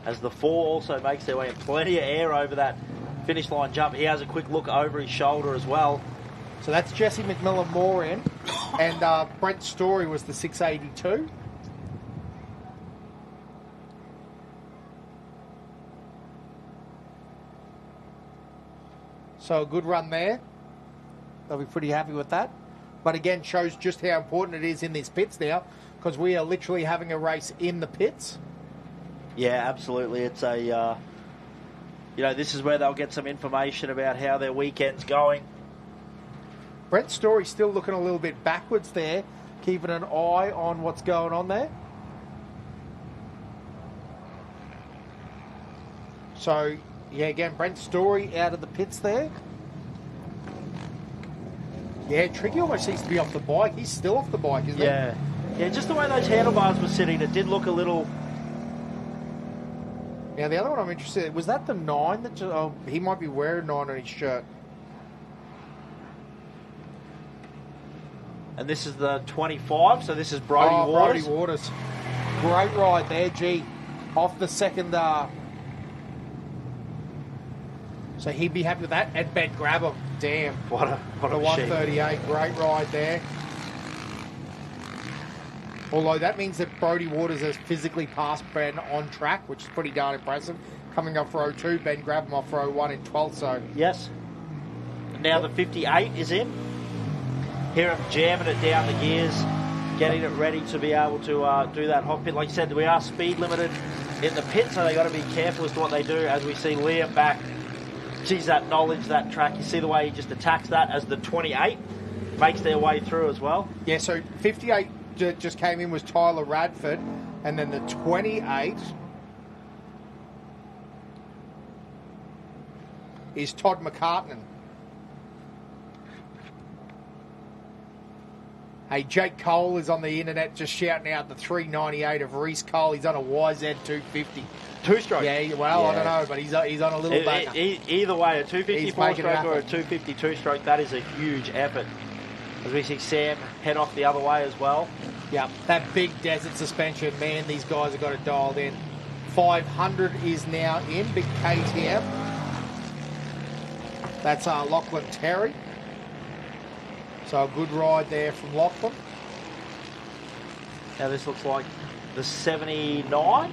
S3: As the 4 also makes their way in, plenty of air over that finish line jump. He has a quick look over his shoulder as well.
S2: So that's Jesse McMillan Moore in, and Brent Story was the 682. So a good run there. They'll be pretty happy with that. But again, shows just how important it is in these pits now, because we are literally having a race in the pits.
S3: Yeah, absolutely. It's a, this is where they'll get some information about how their weekend's going.
S2: Brent Story still looking a little bit backwards there, keeping an eye on what's going on there. So, yeah, again, Brent Story out of the pits there. Yeah, Tricky almost seems to be off the bike. He's still off the bike, isn't he?
S3: Yeah, just the way those handlebars were sitting, it did look a little...
S2: Now, the other one I'm interested in, was that the 9? That he might be wearing 9 on his shirt.
S3: And this is the 25, so this is Brody Waters.
S2: Brody Waters. Great ride there, gee. Off the second... So he'd be happy with that. And Ben Grabham, damn.
S3: What a
S2: the 138, great ride there. Although that means that Brody Waters has physically passed Ben on track, which is pretty darn impressive. Coming up for row 2, Ben Grabham off row 1 in 12th, so...
S3: Yes. Now the 58 is in. Hear him jamming it down the gears, getting it ready to be able to do that hot pit. Like you said, we are speed limited in the pit, so they got to be careful as to what they do. As we see Liam back, geez, that knowledge, that track. You see the way he just attacks that as the 28 makes their way through as well.
S2: Yeah, so 58 just came in was Tyler Radford, and then the 28 is Todd McCartney. Hey, Jake Cole is on the internet just shouting out the 398 of Reese Cole. He's on a YZ 250.
S3: Two-stroke?
S2: Yeah, I don't know, but he's on a little banger.
S3: Either way, a 250 4-stroke or a 250 2-stroke, that is a huge effort. As we see Sam head off the other way as well.
S2: Yeah, that big desert suspension, man, these guys have got it dialed in. 500 is now in, big KTM. That's Lachlan Terry. So a good ride there from Lachlan.
S3: Now this looks like the 79.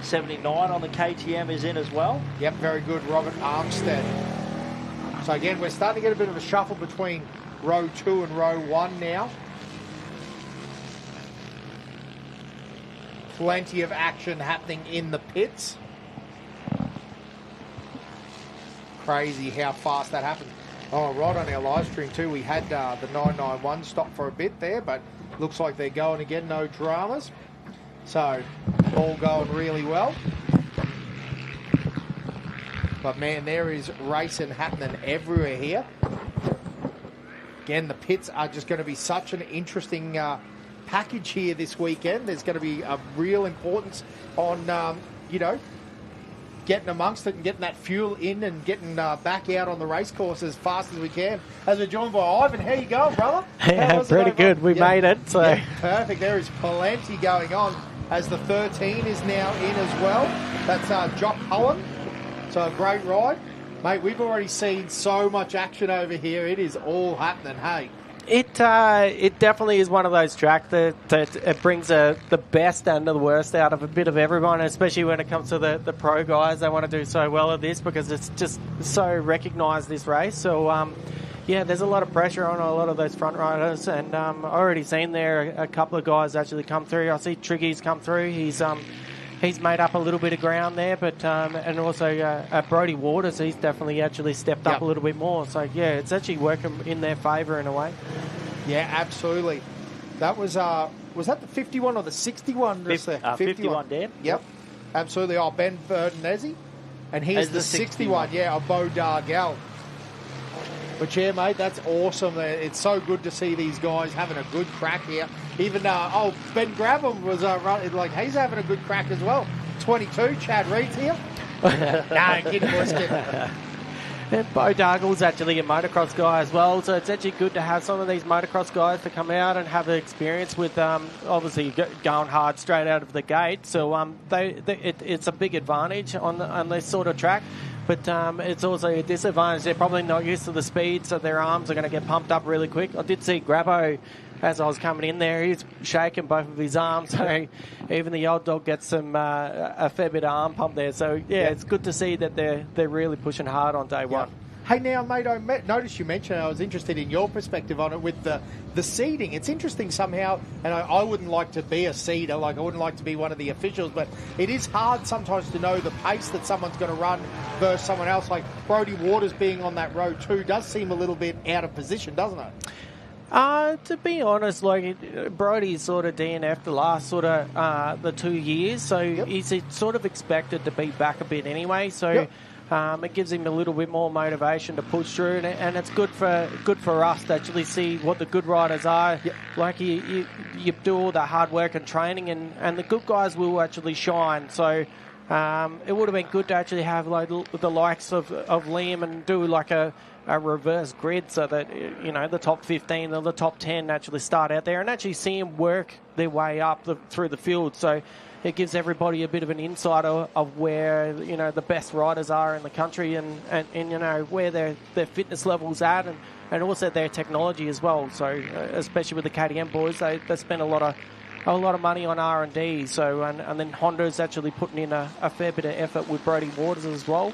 S3: 79 on the KTM is in as well.
S2: Yep, very good, Robert Armstead. So again, we're starting to get a bit of a shuffle between row 2 and row 1 now. Plenty of action happening in the pits. Crazy how fast that happened. Oh, right on our live stream too, we had the 991 stop for a bit there, but looks like they're going again, no dramas. So, all going really well. But man, there is racing happening everywhere here. Again, the pits are just going to be such an interesting package here this weekend. There's going to be a real importance on, getting amongst it and getting that fuel in and getting back out on the race course as fast as we can. As we're joined by Ivan. How you going, brother?
S6: Yeah, pretty good. We made it. So
S2: yeah, perfect. There is plenty going on as the 13 is now in as well. That's Jock Cullen. So a great ride. Mate, we've already seen so much action over here. It is all happening, hey?
S6: It definitely is one of those tracks that it brings the best and the worst out of a bit of everyone, especially when it comes to the pro guys. They want to do so well at this because it's just so recognised, this race. So, there's a lot of pressure on a lot of those front riders, and I've already seen there a couple of guys actually come through. I see Triggy's come through. He's made up a little bit of ground there, but and also Brodie Waters, he's definitely actually stepped up a little bit more. So, yeah, it's actually working in their favour in a way.
S2: Yeah, absolutely. That was that the 51 or the 61?
S3: 51, Dan.
S2: Yep, absolutely. Oh, Ben Verdenesi, and he's the 61. Yeah, of Bo Dargell. But yeah, mate, that's awesome. It's so good to see these guys having a good crack here. Even Ben Grabham was he's having a good crack as well. 22, Chad Reed's here. No, kidding, boys, kidding.
S6: And Bo Dargell's actually a motocross guy as well, so it's actually good to have some of these motocross guys to come out and have the experience with obviously going hard straight out of the gate. So it's a big advantage on this sort of track. But it's also a disadvantage. They're probably not used to the speed, so their arms are going to get pumped up really quick. I did see Grabo as I was coming in there. He's shaking both of his arms, so even the old dog gets a fair bit of arm pump there. So, yeah, it's good to see that they're really pushing hard on day one.
S2: Hey, now, mate, I noticed you mentioned, I was interested in your perspective on it with the seeding. It's interesting somehow, and I wouldn't like to be a seeder, I wouldn't like to be one of the officials, but it is hard sometimes to know the pace that someone's going to run versus someone else. Like Brodie Waters being on that row too does seem a little bit out of position, doesn't it?
S6: To be honest, Brodie's sort of DNF'd the last the 2 years, so he's sort of expected to be back a bit anyway. So it gives him a little bit more motivation to push through, and it's good for us to actually see what the good riders are. Like you do all the hard work and training, and the good guys will actually shine. So it would have been good to actually have the likes of Liam and do a reverse grid so that the top 15 or the top 10 actually start out there and actually see them work their way up through the field. So it gives everybody a bit of an insight of where the best riders are in the country and where their fitness levels at and also their technology as well. So especially with the KTM boys, they spend a lot of money on R&D. So and then Honda's actually putting in a fair bit of effort with Brodie Waters as well.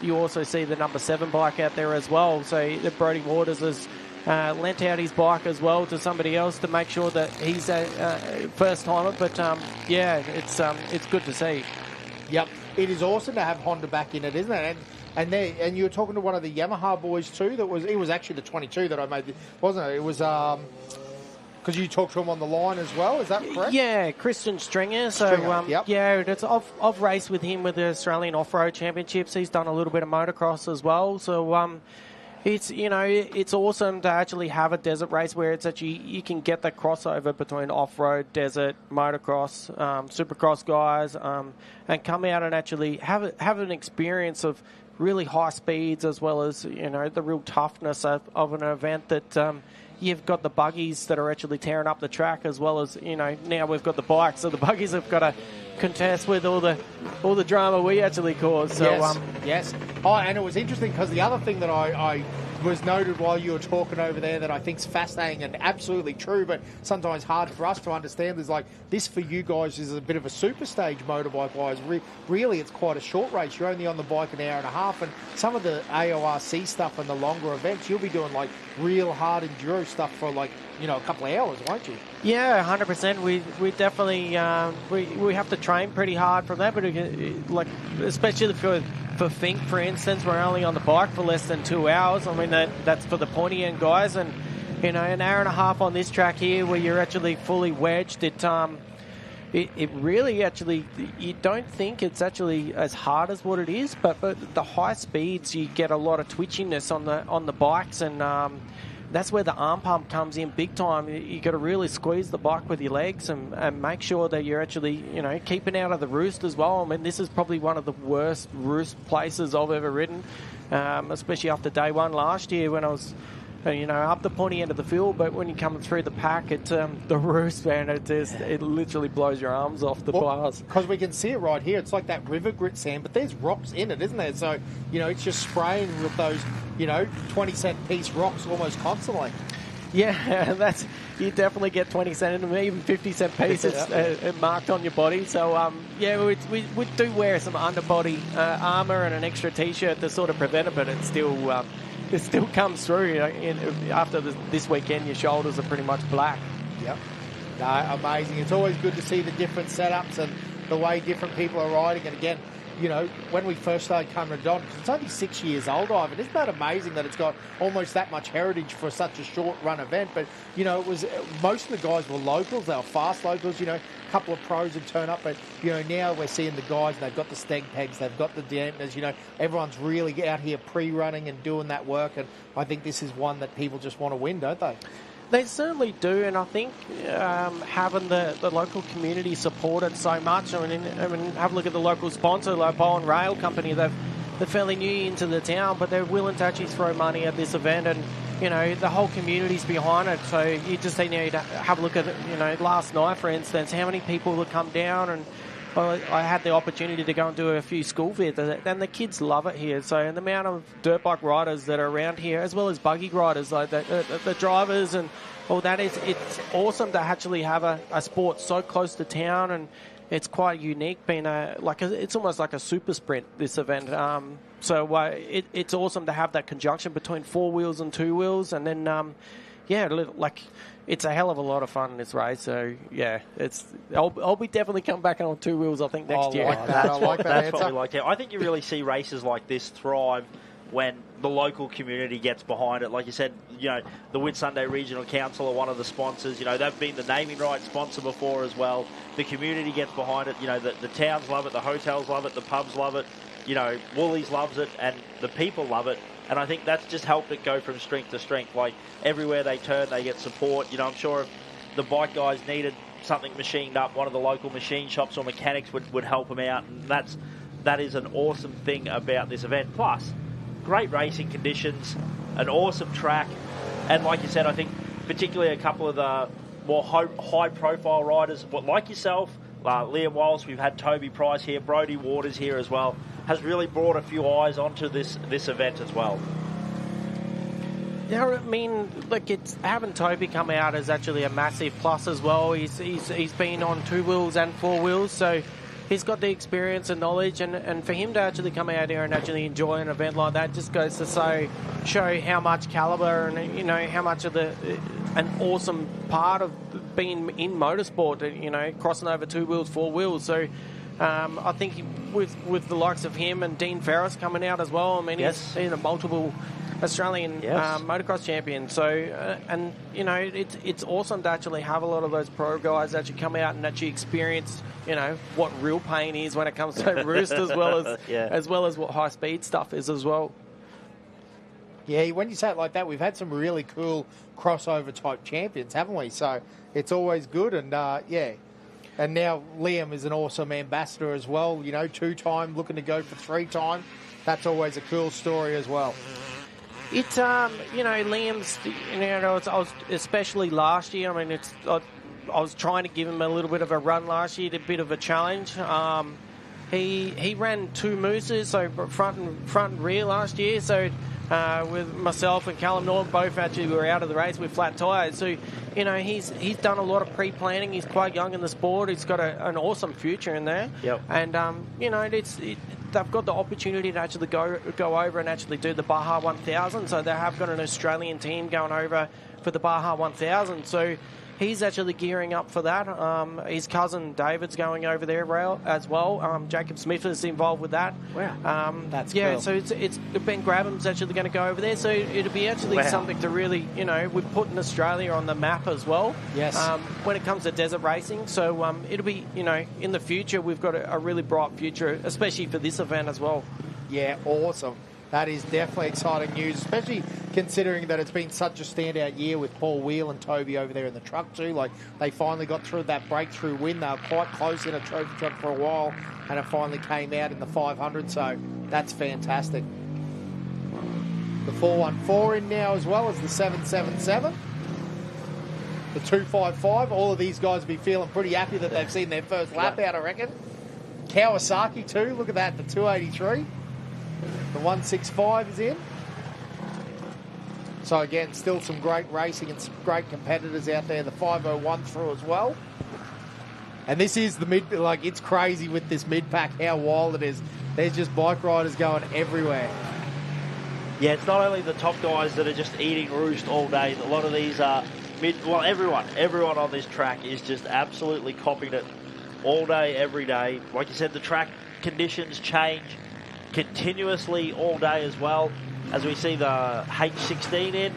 S6: You also see the number 7 bike out there as well. So Brodie Waters has lent out his bike as well to somebody else to make sure that he's first timer. But it's good to see.
S2: Yep, it is awesome to have Honda back in it, isn't it? And you were talking to one of the Yamaha boys too. It was actually the 22 that I made, wasn't it? It was because you talked to him on the line as well. Is that correct?
S6: Yeah, Christian Stringer. So I've raced with him with the Australian Off-Road Championships. He's done a little bit of motocross as well. So it's awesome to actually have a desert race where it's actually you can get that crossover between off-road, desert, motocross, supercross guys, and come out and actually have an experience of really high speeds as well as the real toughness of an event that you've got the buggies that are actually tearing up the track, as well as, now we've got the bikes, so the buggies have got to contest with all the drama we actually cause. So,
S2: yes. Oh, and it was interesting because the other thing that I was noted while you were talking over there that I think's fascinating and absolutely true, but sometimes hard for us to understand, is like this for you guys is a bit of a super stage motorbike wise. Really, it's quite a short race. You're only on the bike an hour and a half, and some of the AORC stuff and the longer events, you'll be doing like real hard enduro stuff for like a couple of hours, won't you?
S6: Yeah, 100%. We definitely we have to train pretty hard for that, but like especially for Fink, for instance, we're only on the bike for less than 2 hours. I mean, that's for the pointy end guys, and an hour and a half on this track here where you're actually fully wedged. It really actually, you don't think it's actually as hard as what it is, but the high speeds you get a lot of twitchiness on the bikes, and that's where the arm pump comes in big time. You got to really squeeze the bike with your legs and make sure that you're actually, keeping out of the roost as well. I mean, this is probably one of the worst roost places I've ever ridden, especially after day one last year when I was, up the pointy end of the field. But when you're coming through the pack, it's the roost, man, it literally blows your arms off the bars.
S2: Because we can see it right here. It's like that river grit sand, but there's rocks in it, isn't there? So, it's just spraying with those, 20-cent piece rocks almost constantly.
S6: Yeah, you definitely get 20-cent and even 50-cent pieces marked on your body. So, we do wear some underbody armour and an extra T-shirt to sort of prevent it, but it still comes through. After this weekend, your shoulders are pretty much black.
S2: Yep. No, amazing. It's always good to see the different setups and the way different people are riding. And again, when we first started coming to Don, because it's only 6 years old, Ivan, isn't that amazing that it's got almost that much heritage for such a short run event? But, it was, most of the guys were locals. They were fast locals, a couple of pros would turn up. But, now we're seeing the guys, and they've got the steg pegs, they've got the dampeners, everyone's really out here pre-running and doing that work. And I think this is one that people just want to win, don't they?
S6: They certainly do, and I think having the local community support it so much. I mean, have a look at the local sponsor, like Bowen Rail Company. They're fairly new into the town, but they're willing to actually throw money at this event, and the whole community's behind it. So you just need to have a look at it. Last night, for instance, how many people would come down, and I had the opportunity to go and do a few school vids, and the kids love it here. So, and the amount of dirt bike riders that are around here, as well as buggy riders, like the drivers and all that, it's awesome to actually have a sport so close to town, and it's quite unique. Being it's almost like a super sprint, this event. It's awesome to have that conjunction between 4 wheels and 2 wheels, and then it's a hell of a lot of fun in this race. So yeah, I'll be definitely coming back on 2 wheels, I think, next year.
S3: That's what we like. I think you really see races like this thrive when the local community gets behind it. Like you said, the Whitsunday Regional Council are one of the sponsors. They've been the naming rights sponsor before as well. The community gets behind it. The towns love it, the hotels love it, the pubs love it. Woolies loves it, and the people love it. And I think that's just helped it go from strength to strength. Like, everywhere they turn, they get support. I'm sure if the bike guys needed something machined up, one of the local machine shops or mechanics would help them out. And that is an awesome thing about this event. Plus, great racing conditions, an awesome track. And like you said, I think particularly a couple of the more high-profile riders, like yourself, Liam Wallace, we've had Toby Price here, Brodie Waters here as well, has really brought a few eyes onto this event as well.
S6: Yeah, I mean, it's having Toby come out is actually a massive plus as well. He's been on 2 wheels and 4 wheels, so he's got the experience and knowledge, and for him to actually come out here and actually enjoy an event like that just goes to show how much caliber and how much of an awesome part of being in motorsport. Crossing over 2 wheels, 4 wheels. So I think with the likes of him and Dean Ferris coming out as well. I mean, he's been a multiple Australian motocross champion. So, it's awesome to actually have a lot of those pro guys actually come out and actually experience, what real pain is when it comes to roost as well as what high speed stuff is as well.
S2: Yeah, when you say it like that, we've had some really cool crossover type champions, haven't we? So it's always good, and and now Liam is an awesome ambassador as well. 2-time, looking to go for 3-time. That's always a cool story as well.
S6: It's Liam's. I was especially last year. I mean, I was trying to give him a little bit of a run last year, a bit of a challenge. He ran 2 mooses, so front and rear last year. So with myself and Callum Norton both actually were out of the race with flat tyres. So he's done a lot of pre-planning. He's quite young in the sport. He's got an awesome future in there.
S3: Yep.
S6: And they've got the opportunity to actually go over and actually do the Baja 1000. So they have got an Australian team going over for the Baja 1000. So he's actually gearing up for that. His cousin David's going over there as well. Jacob Smith is involved with that.
S3: Wow.
S6: That's cool. So it's Ben Grabham's actually going to go over there. So it'll be actually something to really, we're putting Australia on the map as well.
S2: Yes.
S6: When it comes to desert racing. So it'll be, in the future, we've got a really bright future, especially for this event as well.
S2: Yeah, awesome. That is definitely exciting news, especially considering that it's been such a standout year with Paul Wheel and Toby over there in the truck too. Like, they finally got through that breakthrough win. They were quite close in a trophy truck for a while, and it finally came out in the 500, so that's fantastic. The 414 in now as well as the 777. The 255, all of these guys will be feeling pretty happy that they've seen their first lap out, I reckon. Kawasaki too, look at that, the 283. The 165 is in. So again, still some great racing and some great competitors out there. The 501 through as well. And this is the mid, like, it's crazy with this mid-pack how wild it is. There's just bike riders going everywhere.
S3: Yeah, it's not only the top guys that are just eating roost all day. A lot of these are everyone on this track is just absolutely copying it all day, every day. Like you said, the track conditions change continuously all day as well, as we see the H16 in,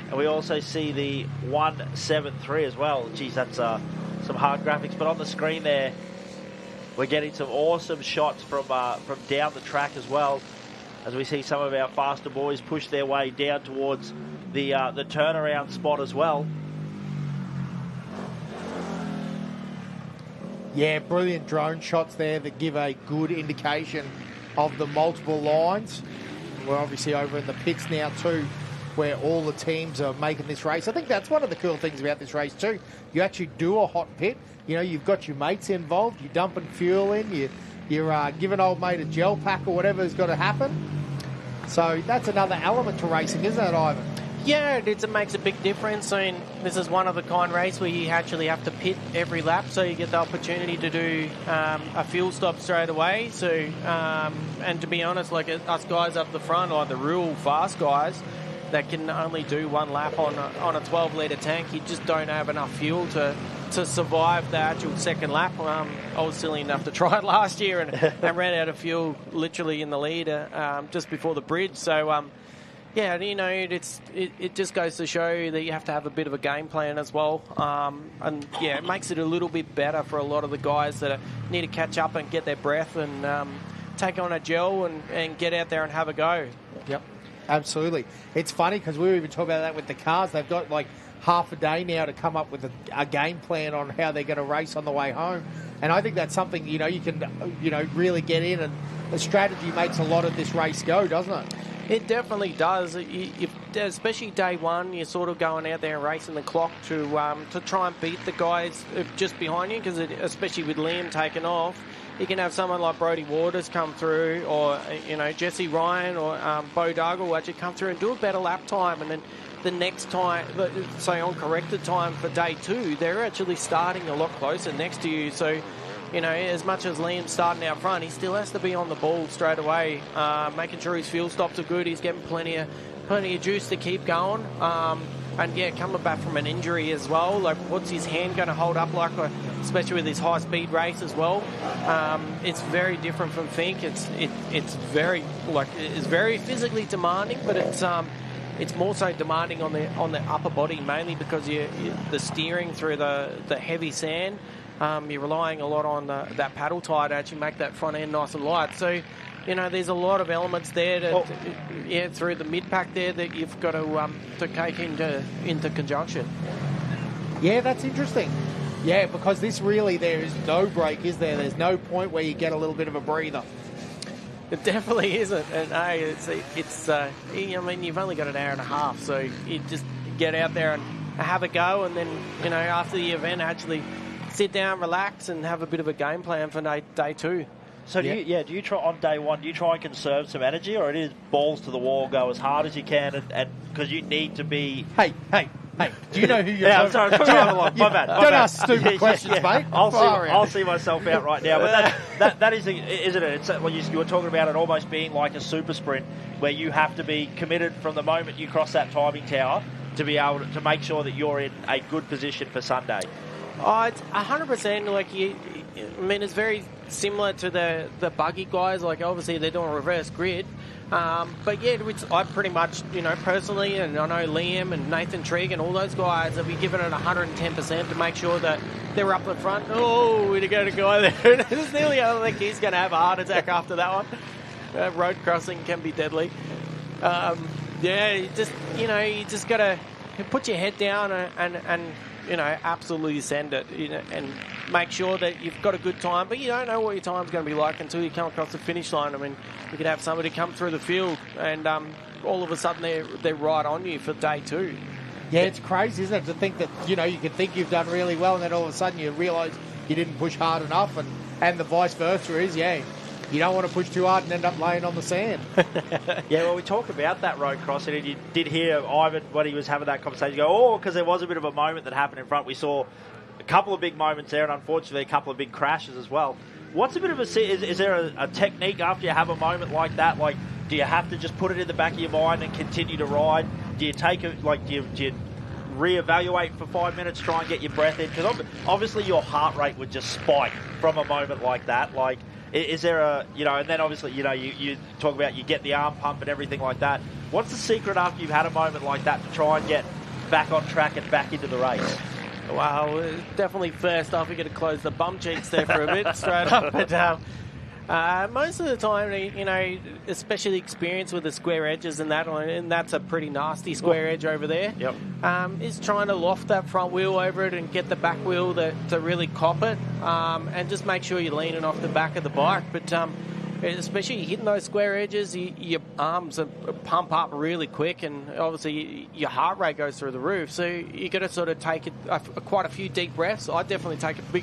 S3: and we also see the 173 as well. Geez, that's some hard graphics, but on the screen there we're getting some awesome shots from down the track as well, as we see some of our faster boys push their way down towards the turnaround spot as well.
S2: Yeah, brilliant drone shots there that give a good indication of the multiple lines. We're obviously over in the pits now too, where all the teams are making this race. I think that's one of the cool things about this race too. You actually do a hot pit. You've got your mates involved. You're dumping fuel in. You're giving old mate a gel pack or whatever's got to happen. So that's another element to racing, isn't it, Ivan?
S6: Yeah, it makes a big difference. I mean, this is one of a kind race where you actually have to pit every lap, so you get the opportunity to do a fuel stop straight away. So, and to be honest, like us guys up the front, like the real fast guys that can only do one lap on a 12-litre tank, you just don't have enough fuel to survive the actual second lap. I was silly enough to try it last year and ran out of fuel literally in the lead just before the bridge. So. Yeah, it just goes to show that you have to have a bit of a game plan as well. And, yeah, it makes it a little bit better for a lot of the guys that need to catch up and get their breath and take on a gel and get out there and have a go.
S2: Yep, absolutely. It's funny because we were even talking about that with the cars. They've got, like, half a day now to come up with a game plan on how they're going to race on the way home. And I think that's something, you can, really get in, and the strategy makes a lot of this race go, doesn't it?
S6: It definitely does. Especially day one, you're sort of going out there and racing the clock to try and beat the guys just behind you, because especially with Liam taking off, you can have someone like Brodie Waters come through, or Jesse Ryan or Bo Dargle will actually come through and do a better lap time, and then the next time, say on corrected time for day two, they're actually starting a lot closer next to you. So, as much as Liam's starting out front, he still has to be on the ball straight away, making sure his fuel stops are good. He's getting plenty of juice to keep going. And, yeah, coming back from an injury as well. Like, what's his hand going to hold up like, especially with his high-speed race as well? It's very different from Fink. It's very physically demanding, but it's more so demanding on the upper body, mainly because the steering through the heavy sand. You're relying a lot on that paddle tire to actually make that front end nice and light. So, there's a lot of elements there through the mid-pack there that you've got to take into conjunction.
S2: Yeah, that's interesting. Yeah, because this really, there is no break, is there? There's no point where you get a little bit of a breather.
S6: It definitely isn't. And hey, I mean, you've only got an hour and a half, so you just get out there and have a go, and then, after the event, actually sit down, relax, and have a bit of a game plan for day 2.
S3: So do you try on day 1? Do you try and conserve some energy, or it is balls to the wall, go as hard as you can, and because you need to be?
S2: Hey, do you know who you're?
S3: Yeah, I'm sorry. My bad.
S2: Don't ask stupid questions, mate.
S3: I'll see myself out right now. But that is, isn't it? It's well, you were talking about it almost being like a super sprint, where you have to be committed from the moment you cross that timing tower to be able to make sure that you're in a good position for Sunday.
S6: Oh, it's 100%. Like it's very similar to the buggy guys. Like obviously they're doing a reverse grid. But yeah, I pretty much, personally, and I know Liam and Nathan Trigg and all those guys, have been giving it 110% to make sure that they're up the front. Oh, we got a guy there. There's nearly, I think he's going to have a heart attack after that one. Road crossing can be deadly. You just got to put your head down and absolutely send it, and make sure that you've got a good time. But you don't know what your time's going to be like until you come across the finish line. I mean, you could have somebody come through the field and all of a sudden they're right on you for day 2.
S2: Yeah, it's crazy, isn't it, to think that, you can think you've done really well and then all of a sudden you realise you didn't push hard enough, and the vice versa is, you don't want to push too hard and end up laying on the sand.
S3: Yeah, well, we talked about that road crossing, and you did hear Ivan when he was having that conversation go, because there was a bit of a moment that happened in front. We saw a couple of big moments there, and unfortunately a couple of big crashes as well. What's a bit of is there a technique after you have a moment like that? Like, do you have to just put it in the back of your mind and continue to ride? Do you take it, do you reevaluate for 5 minutes, try and get your breath in? Because obviously your heart rate would just spike from a moment like that. Like, is there and then obviously, you talk about you get the arm pump and everything like that. What's the secret after you've had a moment like that to try and get back on track and back into the race?
S6: Well, definitely first off, you got to close the bum cheeks there for a bit, straight up. But most of the time, especially the experience with the square edges and that's a pretty nasty square edge over there.
S3: Yep.
S6: Is trying to loft that front wheel over it and get the back wheel to really cop it, and just make sure you're leaning off the back of the bike. But especially hitting those square edges, your arms pump up really quick, and obviously your heart rate goes through the roof. So you got to sort of take quite a few deep breaths. I definitely take a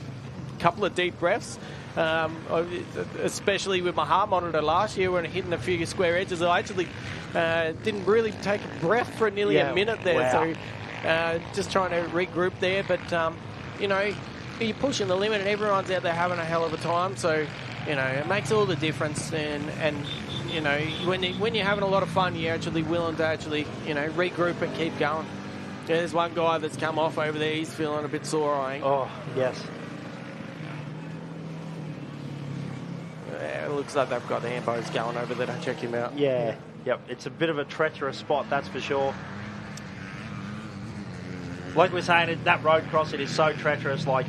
S6: couple of deep breaths. Especially with my heart monitor last year when hitting a few square edges, I actually didn't really take a breath for nearly a minute there.
S3: Wow.
S6: So just trying to regroup there. But you're pushing the limit, and everyone's out there having a hell of a time. So it makes all the difference. And when you're having a lot of fun, you're actually willing to regroup and keep going. There's one guy that's come off over there. He's feeling a bit sore, I think.
S3: Oh yes.
S6: It looks like they've got the ambos going over there to check him out.
S3: Yeah. Yep. It's a bit of a treacherous spot, that's for sure. Like we're saying, that road crossing is so treacherous. Like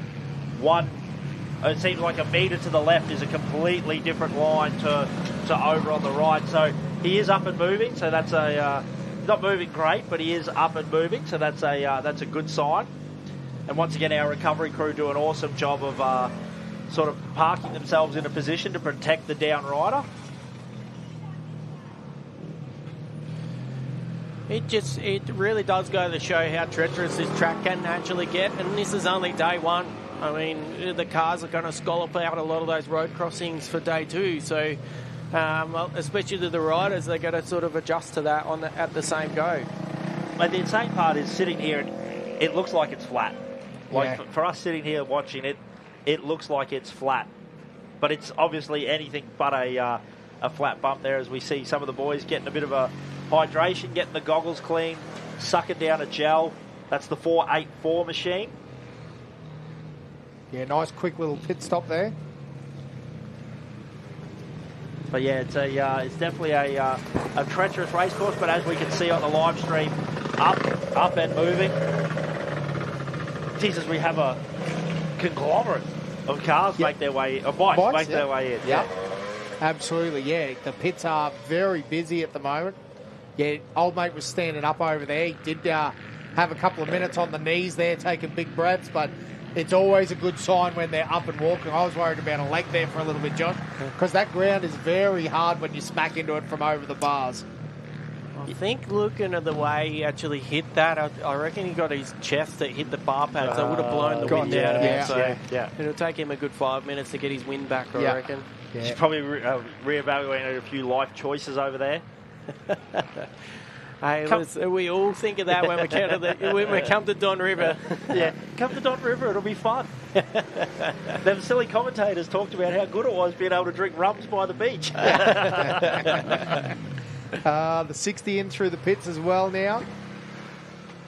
S3: it seems like a metre to the left is a completely different line to over on the right. So he is up and moving. So that's not moving great, but he is up and moving. So that's a good sign. And once again, our recovery crew do an awesome job of sort of parking themselves in a position to protect the down rider.
S6: It really does go to show how treacherous this track can actually get, and this is only day 1. I mean, the cars are going to scallop out a lot of those road crossings for day 2, so especially to the riders, they've got to sort of adjust to that at the same go.
S3: And the insane part is sitting here, and it looks like it's flat. Like for us sitting here watching it, it looks like it's flat, but it's obviously anything but a flat bump there, as we see some of the boys getting a bit of a hydration, getting the goggles clean, sucking down a gel. That's the 484 machine.
S2: Yeah, nice quick little pit stop there.
S3: But yeah, it's definitely a treacherous race course, but as we can see on the live stream, up and moving. Jesus, we have a conglomerate of cars make their way, bikes make their way in.
S2: Yeah, absolutely. Yeah, the pits are very busy at the moment. Yeah, old mate was standing up over there. He did have a couple of minutes on the knees there, taking big breaths, but it's always a good sign when they're up and walking. I was worried about a leg there for a little bit, John, because that ground is very hard when you smack into it from over the bars.
S6: I think looking at the way he actually hit that, I reckon he got his chest that hit the bar pad, so it would have blown the wind out of him. So it'll take him a good 5 minutes to get his wind back, I reckon.
S3: Yeah. He's probably re-evaluating a few life choices over there.
S6: Hey, we all think of that when we come to Don River.
S3: Yeah, come to Don River, it'll be fun. Them silly commentators talked about how good it was being able to drink rums by the beach.
S2: The 60 in through the pits as well now.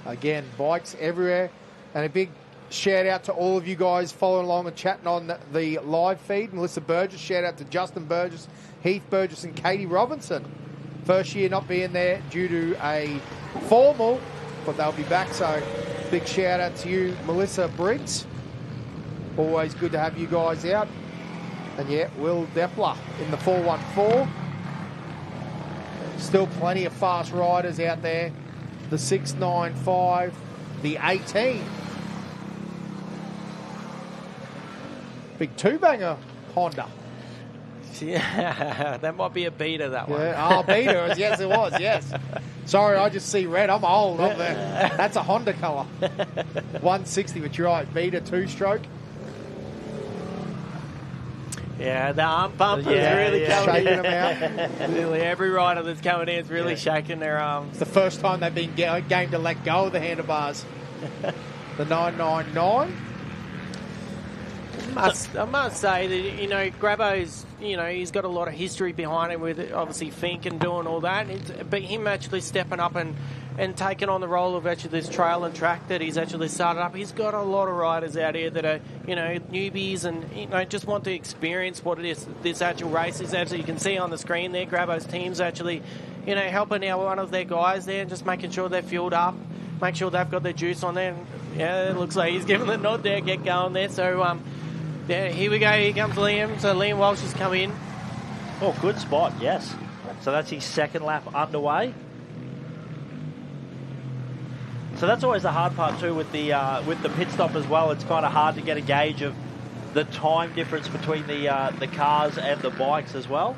S2: Again, bikes everywhere. And a big shout out to all of you guys following along and chatting on the live feed. Melissa Burgess, shout out to Justin Burgess, Heath Burgess and Katie Robinson. First year not being there due to a formal, but they'll be back. So big shout out to you, Melissa Briggs. Always good to have you guys out. And yeah, Will Depler in the 414. Still plenty of fast riders out there. The 695, the 18. Big two-banger Honda.
S6: Yeah, that might be a beater, that one.
S2: Yeah. Oh, beater. Yes, it was, yes. Sorry, I just see red. I'm old. That's a Honda colour. 160, but you're right. Beater, two-stroke.
S6: Yeah, the arm pump is really coming in. Them out. Really, every rider that's coming in is really shaking their arms.
S2: It's the first time they've been game to let go of the handlebars. The 999.
S6: I must say that, Grabbo's, he's got a lot of history behind him with obviously Fink and doing all that. But him actually stepping up and taking on the role of actually this trail and track that he's actually started up. He's got a lot of riders out here that are, newbies and, just want to experience what it is, this actual race is. As you can see on the screen there, Grabbo's team's actually, helping out one of their guys there and just making sure they're fueled up, make sure they've got their juice on there. And, it looks like he's giving the nod there, get going there. So, here we go. Here comes Liam. So Liam Walsh has come in.
S3: Oh, good spot, yes. So that's his second lap underway. So that's always the hard part too with the pit stop as well. It's kind of hard to get a gauge of the time difference between the cars and the bikes as well.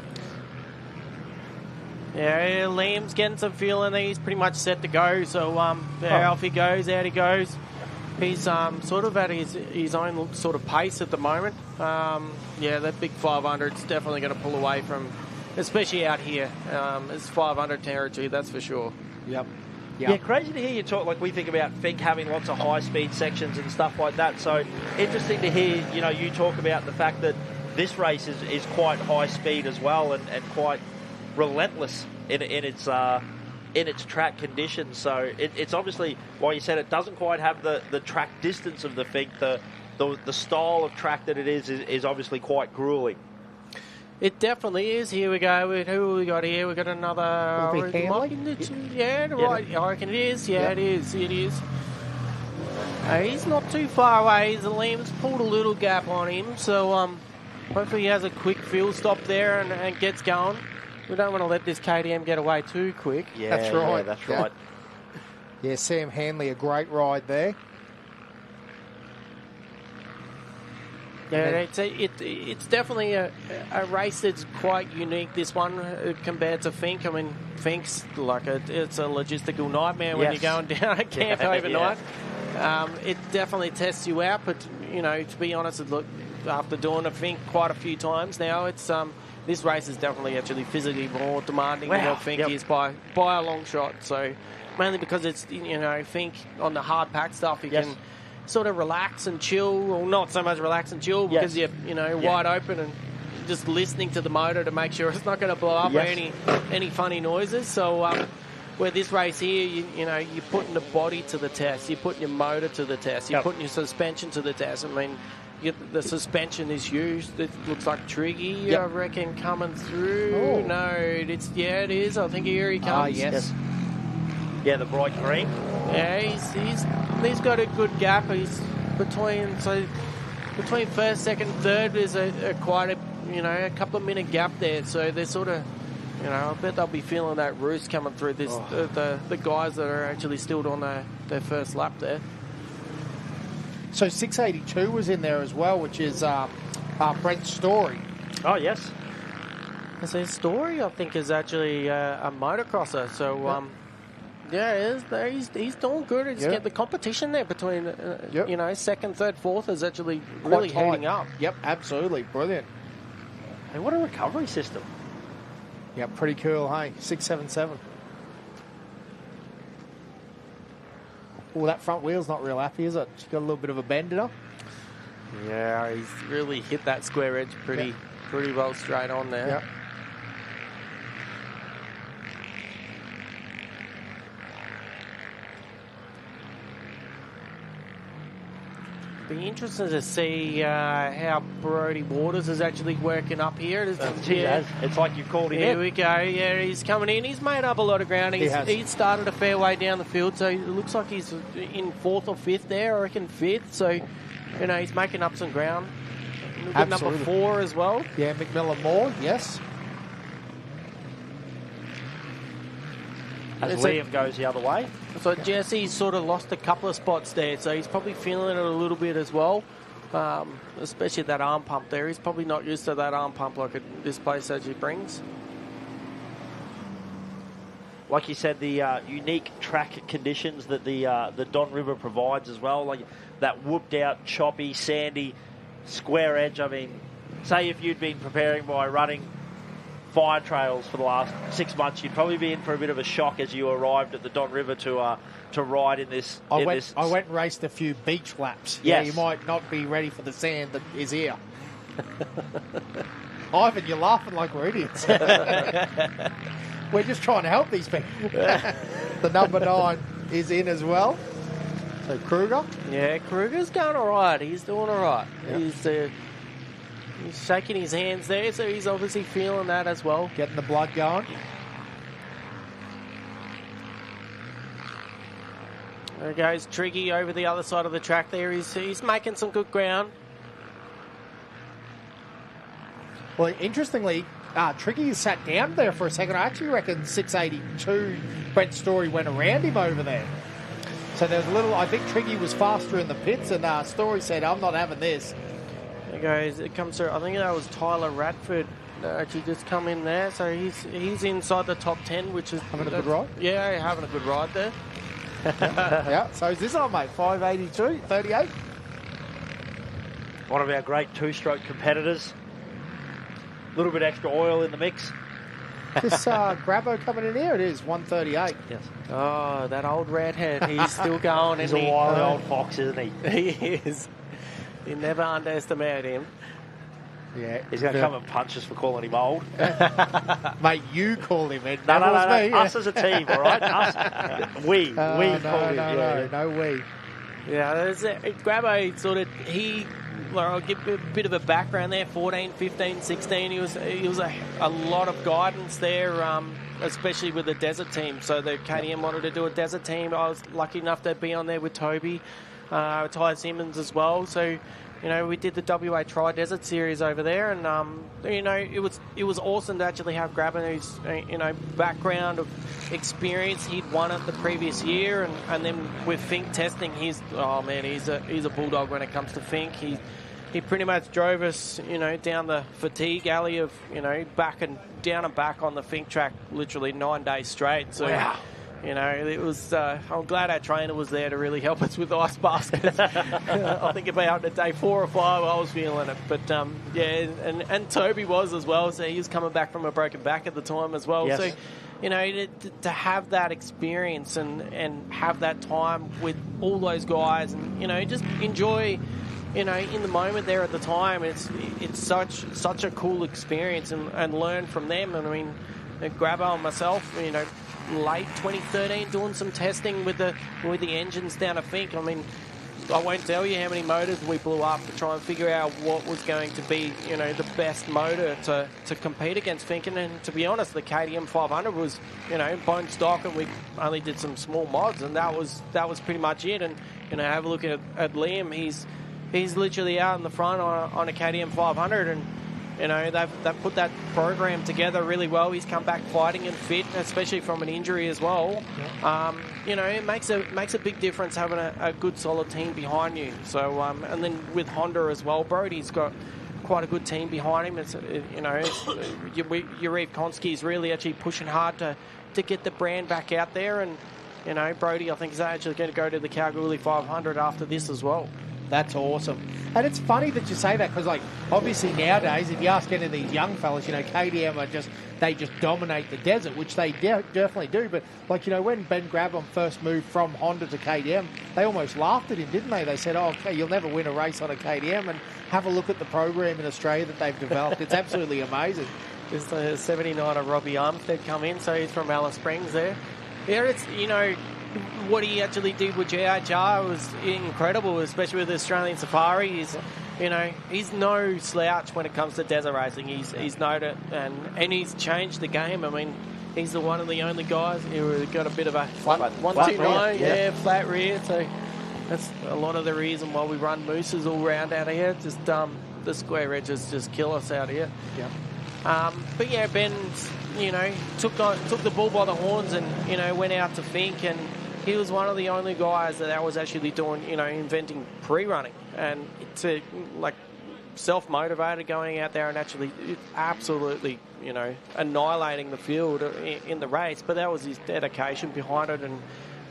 S6: Yeah, Liam's getting some feeling that he's pretty much set to go. So off he goes, out he goes. He's sort of at his own sort of pace at the moment. That big 500 is definitely going to pull away from, especially out here. It's 500 territory, that's for sure.
S2: Yep.
S3: Yeah, crazy to hear you talk. Like we think about Fink having lots of high-speed sections and stuff like that. So interesting to hear, you talk about the fact that this race is quite high speed as well and quite relentless in its track conditions. So it's obviously, while you said it doesn't quite have the track distance of the Fink, the style of track that it is obviously quite grueling.
S6: It definitely is. Here we go. Who we got here? We got another. Right. I reckon it is. Yeah, it is. It is. He's not too far away. Liam's pulled a little gap on him, so hopefully he has a quick fuel stop there and gets going. We don't want to let this KTM get away too quick.
S3: Yeah, that's right. Yeah, that's right.
S2: Yeah, Sam Hanley, a great ride there.
S6: Yeah, it's definitely a race that's quite unique, this one, compared to Fink. I mean, Fink's it's a logistical nightmare when you're going down at camp overnight. Yeah. It definitely tests you out, but, to be honest, after doing a Fink quite a few times now, it's this race is definitely actually physically more demanding than what Fink is by a long shot. So, mainly because it's, Fink on the hard pack stuff, you can sort of relax and chill, or not so much relax and chill because you're wide open and just listening to the motor to make sure it's not going to blow up or any funny noises. So where this race here, you're putting the body to the test, you're putting your motor to the test, you're putting your suspension to the test. I mean, the suspension is used. It looks like Triggy, I reckon, coming through. Oh. No, it is. I think here he comes.
S2: Yes.
S3: Yeah, the bright green.
S6: Yeah, he's got a good gap. He's between first, second, third. There's quite a couple of minute gap there. So they're sort of, I bet they'll be feeling that roost coming through this. The guys that are actually still on their first lap there.
S2: So 682 was in there as well, which is Brent's Story.
S3: Oh, yes.
S6: So his Story, I think, is actually a motocrosser. So, he's doing good. He's getting the competition there between, you know, second, third, fourth is actually really heating up.
S2: Yep, absolutely. Brilliant.
S3: Hey, what a recovery system.
S2: Yeah, pretty cool, hey? 677. Oh, that front wheel's not real happy, is it? She's got a little bit of a bend in her.
S6: Yeah, he's really hit that square edge pretty well straight on there.
S2: Yep.
S6: Be interested to see how Brody Waters is actually working up here.
S3: It's like you've called him in.
S6: Here we go. Yeah, he's coming in. He's made up a lot of ground. He started a fair way down the field, so it looks like he's in fourth or fifth there. I reckon fifth. So, you know, he's making up some ground. Good number 4 as well.
S2: Yeah, McMillan Moore, yes.
S3: As Liam goes the other way.
S6: So Jesse's sort of lost a couple of spots there, so he's probably feeling it a little bit as well, especially that arm pump there. He's probably not used to that arm pump like this place actually brings.
S3: Like you said, the unique track conditions that the Don River provides as well, like that whooped out, choppy, sandy, square edge. I mean, say if you'd been preparing by running fire trails for the last 6 months, you'd probably be in for a bit of a shock as you arrived at the Don River to ride in this.
S2: I went and raced a few beach laps.
S3: Yes.
S2: Yeah, you might not be ready for the sand that is here. Ivan, you're laughing like we're idiots. We're just trying to help these people. The number 9 is in as well. So Kruger.
S6: Yeah, Kruger's going all right. He's doing all right. Yep. He's shaking his hands there, so he's obviously feeling that as well.
S2: Getting the blood going.
S6: There goes Triggy over the other side of the track there. He's making some good ground.
S2: Well, interestingly, Triggy sat down there for a second. I actually reckon 682 Brent Story went around him over there. So there was a little, I think Triggy was faster in the pits, and Story said, I'm not having this.
S6: There goes, it comes through, I think that was Tyler Radford actually just come in there. So he's inside the top 10, which is...
S2: Having a good ride?
S6: Yeah, having a good ride there.
S2: Yeah, so is this on, mate? 582, 38?
S3: One of our great two-stroke competitors. A little bit extra oil in the mix.
S2: This Grabbo coming in here, it is 138.
S3: Yes.
S6: Oh, that old redhead, he's still going.
S3: He's a wily old fox, isn't he?
S6: He is. You never underestimate him.
S2: Yeah,
S3: he's going to come and punch us for calling him old.
S2: Mate, you call him Ed.
S3: No,
S2: me.
S3: Us as a team, all right? Us. We call him.
S2: No, we.
S6: Yeah, Grabbo sort of, I'll give a bit of a background there. 14, 15, 16. He was a lot of guidance there, especially with the desert team. So the KTM wanted to do a desert team. I was lucky enough to be on there with Toby, Ty Simmons as well. So, you know, we did the WA Tri Desert Series over there, and you know, it was awesome to actually have Grabbo, whose background of experience. He'd won it the previous year, and then with Fink testing, he's a bulldog when it comes to Fink. He pretty much drove us, down the fatigue alley of, back and down and back on the Fink track, literally 9 days straight. So,
S3: wow.
S6: It was. I'm glad our trainer was there to really help us with ice baskets. I think about day 4 or 5, I was feeling it. But and Toby was as well. So he was coming back from a broken back at the time as well.
S3: Yes.
S6: So, to have that experience and have that time with all those guys, and just enjoy. In the moment there at the time, it's such a cool experience and learn from them. And I mean, Grabbo and myself, late 2013 doing some testing with the engines down at Fink. I mean, I won't tell you how many motors we blew up to try and figure out what was going to be, the best motor to compete against Fink. And to be honest, the KTM 500 was, bone stock, and we only did some small mods, and that was pretty much it. And have a look at Liam. He's literally out in the front on a KTM 500, and they've put that program together really well. He's come back fighting and fit, especially from an injury as well. It makes a big difference having a good solid team behind you. So and then with Honda as well, Brody's got quite a good team behind him. Yuriv Konski's really actually pushing hard to get the brand back out there, and Brody I think is actually going to go to the Kalgoorlie 500 after this as well.
S2: That's awesome. And it's funny that you say that because, obviously nowadays, if you ask any of these young fellas, KTM they just dominate the desert, which they definitely do. But, when Ben Grabham first moved from Honda to KTM, they almost laughed at him, didn't they? They said, oh, okay, you'll never win a race on a KTM. And have a look at the program in Australia that they've developed. It's absolutely amazing.
S6: There's the 79er Robbie Armstead come in, so he's from Alice Springs there. Yeah, it's, what he actually did with GHR was incredible, especially with the Australian Safari. He's no slouch when it comes to desert racing. He's noted and he's changed the game. I mean, he's one of the only guys who got a bit of a 129, flat rear. So that's a lot of the reason why we run mooses all round out here. Just the square edges just kill us out here.
S2: Yeah.
S6: But yeah, Ben's took the bull by the horns and went out to Fink, and he was one of the only guys that was actually doing inventing pre-running and to self-motivated going out there and actually absolutely annihilating the field in the race. But that was his dedication behind it, and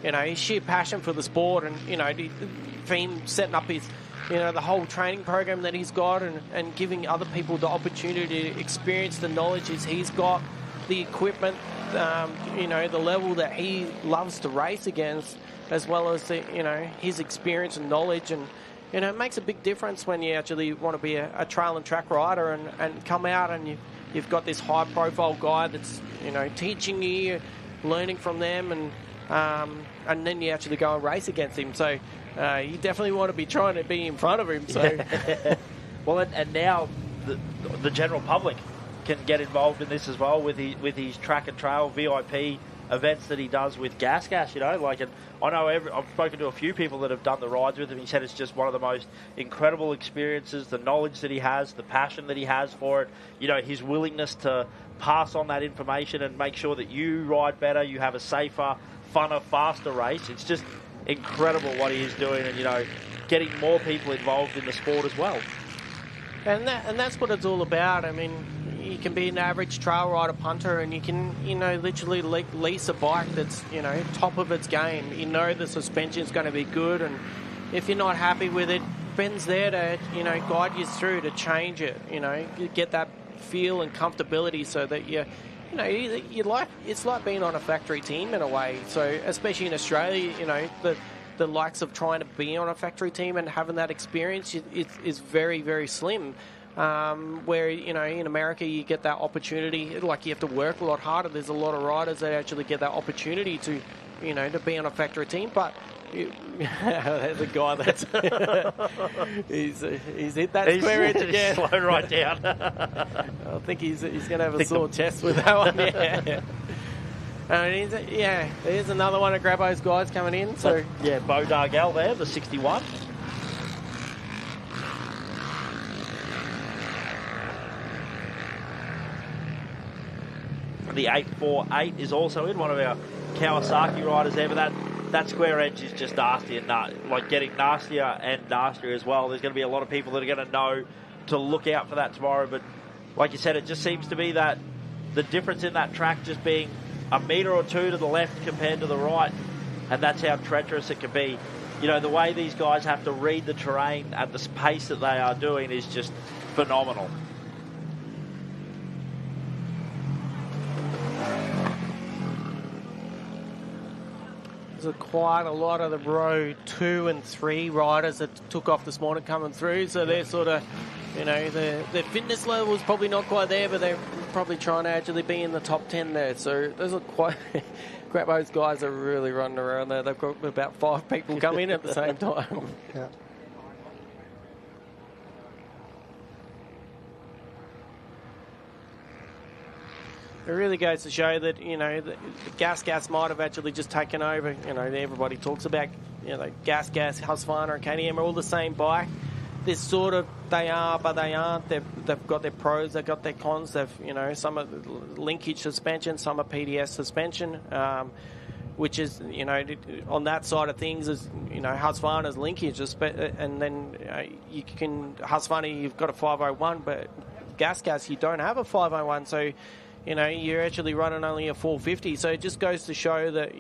S6: his sheer passion for the sport, and him setting up his the whole training program that he's got, and giving other people the opportunity to experience the knowledge he's got, the equipment, the level that he loves to race against, as well as his experience and knowledge. And it makes a big difference when you actually want to be a trail and track rider and come out and you've got this high profile guy that's teaching you, learning from them, and then you actually go and race against him. So you definitely want to be trying to be in front of him. So
S3: well, and now the general public can get involved in this as well with his track and trail VIP events that he does with Gas. And I know I've spoken to a few people that have done the rides with him. He said it's just one of the most incredible experiences, the knowledge that he has, the passion that he has for it, his willingness to pass on that information and make sure that you ride better, you have a safer, funner, faster race. It's just incredible what he is doing, and getting more people involved in the sport as well.
S6: And that's what it's all about. I mean, you can be an average trail rider punter, and you can, literally lease a bike that's, top of its game. The suspension's going to be good, and if you're not happy with it, Ben's there to, guide you through to change it. You get that feel and comfortability so that it's like being on a factory team in a way. So especially in Australia, the likes of trying to be on a factory team and having that experience is very, very slim. Where in America you get that opportunity, you have to work a lot harder. There's a lot of riders that actually get that opportunity to to be on a factory team. But there's a guy that's he's hit that square edge again.
S3: Slowed right down.
S6: I think he's going to have a sore chest with that one. Yeah. There's another one of Grabbo's guys coming in. So
S3: Bo Dargell there, the 61. The 848 is also in, one of our Kawasaki riders there, but that square edge is just nasty and getting nastier and nastier as well. There's going to be a lot of people that are going to know to look out for that tomorrow, but like you said, it just seems to be that the difference in that track just being a metre or two to the left compared to the right, and that's how treacherous it can be. The way these guys have to read the terrain at the pace that they are doing is just phenomenal.
S6: There's quite a lot of the row 2 and 3 riders that took off this morning coming through, so they're sort of, their fitness level is probably not quite there, but they're probably trying to actually be in the top 10 there. So there's Grabbo's guys are really running around there. They've got about 5 people come in at the same time.
S2: Yeah.
S6: It really goes to show that, the Gas might have actually just taken over. Everybody talks about, Gas, Husqvarna and KTM are all the same bike. This sort of they are, but they aren't. They've got their pros, they've got their cons. Some are linkage suspension, some are PDS suspension, which is on that side of things is Husqvarna's linkage, and then you can Husqvarna you've got a 501, but gas you don't have a 501, so you're actually running only a 450. So it just goes to show that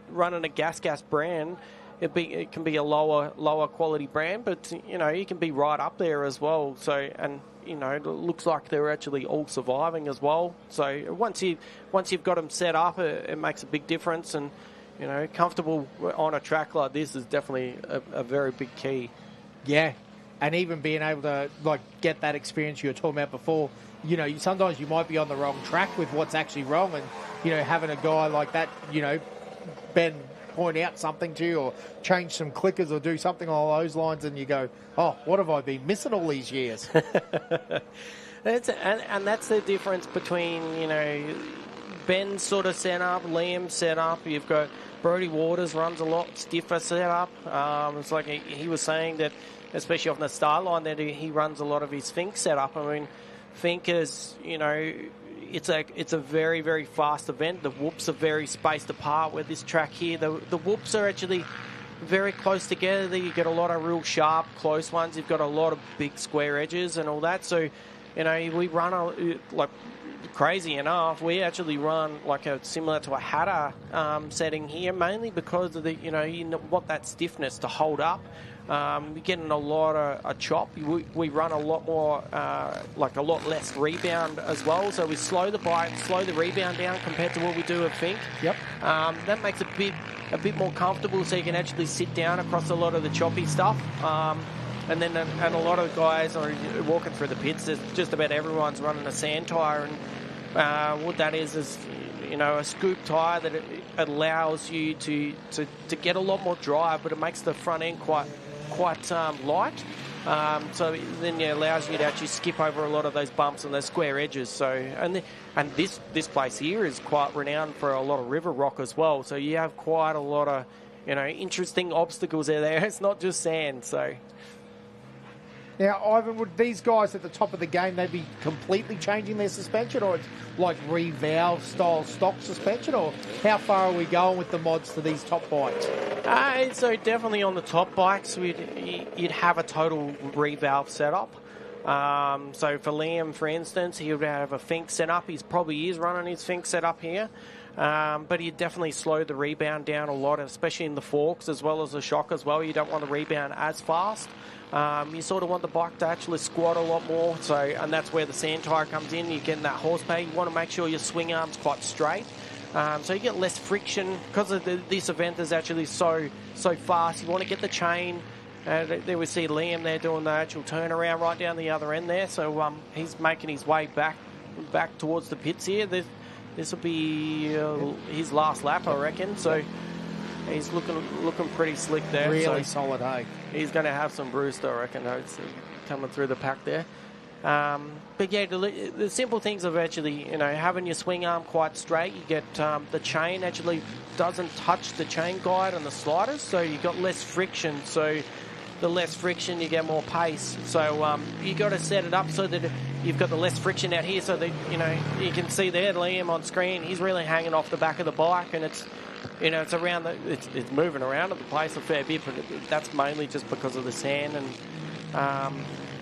S6: running a gas brand. It can be a lower quality brand, but you can be right up there as well. So it looks like they're actually all surviving as well. So once you've got them set up, it makes a big difference. And comfortable on a track like this is definitely a very big key.
S2: Yeah, and even being able to get that experience you were talking about before. Sometimes you might be on the wrong track with what's actually wrong, and having a guy like that, Ben, point out something to you or change some clickers or do something along those lines, and you go, oh, what have I been missing all these years?
S6: And that's the difference between Ben's sort of setup, Liam's setup. You've got Brodie Waters runs a lot stiffer setup. It's like he was saying that, especially on the start line, that he runs a lot of his Fink setup. I mean, Fink is it's a very, very fast event. The whoops are very spaced apart. With this track here, the whoops are actually very close together. You get a lot of real sharp, close ones. You've got a lot of big square edges and all that. So, we run like crazy enough. We actually run like similar to a Hatter setting here, mainly because of you want that stiffness to hold up. You're getting a lot of chop. We run a lot more, a lot less rebound as well. So we slow the rebound down compared to what we do at Fink.
S2: Yep.
S6: That makes it a bit more comfortable, so you can actually sit down across a lot of the choppy stuff. And a lot of guys are walking through the pits. Just about everyone's running a sand tyre, and what that is a scoop tyre that it allows you to get a lot more drive, but it makes the front end quite light. So then it allows you to actually skip over a lot of those bumps and those square edges. So and this place here is quite renowned for a lot of river rock as well. So you have quite a lot of interesting obstacles there. It's not just sand. So.
S2: Now, Ivan, would these guys at the top of the game, they'd be completely changing their suspension, or it's like revalve style stock suspension, or how far are we going with the mods to these top bikes?
S6: So definitely on the top bikes, you'd have a total revalve setup. So for Liam, for instance, he would have a Fink setup. He probably is running his Fink setup here. But you definitely slow the rebound down a lot, especially in the forks as well as the shock as well. You don't want the rebound as fast. You sort of want the bike to actually squat a lot more. And that's where the sand tyre comes in. You're getting that horsepower. You want to make sure your swing arm's quite straight. So you get less friction because this event is actually so fast. You want to get the chain. There we see Liam there doing the actual turnaround right down the other end there. So he's making his way back towards the pits here. This will be his last lap, I reckon. So he's looking pretty slick there.
S2: Really solid, hey?
S6: He's going to have some Brewster, I reckon. It's coming through the pack there. But yeah, the simple things of actually, having your swing arm quite straight. You get the chain actually doesn't touch the chain guide and the sliders, so you got less friction. So the less friction, you get more pace. So you got to set it up so that you've got the less friction out here, so that you can see there Liam on screen. He's really hanging off the back of the bike, and it's around it's moving around at the place a fair bit, but that's mainly just because of the sand. And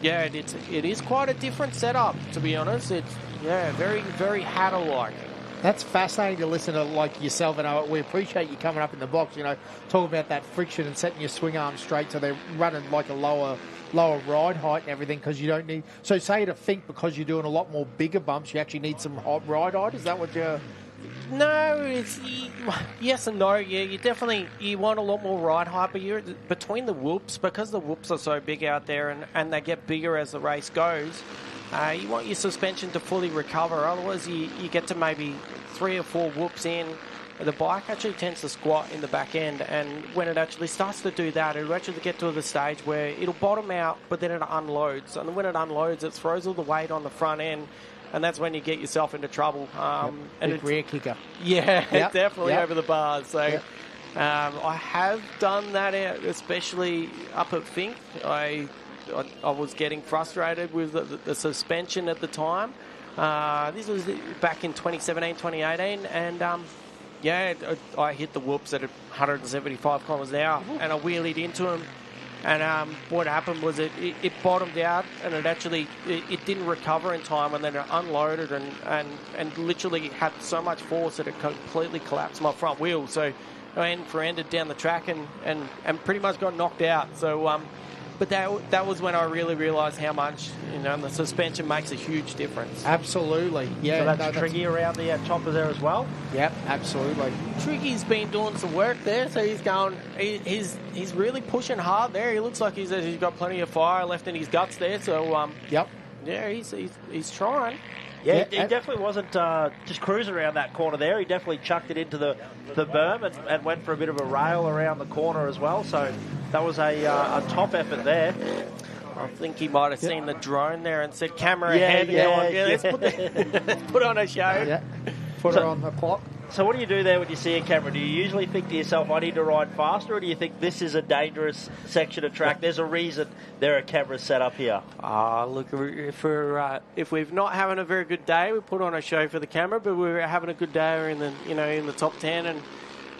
S6: it is quite a different setup, to be honest. It's very, very Hatter-like.
S2: That's fascinating to listen to, like yourself, and we appreciate you coming up in the box, talking about that friction and setting your swing arm straight so they're running like a lower ride height and everything, because you don't need... So say to Fink, because you're doing a lot more bigger bumps, you actually need some ride height? Is that what you're...
S6: No, it's yes and no. Yeah, you want a lot more ride height, but you're between the whoops, because the whoops are so big out there and they get bigger as the race goes. You want your suspension to fully recover. Otherwise, you get to maybe 3 or 4 whoops in. The bike actually tends to squat in the back end, and when it actually starts to do that, it'll actually get to the stage where it'll bottom out, but then it unloads. And when it unloads, it throws all the weight on the front end, and that's when you get yourself into trouble.
S2: And it's rear kicker.
S6: Yeah, definitely over the bars. So, I have done that, especially up at Fink. I was getting frustrated with the suspension at the time. This was back in 2017, 2018, and I hit the whoops at 175 kilometres an hour, and I wheelied into him. And what happened was it bottomed out, and it didn't recover in time, and then it unloaded and literally had so much force that it completely collapsed my front wheel. So I ended down the track and pretty much got knocked out. So, but that was when I really realised how much the suspension makes a huge difference.
S2: Absolutely, yeah.
S3: So that's Triggy around the choppers there as well.
S2: Yep, absolutely.
S6: Triggy's been doing some work there, so he's going. He's really pushing hard there. He looks like he's got plenty of fire left in his guts there. So
S2: yep,
S6: yeah, he's trying.
S3: Yeah, he definitely wasn't just cruising around that corner there. He definitely chucked it into the berm and went for a bit of a rail around the corner as well. So that was a top effort there.
S6: I think he might have seen the drone there and said, camera ahead. Let's put on a show.
S2: Yeah. Put it on the clock.
S3: So what do you do there when you see a camera? Do you usually think to yourself, I need to ride faster, or do you think this is a dangerous section of track? There's a reason there are cameras set up here.
S6: Look, if we're not having a very good day, we put on a show for the camera, but we're having a good day, we're in the top 10, and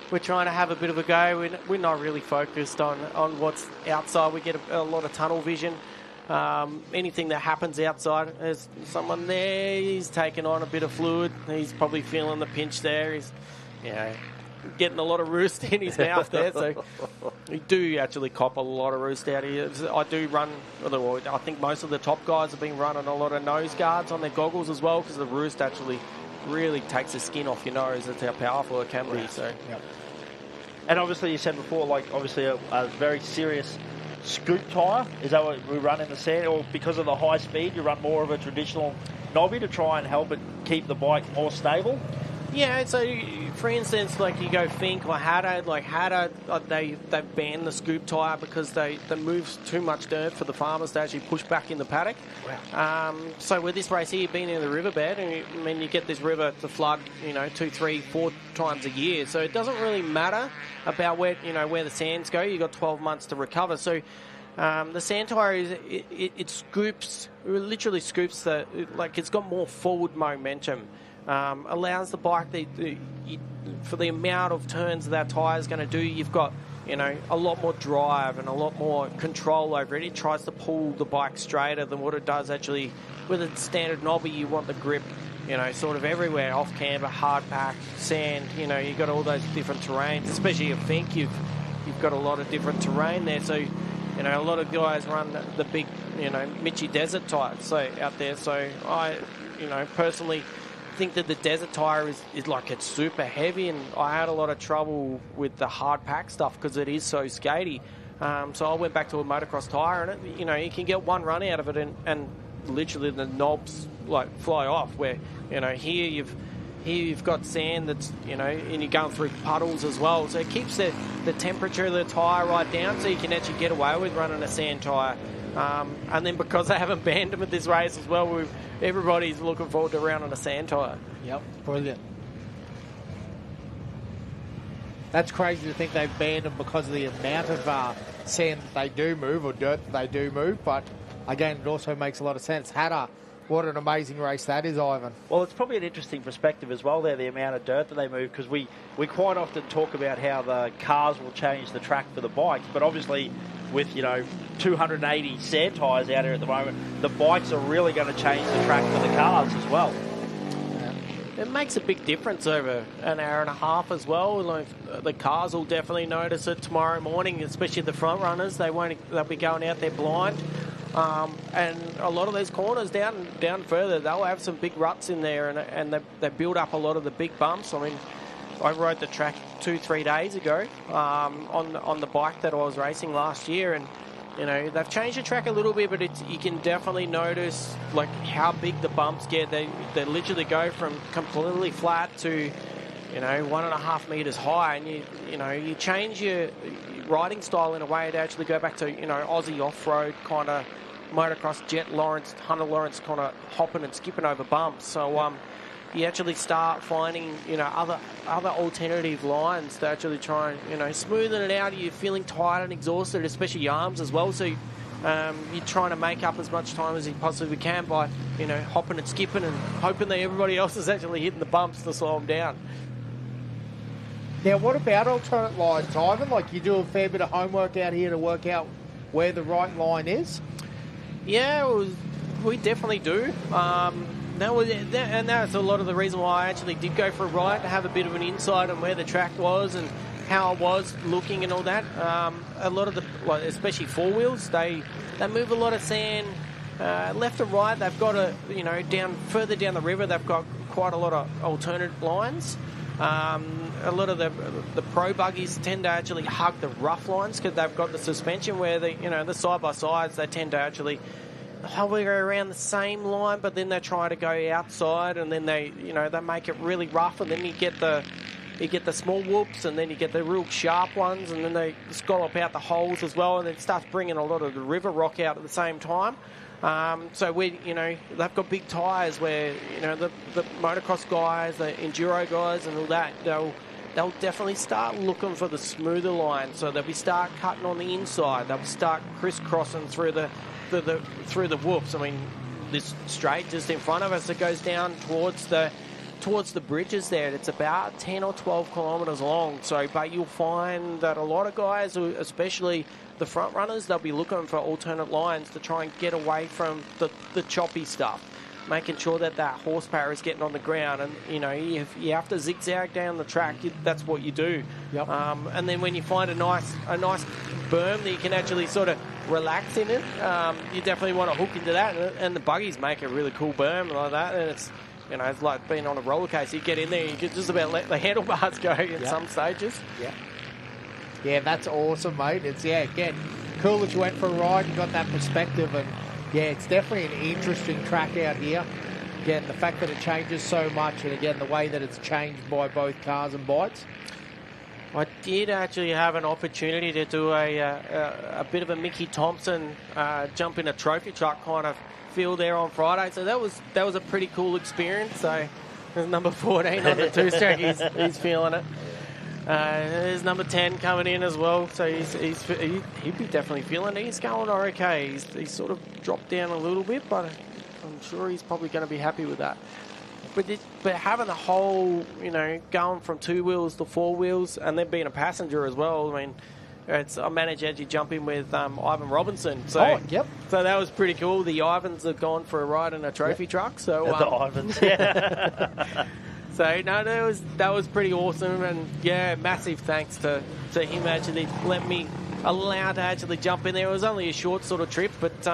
S6: we're trying to have a bit of a go. We're not really focused on what's outside. We get a lot of tunnel vision. Anything that happens outside, there's someone there, he's taking on a bit of fluid. He's probably feeling the pinch there. He's getting a lot of roost in his mouth there. So we do actually cop a lot of roost out here. I do run, I think most of the top guys have been running a lot of nose guards on their goggles as well, because the roost actually really takes the skin off your nose. That's how powerful it can be. So.
S2: Yep.
S3: And obviously you said before, obviously a very serious scoop tyre. Is that what we run in the sand, or because of the high speed you run more of a traditional knobby to try and help it keep the bike more stable?
S6: Yeah, so for instance, you go Fink or Hatter, they've banned the scoop tyre because they move too much dirt for the farmers to actually push back in the paddock.
S2: Wow.
S6: So with this race here, being in the riverbed, and you get this river to flood, 2, 3, 4 times a year. So it doesn't really matter about where the sands go. You've got 12 months to recover. So the sand tyre literally scoops it's got more forward momentum. Allows the bike for the amount of turns that tyre is going to do. You've got a lot more drive and a lot more control over it. It tries to pull the bike straighter than what it does actually with a standard knobby. You want the grip sort of everywhere, off camber, hard pack, sand. You've got all those different terrains, especially at Fink. You've got a lot of different terrain there. So a lot of guys run the big Mitchie desert tyres out there. So I personally think that the desert tyre is it's super heavy, and I had a lot of trouble with the hard pack stuff because it is so skatey. So I went back to a motocross tyre, and you can get one run out of it, and literally the knobs fly off. Where here you've got sand that's and you're going through puddles as well, so it keeps the temperature of the tyre right down, so you can actually get away with running a sand tyre. And then because they haven't banned them at this race as well, everybody's looking forward to round on a sand tyre.
S2: Yep, brilliant. That's crazy to think they've banned them because of the amount of sand that they do move, or dirt that they do move. But again, it also makes a lot of sense. Hatter, what an amazing race that is, Ivan.
S3: Well, it's probably an interesting perspective as well there, the amount of dirt that they move, because we quite often talk about how the cars will change the track for the bikes, but obviously with 280 sand tyres out here at the moment, the bikes are really going to change the track for the cars as well.
S6: It makes a big difference over an hour and a half as well. The cars will definitely notice it tomorrow morning, especially the front runners. They'll be going out there blind. And a lot of those corners down further, they'll have some big ruts in there, and they build up a lot of the big bumps. I mean, I rode the track 2-3 days ago on the bike that I was racing last year, and they've changed the track a little bit, but you can definitely notice how big the bumps get. They literally go from completely flat to 1.5 meters high, and you change your riding style in a way to actually go back to Aussie off-road kind of motocross, Jet Lawrence, Hunter Lawrence kind of hopping and skipping over bumps. So you actually start finding, other alternative lines to actually try and, smoothen it out. You're feeling tired and exhausted, especially your arms as well. So you're trying to make up as much time as you possibly can by, hopping and skipping and hoping that everybody else is actually hitting the bumps to slow them down.
S2: Now, what about alternate lines, Ivan? Like, you do a fair bit of homework out here to work out where the right line is?
S6: Yeah, we definitely do. And that's a lot of the reason why I actually did go for a ride, to have a bit of an insight on where the track was and how I was looking and all that. A lot of especially four wheels, they move a lot of sand left and right. They've got further down the river, they've got quite a lot of alternate lines. A lot of the pro buggies tend to actually hug the rough lines because they've got the suspension where the side by sides, they tend to actually hover around the same line, but then they try to go outside, and then they make it really rough, and then you get the small whoops, and then you get the real sharp ones, and then they scallop out the holes as well, and it starts bringing a lot of the river rock out at the same time. So they've got big tyres where the motocross guys, the enduro guys, and all that, they'll definitely start looking for the smoother line. So they'll start cutting on the inside. They'll start crisscrossing through the whoops. I mean, this straight just in front of us, it goes down towards the bridges there. It's about 10 or 12 kilometres long. So, but you'll find that a lot of guys, especially the front runners, they'll be looking for alternate lines to try and get away from the choppy stuff, making sure that horsepower is getting on the ground. And if you have to zigzag down the track, that's what you do.
S2: Yep.
S6: And then when you find a nice berm that you can actually sort of relax in it, you definitely want to hook into that. And the buggies make a really cool berm like that, and it's it's like being on a roller coaster. You get in there, you can just about let the handlebars go in some stages.
S2: Yeah. Yeah, that's awesome, mate. It's, again, cool that you went for a ride and got that perspective. And, it's definitely an interesting track out here. Again, the fact that it changes so much, and, again, the way that it's changed by both cars and bikes.
S6: I did actually have an opportunity to do a bit of a Mickey Thompson jump in a trophy truck kind of feel there on Friday. So that was a pretty cool experience. So there's number 14 on the two-stroke. He's feeling it. There's number 10 coming in as well, so he'd be definitely feeling it. He's going okay. He's sort of dropped down a little bit, but I'm sure he's probably going to be happy with that. But having the whole, going from two wheels to four wheels, and then being a passenger as well, I mean, I managed to actually jump in with Ivan Robinson. So, so that was pretty cool. The Ivans have gone for a ride in a trophy truck. So
S3: the Ivans, yeah.
S6: So, no, that was pretty awesome. And, massive thanks to him actually let me allow to actually jump in there. It was only a short sort of trip, but,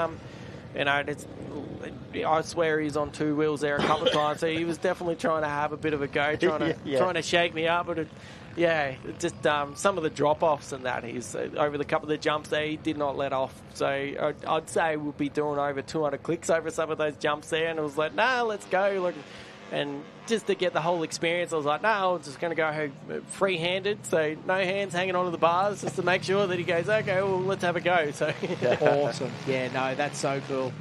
S6: I swear he's on two wheels there a couple of times. So he was definitely trying to have a bit of a go, trying to shake me up. But, just some of the drop-offs and that, he's over the couple of the jumps there, he did not let off. So I'd say we'll be doing over 200 clicks over some of those jumps there. And it was like, no, let's go. Look. And just to get the whole experience, I was like, no, I'm just going to go free-handed, so no hands hanging onto the bars, just to make sure that he goes, okay, well, let's have a go. So
S2: awesome. Yeah, no, that's so cool.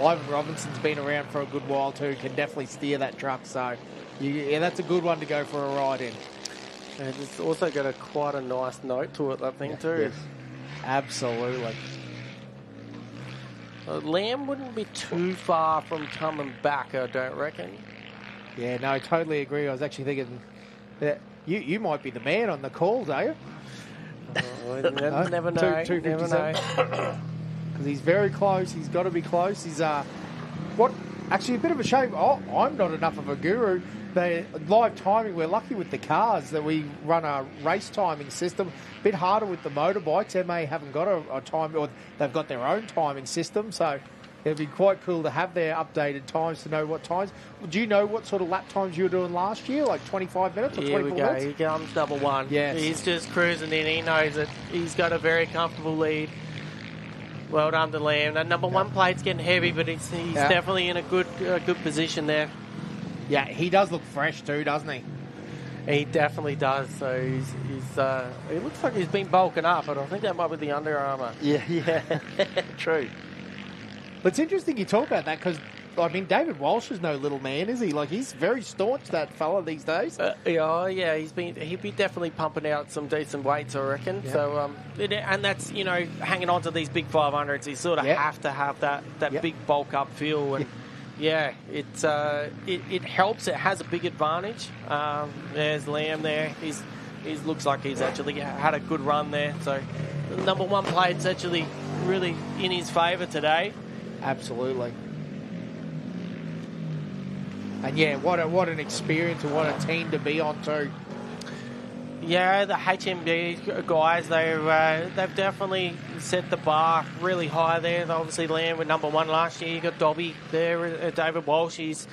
S2: Ivan Robinson's been around for a good while too, can definitely steer that truck, so that's a good one to go for a ride in.
S6: And it's also got quite a nice note to it, that thing too.
S2: Yes. Absolutely.
S6: Lamb wouldn't be too far from coming back, I don't reckon.
S2: Yeah, no, totally agree. I was actually thinking that you might be the man on the calls, are you?
S6: Never know.
S2: 257. Because he's very close. He's got to be close. He's actually a bit of a shame. I'm not enough of a guru. The live timing, we're lucky with the cars that we run a race timing system. A bit harder with the motorbikes. MA haven't got a time, or they've got their own timing system. So it'd be quite cool to have their updated times to know what times. Do you know what sort of lap times you were doing last year? Like 25 minutes or 24 minutes? Here we go.
S6: Here comes number one.
S2: Yes.
S6: He's just cruising in. He knows it. He's got a very comfortable lead. Well done to Lamb. That number one plate's getting heavy, but he's definitely in a good position there.
S2: Yeah, he does look fresh too, doesn't he?
S6: He definitely does. So he looks like he's been bulking up, but I think that might be the Under Armour.
S3: Yeah, true.
S2: But it's interesting you talk about that because I mean, David Walsh is no little man, is he? Like, he's very staunch, that fella, these days.
S6: Yeah, he'd be definitely pumping out some decent weights, I reckon.
S2: Yeah.
S6: So, and that's, hanging on to these big 500s, you sort of have to have that big bulk up feel. And yeah, it helps. It has a big advantage. There's Liam there. He looks like he's actually had a good run there. So the number one plate's actually really in his favour today.
S2: Absolutely. And yeah, what an experience and what a team to be on too.
S6: Yeah, the HMB guys, they've definitely set the bar really high there. They obviously Liam with number one last year. You got Dobby there, David Walsh. He's,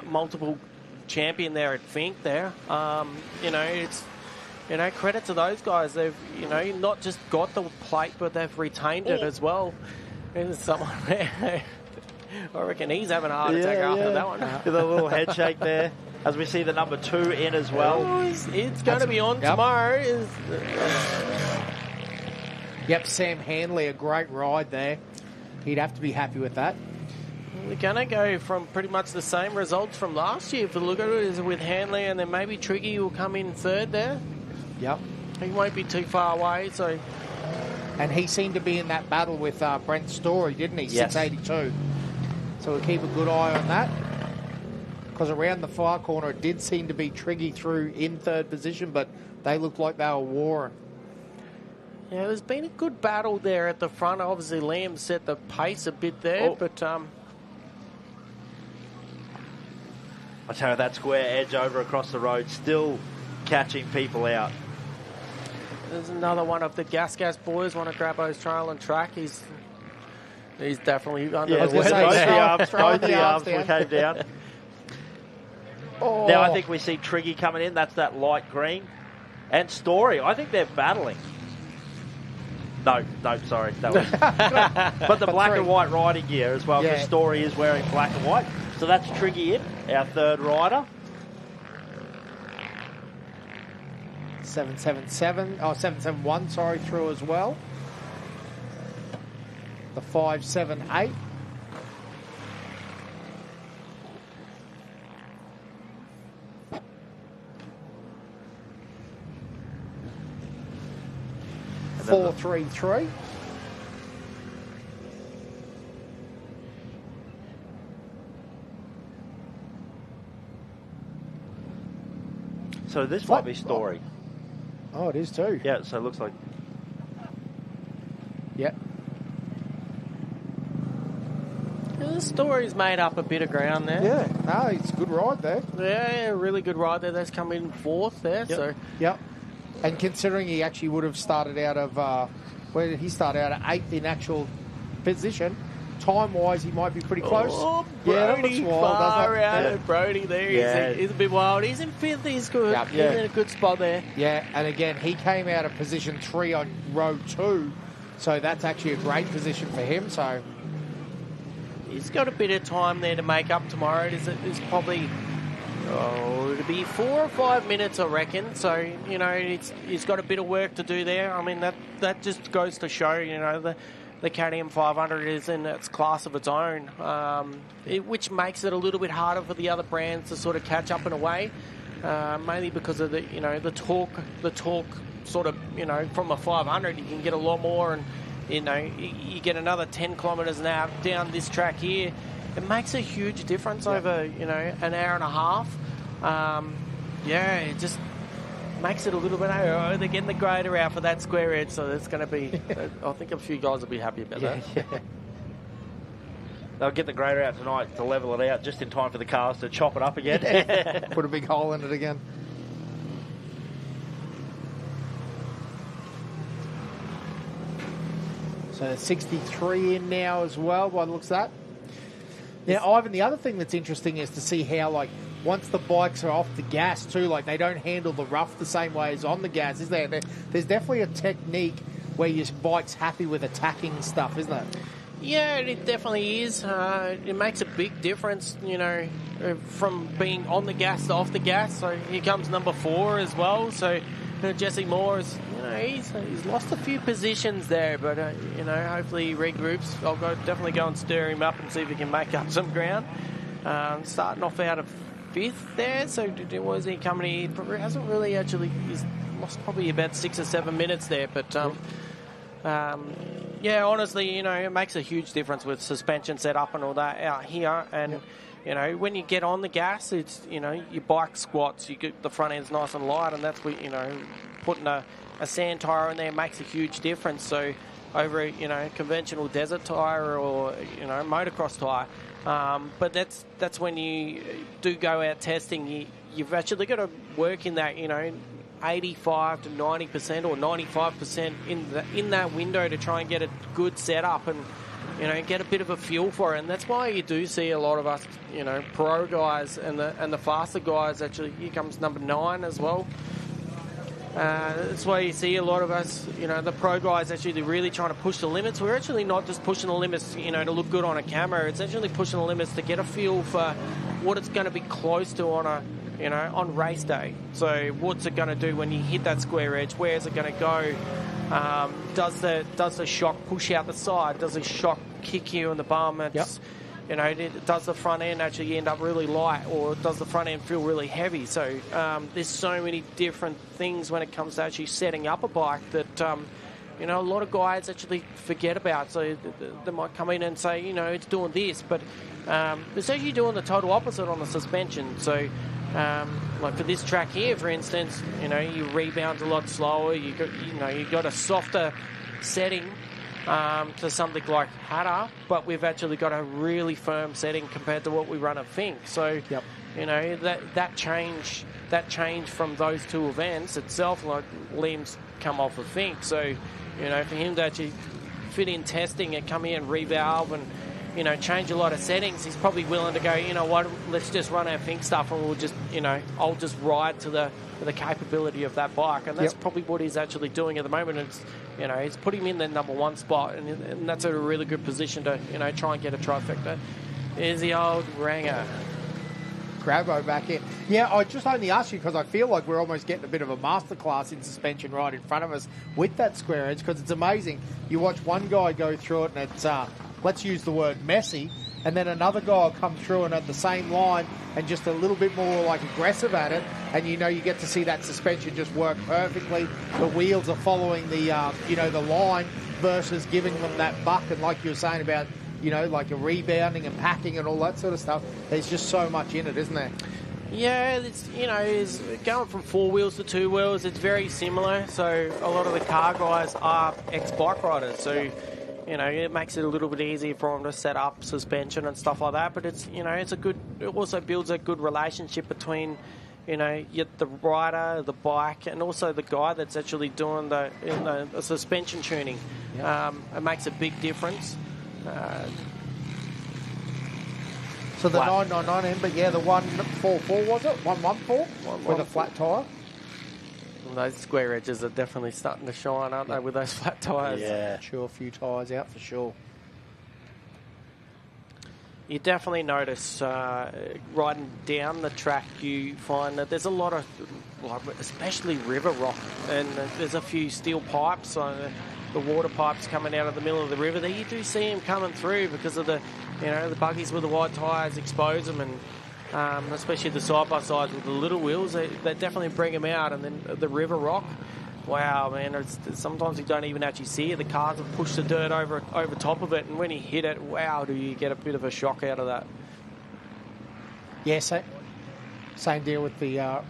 S6: multiple champion there at Fink there. It's, credit to those guys. They've, not just got the plate, but they've retained it as well. And someone there, I reckon he's having a heart attack after that one.
S3: With a little head shake there. As we see the number 2 in as well.
S6: Oh, it's going to be on tomorrow.
S2: Yep, Sam Hanley, a great ride there. He'd have to be happy with that.
S6: We're going to go from pretty much the same results from last year. If you look at it, is with Hanley, and then maybe Triggy will come in third there.
S2: Yep.
S6: He won't be too far away, so...
S2: And he seemed to be in that battle with Brent Story, didn't he?
S6: Yes.
S2: 682. So we'll keep a good eye on that. Because around the far corner, it did seem to be Triggy through in third position, but they looked like they were warring.
S6: Yeah, there's been a good battle there at the front. Obviously, Liam set the pace a bit there, but...
S3: I tell you, that square edge over across the road still catching people out.
S6: There's another one of the Gas boys want to grab those trail and track. He's definitely under
S3: both the arms came down. Now I think we see Triggy coming in. That's that light green. And Story. I think they're battling. No, sorry. That was... but the black and white riding gear as well, because Story is wearing black and white. So that's Triggy in, our third rider.
S2: 771, sorry, through as well. The 578.
S3: And
S2: 433.
S3: So this might be Story.
S2: Oh, it is too.
S3: Yeah, so it looks like...
S2: Yep.
S6: The Story's made up a bit of ground there.
S2: Yeah, no, it's a good ride there.
S6: Yeah, really good ride there. That's come in fourth there.
S2: Yep.
S6: So
S2: Yep. And considering he actually would have started out of... where did he start out at 8th in actual position? Time-wise, he might be pretty close.
S6: Oh,
S2: that
S6: Brody,
S2: looks wild,
S6: far
S2: doesn't it?
S6: out
S2: Yeah.
S6: of Brody there.
S2: Yeah.
S6: He's a bit wild. He's in fifth. He's good.
S2: Yep.
S6: He's in a good spot there.
S2: Yeah, and again, he came out of position 3 on row 2, so that's actually a great position for him. So
S6: he's got a bit of time there to make up tomorrow. It's probably it'll be 4 or 5 minutes, I reckon. So he's got a bit of work to do there. I mean that just goes to show the KTM 500 is in its class of its own, which makes it a little bit harder for the other brands to sort of catch up in a way, mainly because of the torque sort of, from a 500 you can get a lot more, and you get another 10 kilometres an hour down this track here. It makes a huge difference over an hour and a half. It just makes it a little bit... they're getting the grader out for that square edge, so it's going to be... I think a few guys will be happy about that.
S3: Yeah. They'll get the grader out tonight to level it out just in time for the cars to chop it up again.
S2: put a big hole in it again. So 63 in now as well, by the looks of that. Now, Ivan, the other thing that's interesting is to see how, once the bikes are off the gas too, they don't handle the rough the same way as on the gas, is there? There's definitely a technique where your bike's happy with attacking stuff, isn't it?
S6: Yeah, it definitely is. It makes a big difference, from being on the gas to off the gas. So here comes number 4 as well. So Jesse Moore is, he's lost a few positions there, but hopefully he regroups. I'll definitely go and stir him up and see if he can make up some ground. Starting off out of 5th there, so was he coming in? He hasn't really actually. He's lost probably about 6 or 7 minutes there, but yeah, honestly, it makes a huge difference with suspension set up and all that out here. And, when you get on the gas, it's, your bike squats, you get the front end's nice and light, and that's what, putting a sand tyre in there makes a huge difference. So over a, conventional desert tyre or, motocross tyre. But that's when you do go out testing, you've actually got to work in that, 85 to 90% or 95% in that window to try and get a good setup and get a bit of a feel for it. And that's why you do see a lot of us pro guys and the faster guys. Actually, here comes number 9 as well. That's why you see a lot of us, the pro guys actually really trying to push the limits. We're actually not just pushing the limits, to look good on a camera. It's actually pushing the limits to get a feel for what it's going to be close to on a on race day. So what's it going to do when you hit that square edge? Where's it going to go? Does the shock push out the side? Does the shock kick you in the bum? It's, does the front end actually end up really light, or does the front end feel really heavy? So there's so many different things when it comes to actually setting up a bike that a lot of guys actually forget about. So they might come in and say, it's doing this, but it's actually doing the total opposite on the suspension. So like for this track here, for instance, you rebound a lot slower. You got a softer setting to something like Hatter, but we've actually got a really firm setting compared to what we run at Fink. So that change from those two events itself, like Liam's come off of Fink. So for him to actually fit in testing and come here and revalve and change a lot of settings, he's probably willing to go, what, let's just run our Fink stuff and we'll just, I'll just ride to the capability of that bike. And that's probably what he's actually doing at the moment. It's, he's putting him in the number 1 spot, and that's a really good position to, try and get a trifecta. There's the old Ranger.
S2: Grabo back in. Yeah, I just only asked you because I feel like we're almost getting a bit of a masterclass in suspension right in front of us with that square edge, because it's amazing. You watch one guy go through it and it's, let's use the word messy, and then another guy will come through and at the same line and just a little bit more like aggressive at it, and you get to see that suspension just work perfectly. The wheels are following the the line versus giving them that buck, and like you were saying about like a rebounding and packing and all that sort of stuff. There's just so much in it, isn't there?
S6: Yeah, it's it's going from 4 wheels to 2 wheels. It's very similar. So a lot of the car guys are ex-bike riders, so it makes it a little bit easier for them to set up suspension and stuff like that. But it's it's a good. It also builds a good relationship between the rider, the bike, and also the guy that's actually doing the suspension tuning. It makes a big difference.
S2: So the 999M, but yeah, the 144 was it? 114 with a flat tyre.
S6: Well, those square edges are definitely starting to shine, aren't they, with those flat tyres?
S2: Yeah, sure, a few tyres out for sure.
S6: You definitely notice riding down the track, you find that there's a lot of, especially river rock, and there's a few steel pipes, the water pipes coming out of the middle of the river there. You do see them coming through because of the, the buggies with the wide tyres expose them, and especially the side-by-sides with the little wheels, they definitely bring them out. And then the river rock, wow, man, sometimes you don't even actually see it. The cars have pushed the dirt over top of it, and when you hit it, wow, do you get a bit of a shock out of that.
S2: Yeah, same deal with the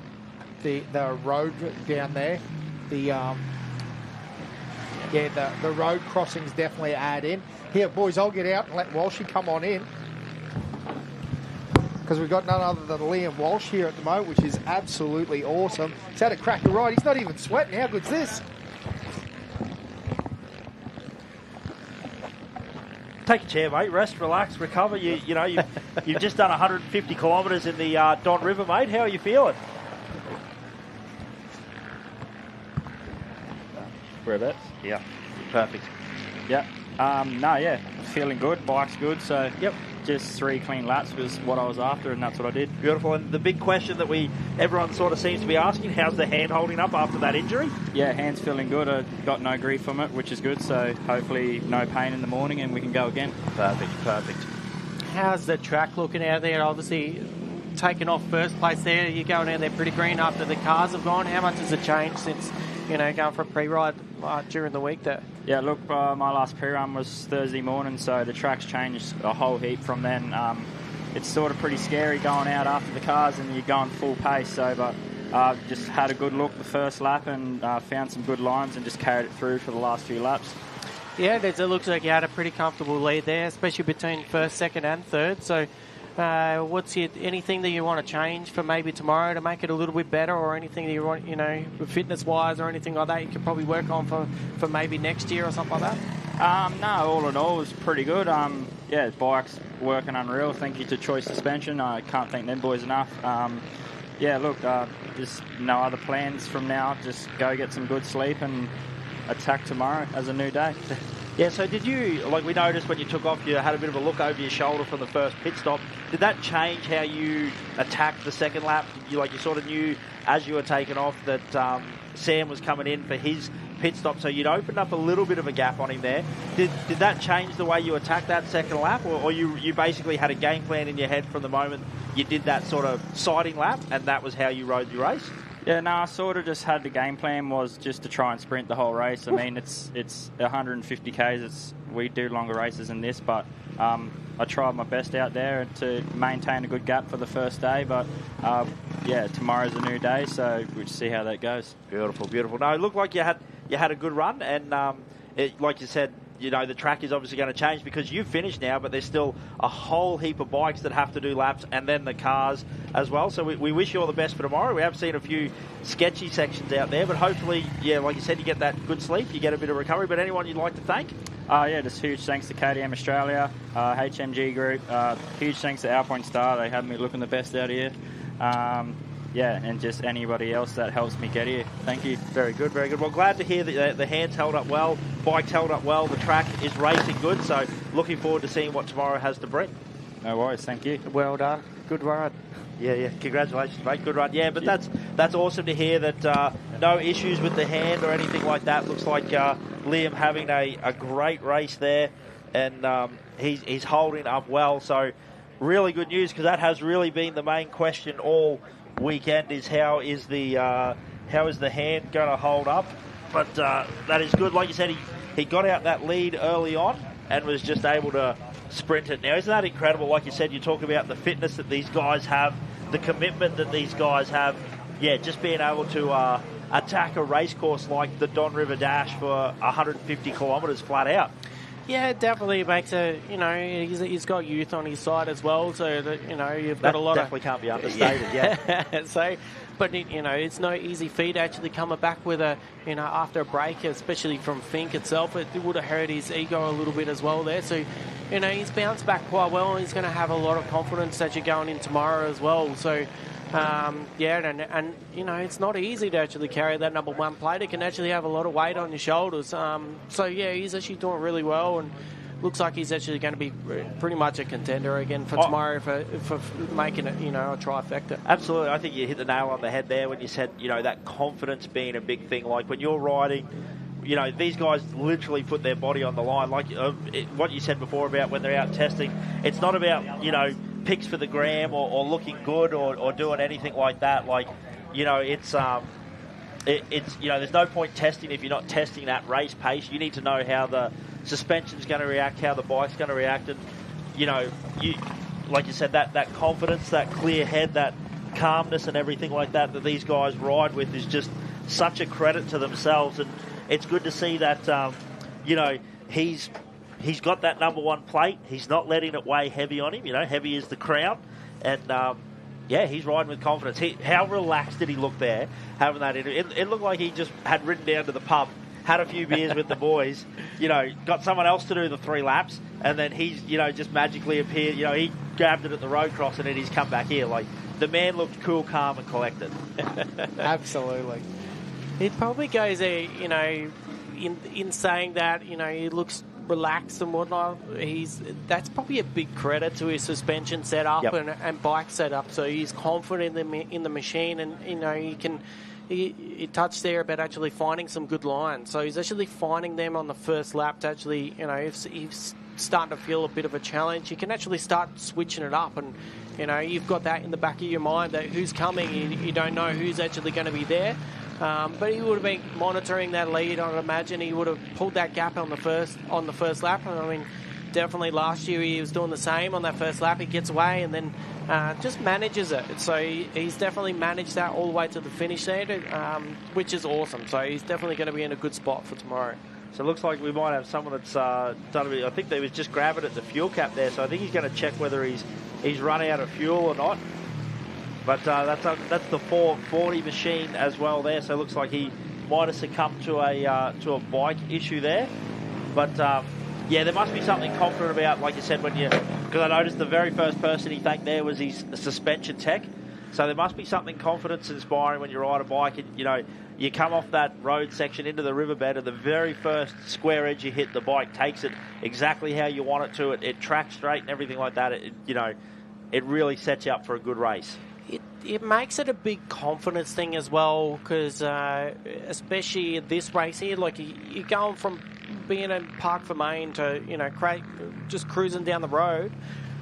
S2: road down there. The road crossings definitely add in. Here, boys, I'll get out and let Walshy come on in, because we've got none other than Liam Walsh here at the moment, which is absolutely awesome. He's had a cracker ride. He's not even sweating. How good's this?
S3: Take a chair, mate. Rest, relax, recover. You've just done 150 kilometres in the Don River, mate. How are you feeling?
S5: Whereabouts? Yeah, perfect. Yeah, feeling good. Bike's good. So
S15: just 3 clean laps was what I was after, and that's what I did.
S3: Beautiful. And the big question that everyone sort of seems to be asking, how's the hand holding up after that injury?
S15: Yeah, hand's feeling good. I got no grief from it, which is good. So hopefully no pain in the morning and we can go again.
S3: Perfect.
S6: How's the track looking out there? Obviously, taking off first place there. You're going out there pretty green after the cars have gone. How much has it changed since, going for a pre-ride during the week there?
S15: Yeah, look, my last pre-run was Thursday morning, so the track's changed a whole heap from then. It's sort of pretty scary going out after the cars and you're going full pace. But just had a good look the first lap and found some good lines and just carried it through for the last few laps.
S6: Yeah, it looks like you had a pretty comfortable lead there, especially between first, second and third. So what's anything that you want to change for maybe tomorrow to make it a little bit better, or anything that you want, fitness-wise or anything like that you could probably work on for maybe next year or something like that?
S15: No, all in all, it was pretty good. The bike's working unreal. Thank you to Choice Suspension. I can't thank them boys enough. Just no other plans from now. Just go get some good sleep and attack tomorrow as a new day.
S3: Yeah, so did you, we noticed when you took off, you had a bit of a look over your shoulder from the first pit stop. Did that change how you attacked the second lap? You sort of knew as you were taking off that Sam was coming in for his pit stop, so you'd opened up a little bit of a gap on him there. Did that change the way you attacked that second lap, or you basically had a game plan in your head from the moment you did that sort of siding lap, and that was how you rode your race?
S15: Yeah, no, I sort of just had the game plan was just to try and sprint the whole race. I mean, it's 150 Ks. We do longer races than this, but I tried my best out there to maintain a good gap for the first day. But tomorrow's a new day, so we'll see how that goes.
S3: Beautiful. No, it looked like you had a good run, and like you said, the track is obviously going to change because you've finished now, but there's still a whole heap of bikes that have to do laps, and then the cars as well. So we wish you all the best for tomorrow. We have seen a few sketchy sections out there, but hopefully, like you said, you get that good sleep, you get a bit of recovery. But anyone you'd like to thank?
S15: Just huge thanks to KTM Australia, HMG Group, huge thanks to Alpine Star. They had me looking the best out here. And just anybody else that helps me get here. Thank you.
S3: Very good. Well, glad to hear that the hands held up well, bike's held up well, the track is racing good, so looking forward to seeing what tomorrow has to bring.
S15: No worries, thank you.
S6: Well done. Good run.
S3: Yeah, congratulations, mate. Good run. Yeah, but that's awesome to hear that no issues with the hand or anything like that. Looks like Liam having a great race there, and he's holding up well, so really good news, because that has really been the main question all weekend, is how is the hand going to hold up. But that is good. Like you said, he got out that lead early on and was just able to sprint it. Now, isn't that incredible? Like you said, you talk about the fitness that these guys have, the commitment that these guys have. Yeah, just being able to attack a race course like the Don River Dash for 150 kilometres flat out.
S6: Yeah, it definitely makes he's got youth on his side as well, so that, you've got a lot
S3: definitely can't be understated, yeah.
S6: So, but, it's no easy feat actually coming back with after a break, especially from Fink itself. It would have hurt his ego a little bit as well there. So, he's bounced back quite well, and he's going to have a lot of confidence as you're going in tomorrow as well. So, it's not easy to actually carry that number one plate. It can actually have a lot of weight on your shoulders. He's actually doing really well, and looks like he's actually going to be pretty much a contender again for tomorrow for making it, a trifecta.
S3: Absolutely. I think you hit the nail on the head there when you said, that confidence being a big thing. Like when you're riding, these guys literally put their body on the line. Like what you said before about when they're out testing, it's not about, pics for the gram or looking good or doing anything like that. Like, it's there's no point testing if you're not testing that race pace. You need to know how the suspension's going to react, how the bike's going to react, and like you said, that confidence, that clear head, that calmness and everything like that these guys ride with is just such a credit to themselves. And it's good to see that he's got that number one plate. He's not letting it weigh heavy on him. Heavy is the crown. And, he's riding with confidence. How relaxed did he look there, having that interview? It looked like he just had ridden down to the pub, had a few beers with the boys, got someone else to do the 3 laps, and then he's, just magically appeared. He grabbed it at the road cross, and then he's come back here. Like, the man looked cool, calm, and collected.
S6: Absolutely. It probably goes, in saying that, he looks relaxed and whatnot. That's probably a big credit to his suspension setup and bike setup. So he's confident in the machine, and he touched there about actually finding some good lines. So he's actually finding them on the first lap to actually, if he's starting to feel a bit of a challenge, you can actually start switching it up, and you've got that in the back of your mind that who's coming. You don't know who's actually going to be there. But he would have been monitoring that lead. I'd imagine he would have pulled that gap on the first lap. I mean, definitely last year he was doing the same on that first lap. He gets away and then just manages it. So he's definitely managed that all the way to the finish there, which is awesome. So he's definitely going to be in a good spot for tomorrow.
S3: So it looks like we might have someone that's done a bit. I think they was just grabbing at the fuel cap there. So I think he's going to check whether he's run out of fuel or not. But that's the 440 machine as well there. So it looks like he might have succumbed to a bike issue there. But there must be something confident about, like you said, because I noticed the very first person he thanked there was his suspension tech. So there must be something confidence inspiring when you ride a bike and you come off that road section into the riverbed, and the very first square edge you hit, the bike takes it exactly how you want it to. It tracks straight and everything like that. It really sets you up for a good race.
S6: It makes it a big confidence thing as well, because especially in this race here, like you're going from being in Park for Main to just cruising down the road,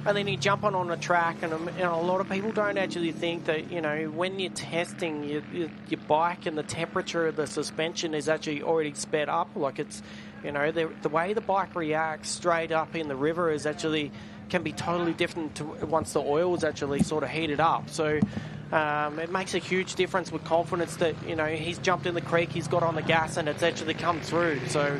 S6: and then you jump on a track, and a lot of people don't actually think that when you're testing your bike and the temperature of the suspension is actually already sped up. Like it's the way the bike reacts straight up in the river is actually can be totally different to once the oil is actually sort of heated up. So it makes a huge difference with confidence that he's jumped in the creek, he's got on the gas, and it's actually come through. So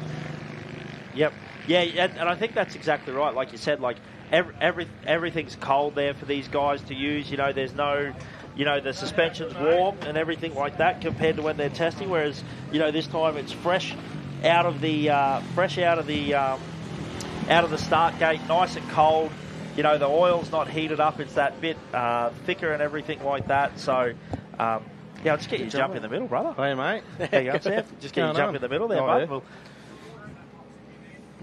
S3: and I think that's exactly right. Like you said, like everything's cold there for these guys to use. There's no the suspension's warm and everything like that compared to when they're testing. Whereas this time it's fresh out of the start gate, nice and cold. The oil's not heated up. It's that bit thicker and everything like that. So, I'll just get you to jump in the middle, brother.
S7: Hey, mate.
S3: There you go, Sam. Just get you to jump in the middle there, bud.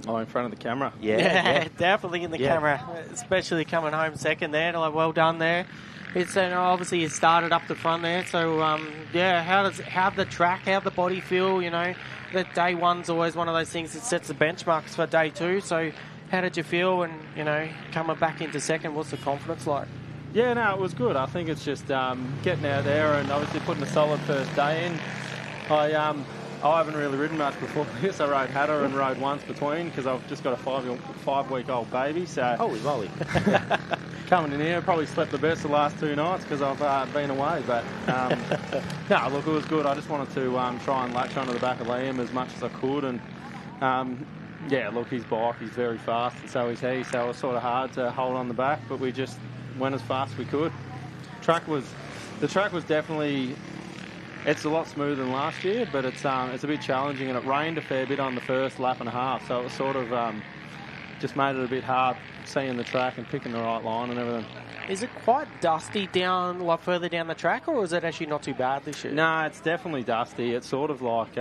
S7: Yeah. In front of the camera.
S6: Yeah, definitely in the camera, especially coming home second there. Like, well done there. It's obviously you started up the front there. So, how the track, how the body feel, that day one's always one of those things that sets the benchmarks for day two. So how did you feel when, coming back into second? What's the confidence like?
S7: Yeah, no, it was good. I think it's just getting out there and obviously putting a solid first day in. I haven't really ridden much before this. I rode Hatter and rode once between because I've just got a 5-week-old baby. So
S3: holy moly.
S7: Coming in here, probably slept the best the last 2 nights because I've been away. But no, look, it was good. I just wanted to try and latch onto the back of Liam as much as I could. And look, his bike, he's very fast, and so is he. So it was sort of hard to hold on the back, but we just went as fast as we could. The track was definitely. It's a lot smoother than last year, but it's a bit challenging, and it rained a fair bit on the first lap and a half, so it was sort of just made it a bit hard seeing the track and picking the right line and everything.
S6: Is it quite dusty down, like further down the track, or is it actually not too bad this year?
S7: No, it's definitely dusty. It's sort of like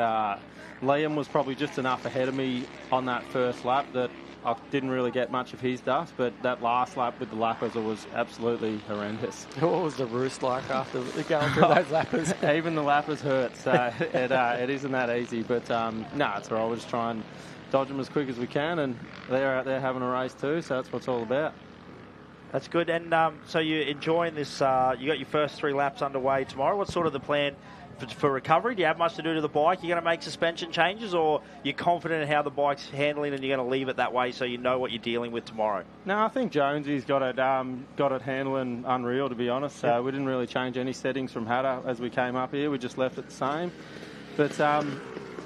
S7: Liam was probably just enough ahead of me on that first lap that I didn't really get much of his dust, but that last lap with the lappers, it was absolutely horrendous.
S6: What was the roost like after going through those lappers?
S7: Even the lappers hurt, so it isn't that easy. But it's all right. We'll just try and dodge them as quick as we can, and they're out there having a race too, so that's what it's all about.
S3: That's good. And so you're enjoying this, you got your first 3 laps underway tomorrow. What's sort of the plan for recovery? Do you have much to do to the bike? You're going to make suspension changes, or you're confident in how the bike's handling and you're going to leave it that way so you know what you're dealing with tomorrow?
S7: No, I think Jonesy's got it handling unreal, to be honest. So we didn't really change any settings from Hatter as we came up here. We just left it the same. But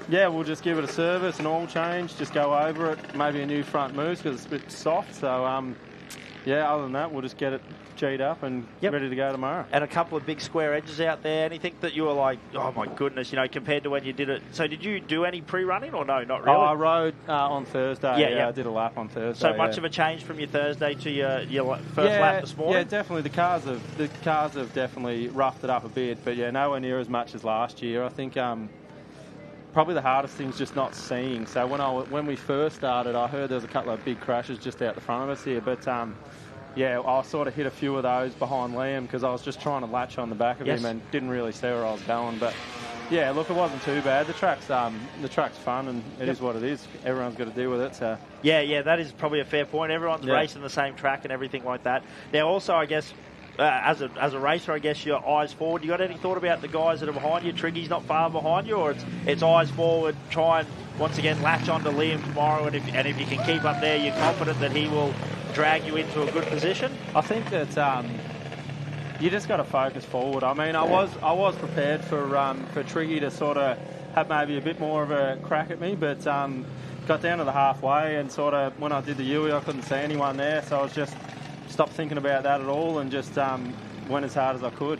S7: we'll just give it a service, an oil change, just go over it, maybe a new front mousse because it's a bit soft. So other than that, we'll just get it G'd up and ready to go tomorrow.
S3: And a couple of big square edges out there. Anything that you were like, oh my goodness, compared to when you did it? So did you do any pre-running or no? Not really.
S7: I rode on Thursday. I did a lap on Thursday.
S3: So much of a change from your Thursday to your first lap this morning?
S7: Yeah, definitely. The cars have definitely roughed it up a bit, but nowhere near as much as last year. I think probably the hardest thing's just not seeing. So when we first started, I heard there was a couple of big crashes just out the front of us here. But, I sort of hit a few of those behind Liam because I was just trying to latch on the back of him and didn't really see where I was going. But, yeah, look, it wasn't too bad. The track's fun, and it is what it is. Everyone's got to deal with it. So
S3: Yeah, that is probably a fair point. Everyone's racing the same track and everything like that. Now, also, I guess, as a racer, I guess your eyes forward. You got any thought about the guys that are behind you? Triggy's not far behind you, or it's eyes forward, try and once again latch onto Liam tomorrow, and if you can keep up there, you're confident that he will drag you into a good position?
S7: I think that you just got to focus forward. I mean, I was prepared for Triggy to sort of have maybe a bit more of a crack at me, but got down to the halfway and sort of when I did the Yui, I couldn't see anyone there, so I was just stopped thinking about that at all and just went as hard as I could.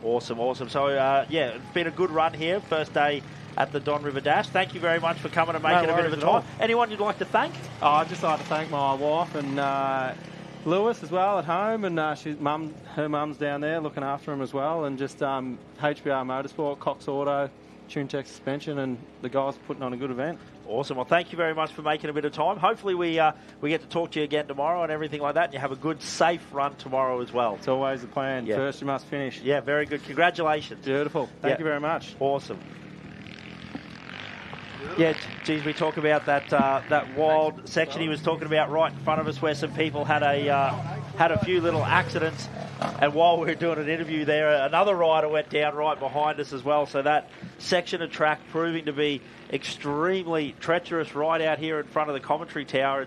S3: Awesome. So, it's been a good run here. First day at the Don River Dash. Thank you very much for coming and making a bit of a time. Anyone you'd like to thank?
S7: I'd just like to thank my wife and Lewis as well at home, and her mum's down there looking after him as well, and just HBR Motorsport, Cox Auto, TuneTech Suspension, and the guys putting on a good event.
S3: Awesome. Well, thank you very much for making a bit of time. Hopefully we get to talk to you again tomorrow and everything like that, and you have a good, safe run tomorrow as well.
S7: It's always the plan. Yeah. First you must finish.
S3: Yeah, very good. Congratulations.
S7: Beautiful. Thank you very much.
S3: Awesome. Yeah, geez, we talk about that wild section he was talking about right in front of us where some people had a few little accidents. And while we were doing an interview there, another rider went down right behind us as well. So that section of track proving to be extremely treacherous right out here in front of the commentary tower.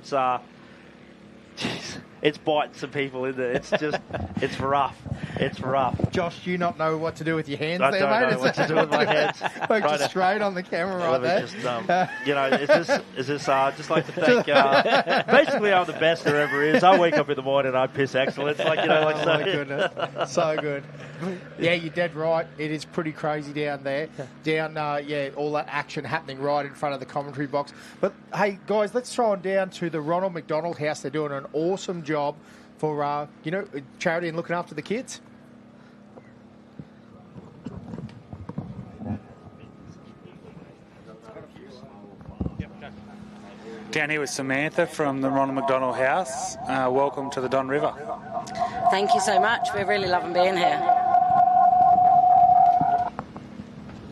S3: It's biting some people in there. It's just, it's rough. It's rough.
S2: Josh, do you not know what to do with your hands
S3: I
S2: there,
S3: don't
S2: mate?
S3: know what to do with my hands.
S2: Like just straight on the camera right there.
S3: Is this just like to thank, basically I'm the best there ever is. I wake up in the morning and I piss excellence.
S2: Oh my goodness. So good. Yeah, you're dead right. It is pretty crazy down there. Down, all that action happening right in front of the commentary box. But, hey, guys, let's throw on down to the Ronald McDonald House. They're doing an awesome job for, charity and looking after the kids.
S16: Down here with Samantha from the Ronald McDonald House. Welcome to the Don River.
S8: Thank you so much. We're really loving being here.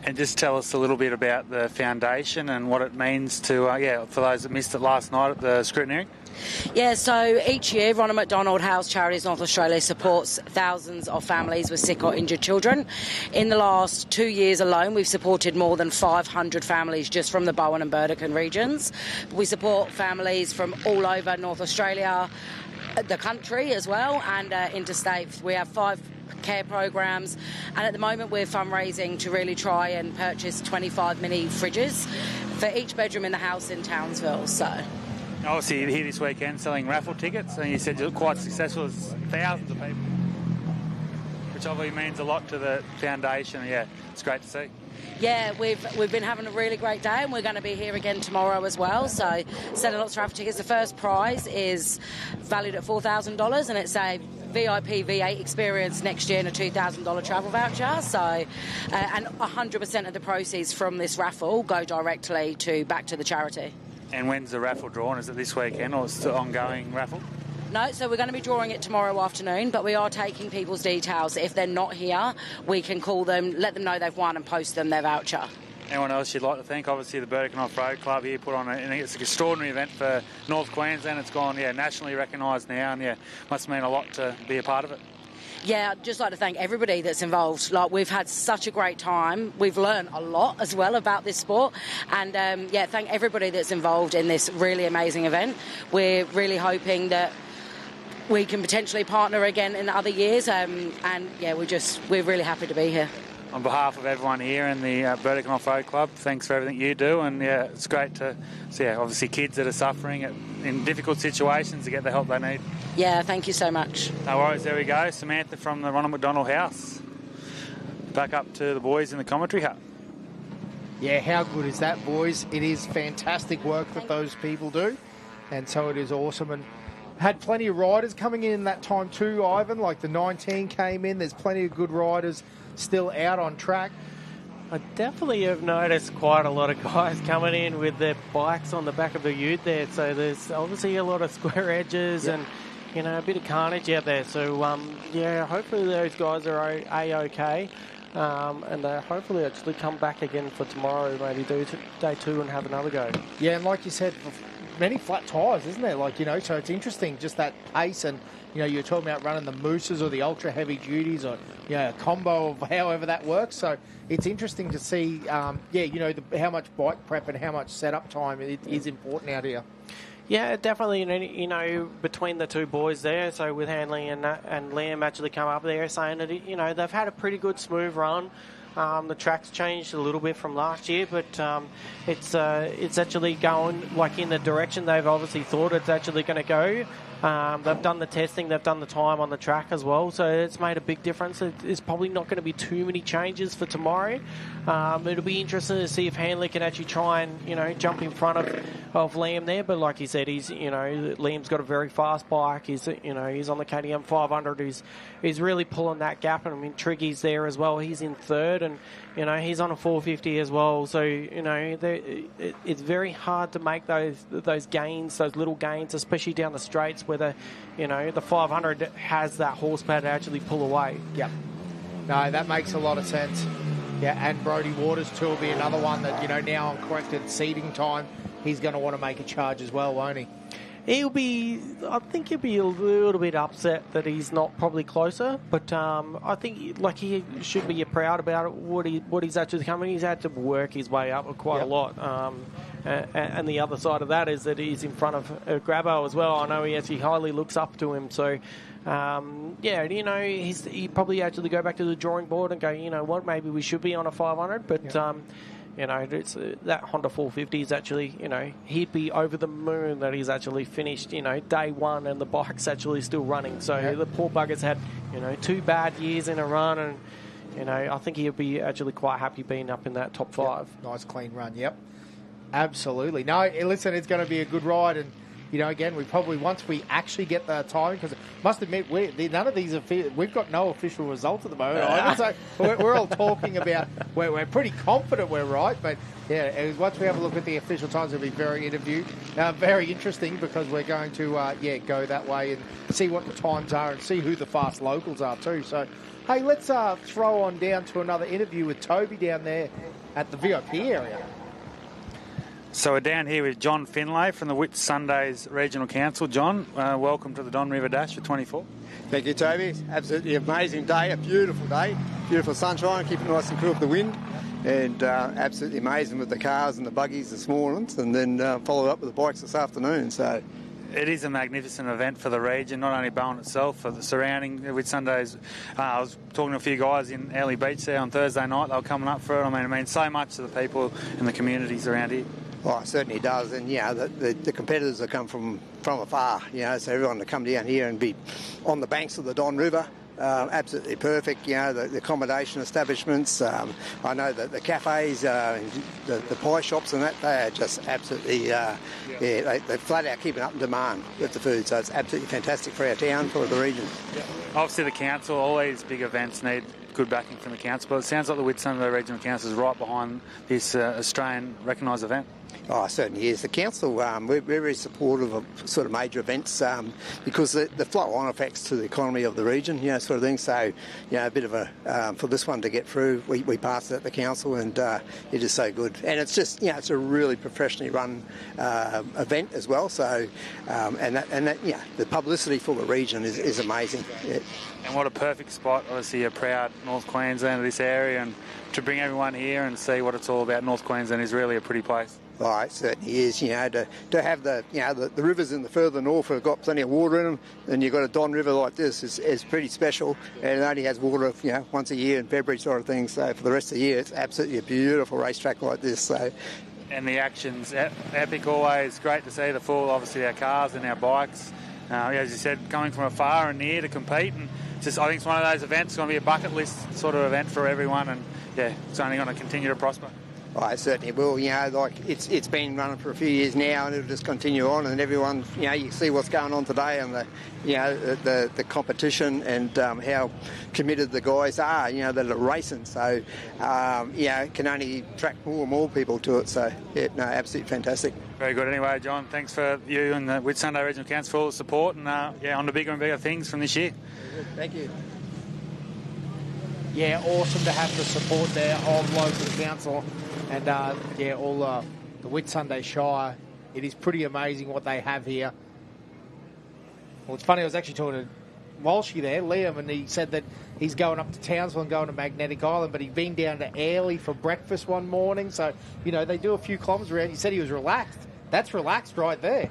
S16: And just tell us a little bit about the foundation and what it means to, for those that missed it last night at the scrutineering.
S8: Yeah, so each year Ronald McDonald House Charities North Australia supports thousands of families with sick or injured children. In the last 2 years alone, we've supported more than 500 families just from the Bowen and Burdekin regions. We support families from all over North Australia, the country as well, and interstate. We have 5 care programs, and at the moment we're fundraising to really try and purchase 25 mini fridges for each bedroom in the house in Townsville. So
S16: obviously you're here this weekend selling raffle tickets, and you said you're quite successful. There's thousands of people, which obviously means a lot to the foundation. Yeah, it's great to see.
S8: Yeah, we've been having a really great day, and we're going to be here again tomorrow as well. So selling lots of raffle tickets. The first prize is valued at $4,000, and it's a VIP V8 experience next year and a $2,000 travel voucher. So, and 100% of the proceeds from this raffle go directly back to the charity.
S16: And when's the raffle drawn? Is it this weekend or is it an ongoing raffle?
S8: No, so we're going to be drawing it tomorrow afternoon, but we are taking people's details. If they're not here, we can call them, let them know they've won and post them their voucher.
S16: Anyone else you'd like to thank? Obviously the Burdekin Off-Road Club here put on it's an extraordinary event for North Queensland. It's gone nationally recognised now, and must mean a lot to be a part of it.
S8: Yeah, I'd just like to thank everybody that's involved. Like, we've had such a great time. We've learned a lot as well about this sport. And, thank everybody that's involved in this really amazing event. We're really hoping that we can potentially partner again in other years. We're really happy to be here.
S16: On behalf of everyone here in the Burdekin Off-Road Club, thanks for everything you do, and it's great to see obviously kids that are suffering in difficult situations to get the help they need.
S8: Yeah, thank you so much.
S16: No worries, there we go. Samantha from the Ronald McDonald House. Back up to the boys in the commentary hut.
S2: Yeah, how good is that, boys? It is fantastic work that those people do, and so it is awesome. And had plenty of riders coming in that time too, Ivan, like the 19 came in. There's plenty of good riders still out on track.
S6: I definitely have noticed quite a lot of guys coming in with their bikes on the back of the ute there. So there's obviously a lot of square edges and, you know, a bit of carnage out there. So, yeah, hopefully those guys are A-OK. And hopefully actually come back again for tomorrow, maybe do day 2 and have another go.
S2: Yeah, and like you said, many flat tyres, isn't there? Like, you know, so it's interesting, just that pace and, you know, you're talking about running the mooses or the ultra heavy duties or, you know, a combo of however that works. So it's interesting to see, you know, how much bike prep and how much setup time is important out here.
S6: Yeah, definitely, you know, between the two boys there, so with Hanley and Liam actually come up there saying that, you know, they've had a pretty good smooth run. The track's changed a little bit from last year, but it's actually going like in the direction they've obviously thought it's actually going to go. They've done the testing, they've done the time on the track as well, so it's made a big difference. There's probably not going to be too many changes for tomorrow. It'll be interesting to see if Hanley can actually try and, you know, jump in front of Liam there. But like you said, Liam's got a very fast bike. He's on the KTM 500. He's really pulling that gap. And I mean, Triggy's there as well. He's in third, and you know he's on a 450 as well. So you know it's very hard to make those gains, those little gains, especially down the straights where the 500 has that horsepower to actually pull away.
S2: Yep. No, that makes a lot of sense. Yeah, and Brodie Waters too will be another one that, you know, now on corrected seating time, he's going to want to make a charge as well, won't he?
S6: I think he'll be a little bit upset that he's not probably closer, but I think like he should be proud about it, what he's actually coming. He's had to work his way up quite a lot. And the other side of that is that he's in front of Grabo as well. I know he actually highly looks up to him, so yeah, you know, he probably actually go back to the drawing board and go, you know what, maybe we should be on a 500, but you know, it's, that Honda 450 is actually, you know, he'd be over the moon that he's actually finished, you know, day 1 and the bike's actually still running. So the poor bugger's had, you know, 2 bad years in a run, and, you know, I think he'll be actually quite happy being up in that top 5.
S2: Yep. Nice clean run, yep. Absolutely. No, listen, it's going to be a good ride, and you know, again, we probably, once we actually get the time, because must admit, none of these we've got no official results at the moment either, so we're all talking about, we're pretty confident we're right, but yeah, once we have a look at the official times, it'll be very interesting, because we're going to, go that way and see what the times are and see who the fast locals are too. So, hey, let's throw on down to another interview with Toby down there at the VIP area.
S4: So we're down here with John Finlay from the Whitsundays Regional Council. John, welcome to the Don River Dash for 24.
S9: Thank you, Toby. Absolutely amazing day, a beautiful day, beautiful sunshine, keeping nice and cool with the wind, and absolutely amazing with the cars and the buggies this morning, and then followed up with the bikes this afternoon. So
S4: it is a magnificent event for the region, not only Bowen itself, for the surrounding Whitsundays. I was talking to a few guys in Early Beach there on Thursday night. They were coming up for it. I mean, so much to the people and the communities around here.
S9: Oh, it certainly does, and the competitors have come from afar, so everyone to come down here and be on the banks of the Don River, absolutely perfect. The accommodation establishments, I know that the cafes, the pie shops and that, they are just absolutely, they're flat out keeping up in demand with the food, so it's absolutely fantastic for our town, for the region.
S4: Obviously the council, all these big events need good backing from the council, but it sounds like the Whitsunday Regional Council is right behind this Australian recognised event.
S9: Oh, it certainly is. The council, we're very supportive of sort of major events because the flow-on effects to the economy of the region, sort of thing. So, a bit of a, for this one to get through, we passed it at the council, and it is so good. And it's just, it's a really professionally run event as well. So, the publicity for the region is amazing. Yeah.
S4: And what a perfect spot, obviously a proud North Queenslander, this area, and to bring everyone here and see what it's all about. North Queensland is really a pretty place.
S9: Oh, it certainly is. To have the rivers in the further north have got plenty of water in them, and you've got a Don River like this is pretty special, and it only has water once a year in February sort of thing. So for the rest of the year, it's absolutely a beautiful racetrack like this. So.
S4: And the action's epic always. Great to see the full, obviously our cars and our bikes. As you said, coming from afar and near to compete, and I think it's one of those events. It's going to be a bucket list sort of event for everyone, and it's only going to continue to prosper.
S9: Oh, it certainly will. You know, like it's been running for a few years now, and it'll just continue on. And everyone, you know, you see what's going on today, and the competition, and how committed the guys are. You know, that are racing. So, it can only attract more and more people to it. So, yeah, no, absolutely fantastic.
S16: Very good. Anyway, John, thanks for you and the Whitsunday Regional Council for all the support, and on to bigger and bigger things from this year.
S9: Thank you.
S2: Yeah, awesome to have the support there of local council and, all the Whitsunday Shire. It is pretty amazing what they have here. Well, it's funny, I was actually talking to Walshy there, Liam, and he said that he's going up to Townsville and going to Magnetic Island, but he'd been down to Airlie for breakfast one morning. So, you know, they do a few kilometres around. He said he was relaxed. That's relaxed right there.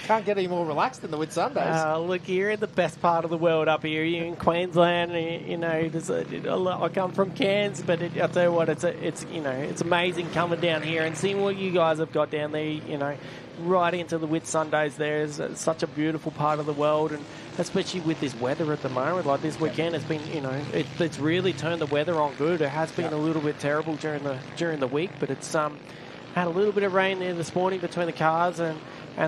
S2: Can't get any more relaxed than the Whitsundays.
S6: Look, you're in the best part of the world up here. You're in Queensland. You know, I come from Cairns, but I'll tell you what, it's amazing coming down here and seeing what you guys have got down there. You know, right into the Whitsundays. There is such a beautiful part of the world, and especially with this weather at the moment. Like this weekend, it's been, it's really turned the weather on good. It has been a little bit terrible during the week, but it's had a little bit of rain there this morning between the cars and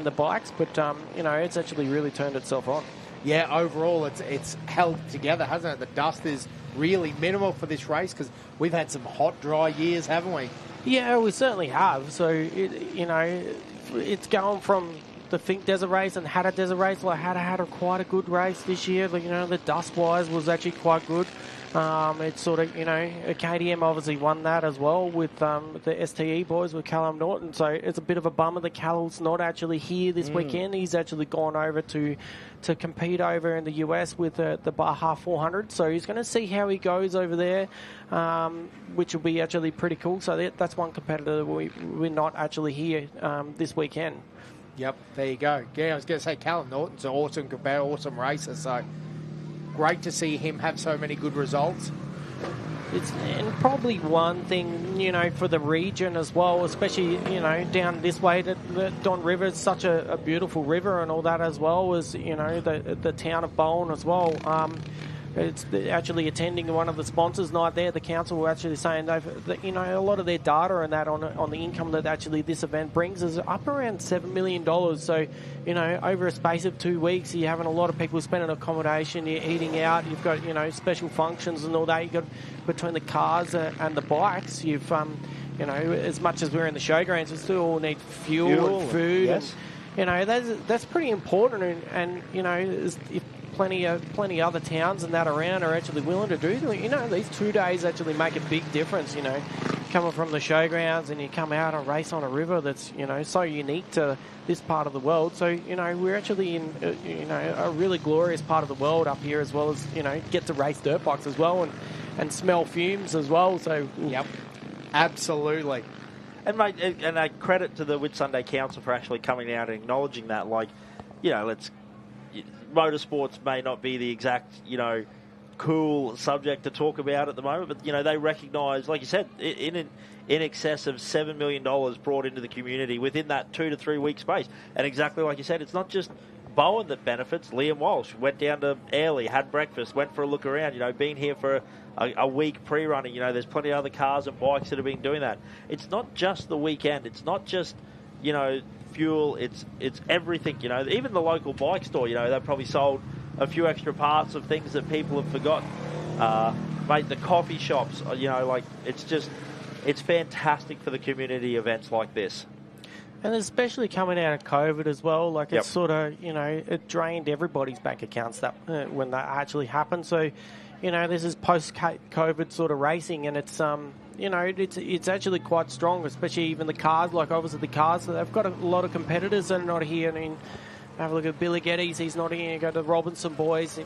S6: the bikes, but it's actually really turned itself on.
S2: Yeah, overall it's held together, hasn't it? The dust is really minimal for this race because we've had some hot, dry years, haven't we?
S6: Yeah, we certainly have. So it's going from the Fink Desert Race and Hatta Desert Race. Like Hatta had quite a good race this year. Like, the dust wise was actually quite good. It's sort of, KTM obviously won that as well with the STE boys with Callum Norton. So it's a bit of a bummer that Callum's not actually here this weekend. He's actually gone over to compete over in the US with the Baja 400. So he's going to see how he goes over there, which will be actually pretty cool. So that's one competitor that we're not actually here this weekend.
S2: Yep, there you go. Yeah, I was going to say Callum Norton's an awesome competitor, awesome racer. So great to see him have so many good results.
S6: And probably one thing, for the region as well, especially, down this way, that Don River is such a beautiful river and all that as well as, the town of Bowen as well. It's actually attending one of the sponsors night there. The council were actually saying a lot of their data and that on the income that actually this event brings is up around $7 million. So, over a space of 2 weeks, you're having a lot of people spending accommodation, you're eating out, you've got, special functions and all that. You've got between the cars and the bikes, you've, as much as we're in the showgrounds, we still all need fuel and food.
S2: Yes.
S6: And, that's pretty important. And if plenty other towns and that around are actually willing to do them. These 2 days actually make a big difference, coming from the showgrounds and you come out and race on a river that's, so unique to this part of the world. So, we're actually in, a really glorious part of the world up here as well as, get to race dirt bikes as well and smell fumes as well. So,
S2: yep, absolutely.
S3: And, mate, and a credit to the Whitsunday Council for actually coming out and acknowledging that, motorsports may not be the exact, cool subject to talk about at the moment, but, they recognise, like you said, in excess of $7 million brought into the community within that 2 to 3 week space. And exactly like you said, it's not just Bowen that benefits. Liam Walsh went down to Airlie, had breakfast, went for a look around, been here for a week pre-running. There's plenty of other cars and bikes that have been doing that. It's not just the weekend. It's not just, fuel, it's everything, even the local bike store, they probably sold a few extra parts of things that people have forgotten. Mate, the coffee shops, it's fantastic for the community events like this.
S6: And especially coming out of COVID as well, it's sort of, it drained everybody's bank accounts that when that actually happened. So, this is post-COVID sort of racing, and it's it's actually quite strong, especially even the cars. Like obviously the cars, they've got a lot of competitors that are not here. I mean, have a look at Billy Geddes, he's not here. You go to the Robinson boys,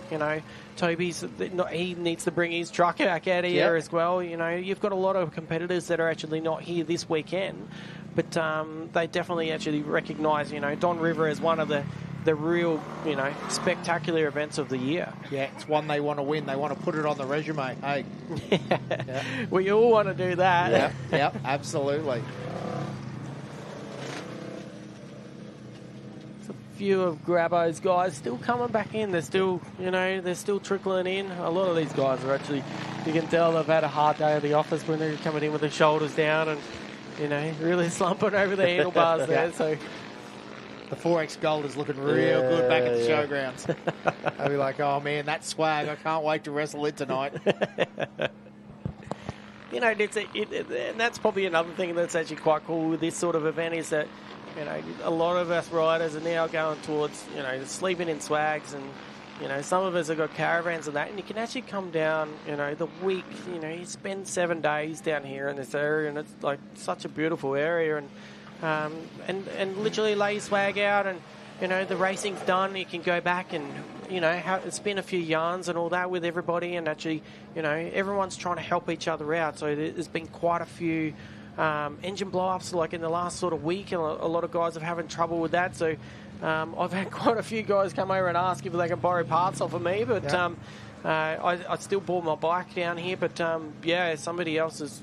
S6: Toby's, he needs to bring his truck back out of here as well. You've got a lot of competitors that are actually not here this weekend, but they definitely actually recognise, Don River as one of the real, spectacular events of the year.
S2: Yeah, it's one they want to win. They want to put it on the resume. Hey,
S6: yeah. We all want to do that.
S2: Yeah, absolutely.
S6: There's a few of Grabbo's guys still coming back in. They're still, they're still trickling in. A lot of these guys are actually You can tell they've had a hard day at the office when they're coming in with their shoulders down and, you know, really slumping over the handlebars there. So
S2: the 4X Gold is looking real good back at the showgrounds. I'll be like, oh man, that swag! I can't wait to wrestle it tonight.
S6: You know, and that's probably another thing that's actually quite cool with this sort of event is that, you know, a lot of us riders are now going towards, you know, sleeping in swags, and, you know, some of us have got caravans and that, and you can actually come down, you know, the week, you know, you spend 7 days down here in this area, and it's like such a beautiful area, and literally lay your swag out, and, you know, the racing's done, you can go back and, you know, spin a few yarns and all that with everybody, and actually, you know, everyone's trying to help each other out. So there's been quite a few engine blow-ups, like in the last sort of week, and a lot of guys have having trouble with that. So I've had quite a few guys come over and ask if they can borrow parts off of me, but I still bought my bike down here, but somebody else has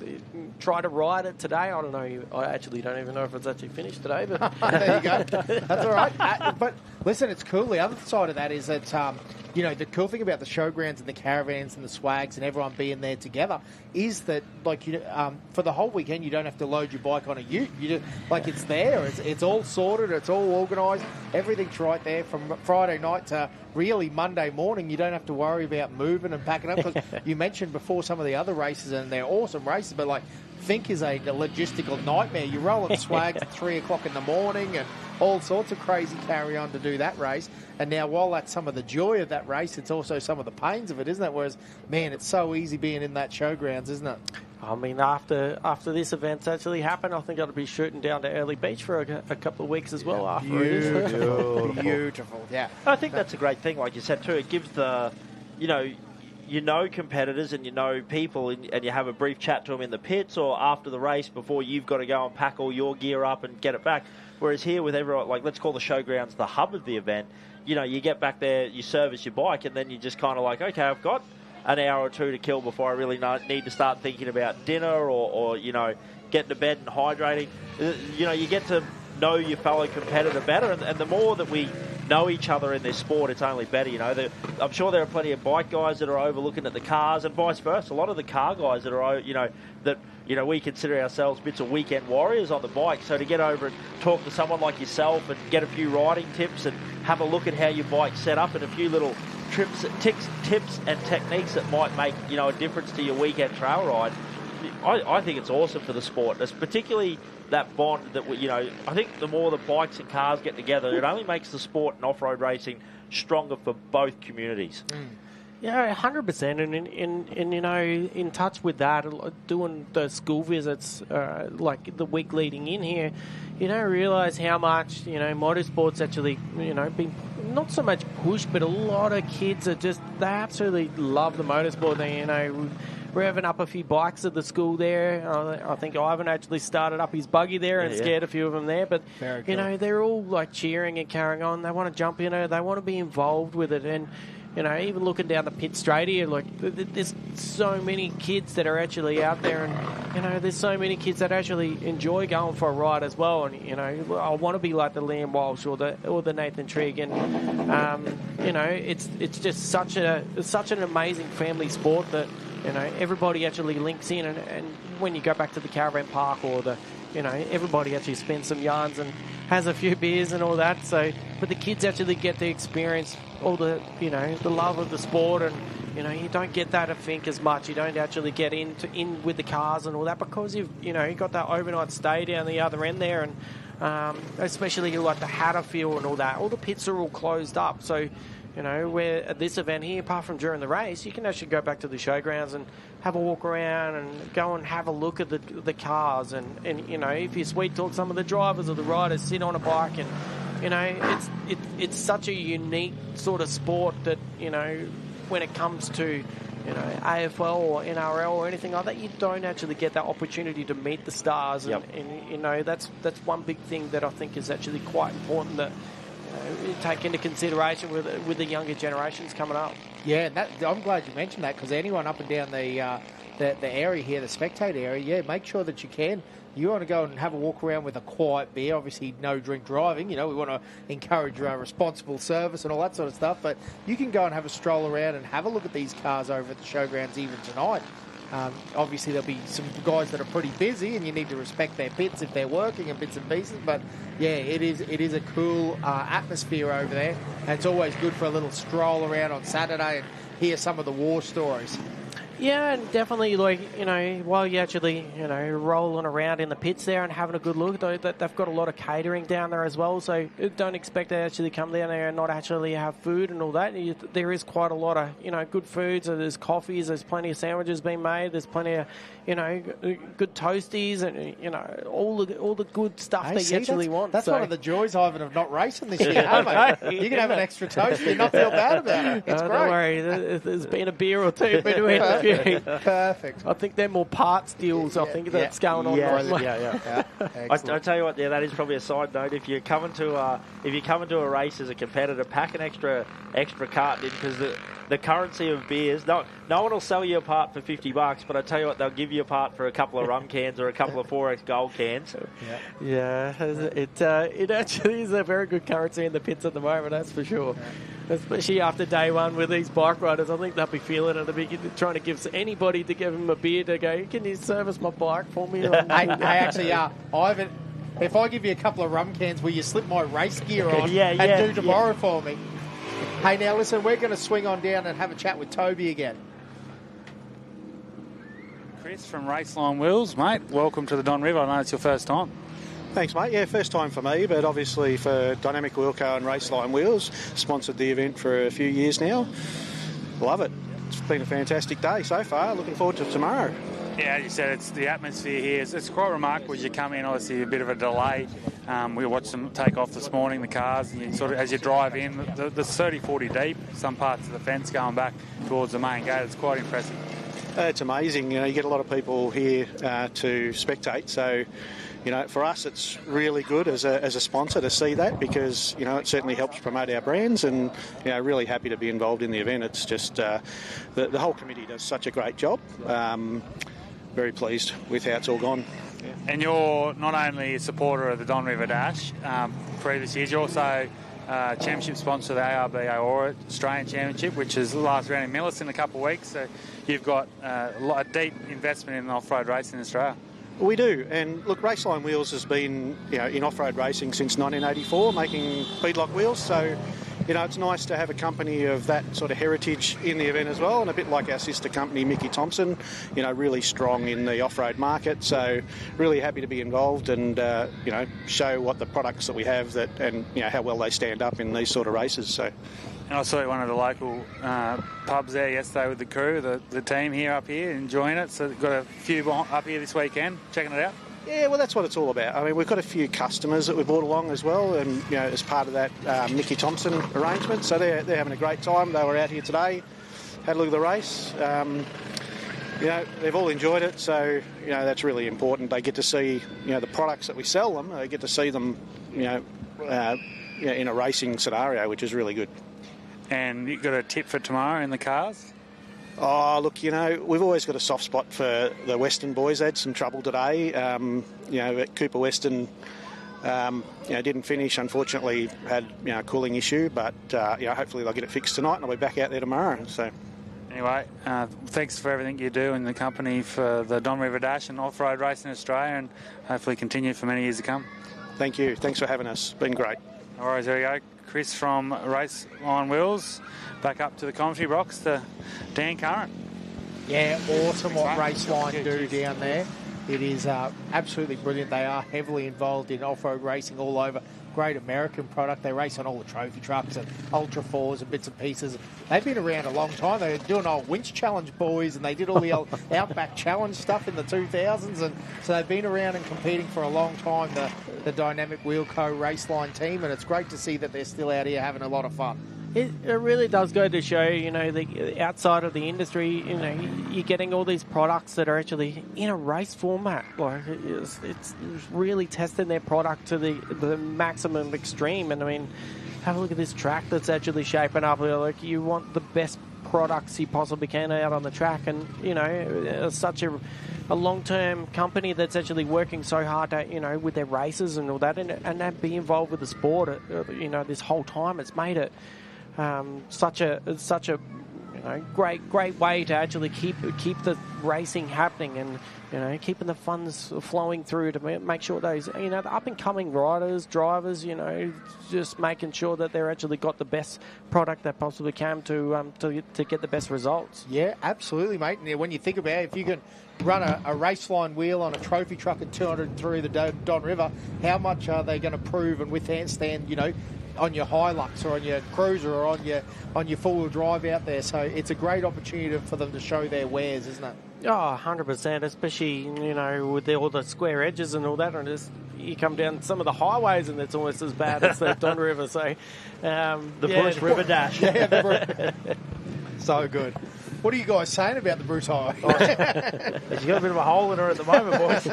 S6: tried to ride it today. I don't know. I actually don't even know if it's actually finished today. But
S2: there you go. That's all right. But listen, it's cool. The other side of that is that you know, the cool thing about the showgrounds and the caravans and the swags and everyone being there together is that, like, you for the whole weekend, you don't have to load your bike on a ute. You just, like, it's there. It's all sorted. It's all organised. Everything's right there from Friday night to really Monday morning. You don't have to worry about moving and packing up, because you mentioned before some of the other races, and they're awesome races, but like Fink is a logistical nightmare. You're rolling swags at 3 o'clock in the morning and all sorts of crazy carry on to do that race. And now, while that's some of the joy of that race, it's also some of the pains of it, isn't it? Whereas, man, it's so easy being in that showgrounds, isn't it?
S6: I mean, after this event's actually happened, I think I'll be shooting down to Early Beach for a couple of weeks as well after
S2: Beautiful. Beautiful. Yeah.
S3: I think that's a great thing, like you said, too. It gives the, you know competitors and you know people, and you have a brief chat to them in the pits or after the race before you've got to go and pack all your gear up and get it back. Whereas here with everyone, like, let's call the showgrounds the hub of the event, you know, you get back there, you service your bike, and then you just kind of like, okay, I've got an hour or two to kill before I really need to start thinking about dinner or you know, getting to bed and hydrating. You know, you get to know your fellow competitor better, and the more that we know each other in this sport, it's only better. You know, I'm sure there are plenty of bike guys that are over looking at the cars, and vice versa. A lot of the car guys that are, we consider ourselves bits of weekend warriors on the bike. So to get over and talk to someone like yourself and get a few riding tips and have a look at how your bike's set up and a few little tips and techniques that might make, you know, a difference to your weekend trail ride. I think it's awesome for the sport. It's particularly that bond that I think the more the bikes and cars get together, it only makes the sport and off-road racing stronger for both communities.
S6: Yeah, 100%, and you know, in touch with that, doing the school visits like the week leading in here, you don't realise how much, you know, motorsport's actually, you know, been not so much pushed, but a lot of kids are just, they absolutely love the motorsport. They, you know, revving up a few bikes at the school there. I think Ivan actually started up his buggy there and scared a few of them there. But, you know, they're all like cheering and carrying on. They want to jump in it. They want to be involved with it. And, you know, even looking down the pit straight here, like, there's so many kids that are actually out there. And, you know, there's so many kids that actually enjoy going for a ride as well. And, you know, I want to be like the Liam Walsh or the Nathan Trigg. And, you know, it's just such an amazing family sport that, you know, everybody actually links in, and when you go back to the caravan park or everybody actually spends some yarns and has a few beers and all that. So, but the kids actually get to experience all the, you know, the love of the sport, and, you know, you don't get that at Fink as much. You don't actually get in with the cars and all that because you got that overnight stay down the other end there, and especially like the Hatterfield and all that. All the pits are all closed up, so. You know, where at this event here, apart from during the race, you can actually go back to the showgrounds and have a walk around and go and have a look at the cars. And you know, if you sweet talk some of the drivers or the riders, sit on a bike, and, you know, it's such a unique sort of sport that, you know, when it comes to, you know, AFL or NRL or anything like that, you don't actually get that opportunity to meet the stars. And you know, that's one big thing that I think is actually quite important that take into consideration with the younger generations coming up.
S2: Yeah, and I'm glad you mentioned that, because anyone up and down the the area here, the spectator area, yeah, make sure that you can. You want to go and have a walk around with a quiet beer, obviously no drink driving, we want to encourage responsible service and all that sort of stuff, but you can go and have a stroll around and have a look at these cars over at the showgrounds even tonight. Obviously there'll be some guys that are pretty busy and you need to respect their pits if they're working and bits and pieces, but yeah, it is a cool atmosphere over there, and it's always good for a little stroll around on Saturday and hear some of the war stories.
S6: Yeah, and definitely, while you're actually, rolling around in the pits there and having a good look, they've got a lot of catering down there as well, so don't expect to actually come down there and not actually have food and all that. There is quite a lot of, good food, so there's coffees, there's plenty of sandwiches being made, there's plenty of, good toasties and, all the good stuff that you actually want.
S2: That's one of the joys, Ivan, of not racing this year, mate. You can have an extra toasty and not feel bad about it. It's great.
S6: Don't worry, there's been a beer or two between the few.
S2: Perfect.
S6: I think they're more parts deals. I think that's going on.
S3: Yeah. I tell you what, that is probably a side note. If you're coming to a race as a competitor, pack an extra carton in, because the currency of beers. No one will sell you a part for $50, but I tell you what, they'll give you a part for a couple of rum cans or a couple of 4X Gold cans.
S6: Yeah, it actually is a very good currency in the pits at the moment. That's for sure. Especially after day one with these bike riders, I think they'll be feeling it. They'll be trying to give anybody to give them a beer to go, can you service my bike for me?
S2: Actually, Ivan, if I give you a couple of rum cans, will you slip my race gear on and do tomorrow for me? Hey, now listen, we're going to swing on down and have a chat with Toby again.
S4: Chris from Raceline Wheels, mate. Welcome to the Don River. I know it's your first time.
S5: Thanks, mate. Yeah, first time for me, but obviously for Dynamic Wheelco and Raceline Wheels, sponsored the event for a few years now. Love it. It's been a fantastic day so far. Looking forward to tomorrow.
S4: Yeah, as you said, it's the atmosphere here. It's quite remarkable as you come in. Obviously, a bit of a delay. We watched them take off this morning, the cars, and you sort of, as you drive in, the 30-40 deep, some parts of the fence going back towards the main gate. It's quite impressive.
S5: It's amazing. You get a lot of people here to spectate, so for us it's really good as a sponsor to see that, because it certainly helps promote our brands, and really happy to be involved in the event. It's just the whole committee does such a great job. Very pleased with how it's all gone.
S4: And you're not only a supporter of the Don River Dash previous years, you're also championship sponsor of the ARB Aora Australian Championship, which is the last round in Millis in a couple of weeks. So you've got a deep investment in off-road racing in Australia.
S5: We do, and look, Raceline Wheels has been in off-road racing since 1984, making beadlock wheels, so it's nice to have a company of that sort of heritage in the event as well, and a bit like our sister company Mickey Thompson, really strong in the off-road market, so really happy to be involved and show what the products that we have and how well they stand up in these sort of races. So.
S4: And I saw you at one of the local pubs there yesterday with the crew, the team here up here, enjoying it. So got a few up here this weekend, checking it out.
S5: Yeah, well, that's what it's all about. I mean, we've got a few customers that we brought along as well, and as part of that Mickey Thompson arrangement. So they're having a great time. They were out here today, had a look at the race. They've all enjoyed it, so that's really important. They get to see the products that we sell them. They get to see them in a racing scenario, which is really good.
S4: And you got a tip for tomorrow in the cars?
S5: Oh, look, we've always got a soft spot for the Western boys. They had some trouble today. Cooper Western, didn't finish. Unfortunately, had a cooling issue, but hopefully they'll get it fixed tonight, and I'll be back out there tomorrow. So.
S4: Anyway, thanks for everything you do in the company for the Don River Dash and off-road racing in Australia, and hopefully continue for many years to come.
S5: Thank you. Thanks for having us. Been great.
S4: No worries. There we go. Chris from Raceline Wheels, back up to the commentary box to Dan Curran.
S2: Yeah, awesome what Raceline do down there. It is absolutely brilliant. They are heavily involved in off-road racing all over. Great American product. They race on all the trophy trucks and Ultra 4s and bits and pieces. They've been around a long time. They were doing old Winch Challenge boys, and they did all the old Outback Challenge stuff in the 2000s. And so they've been around and competing for a long time, the Dynamic Wheelco Raceline team. And it's great to see that they're still out here having a lot of fun.
S6: It really does go to show, the outside of the industry, you're getting all these products that are actually in a race format. Like it's really testing their product to the maximum extreme. And I mean, have a look at this track that's actually shaping up. Like, you want the best products you possibly can out on the track. And, you know, it's such a long-term company that's actually working so hard to, you know, with their races and all that, and be involved with the sport, you know, this whole time. It's made it such a you know, great way to actually keep the racing happening, and, you know, keeping the funds flowing through to make sure those, you know, the up-and-coming riders, drivers, you know, just making sure that they're actually got the best product they possibly can to get the best results.
S2: Yeah, absolutely, mate. And when you think about it, if you can run a race line wheel on a trophy truck at 203 the Don River, how much are they going to prove and withstand, you know, on your Hilux or on your Cruiser or on your four-wheel drive out there? So it's a great opportunity for them to show their wares, isn't it?
S6: Oh, 100%, especially, you know, with all the square edges and all that. And you come down some of the highways and it's almost as bad as the Don River. So,
S3: the Bruce River Dash.
S2: Yeah, so good. What are you guys saying about the Bruce Highway?
S3: She's got a bit of a hole in her at the moment, boys.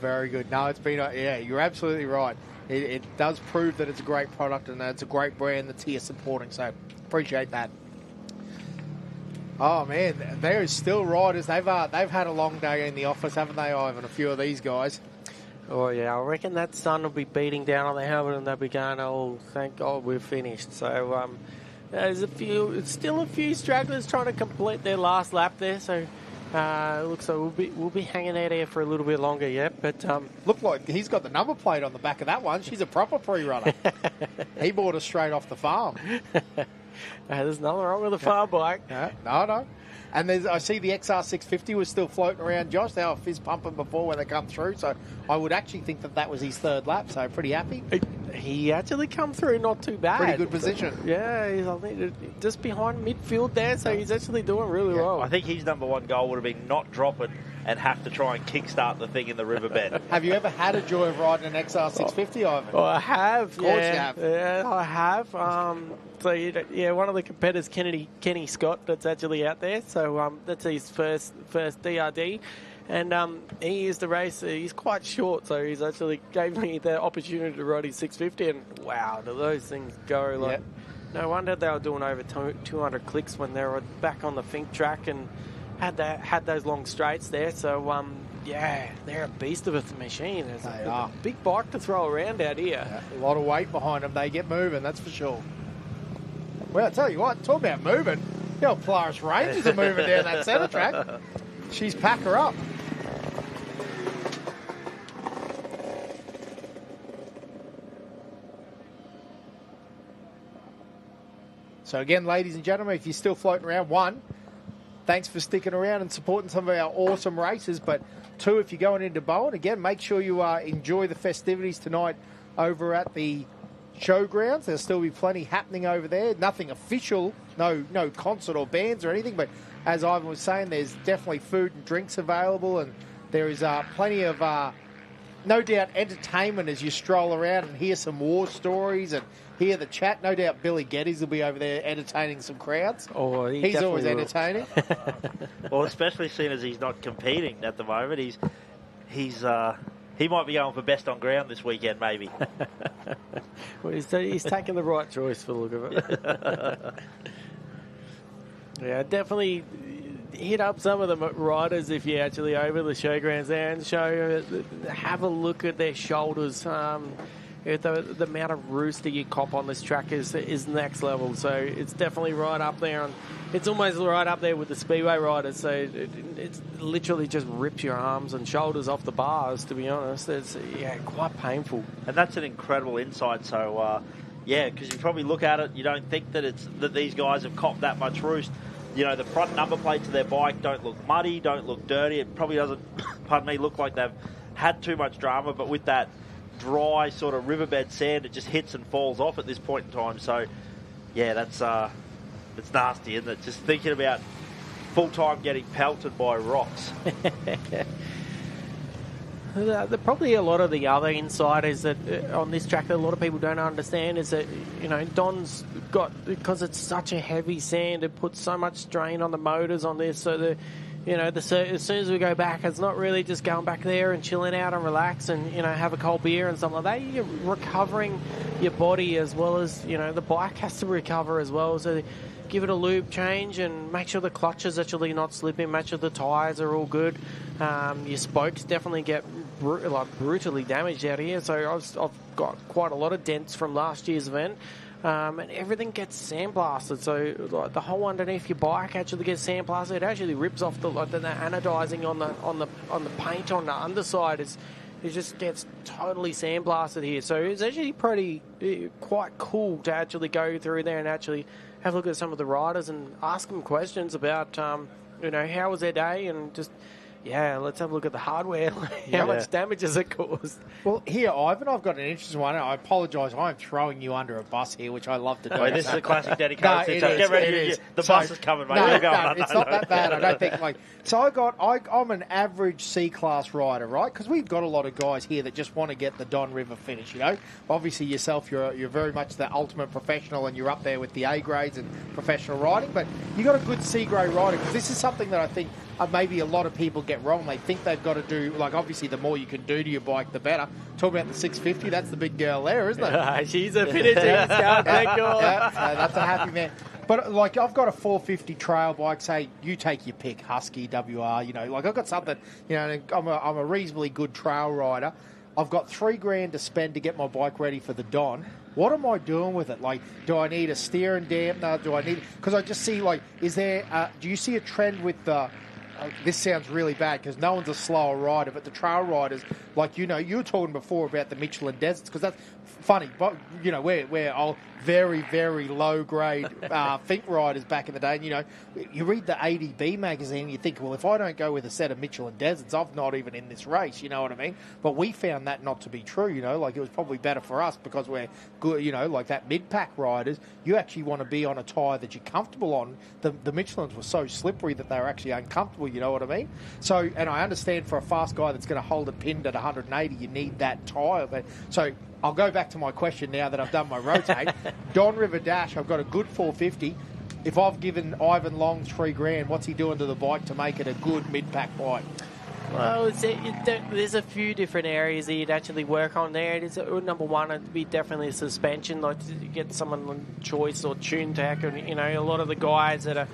S2: Very good. No, it's been, yeah, you're absolutely right. It does prove that it's a great product and that it's a great brand that's here supporting. So, appreciate that. Oh man, there is still riders. They've had a long day in the office, haven't they, Ivan? A few of these guys.
S6: Oh yeah, I reckon that sun will be beating down on the helmet, and they'll be going, "Oh, thank God we're finished." So there's still a few stragglers trying to complete their last lap there. So it looks like we'll be hanging out here for a little bit longer yet. But
S2: look like he's got the number plate on the back of that one. She's a proper pre-runner. He bought her straight off the farm.
S6: There's nothing wrong with the farm bike.
S2: No. And I see the XR650 was still floating around, Josh. They were fizz pumping before when they come through. So I would actually think that was his third lap. So pretty happy.
S6: He actually come through not too bad.
S2: Pretty good position.
S6: Yeah, he's, I think, just behind midfield there. So he's actually doing really well.
S3: I think his number one goal would have been not drop it and have to try and kickstart the thing in the riverbed.
S2: Have you ever had a joy of riding an XR650, Ivan?
S6: Oh, I have.
S2: Of course you have.
S6: Yeah, I have. So, yeah, one of the competitors, Kenny Scott, that's actually out there. So that's his first DRD. And he used to race. He's quite short, so he's actually gave me the opportunity to ride his 650. And wow, do those things go like? Yeah. No wonder they were doing over 200 clicks when they were back on the Fink track and had those long straights there. So yeah, they're a beast of a machine. It's a big bike to throw around out here.
S2: Yeah, a lot of weight behind them. They get moving, that's for sure. Well, I tell you what, talk about moving. The old Polaris Rangers are moving down that centre track. She's pack her up. So again, ladies and gentlemen, if you're still floating around, 1, thanks for sticking around and supporting some of our awesome races. But 2, if you're going into Bowen, again, make sure you enjoy the festivities tonight over at the showgrounds. There'll still be plenty happening over there. Nothing official, no concert or bands or anything. But as Ivan was saying, there's definitely food and drinks available, and there is plenty of, no doubt, entertainment as you stroll around and hear some war stories and hear the chat. No doubt Billy Geddes will be over there entertaining some crowds.
S6: Oh,
S2: he's always entertaining.
S3: Well, especially seeing as he's not competing at the moment, he might be going for best on ground this weekend, maybe.
S6: Well, he's taking the right choice for the look of it. Yeah, definitely hit up some of the riders if you're actually over the showgrounds there and have a look at their shoulders. The amount of rooster you cop on this track is next level. So it's definitely right up there. And it's almost right up there with the speedway riders. So it literally just rips your arms and shoulders off the bars, to be honest. It's quite painful.
S3: And that's an incredible insight. So, because you probably look at it, you don't think that these guys have copped that much roost. You know, the front number plates of their bike don't look muddy, don't look dirty. It probably doesn't, look like they've had too much drama. But with that dry sort of riverbed sand, it just hits and falls off at this point in time. So, yeah, that's it's nasty, isn't it? Just thinking about full time getting pelted by rocks.
S6: Probably a lot of the other insiders that on this track that a lot of people don't understand is that, you know, Don's got, because it's such a heavy sand, it puts so much strain on the motors on this. So as soon as we go back, it's not really just going back there and chilling out and relax and, you know, have a cold beer and something like that. You're recovering your body as well as, you know, the bike has to recover as well. So give it a lube change and make sure the clutch is actually not slipping, make sure the tyres are all good. Your spokes definitely get brutally damaged out here, so I've got quite a lot of dents from last year's event. And everything gets sandblasted, so like the hole underneath your bike actually gets sandblasted. It actually rips off the anodizing on the paint on the underside. It just gets totally sandblasted here. So it's actually quite cool to actually go through there and actually have a look at some of the riders and ask them questions about how was their day, and just let's have a look at the hardware. How much damage has it caused?
S2: Well, here, Ivan, I've got an interesting one. I apologise, I'm throwing you under a bus here, which I love to do.
S3: Wait, this is a classic dedication. Get ready. The bus is coming, mate.
S2: It's not that bad. I don't think. So I'm an average C-class rider, right? Because we've got a lot of guys here that just want to get the Don River finish, Obviously, yourself, you're very much the ultimate professional, and you're up there with the A grades and professional riding. But you got a good C-grade rider, because this is something that I think maybe a lot of people get wrong. They think they've got to do, obviously the more you can do to your bike, the better. Talk about the 650, that's the big girl there, isn't it?
S6: She's a finish. Thank God.
S2: So that's a happy man. But, I've got a 450 trail bike, say, you take your pick, Husky, WR, I've got something, and I'm a reasonably good trail rider. I've got $3,000 to spend to get my bike ready for the Don. What am I doing with it? Do I need a steering dampener? Do I need... Because I just see, is there... do you see a trend with the... this sounds really bad because no one's a slower rider, but the trail riders, you were talking before about the Michelin deserts, because that's funny, but we're all very, very low grade Fink riders back in the day. And, you read the ADB magazine and you think, well, if I don't go with a set of Michelin deserts, I'm not even in this race, you know what I mean? But we found that not to be true, it was probably better for us because we're good, like that mid-pack riders, you actually want to be on a tyre that you're comfortable on. The Michelins were so slippery that they were actually uncomfortable, you know what I mean? So, and I understand for a fast guy that's going to hold it pinned at 180, you need that tyre. But so I'll go back to my question now that I've done my rotate. Don River Dash, I've got a good 450. If I've given Ivan Long $3,000, what's he doing to the bike to make it a good mid-pack bike?
S6: Well, there's a few different areas that you'd actually work on there. Number one, it'd be definitely suspension, to get someone on choice or tune tech, and a lot of the guys that are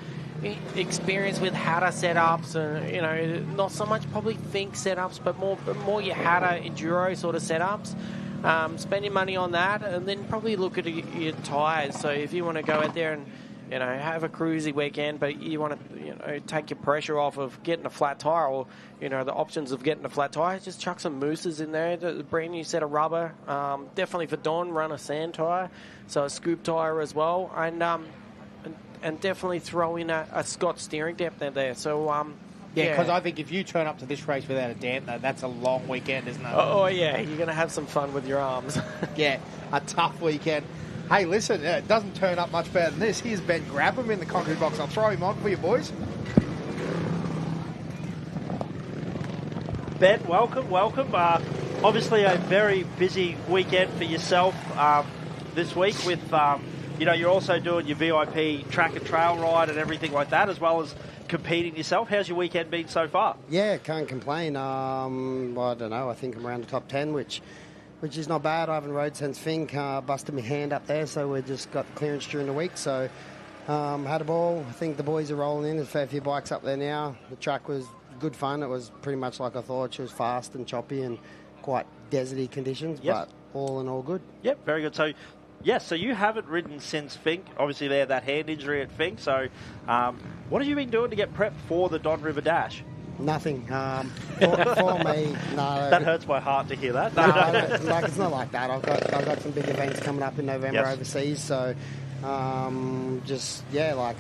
S6: experienced with Hatter setups, and not so much probably Fink setups, but more your Hatter enduro sort of setups. Spend your money on that, and then probably look at your tyres. So if you want to go out there and have a cruisy weekend, but you want to take your pressure off of getting a flat tyre, or the options of getting a flat tyre, just chuck some mousses in there. The brand new set of rubber. Definitely for Don, run a sand tyre, so a scoop tyre as well, and definitely throw in a Scott steering dampener there. So
S2: because I think if you turn up to this race without a dampener, that's a long weekend, isn't it?
S6: Oh yeah, you're going to have some fun with your arms.
S2: Yeah, a tough weekend. Hey, listen, it doesn't turn up much better than this. Here's Ben Grabham in the concrete box. I'll throw him on for you, boys.
S3: Ben, welcome. Obviously a very busy weekend for yourself this week with, you're also doing your VIP track and trail ride and everything like that, as well as competing yourself. How's your weekend been so far?
S18: Yeah, can't complain. I don't know. I think I'm around the top 10, which is not bad. I haven't rode since Fink. Busted my hand up there, so we just got the clearance during the week. So had a ball. I think the boys are rolling in. There's a fair few bikes up there now. The track was good fun. It was pretty much like I thought. She was fast and choppy and quite deserty conditions, but all in all good.
S3: Yep, very good. So, so you haven't ridden since Fink. Obviously, they had that hand injury at Fink. So, what have you been doing to get prepped for the Don River Dash?
S18: Nothing. For me, no.
S3: That hurts my heart to hear that.
S18: No, it's not like that. I've got some big events coming up in November overseas, so I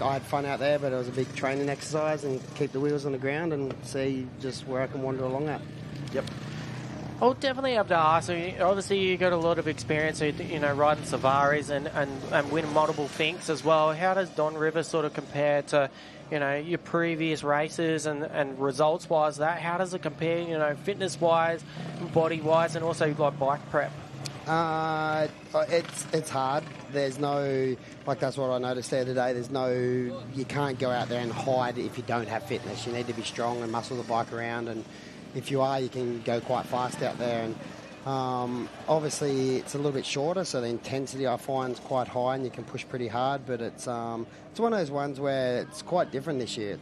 S18: had fun out there, but it was a big training exercise and keep the wheels on the ground and see just where I can wander along at.
S3: Yep.
S6: I'll definitely have to ask. Obviously, you got a lot of experience, riding Savaris and winning multiple Finks as well. How does Don River sort of compare to, your previous races and results-wise? How does it compare, fitness-wise, body-wise, and also like bike prep?
S18: It's hard. There's no, that's what I noticed the other day. You can't go out there and hide if you don't have fitness. You need to be strong and muscle the bike around, and if you are, you can go quite fast out there. And Obviously, it's a little bit shorter, so the intensity I find is quite high, and you can push pretty hard. But it's one of those ones where it's quite different this year.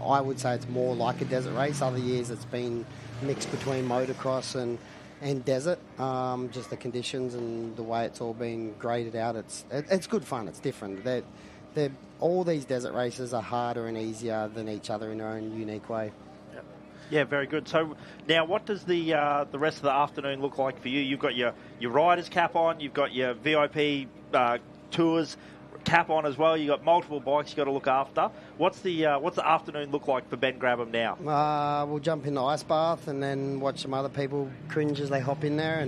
S18: I would say it's more like a desert race. Other years it's been mixed between motocross and desert. Just the conditions and the way it's all being graded out. It's good fun. It's different. All these desert races are harder and easier than each other in their own unique way.
S3: Yeah, very good. So now, what does the rest of the afternoon look like for you? You've got your riders cap on, you've got your VIP tours cap on as well. You've got multiple bikes you've got to look after. What's the afternoon look like for Ben Grabham now?
S18: We'll jump in the ice bath and then watch some other people cringe as they hop in there,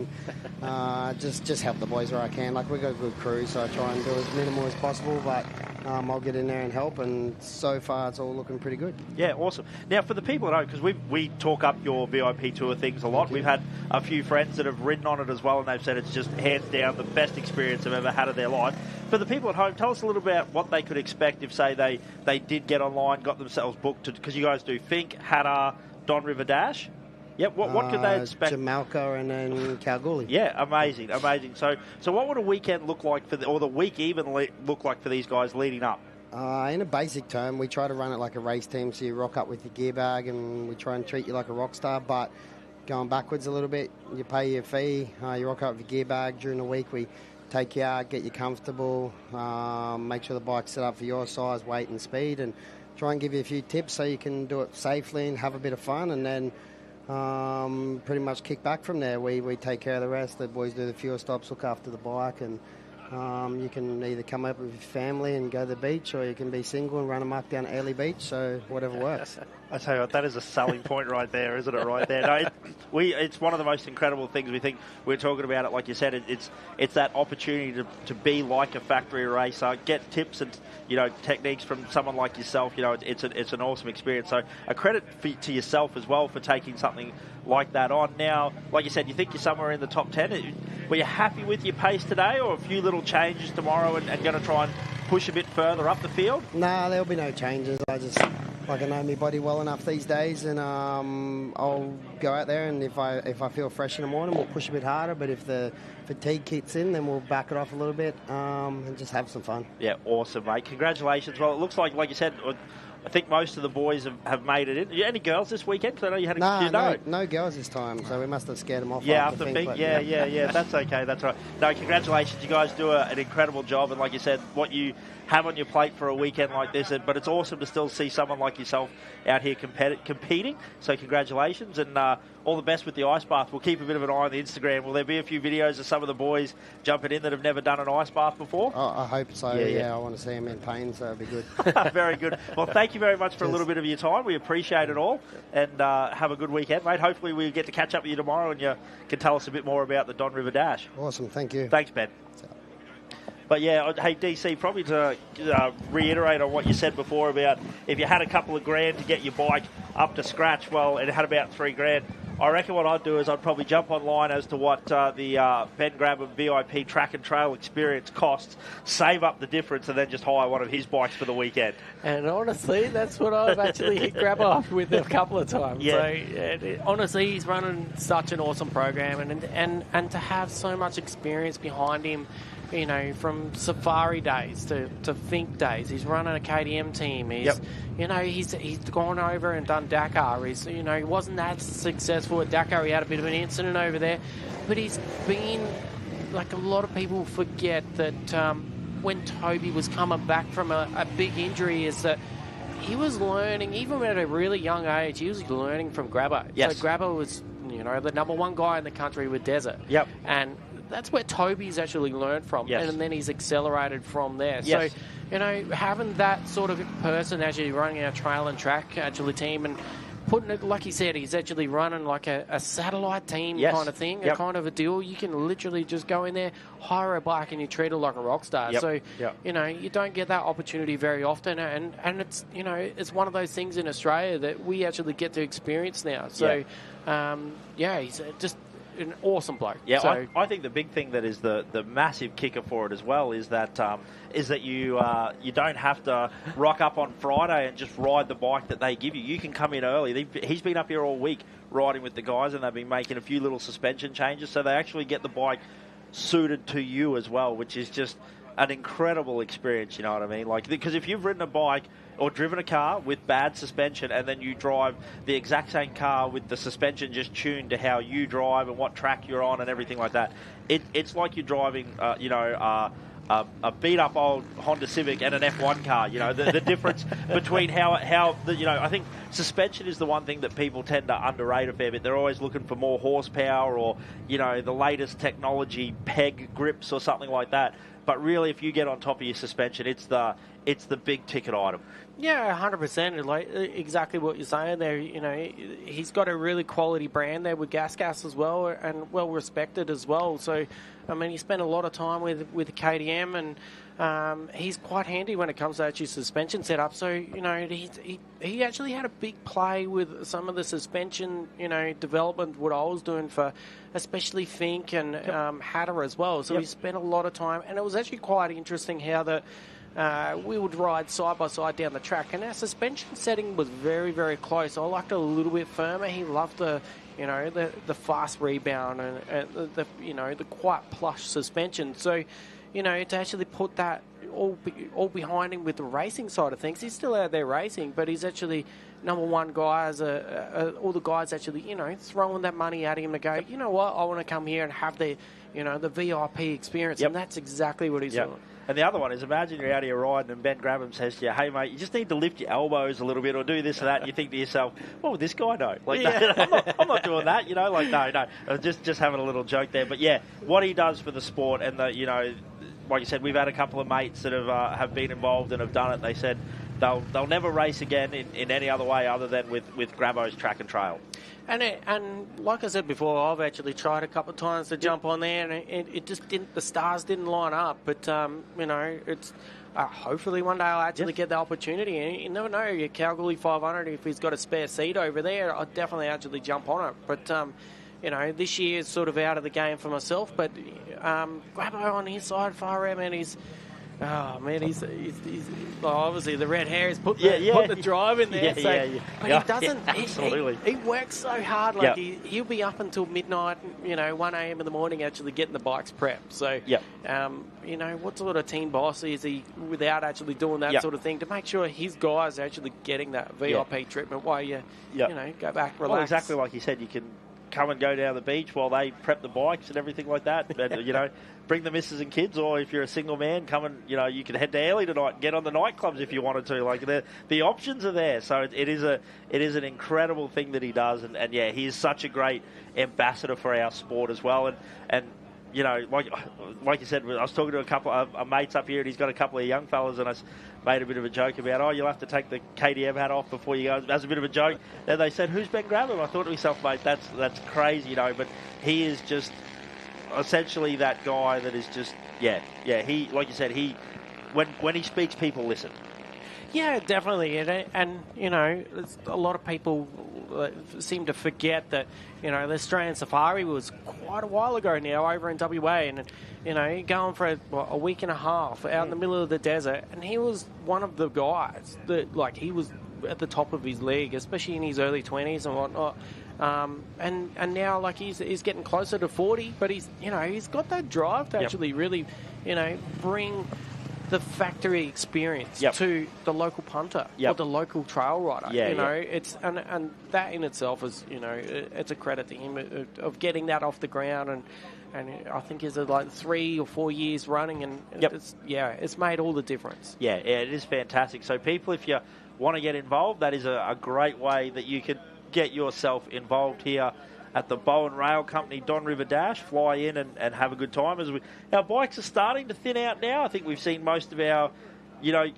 S18: and just help the boys where I can. Like, we've got a good crew, so I try and do as minimal as possible, but I'll get in there and help, and so far it's all looking pretty good.
S3: Yeah, awesome. Now, for the people at home, because we talk up your VIP tour things a lot, we've had a few friends that have ridden on it as well, and they've said it's just hands down the best experience they've ever had of their life. For the people at home, tell us a little about what they could expect if, say, they did get online, got themselves booked, because you guys do Fink, Hattah, Don River Dash. Yep. What could they expect?
S18: Jamalca and then Kalgoorlie.
S3: Yeah, amazing. So what would a weekend look like or the week even look like for these guys leading up?
S18: In a basic term, we try to run it like a race team, so you rock up with your gear bag and we try and treat you like a rock star, but going backwards a little bit, you pay your fee, you rock up with your gear bag. During the week, we take you out, get you comfortable, make sure the bike's set up for your size, weight and speed, and try and give you a few tips so you can do it safely and have a bit of fun, and then pretty much kick back from there. We take care of the rest. The boys do the fuel stops, look after the bike, and you can either come up with your family and go to the beach, or you can be single and run amok down at Early Beach, so whatever works.
S3: I tell you what, that is a selling point right there, isn't it? Right there. No, it's one of the most incredible things. We think we're talking about it, like you said. It's that opportunity to be like a factory racer, get tips and techniques from someone like yourself. It's an awesome experience. So a credit to yourself as well for taking something like that on. Now, like you said, you think you're somewhere in the top 10. Were you happy with your pace today, or a few little changes tomorrow and going to try and push a bit further up the field?
S18: Nah, there'll be no changes. I know my body well enough these days, and I'll go out there, and if I feel fresh in the morning, we'll push a bit harder, but if the fatigue kicks in, then we'll back it off a little bit and just have some fun.
S3: Yeah, awesome, mate. Congratulations. Well, it looks like you said, I think most of the boys have made it in. Any girls this weekend? Because I know you had
S18: no girls this time, so we must have scared them off.
S3: Yeah, after Fink. Yeah. That's okay. That's right. No, congratulations. You guys do an incredible job, and like you said, what you have on your plate for a weekend like this, but it's awesome to still see someone like yourself out here competing. So congratulations, and all the best with the ice bath. We'll keep a bit of an eye on the Instagram. Will there be a few videos of some of the boys jumping in that have never done an ice bath before?
S18: Oh, I hope so. Yeah, I want to see them in pain, so it'll be good.
S3: Very good. Well, thank you very much for a little bit of your time. We appreciate it all, and have a good weekend, mate. Hopefully we get to catch up with you tomorrow and you can tell us a bit more about the Don River Dash.
S18: Awesome, thank you.
S3: Thanks, Ben. But yeah, hey DC, probably to reiterate on what you said before about if you had a couple of grand to get your bike up to scratch, well, it had about $3,000. I reckon what I'd do is I'd probably jump online as to what the Ben Grabham VIP track and trail experience costs, save up the difference, and then just hire one of his bikes for the weekend.
S6: And honestly, that's what I've actually hit grab off with a couple of times.
S3: Yeah.
S6: So honestly, he's running such an awesome program, and to have so much experience behind him. From safari days to Fink days, he's running a KTM team. He's gone over and done Dakar. He wasn't that successful at Dakar. He had a bit of an incident over there, but he's been like a lot of people forget that when Toby was coming back from a big injury, is that he was learning even at a really young age. He was learning from Grabber.
S3: Yes.
S6: So Grabber was the number one guy in the country with desert.
S3: Yep.
S6: And that's where Toby's actually learned from, and then he's accelerated from there.
S3: Yes.
S6: So, having that sort of person actually running our trail and track actually team and putting it, like he said, he's actually running like a satellite team kind of thing, a kind of a deal. You can literally just go in there, hire a bike, and you treat it like a rock star. So, you don't get that opportunity very often, and it's, it's one of those things in Australia that we actually get to experience now. So, he's just an awesome bloke.
S3: Yeah,
S6: so,
S3: I think the big thing that is the massive kicker for it as well is that you don't have to rock up on Friday and just ride the bike that they give you. You can come in early. He's been up here all week riding with the guys, and they've been making a few little suspension changes, so they actually get the bike suited to you as well, which is just an incredible experience, you know what I mean? Like, because if you've ridden a bike or driven a car with bad suspension and then you drive the exact same car with the suspension just tuned to how you drive and what track you're on and everything like that, it's like you're driving, a beat-up old Honda Civic and an F1 car. You know, the difference between I think suspension is the one thing that people tend to underrate a fair bit. They're always looking for more horsepower or, you know, the latest technology, peg grips or something like that. But really, if you get on top of your suspension, it's the big ticket item.
S6: Yeah, 100%. Like exactly what you're saying there. You know, he's got a really quality brand there with Gas as well, and well respected as well. So, I mean, he spent a lot of time with KTM, and he's quite handy when it comes to actually suspension setup. So, you know, he actually had a big play with some of the suspension, you know, development. What I was doing for, especially Fink and Hatter as well. So he spent a lot of time, and it was actually quite interesting how that. We would ride side by side down the track, and our suspension setting was very, very close. I liked it a little bit firmer. He loved the fast rebound and the quite plush suspension. So, you know, to actually put that all behind him with the racing side of things, he's still out there racing, but he's actually number one guy as all the guys actually, you know, throwing that money at him to go, you know what, I want to come here and have the VIP experience, and that's exactly what he's doing.
S3: And the other one is, imagine you're out here riding and Ben Grabham says to you, hey, mate, you just need to lift your elbows a little bit or do this or that. And you think to yourself, what would this guy know? Like, I'm not doing that, you know. Like, no. Just having a little joke there. But, yeah, what he does for the sport and, like you said, we've had a couple of mates that have been involved and have done it. They said they'll never race again in any other way other than with Grabbo's track and trail.
S6: And like I said before, I've actually tried a couple of times to jump on there, and it just didn't. The stars didn't line up. But you know, it's hopefully one day I'll actually get the opportunity. And you never know, your Kalgoorlie 500. If he's got a spare seat over there, I'll definitely actually jump on it. But you know, this year is sort of out of the game for myself. But Grabbo on his side, far out, man, he's obviously the red hair has put the drive in there. But he doesn't.
S3: Absolutely.
S6: He works so hard. Like he'll be up until midnight, 1 a.m. in the morning, actually getting the bikes prepped. So, what sort of team boss is he without actually doing that sort of thing to make sure his guys are actually getting that VIP treatment while you go back, relax.
S3: Well, exactly like you said, you can come and go down the beach while they prep the bikes and everything like that. And, bring the missus and kids, or if you're a single man, come and, you can head to Airlie tonight and get on the nightclubs if you wanted to. Like, the options are there. So it is an incredible thing that he does. And he is such a great ambassador for our sport as well. And like you said, I was talking to a couple of mates up here, and he's got a couple of young fellas, and I made a bit of a joke about, you'll have to take the KTM hat off before you go. That's a bit of a joke. Then they said, who's Ben Grabham? I thought to myself, mate, that's crazy, but he is just essentially that guy that is just, he, like you said, when he speaks, people listen.
S6: Yeah, definitely. And a lot of people seem to forget that, the Australian Safari was quite a while ago now over in WA, and, going for a week and a half out in the middle of the desert, and he was one of the guys that, he was at the top of his league, especially in his early 20s and whatnot. And now, he's getting closer to 40, but he's got that drive to actually really, bring the factory experience to the local punter or the local trail rider. It's and that in itself is, it's a credit to him of getting that off the ground, and I think is it 3 or 4 years running, and it's made all the difference.
S3: Yeah, it is fantastic. So people, if you want to get involved, that is a great way that you can get yourself involved here at the Bowen Rail Company Don River Dash. Fly in and have a good time. Our bikes are starting to thin out now. I think we've seen most of our,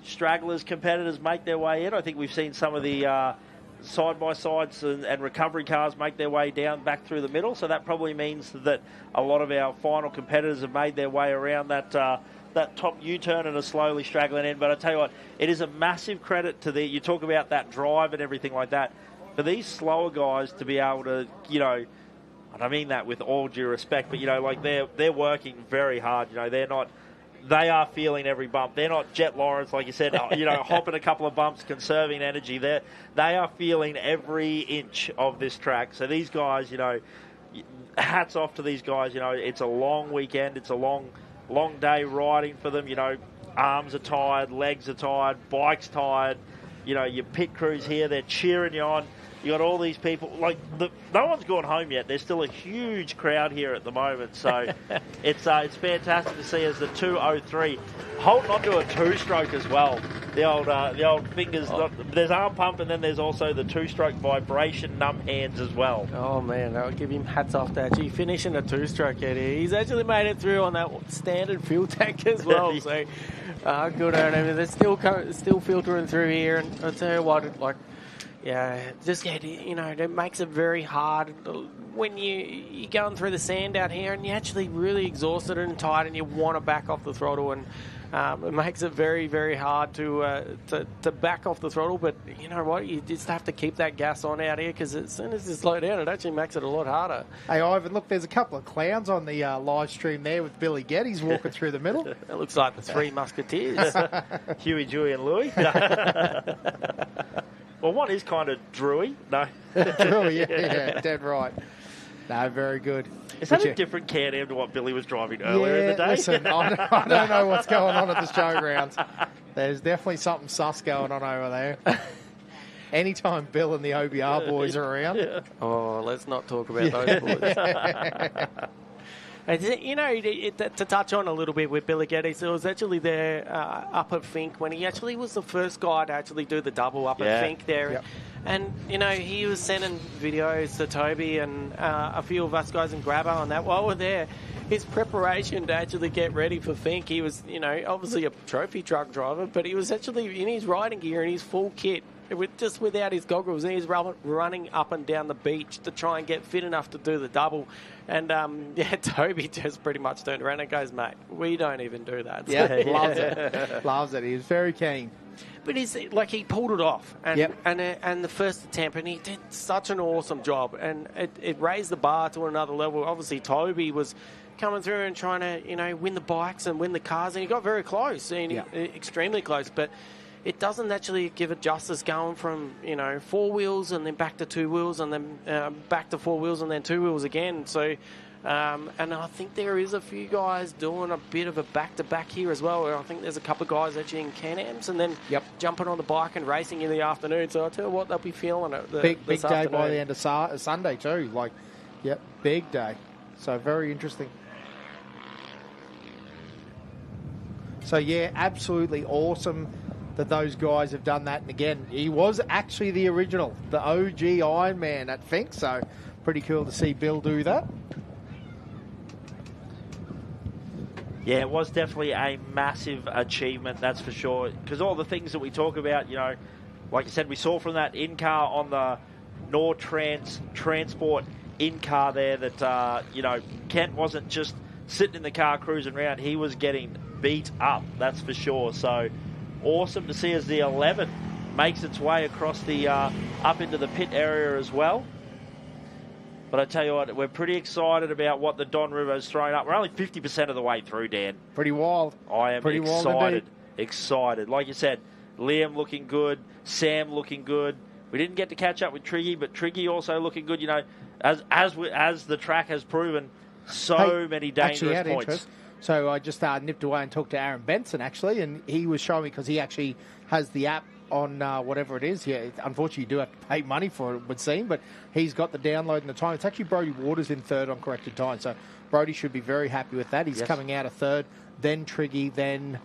S3: stragglers, competitors make their way in. I think we've seen some of the side-by-sides and recovery cars make their way down back through the middle. So that probably means that a lot of our final competitors have made their way around that top U-turn and are slowly straggling in. But I tell you what, it is a massive credit to you talk about that drive and everything like that. For these slower guys to be able to, and I mean that with all due respect, but, you know, like they're working very hard. You know, they are feeling every bump. They're not Jet Lawrence, like you said, you know, hopping a couple of bumps, conserving energy. They are feeling every inch of this track. So these guys, you know, hats off to these guys. You know, it's a long weekend. It's a long day riding for them. You know, arms are tired, legs are tired, bike's tired. You know, your pit crews here, they're cheering you on. You got all these people. Like, no one's gone home yet. There's still a huge crowd here at the moment. So it's fantastic to see as the 2:03 holding on to a two-stroke as well. The old fingers. There's arm pump, and then there's also the two-stroke vibration, numb hands as well.
S6: Oh man, I'll give him hats off to actually finishing a two-stroke Eddie. He's actually made it through on that standard fuel tank as well. So good on him. They're still filtering through here, and I'll tell you what, like. Yeah, just you know, it makes it very hard when you're going through the sand out here and you're actually really exhausted and tired and you want to back off the throttle, and it makes it very, very hard to back off the throttle. But you know what, you just have to keep that gas on out here, because as soon as you slow down, it actually makes it a lot harder.
S2: Hey Ivan, look, there's a couple of clowns on the live stream there with Billy Geddes walking through the middle.
S6: It looks like the Three Musketeers.
S3: Huey, Dewey and Louie. Well, one is kind of Drewy. No.
S2: Drewy, yeah, dead right. No, very good.
S3: Is that a different Can-Am to what Billy was driving earlier in the day?
S2: Listen, I don't know what's going on at the showgrounds. There's definitely something sus going on over there. Anytime Bill and the OBR boys are around.
S6: Yeah. Oh, let's not talk about those boys. You know, to touch on a little bit with Billy Geddes, it was actually there up at Fink when he actually was the first guy to actually do the double up at Fink there. Yep. And, you know, he was sending videos to Toby and a few of us guys and Grabber on that while we're there. His preparation to actually get ready for Fink, he was, you know, obviously a trophy truck driver, but he was actually in his riding gear and his full kit, just without his goggles, and he's running up and down the beach to try and get fit enough to do the double. And, Toby just pretty much turned around and goes, mate, we don't even do that.
S2: Yeah, loves it. Loves it. He was very keen.
S6: But he pulled it off. And the first attempt, and he did such an awesome job. And it raised the bar to another level. Obviously, Toby was coming through and trying to, you know, win the bikes and win the cars, and he got very close, and extremely close. But it doesn't actually give it justice going from, you know, four wheels and then back to two wheels and then back to four wheels and then two wheels again. So, and I think there is a few guys doing a bit of a back-to-back here as well. I think there's a couple of guys actually in Can-Ams and then jumping on the bike and racing in the afternoon. So I'll tell you what, they'll be feeling it
S2: big day by the end of Sunday too. Big day. So very interesting. So, yeah, absolutely awesome that those guys have done that. And again, he was actually the original, the OG Ironman at Fink. So pretty cool to see Bill do that.
S3: Yeah, it was definitely a massive achievement, that's for sure. Because all the things that we talk about, you know, like I said, we saw from that in-car on the Nortrans transport in-car there that, you know, Kent wasn't just sitting in the car cruising around. He was getting beat up, that's for sure. So awesome to see as the 11 makes its way across the up into the pit area as well. But I tell you what, we're pretty excited about what the Don River's thrown up. We're only 50% of the way through, Dan.
S2: Pretty wild.
S3: I am
S2: pretty
S3: excited. Like you said, Liam looking good, Sam looking good. We didn't get to catch up with Triggy, but Triggy also looking good. You know, as the track has proven, many dangerous points.
S2: Interest. So I just nipped away and talked to Aaron Benson, actually, and he was showing me, because he actually has the app on whatever it is. Yeah, unfortunately, you do have to pay money for it, it would seem, but he's got the download and the time. It's actually Brodie Waters in third on corrected time, so Brodie should be very happy with that. He's coming out of third, then Triggy, then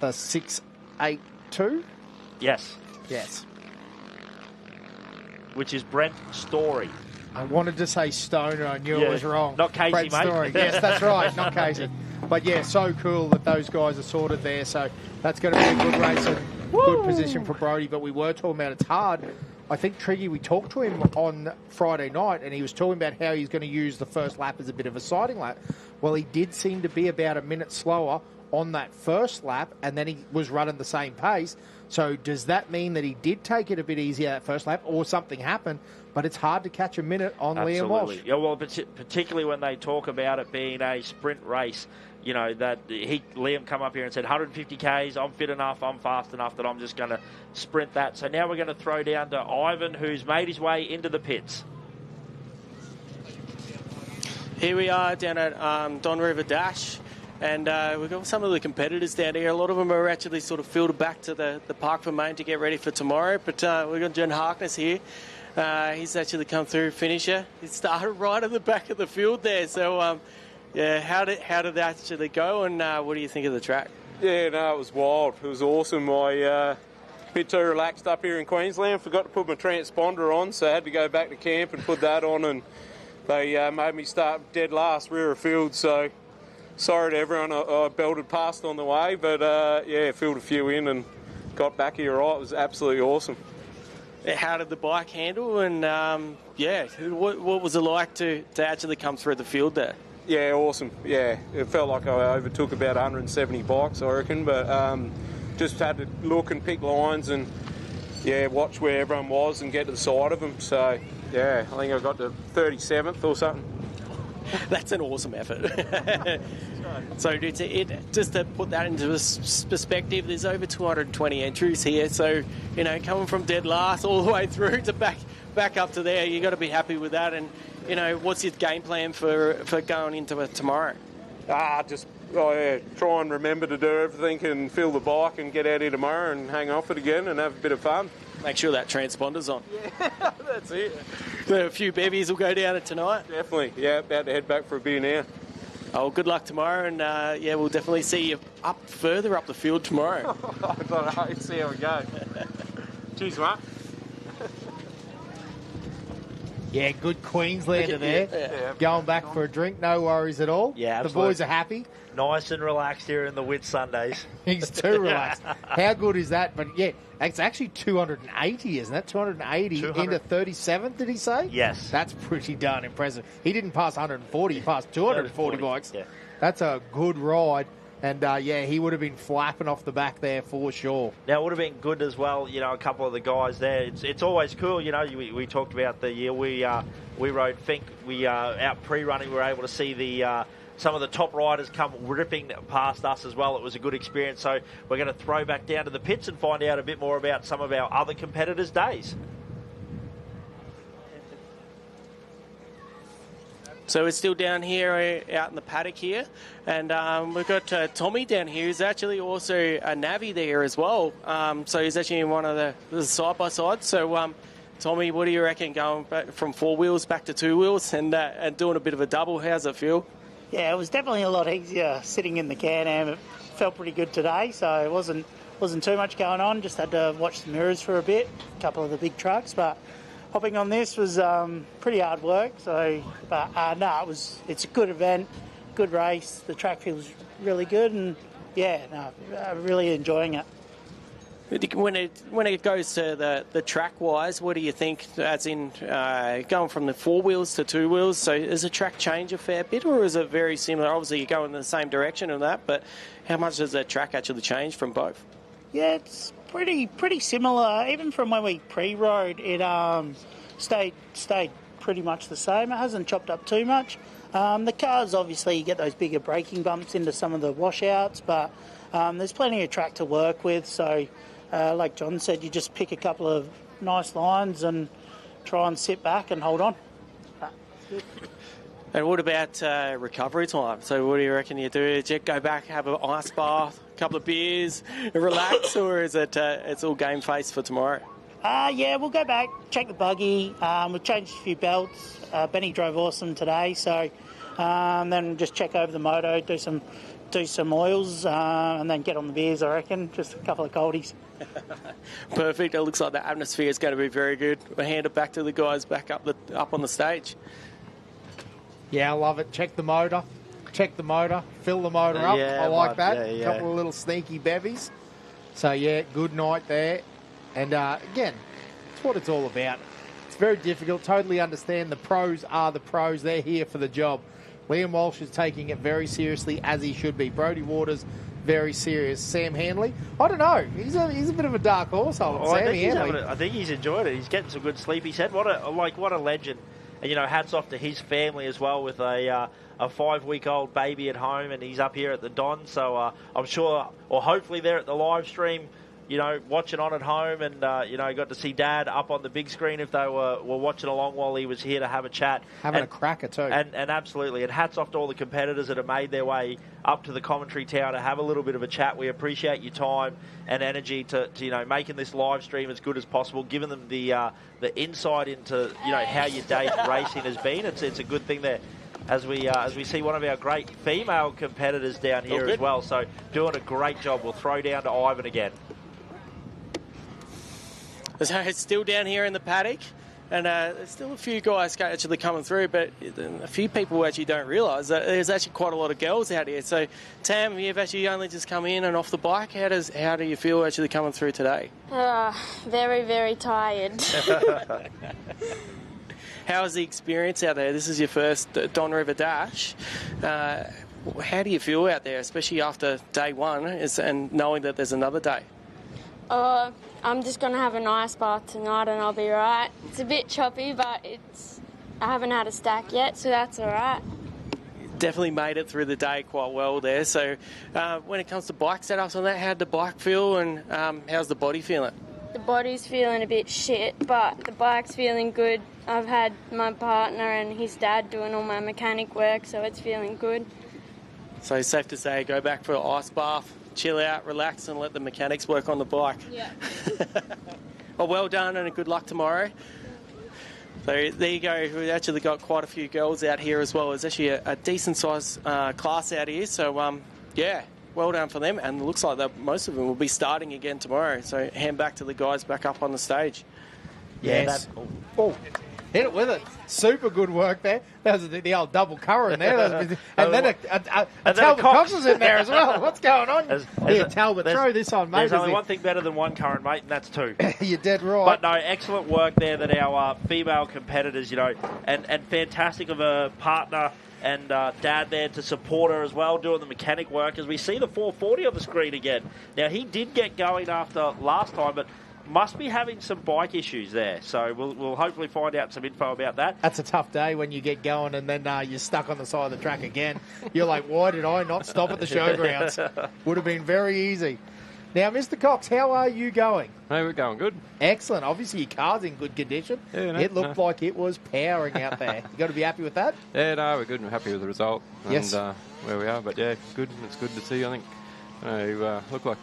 S2: the 682.
S3: Yes. Which is Brent Story.
S2: I wanted to say Stoner. I knew it was wrong.
S3: Not Casey,
S2: Brent
S3: mate.
S2: Story. Yes, that's right. Not Casey. But, yeah, so cool that those guys are sorted there. So that's going to be a good race and good position for Brodie. But we were talking about it's hard I think, Triggy, we talked to him on Friday night, and he was talking about how he's going to use the first lap as a bit of a sighting lap. Well, he did seem to be about a minute slower on that first lap, and then he was running the same pace. So does that mean that he did take it a bit easier that first lap, or something happened? But it's hard to catch a minute on Liam Walsh.
S3: Yeah, well, particularly when they talk about it being a sprint race, you know, that Liam come up here and said 150 Ks, I'm fit enough, I'm fast enough that I'm just going to sprint that. So now we're going to throw down to Ivan, who's made his way into the pits.
S13: Here we are down at Don River Dash, and we've got some of the competitors down here. A lot of them are actually sort of filtered back to the park for Maine to get ready for tomorrow, but we've got Jen Harkness here. He's actually come through finisher. He started right at the back of the field there. So, yeah, how did that actually go, and what do you think of the track?
S10: Yeah, no, it was wild. It was awesome. I a bit too relaxed up here in Queensland. Forgot to put my transponder on, so I had to go back to camp and put that on, and they made me start dead last rear of field. So sorry to everyone I belted past on the way, but yeah, filled a few in and got back here right. It was absolutely awesome.
S13: How did the bike handle, and yeah, what was it like to actually come through the field there?
S10: Yeah, awesome. Yeah, it felt like I overtook about 170 bikes, I reckon, but just had to look and pick lines and, yeah, watch where everyone was and get to the side of them. So, yeah, I think I got to 37th or something.
S13: That's an awesome effort. So just to put that into perspective, there's over 220 entries here. So, you know, coming from dead last all the way through to back up to there, you got to be happy with that. And, you know, what's your game plan for going into it tomorrow?
S10: Try and remember to do everything and fill the bike and get out here tomorrow and hang off it again and have a bit of fun.
S13: Make sure that transponder's on.
S10: Yeah, that's it.
S13: A few bevies will go down it tonight.
S10: Definitely, yeah, about to head back for a beer now.
S13: Oh, good luck tomorrow, and yeah, we'll definitely see you further up the field tomorrow.
S10: I don't know, let's see how we go. Cheers, mate.
S2: Yeah, good Queenslander there.
S13: Yeah.
S2: Going back for a drink, no worries at all.
S3: Yeah,
S2: the boys are happy.
S3: Nice and relaxed here in the Whit Sundays.
S2: He's too relaxed. How good is that? But yeah, it's actually 280, isn't it? 280 into 37th, did he say?
S3: Yes.
S2: That's pretty darn impressive. He didn't pass 140, he passed 240 bikes.
S3: Yeah.
S2: That's a good ride. And, yeah, he would have been flapping off the back there for sure.
S3: Now, it would have been good as well, you know, a couple of the guys there. It's always cool, you know, we talked about the year we rode Fink. Out pre-running, we were able to see the some of the top riders come ripping past us as well. It was a good experience. So we're going to throw back down to the pits and find out a bit more about some of our other competitors' days.
S13: So we're still down here out in the paddock here, and we've got Tommy down here who's actually also a navvy there as well. So he's actually in one of the side-by-sides. So Tommy, what do you reckon going back from 4 wheels back to 2 wheels and doing a bit of a double? How's it feel?
S11: Yeah, it was definitely a lot easier sitting in the Can-Am. It felt pretty good today, so it wasn't too much going on. Just had to watch the mirrors for a bit, a couple of the big trucks, but hopping on this was pretty hard work. So, but no, it's a good event, good race. The track feels really good, and yeah, no, I'm really enjoying it.
S13: When it goes to the track wise, what do you think? As in going from the 4 wheels to 2 wheels, so does the track change a fair bit, or is it very similar? Obviously, you go in the same direction and that, but how much does the track actually change from both?
S11: Yeah, it's pretty similar. Even from when we pre-rode, it stayed pretty much the same. It hasn't chopped up too much. The cars, obviously, you get those bigger braking bumps into some of the washouts, but there's plenty of track to work with. So, like John said, you just pick a couple of nice lines and try and sit back and hold on.
S13: And what about recovery time? So what do you reckon you do? Do you go back, have an ice bath, a couple of beers, relax, or is it it's all game face for tomorrow?
S11: Yeah, we'll go back, check the buggy. We've changed a few belts. Benny drove awesome today, so then just check over the moto, do some oils, and then get on the beers, I reckon. Just a couple of coldies.
S13: Perfect. It looks like the atmosphere is going to be very good. We'll hand it back to the guys back up on the stage.
S2: Yeah, I love it. Check the motor, fill the motor up.
S3: Yeah,
S2: I like that.
S3: yeah.
S2: Couple of little sneaky bevies. So, yeah, good night there. And, again, That's what it's all about. It's very difficult. Totally understand. The pros are the pros. They're here for the job. Liam Walsh is taking it very seriously, as he should be. Brody Waters, very serious. Sam Handley, I don't know. He's a bit of a dark horse.
S3: I think he's enjoyed it. He's getting some good sleep. He said, "What a legend." And hats off to his family as well, with a 5-week-old baby at home, and he's up here at the Don. So I'm sure, or hopefully, they're at the live stream, watching on at home, and got to see Dad up on the big screen if they were watching along while he was here to have a chat,
S2: having a cracker too.
S3: And absolutely, and hats off to all the competitors that have made their way up to the commentary tower to have a little bit of a chat. We appreciate your time and energy to making this live stream as good as possible, giving them the insight into how your day's racing has been. It's a good thing there. As we see one of our great female competitors down here as well, so doing a great job. We'll throw down to Ivan again.
S13: So it's still down here in the paddock, and there's still a few guys actually coming through, but a few people actually don't realise that there's actually quite a lot of girls out here. So, Tam, you've actually only just come in and off the bike. How do you feel actually coming through today?
S12: Very, very tired.
S13: How was the experience out there? This is your first Don River Dash. How do you feel out there, especially after day one and knowing that there's another day?
S12: I'm just going to have a nice bath tonight and I'll be right. It's a bit choppy, but I haven't had a stack yet, so that's all right.
S13: Definitely made it through the day quite well there. So when it comes to bike setups on that, how'd the bike feel and how's the body feeling?
S12: The body's feeling a bit shit, but the bike's feeling good. I've had my partner and his dad doing all my mechanic work, so it's feeling good.
S13: So it's safe to say go back for an ice bath, chill out, relax, and let the mechanics work on the bike.
S12: Yeah.
S13: Well done and good luck tomorrow. So there you go. We've actually got quite a few girls out here as well. It's actually a decent-sized class out here. So, yeah, well done for them. And it looks like that most of them will be starting again tomorrow. So hand back to the guys back up on the stage.
S2: Yes. Hit it with it. Super good work there. That was the old double currer in there. And then a Talbot Cox was in there as well. What's going on? Here, Talbot, throw this on, mate.
S3: There's only one thing better than one current, mate, and that's two.
S2: You're dead right.
S3: But no, excellent work there that our female competitors, and fantastic of a partner and Dad there to support her as well, doing the mechanic work as we see the 440 on the screen again. Now, he did get going after last time, but must be having some bike issues there. So we'll hopefully find out some info about that.
S2: That's a tough day when you get going and then you're stuck on the side of the track again. You're like, why did I not stop at the showgrounds? Would have been very easy. Now, Mr. Cox, how are you going?
S17: Hey, we're going good.
S2: Excellent. Obviously, your car's in good condition.
S17: Yeah,
S2: it looked like it was powering out there. You got to be happy with that?
S17: Yeah, no, we're good. We're happy with the result.
S2: Yes.
S17: And where we are. But, yeah, good. It's good to see, I think. Looked like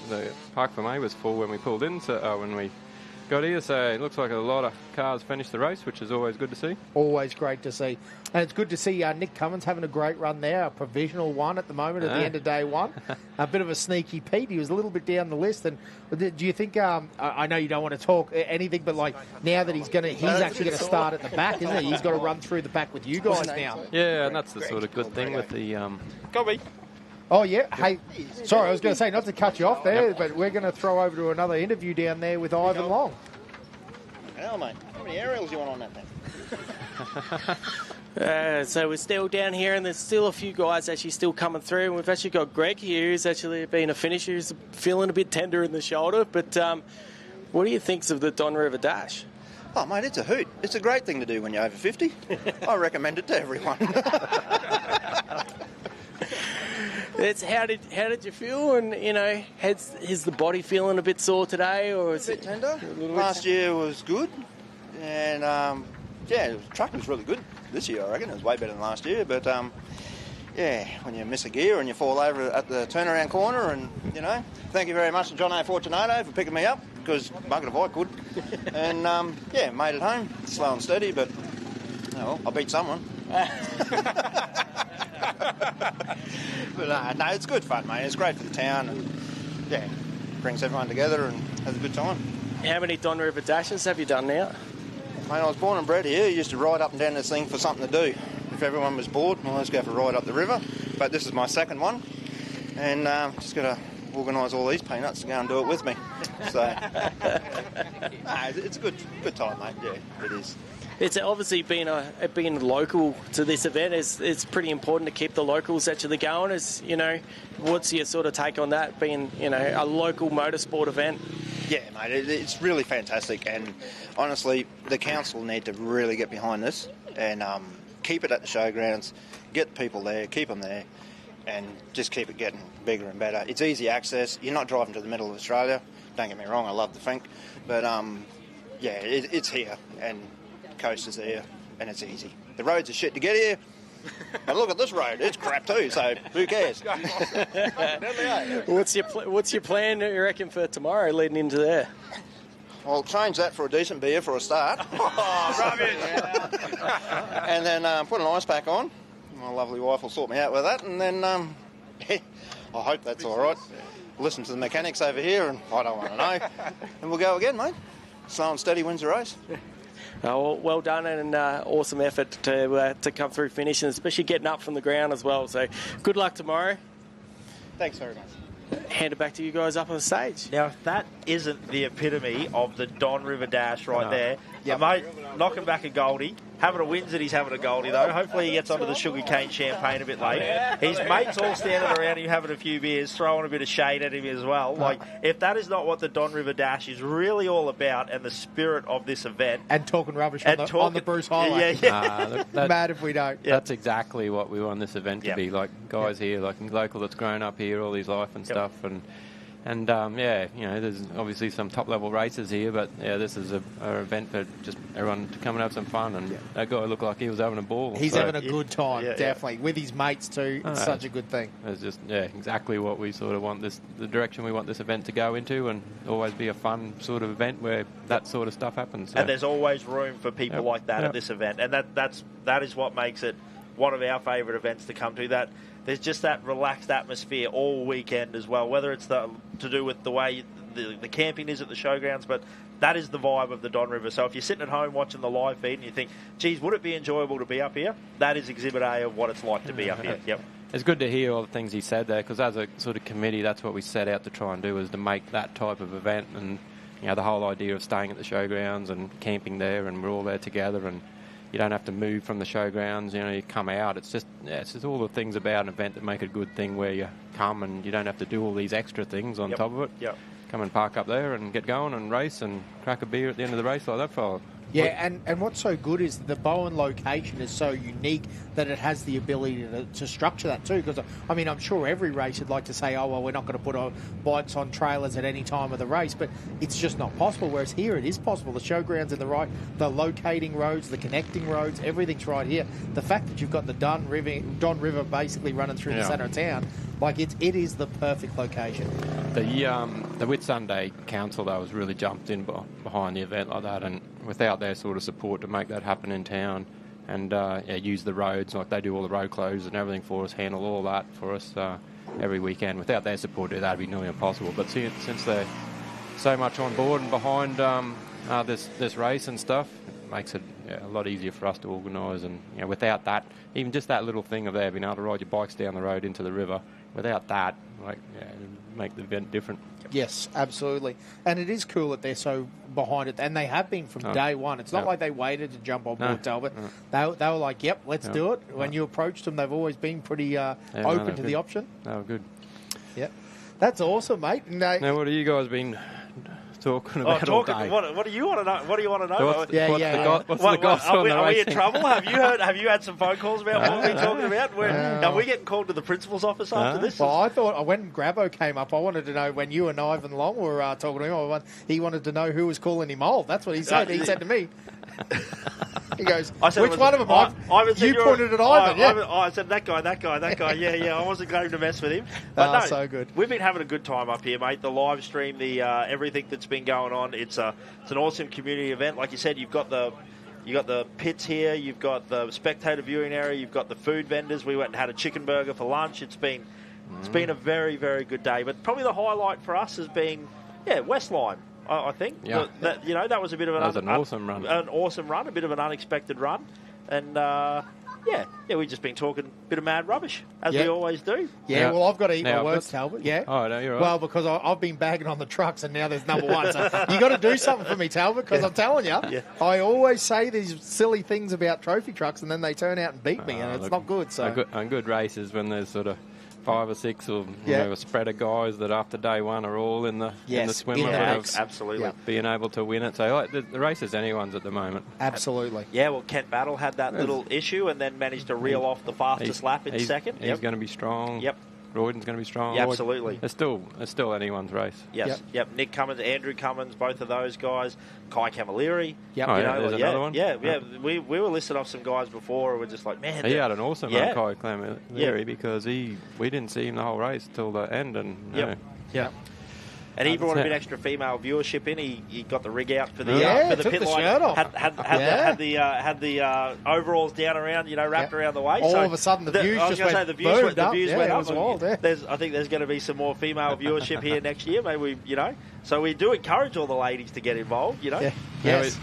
S17: the park for me was full when we pulled in, when we got here, so it looks like a lot of cars finished the race, which is always good to see.
S2: Always great to see. And it's good to see Nick Cummins having a great run there, a provisional one at the moment at the end of day one. A bit of a sneaky Pete. He was a little bit down the list. And do you think, I know you don't want to talk anything, but like now that he's actually going to start at the back, isn't he? He's got to run through the back with you guys now.
S17: Yeah, and that's the sort of good thing with the...
S3: Copy.
S2: Oh, yeah. Hey, sorry, I was going to say, not to cut you off there, but we're going to throw over to another interview down there with Ivan Long.
S19: Hell, mate. How many aerials you want on that thing?
S13: So we're still down here, and there's still a few guys actually still coming through. And we've actually got Greg here, who's actually been a finisher, who's feeling a bit tender in the shoulder. But what do you think of the Don River Dash?
S19: Oh, mate, it's a hoot. It's a great thing to do when you're over 50. I recommend it to everyone.
S13: How did you feel? And is the body feeling a bit sore today, or is it
S19: tender? Last year was good, and the truck was really good this year. I reckon it was way better than last year. But when you miss a gear and you fall over at the turnaround corner, and thank you very much to John A. Fortunato for picking me up, because bugger if I could. And made it home, slow and steady, but I beat someone. But no, it's good fun, mate. It's great for the town, and brings everyone together and has a good time.
S13: How many Don River Dashes have you done now?
S19: Mate, I was born and bred here. I used to ride up and down this thing for something to do. If everyone was bored, well, let's go for a ride up the river. But this is my second one, and just got to organise all these peanuts to go and do it with me. So, it's a good time, mate. Yeah, it is.
S13: It's obviously being local to this event. It's pretty important to keep the locals actually going. As you know, what's your sort of take on that? Being a local motorsport event.
S19: Yeah, mate, it's really fantastic, and honestly, the council need to really get behind this and keep it at the showgrounds, get people there, keep them there, and just keep it getting bigger and better. It's easy access. You're not driving to the middle of Australia. Don't get me wrong, I love the Fink, but yeah, it's here, and the coast is there, and it's easy. The roads are shit to get here. But look at this road; it's crap too. So who cares?
S13: What's your plan? You reckon for tomorrow, leading into there?
S19: I'll change that for a decent beer for a start.
S3: Oh, rubbish!
S19: And then put an ice pack on. My lovely wife will sort me out with that, and then I hope that's all right. Listen to the mechanics over here, and I don't want to know. And we'll go again, mate. Slow and steady wins the race.
S13: Well done, and awesome effort to come through finish, and especially getting up from the ground as well. So good luck tomorrow.
S19: Thanks very much.
S13: Hand it back to you guys up on the stage.
S3: Now, if that isn't the epitome of the Don River Dash there, mate, knocking back a Goldie. Having a wins that he's having a Goldie, though. Hopefully he gets onto the sugarcane champagne a bit late. His mates all standing around him having a few beers, throwing a bit of shade at him as well. Like, if that is not what the Don River Dash is really all about and the spirit of this event.
S2: And talking rubbish on the Bruce Highway. Mad if we don't.
S17: That's exactly what we want this event to be. Like, guys here, like local that's grown up here all his life and stuff. And there's obviously some top-level races here, but this is an event for just everyone to come and have some fun. And that guy looked like he was having a ball.
S2: He's having a good time, definitely, with his mates too. It's such a good thing.
S17: It's just exactly what we sort of want the direction we want this event to go into, and always be a fun sort of event where that sort of stuff happens. So.
S3: And there's always room for people like that at this event, and that is what makes it one of our favourite events to come to. That there's just that relaxed atmosphere all weekend as well, whether it's to do with the way the camping is at the showgrounds, but that is the vibe of the Don River. So if you're sitting at home watching the live feed and you think, geez, would it be enjoyable to be up here? That is Exhibit A of what it's like to be up here. Yep.
S17: It's good to hear all the things he said there, because as a sort of committee, that's what we set out to try and do, is to make that type of event. And the whole idea of staying at the showgrounds and camping there, and we're all there together, and you don't have to move from the showgrounds. You come out. It's just all the things about an event that make it a good thing, where you come and you don't have to do all these extra things on top of it.
S3: Yep.
S17: Come and park up there and get going and race and crack a beer at the end of the race like that fella.
S2: Yeah, and what's so good is the Bowen location is so unique that it has the ability to structure that too. Because, I mean, I'm sure every race would like to say, oh, well, we're not going to put bikes on trailers at any time of the race, but it's just not possible. Whereas here it is possible. The showgrounds are the locating roads, the connecting roads, everything's right here. The fact that you've got the Don River basically running through the centre of town, like it is the perfect location.
S17: The Whitsunday Council, though, has really jumped in behind the event like that, and without their sort of support to make that happen in town, and use the roads, like they do all the road closures and everything for us, handle all that for us every weekend. Without their support, that'd be nearly impossible. But since they're so much on board and behind this race and stuff, it makes it a lot easier for us to organise. And without that, even just that little thing of there being able to ride your bikes down the road into the river, without that, it'd make the event different.
S2: Yes, absolutely. And it is cool that they're so behind it, and they have been from day one. It's not like they waited to jump on board, Talbot. They were like, yep, let's do it. When you approached them, they've always been pretty open to the option.
S17: They were good.
S2: Yep. That's awesome, mate.
S17: Now, what have you guys been talking about all day?
S3: What do you want to know? What do you want to know?
S17: What's the gossip on the
S3: Are we in
S17: racing?
S3: trouble? Have you had some phone calls about what we're talking about? Are we getting called to the principal's office after this?
S2: Well, I thought when Grabo came up, I wanted to know when you and Ivan Long were talking to him. He wanted to know who was calling him old. That's what he said. He said to me. He goes, which one of them? You pointed at Ivan.
S3: I said, that guy. Yeah. I wasn't going to mess with him. But no,
S2: so good.
S3: We've been having a good time up here, mate. The live stream, the everything that's been going on. It's an awesome community event. Like you said, you've got the pits here. You've got the spectator viewing area. You've got the food vendors. We went and had a chicken burger for lunch. It's been a very, very good day. But probably the highlight for us has been West Lime. I think that was a bit of an
S17: awesome run.
S3: An awesome run, a bit of an unexpected run, and Yeah, we've just been talking a bit of mad rubbish, as we always do.
S2: Yeah, well, I've got to eat my words, Talbot. Yeah.
S17: Oh, no, you're right.
S2: Well, because I've been bagging on the trucks, and now there's number one. So you got to do something for me, Talbot, because I'm telling you, I always say these silly things about trophy trucks, and then they turn out and beat me, and it's not good. So
S17: and good races when there's sort of 5 or 6 or a spread of guys that after day one are all in the swim of
S3: absolutely
S17: being able to win it. So like, the race is anyone's at the moment.
S2: Absolutely.
S3: Yeah, well, Kent Battle had that little issue and then managed to reel off the fastest lap in second.
S17: He's going to be strong.
S3: Yep.
S17: Royden's going to be strong.
S3: Yeah, absolutely.
S17: It's still anyone's race.
S3: Yes. Yep. Nick Cummins, Andrew Cummins, both of those guys. Kai Camilleri.
S2: Yep.
S17: There's another one.
S3: Yeah. We were listed off some guys before. We're just like, man.
S17: He had an awesome run, Kai Camilleri, because we didn't see him the whole race till the end, and
S3: yeah. And he brought a bit extra female viewership in. He got the rig out for the pit line.
S2: Shirt off.
S3: Had the overalls down around, wrapped around the waist.
S2: All of a sudden, the views just went
S3: the views went up.
S2: It was wild.
S3: I think there's going to be some more female viewership here next year. Maybe So we do encourage all the ladies to get involved.
S2: Yeah.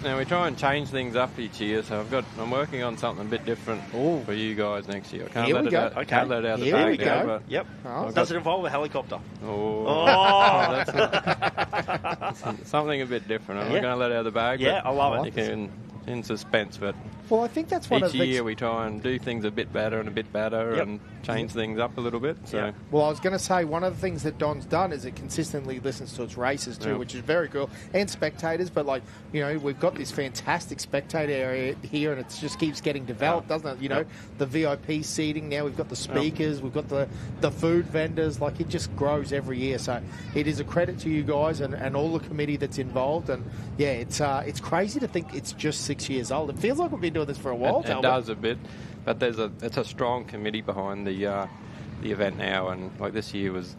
S17: Now we try and change things up each year. So I'm working on something a bit different for you guys next year. I can't let it out. Can't let it out the bag.
S2: Here we go.
S3: Yep. Does it involve a helicopter?
S17: That's something a bit different. I'm not going to let it out of the bag.
S3: Yeah, I love it.
S17: You can in suspense, but
S2: well, I think that's one
S17: each
S2: of the
S17: year we try and do things a bit better and change things up a little bit. So
S2: well, I was going to say one of the things that Don's done is it consistently listens to its races too, which is very cool, and spectators. But we've got this fantastic spectator area here, and it just keeps getting developed, doesn't it? The VIP seating now. We've got the speakers, we've got the food vendors. Like it just grows every year. So it is a credit to you guys and all the committee that's involved. And it's crazy to think it's just 6 years old. It feels like we've been doing this for a while.
S17: It does a bit, but it's a strong committee behind the event now, and like this year was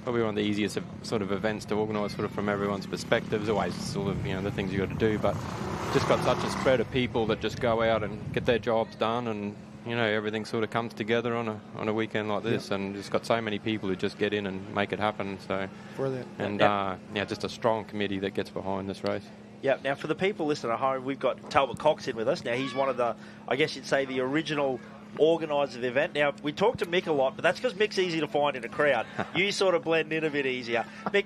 S17: probably one of the easiest sort of events to organise, sort of from everyone's perspective. There's always sort of the things you got to do, but just got such a spread of people that just go out and get their jobs done, and everything sort of comes together on a weekend like this, and just got so many people who just get in and make it happen. So
S2: brilliant,
S17: and just a strong committee that gets behind this race.
S3: Yeah, now for the people listening at home, we've got Talbot Cox in with us. Now, he's one of the, I guess you'd say, the original organiser of the event. Now, we talk to Mick a lot, but that's because Mick's easy to find in a crowd. You sort of blend in a bit easier. Mick,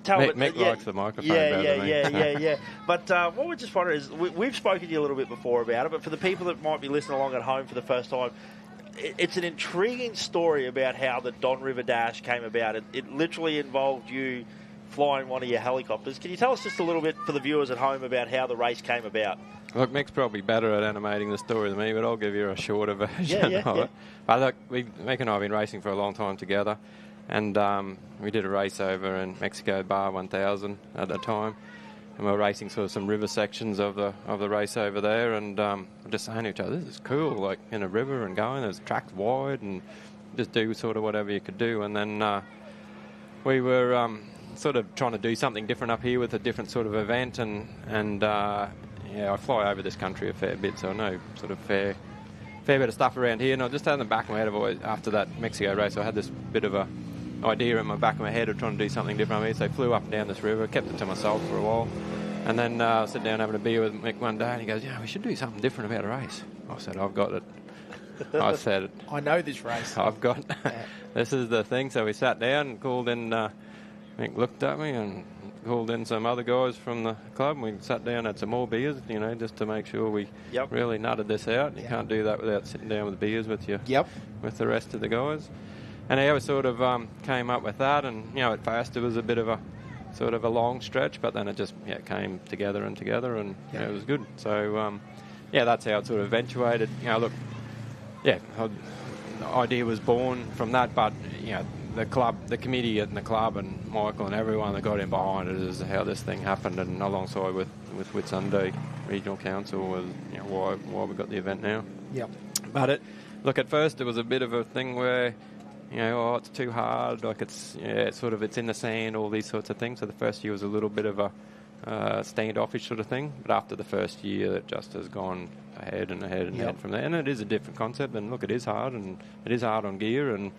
S3: Talbot,
S17: Mick likes the microphone better than me.
S3: But what we're just wondering is, we've spoken to you a little bit before about it, but for the people that might be listening along at home for the first time, it's an intriguing story about how the Don River Dash came about. It literally involved you flying one of your helicopters. Can you tell us just a little bit for the viewers at home about how the race came about?
S17: Look, Mick's probably better at animating the story than me, but I'll give you a shorter version of it. But look, Mick and I have been racing for a long time together, and we did a race over in Mexico, Bar 1000 at the time, and we were racing sort of some river sections of the race over there, and we're just saying to each other, this is cool, like in a river and going, there's tracks wide, and just do sort of whatever you could do. And then we were sort of trying to do something different up here with a different sort of event, and I fly over this country a fair bit, so I know sort of fair bit of stuff around here. And I just had in the back of my head, after that Mexico race, I had this bit of a idea in my back of my head of trying to do something different. I mean, so I flew up and down this river, kept it to myself for a while, and then sit down having a beer with Mick one day, and he goes, we should do something different about a race. I said, I've got it. I said,
S2: I know this race.
S17: I've got this is the thing. So we sat down and called in. Mick looked at me and called in some other guys from the club, and we sat down, had some more beers, just to make sure we really nutted this out. You can't do that without sitting down with beers with with the rest of the guys. And we sort of came up with that, and at first it was a bit of a sort of a long stretch, but then it just came together, and it was good. So that's how it sort of eventuated. The idea was born from that, but the club, the committee and the club, and Michael and everyone that got in behind it is how this thing happened, and alongside with Whitsunday Regional Council was why we got the event now.
S2: Yep.
S17: But at first it was a bit of a thing where it's too hard, like it's in the sand, all these sorts of things. So the first year was a little bit of a standoffish sort of thing, but after the first year it just has gone ahead and ahead from there. And it is a different concept, and look, it is hard, and it is hard on gear, and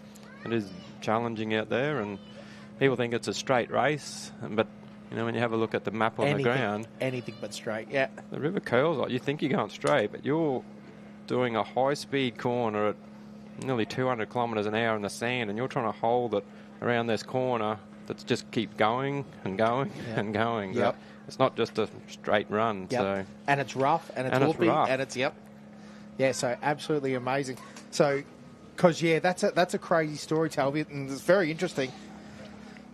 S17: it is challenging out there, and people think it's a straight race, but when you have a look at the map on the ground,
S2: anything but straight.
S17: The river curls. Like, you think you're going straight, but you're doing a high-speed corner at nearly 200 kilometres an hour in the sand, and you're trying to hold it around this corner that's just keep going and going and going.
S2: Yep.
S17: It's not just a straight run.
S2: Yep.
S17: So.
S2: And it's rough, and it's whoopy, and it's, Yeah, so absolutely amazing. So, because, that's a crazy story, Talbot, and it's very interesting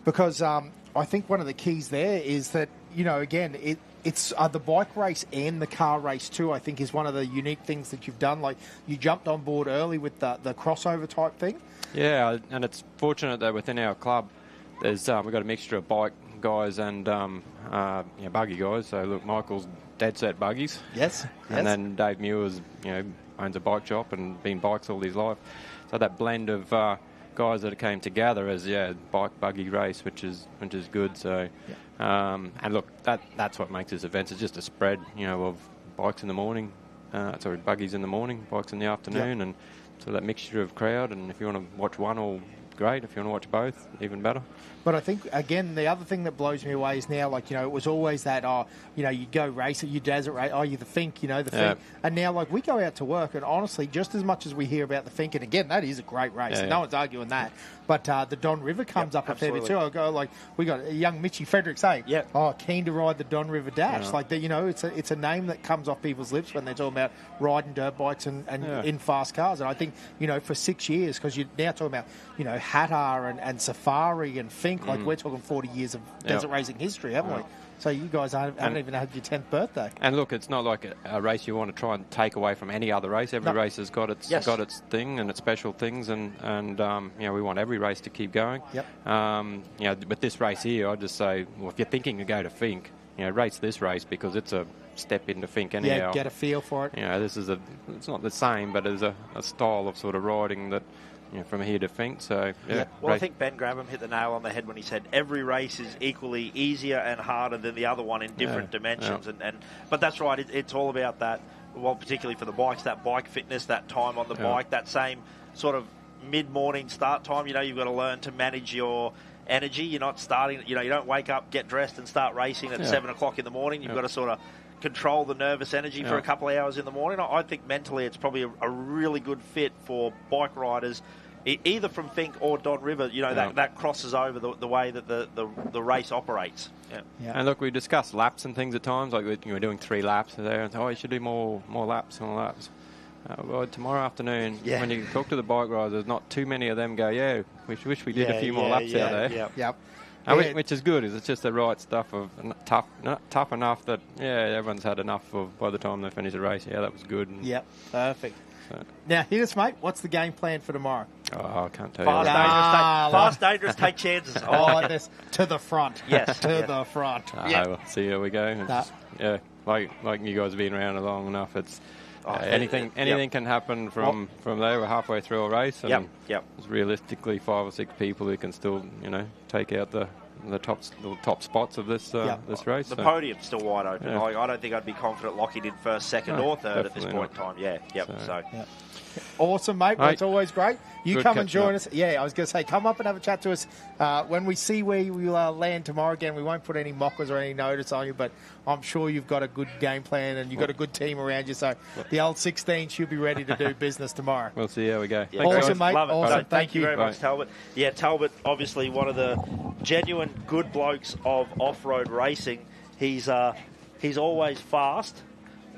S2: because I think one of the keys there is that, again, it's the bike race and the car race too, I think, is one of the unique things that you've done. Like, you jumped on board early with the crossover type thing.
S17: Yeah, and it's fortunate that within our club, we've got a mixture of bike guys and buggy guys. So, look, Michael's dead set buggies.
S2: Yes.
S17: And then Dave Muir's, owns a bike shop and been bikes all his life. So that blend of guys that came together as bike buggy race, which is good. So, and look, that's what makes this event. It's just a spread, of bikes in the morning, buggies in the morning, bikes in the afternoon, and so that mixture of crowd. And if you want to watch one, all great. If you want to watch both, even better.
S2: But I think, again, the other thing that blows me away is now, it was always that, you go race it, you desert race, you're the Fink, the Fink. And now, we go out to work, and honestly, just as much as we hear about the Fink, and again, that is a great race, no one's arguing that, but the Don River comes up a fair bit too. I go, we got a young Mitchy Fredericks, keen to ride the Don River Dash. It's a name that comes off people's lips when they're talking about riding dirt bikes and in fast cars. And I think, for 6 years, because you're now talking about, Hatar and Safari and Fink, we're talking 40 years of desert racing history, haven't we? So you guys haven't even had your 10th birthday.
S17: And look, it's not like a race you want to try and take away from any other race. Every race has got its thing and its special things, and we want every race to keep going.
S2: Yep.
S17: With this race here, I'd just say, well, if you're thinking to go to Fink, race this race because it's a step into Fink anyhow.
S2: Yeah, get a feel for it.
S17: It's not the same, but there's a style of sort of riding that, from here to Fink. So,
S3: Well, I think Ben Graham hit the nail on the head when he said every race is equally easier and harder than the other one in different dimensions. But that's right, it's all about that, well, particularly for the bikes, that bike fitness, that time on the bike, that same sort of mid-morning start time. You've got to learn to manage your energy. You're not starting, you don't wake up, get dressed and start racing at 7 o'clock in the morning. You've got to sort of control the nervous energy for a couple of hours in the morning. I think mentally it's probably a really good fit for bike riders, either from Fink or Don River. That crosses over the way that the race operates.
S17: And look, we discussed laps and things at times, like we're doing 3 laps there, and you should do more laps. Well, tomorrow afternoon, when you talk to the bike riders, there's not too many of them go, we wish we did a few more laps out there.
S2: Yep.
S17: Which is good, it's just the right stuff of tough enough that everyone's had enough of by the time they finish the race. That was good.
S2: Perfect. So. Now hit us, mate. What's the game plan for tomorrow?
S17: I can't tell
S3: you. Fast, dangerous, take chances.
S2: This to the front.
S3: Yes,
S2: the front.
S17: Well, see how we go. Like you guys have been around long enough. It's anything can happen from there. We're halfway through a race, and there's realistically 5 or 6 people who can still take out the top spots of this race.
S3: The podium's still wide open. I don't think I'd be confident locking in first, second, or third at this point in time.
S2: Awesome, mate. Well, it's always great. You
S17: Good
S2: come and join
S17: up.
S2: us. I was going to say, come up and have a chat to us. When we see where you will land tomorrow again, we won't put any mockers or any notice on you, but I'm sure you've got a good game plan and you've got a good team around you. So the old 16 should be ready to do business tomorrow.
S17: We'll see how we go.
S2: Awesome, mate.
S3: Love it.
S2: Awesome.
S3: Thank you very much, Talbot. Talbot, obviously one of the genuine good blokes of off-road racing. He's always fast,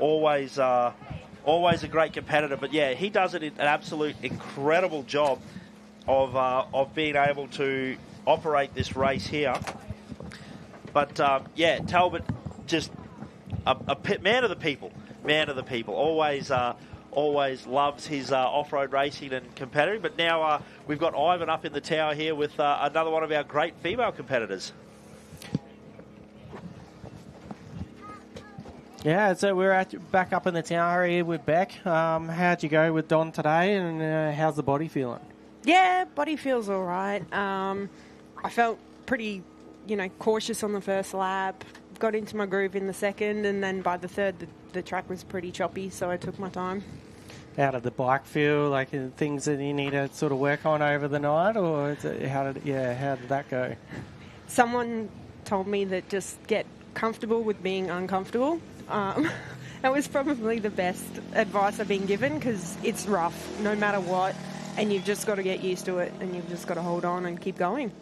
S3: always a great competitor, but he does an absolute incredible job of being able to operate this race here. But Talbot, just a man of the people, always loves his off-road racing and competitive. But now we've got Ivan up in the tower here with another one of our great female competitors.
S6: So we're back up in the tower here with Beck. How'd you go with Don today, and how's the body feeling?
S1: Yeah, body feels all right. I felt pretty, cautious on the first lap. Got into my groove in the second, and then by the third, the track was pretty choppy, so I took my time.
S6: How did the bike feel? Like things that you need to sort of work on over the night, or how did that go?
S1: Someone told me that just get comfortable with being uncomfortable. That was probably the best advice I've been given because it's rough no matter what, and you've just got to get used to it, and you've just got to hold on and keep going.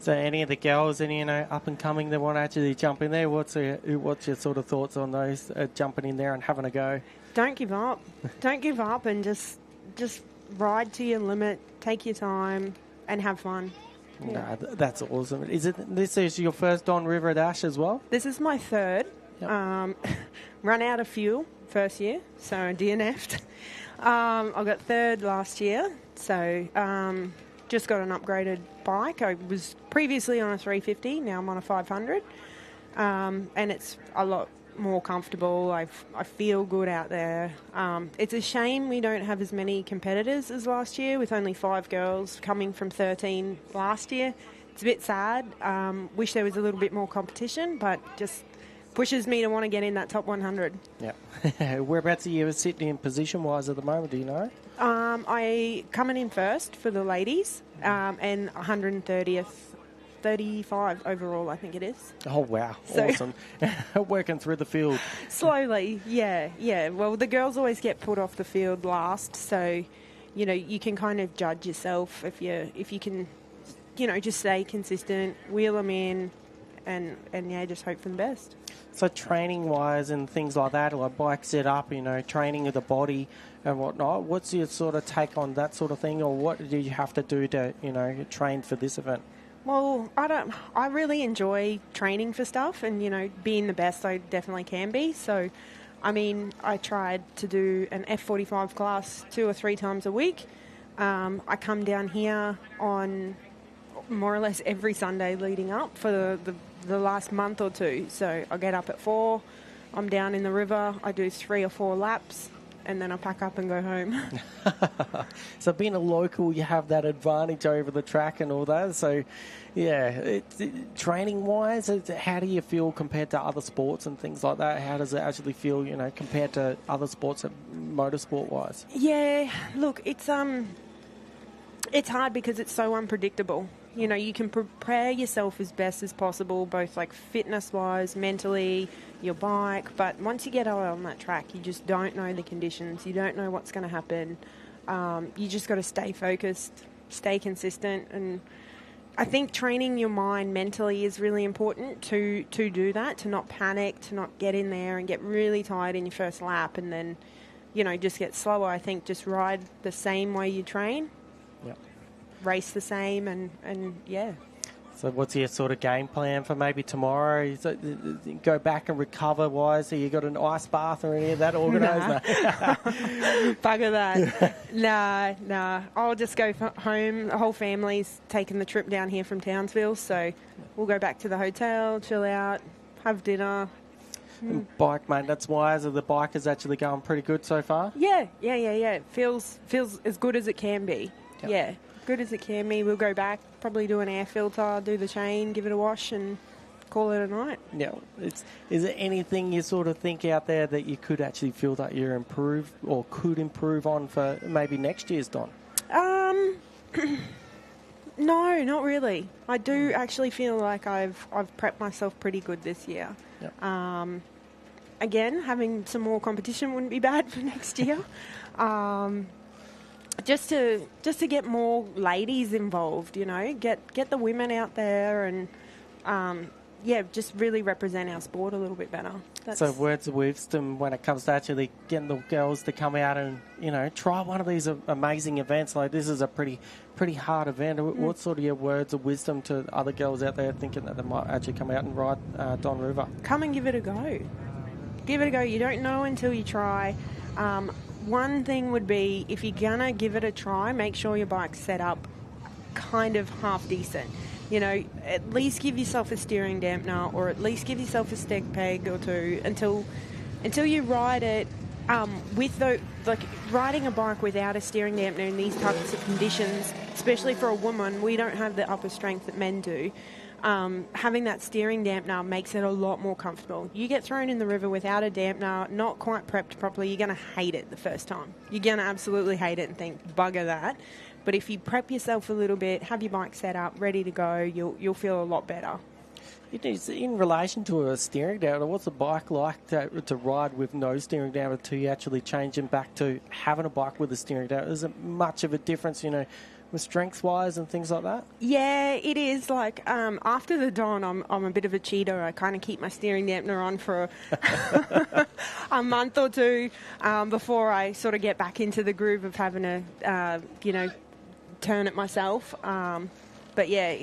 S6: So any of the girls, any up and coming that want to actually jump in there, what's your sort of thoughts on those jumping in there and having a go?
S1: Don't give up. Don't give up, and just ride to your limit, take your time, and have fun.
S6: Yeah. No, that's awesome. This is your first Don River Dash as well?
S1: This is my third.
S6: Yep.
S1: Run out of fuel first year, so DNF'd. I got third last year, so just got an upgraded bike. I was previously on a 350, now I'm on a 500, and it's a lot more comfortable. I feel good out there. It's a shame we don't have as many competitors as last year, with only 5 girls coming from 13 last year. It's a bit sad. Wish there was a little bit more competition, but just pushes me to want to get in that top 100.
S6: Yeah. Whereabouts are you sitting in position-wise at the moment, do you know?
S1: I coming in first for the ladies, and 130th, 35 overall, I think it is.
S6: Oh, wow.
S1: So
S6: awesome. Working through the field.
S1: Slowly, yeah. Well, the girls always get put off the field last, so, you can kind of judge yourself if you can, just stay consistent, wheel them in, and just hope for the best.
S6: So training-wise and things like that, like bike set up, training of the body and whatnot, what's your sort of take on that sort of thing, or what do you have to do to, train for this event?
S1: Well, I really enjoy training for stuff and, being the best I definitely can be. So, I tried to do an F45 class 2 or 3 times a week. I come down here on more or less every Sunday leading up for the last month or two. So I get up at 4, I'm down in the river, I do 3 or 4 laps, and then I pack up and go home.
S6: So being a local, you have that advantage over the track and all that. So, yeah, training-wise, how do you feel compared to other sports and things like that? How does it actually feel, compared to other sports, motorsport-wise?
S1: Yeah, look, it's hard because it's so unpredictable. You can prepare yourself as best as possible, both like fitness-wise, mentally, your bike. But once you get out on that track, you just don't know the conditions. You don't know what's going to happen. You just got to stay focused, stay consistent. And I think training your mind mentally is really important to do that, to not panic, to not get in there and get really tired in your first lap and then, just get slower. I think just ride the same way you train.
S6: Yep.
S1: Race the same and yeah.
S6: So what's your sort of game plan for maybe tomorrow? So go back and recover wise? So you got an ice bath or any of that organised?
S1: Bugger that. Nah. I'll just go home. The whole family's taking the trip down here from Townsville, so we'll go back to the hotel, chill out, have dinner.
S6: Bike, mate, that's wise. The bike is actually going pretty good so far?
S1: Yeah. It feels as good as it can be. Yep. Yeah. Good as it can be. We'll go back, probably do an air filter, do the chain, give it a wash and call it a night.
S6: Yeah. Is there anything you sort of think out there that you could actually feel that you're improved or could improve on for maybe next year's Don?
S1: No, not really. I do actually feel like I've prepped myself pretty good this year. Yep. Again, having some more competition wouldn't be bad for next year. Just to get more ladies involved, get the women out there and, just really represent our sport a little bit better.
S6: So words of wisdom when it comes to actually getting the girls to come out and, try one of these amazing events. Like this is a pretty hard event. What sort of your words of wisdom to other girls out there thinking that they might actually come out and ride Don River?
S1: Come and give it a go. Give it a go. You don't know until you try. One thing would be, if you're going to give it a try, make sure your bike's set up kind of half decent. At least give yourself a steering dampener or at least give yourself a steg peg or two until you ride it riding a bike without a steering dampener in these types of conditions, especially for a woman, we don't have the upper strength that men do. Having that steering dampener makes it a lot more comfortable. You get thrown in the river without a dampener, not quite prepped properly, you're going to hate it the first time. You're going to absolutely hate it and think, bugger that. But if you prep yourself a little bit, have your bike set up, ready to go, you'll feel a lot better.
S6: It is in relation to a steering down. What's a bike like to ride with no steering down to you actually changing back to having a bike with a steering down? Is it much of a difference, with strength-wise and things like that?
S1: Yeah, it is. Like, after the Don, I'm a bit of a cheater. I kind of keep my steering dampener on for a month or two before I sort of get back into the groove of having to, turn it myself. But yeah,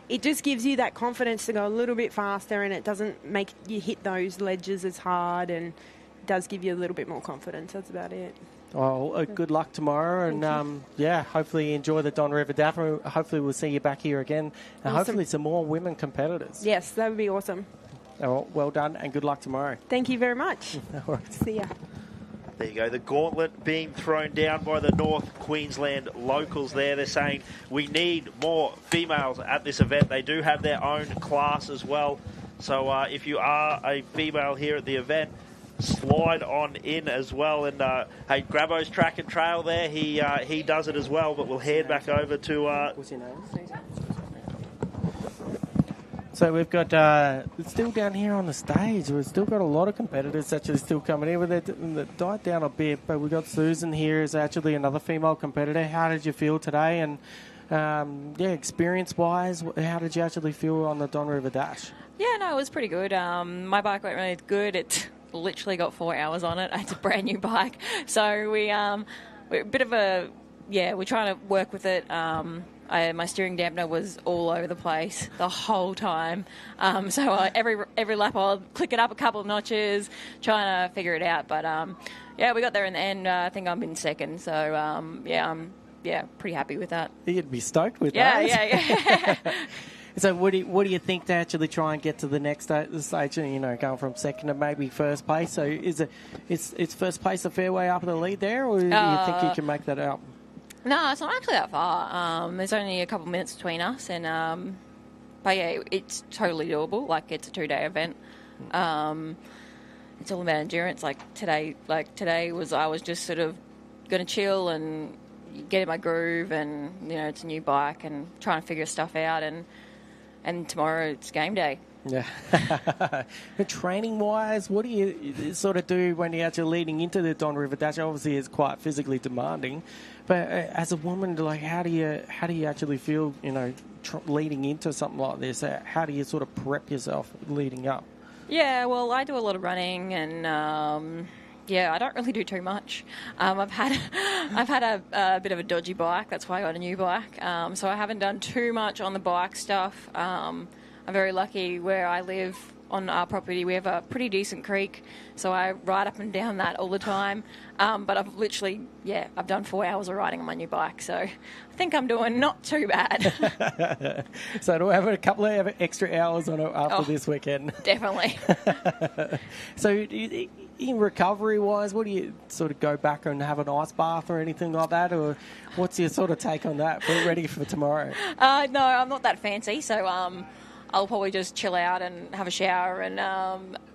S1: it just gives you that confidence to go a little bit faster, and it doesn't make you hit those ledges as hard, and it does give you a little bit more confidence. That's about it.
S6: Well, good luck tomorrow, and hopefully you enjoy the Don River Dash. Hopefully we'll see you back here again, and hopefully some more women competitors.
S1: Yes, that would be awesome.
S6: Well done, and good luck tomorrow.
S1: Thank you very much. See ya.
S3: There you go, the gauntlet being thrown down by the North Queensland locals there. They're saying we need more females at this event. They do have their own class as well. So if you are a female here at the event, slide on in as well. And hey, Grabbo's track and trail there, he does it as well. But we'll head back over to...
S6: What's your name? So we've got, it's still down here on the stage. We've still got a lot of competitors actually still coming in. They died down a bit, but we've got Susan here is actually another female competitor. How did you feel today? And, experience-wise, how did you actually feel on the Don River Dash?
S14: Yeah, no, it was pretty good. My bike went really good. It literally got 4 hours on it. It's a brand new bike. So we're a bit of a, we're trying to work with it. My steering dampener was all over the place the whole time. So every lap I'll click it up a couple of notches, trying to figure it out. But, we got there in the end. I think I'm in second. So, I'm pretty happy with that.
S6: You'd be stoked with that.
S14: Yeah.
S6: So what do you think to actually try and get to the next stage, going from second to maybe first place? So is first place a fair way up the lead there, or do you think you can make that out?
S14: No, it's not actually that far. There's only a couple of minutes between us, and it's totally doable. Like, it's a 2-day event. It's all about endurance. Today I was just sort of going to chill and get in my groove, and it's a new bike and trying to figure stuff out, and tomorrow it's game day.
S6: Yeah. Training-wise, what do you sort of do when you're actually leading into the Don River Dash? Obviously, it's quite physically demanding, but as a woman, how do you actually feel, leading into something like this? How do you sort of prep yourself leading up?
S14: Yeah, well, I do a lot of running, and I don't really do too much. I've had a bit of a dodgy bike. That's why I got a new bike. So I haven't done too much on the bike stuff. I'm very lucky where I live on our property. We have a pretty decent creek, so I ride up and down that all the time. But I've literally, I've done 4 hours of riding on my new bike, so I think I'm doing not too bad.
S6: So do we have a couple of extra hours on it after this weekend?
S14: Definitely.
S6: So in recovery-wise, what do you sort of go back and have an ice bath or anything like that, or what's your sort of take on that? We're ready for tomorrow.
S14: No, I'm not that fancy, so I'll probably just chill out and have a shower and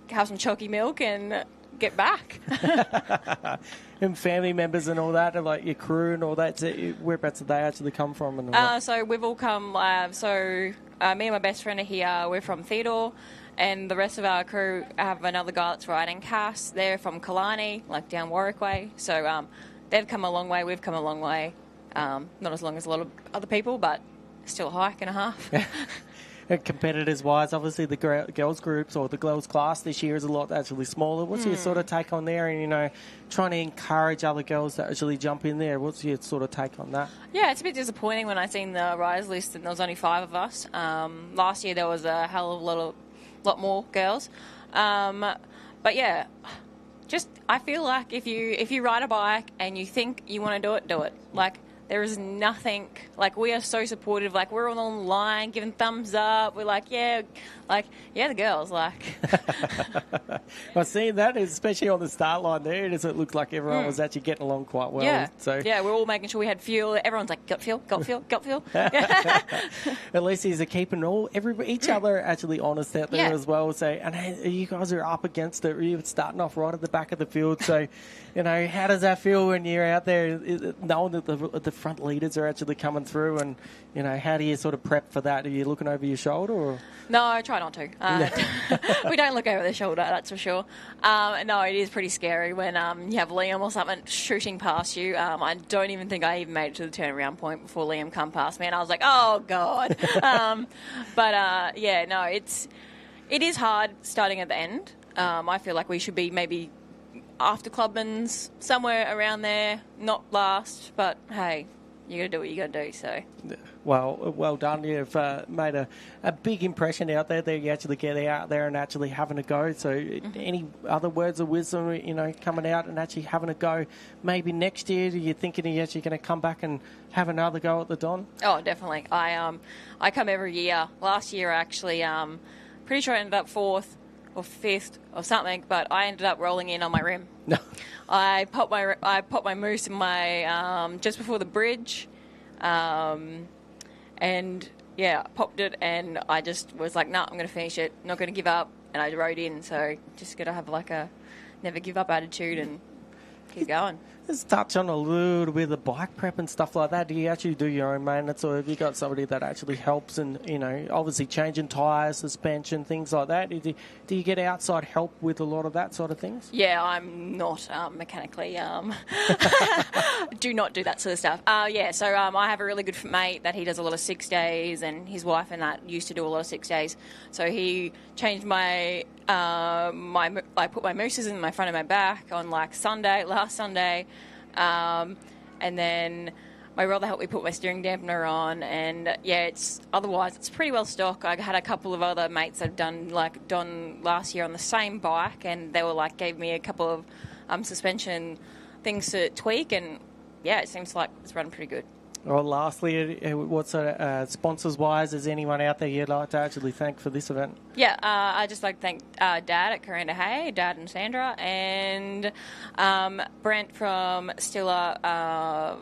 S14: have some chalky milk and get back.
S6: And family members and all that, and like your crew and all that, whereabouts did they actually come from? And all that?
S14: So we've all come, me and my best friend are here. We're from Theodore, and the rest of our crew have another guy that's riding Cass. They're from Killarney, down Warwick way. So they've come a long way, we've come a long way. Not as long as a lot of other people, but still a hike and a half.
S6: Competitors-wise, obviously the girls groups or the girls class this year is a lot actually smaller. What's your sort of take on there? And, trying to encourage other girls to actually jump in there. What's your sort of take on that? Yeah,
S14: it's a bit disappointing when I seen the riders list and there was only 5 of us. Last year there was a hell of a lot more girls. But yeah, I feel like if you ride a bike and you think you want to do it, do it. There is nothing, we are so supportive, we're all online giving thumbs up, we're the girls,
S6: I've seen that, especially on the start line there, it looked like everyone was actually getting along quite well.
S14: Yeah,
S6: so.
S14: Yeah, we're all making sure we had fuel, everyone's gut feel.
S6: At least he's keeping each other actually honest out there as well, and hey, you guys are up against it, you're starting off right at the back of the field, so, how does that feel when you're out there knowing that the front leaders are actually coming through, and how do you sort of prep for that? Are you looking over your shoulder? Or?
S14: No, I try not to. We don't look over the shoulder, that's for sure. No, it is pretty scary when you have Liam or something shooting past you. I don't even think I even made it to the turnaround point before Liam come past me, and I was like, oh, God. It is hard starting at the end. I feel like we should be maybe after Clubman's, somewhere around there, not last, but hey, you got to do what you got to do. So,
S6: well done. You've made a big impression out there that you actually get out there and actually having a go. So, any other words of wisdom, coming out and actually having a go? Maybe next year, are you thinking you're actually going to come back and have another go at the Don?
S14: Oh, definitely. I come every year. Last year, actually, pretty sure I ended up 4th or 5th or something, but I ended up rolling in on my rim.
S6: No.
S14: I popped my moose in my just before the bridge, and popped it, and I just was like, nah, I'm going to finish it, not going to give up, and I rode in. So just got to have like a never give up attitude and keep going.
S6: Let's touch on a little bit of the bike prep and stuff like that. Do you actually do your own maintenance, or have you got somebody that actually helps and, obviously changing tyres, suspension, things like that? Do you get outside help with a lot of that sort of things?
S14: Yeah, I'm not mechanically... do not do that sort of stuff. So I have a really good mate that he does a lot of 6 days, and his wife and that used to do a lot of 6 days. So he changed my... I put my mooses in my front and my back on last Sunday, and then my brother helped me put my steering dampener on, and otherwise it's pretty well stock. I had a couple of other mates that had done last year on the same bike, and they were gave me a couple of suspension things to tweak, and it seems like it's running pretty good.
S6: Well, lastly, what sort of sponsors-wise, is anyone out there you'd like to actually thank for this event?
S14: Yeah, I'd just like to thank Dad at Coranda Hay, Dad and Sandra, and Brent from Stiller, I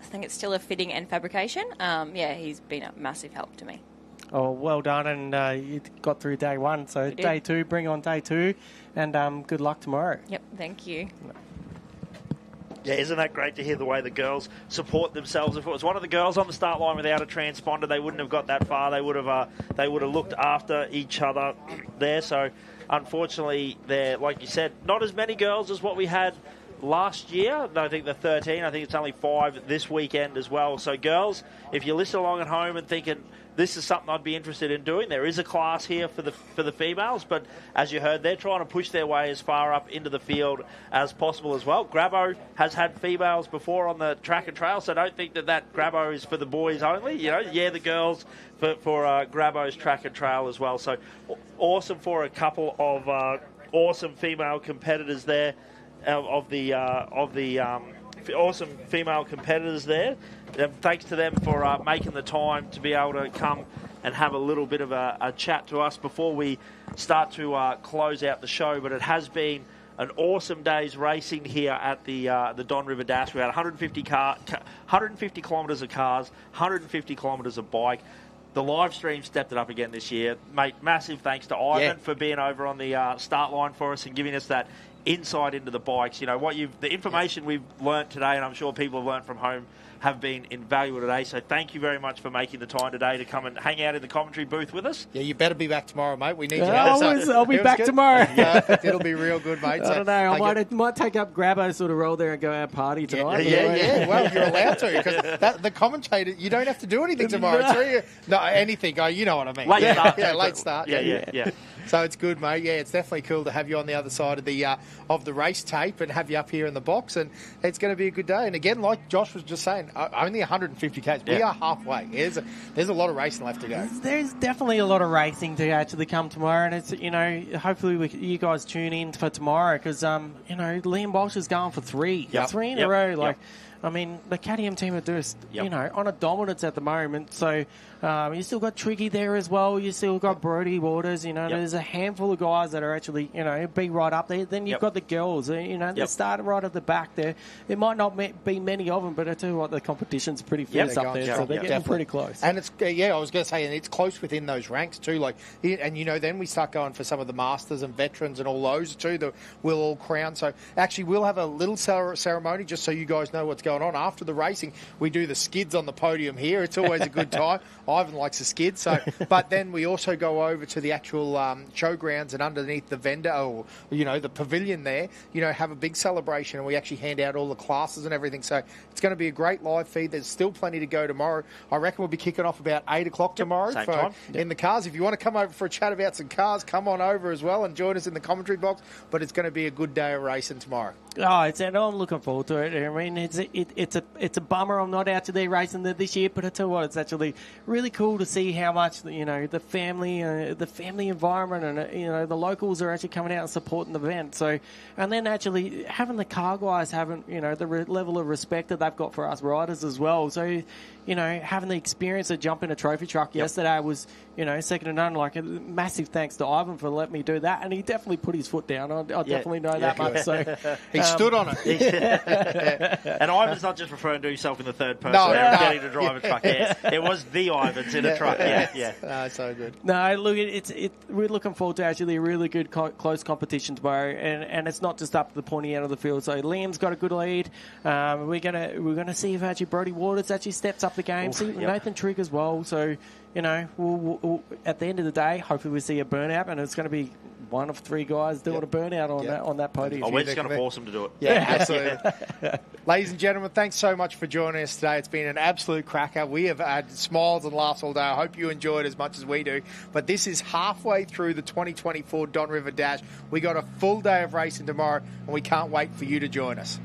S14: think it's Stiller Fitting and Fabrication. He's been a massive help to me.
S6: Oh, well done, and you got through day one. So day two, bring on day two, and good luck tomorrow.
S14: Yep, thank you.
S3: Yeah, isn't that great to hear the way the girls support themselves? If it was one of the girls on the start line without a transponder, they wouldn't have got that far. They would have looked after each other there. So, unfortunately, there, like you said, not as many girls as what we had last year. I think the 13. I think it's only 5 this weekend as well. So, girls, if you listen along at home and thinking this is something I'd be interested in doing, there is a class here for the females. But as you heard, they're trying to push their way as far up into the field as possible as well. Grabo has had females before on the track and trail, so don't think that Grabo is for the boys only. The girls for Grabo's track and trail as well. So awesome for a couple of awesome female competitors there. Awesome female competitors there. Thanks to them for making the time to be able to come and have a little bit of a chat to us before we start to close out the show. But it has been an awesome day's racing here at the Don River Dash. We had 150 kilometres of cars, 150 kilometres of bike. The live stream stepped it up again this year. Mate, massive thanks to Ivan for being over on the start line for us and giving us that insight into the bikes. The information we've learnt today, and I'm sure people have learnt from home, have been invaluable today. So thank you very much for making the time today to come and hang out in the commentary booth with us.
S2: Yeah, you better be back tomorrow, mate. We need you.
S6: I'll be back tomorrow.
S2: Yeah, it'll be real good, mate.
S6: I don't know. I might take up Grabo, sort of roll there and go out party tonight.
S2: Yeah. Well, you're allowed to, because the commentator, you don't have to do anything tomorrow. Anything. You know what I mean. Late start.
S3: Yeah.
S2: So it's good, mate. Yeah, it's definitely cool to have you on the other side of the race tape and have you up here in the box, and it's going to be a good day. And again, like Josh was just saying, only 150 k's. We are halfway. There's a lot of racing left to go.
S6: There's definitely a lot of racing to actually come tomorrow, and it's hopefully you guys tune in for tomorrow, because Liam Walsh is going for 3 in a row. I mean, the KTM team are just, on a dominance at the moment. So you still got Triggy there as well. You still got Brody Waters. There's a handful of guys that are actually, be right up there. Then you've got the girls. They start right at the back there. There might not be many of them, but I tell you what, the competition's pretty fierce up there. So they're getting pretty close.
S2: And it's, I was going to say, and it's close within those ranks too. Then we start going for some of the masters and veterans and all those too that we'll all crown. So actually, we'll have a little ceremony just so you guys know what's going on. After the racing, we do the skids on the podium here. It's always a good time. Ivan likes the skids. So, but then we also go over to the actual showgrounds, and underneath the vendor, or the pavilion there, have a big celebration, and we actually hand out all the classes and everything. So it's going to be a great live feed. There's still plenty to go tomorrow. I reckon we'll be kicking off about 8 o'clock tomorrow in the cars. If you want to come over for a chat about some cars, come on over as well and join us in the commentary box. But it's going to be a good day of racing tomorrow.
S6: And I'm looking forward to it. I mean, it's a bummer I'm not out today racing this year, but I tell you what, it's actually really cool to see how much the family environment and the locals are actually coming out and supporting the event. So, and then actually having the car guys having the level of respect that they've got for us riders as well. So, having the experience of jumping a trophy truck yesterday was second to none. Like, a massive thanks to Ivan for letting me do that, and he definitely put his foot down. I definitely know that much. So
S2: he stood on it.
S3: And Ivan's not just referring to himself in the third person. Getting to drive a truck. Yeah. It was the Ivans in a truck. Yeah.
S2: So good.
S6: No, look, we're looking forward to actually a really good close competition tomorrow, and it's not just up to the pointy end of the field. So Liam's got a good lead. We're gonna see if actually Brodie Waters actually steps up the game. See Nathan Trigg as well. So we'll at the end of the day, hopefully we see a burnout, and it's going to be one of 3 guys doing a burnout on that podium.
S3: Oh, we're just going to force them to do it.
S2: Yeah, absolutely. Ladies and gentlemen, thanks so much for joining us today. It's been an absolute cracker. We have had smiles and laughs all day. I hope you enjoyed as much as we do. But this is halfway through the 2024 Don River Dash. We got a full day of racing tomorrow, and we can't wait for you to join us.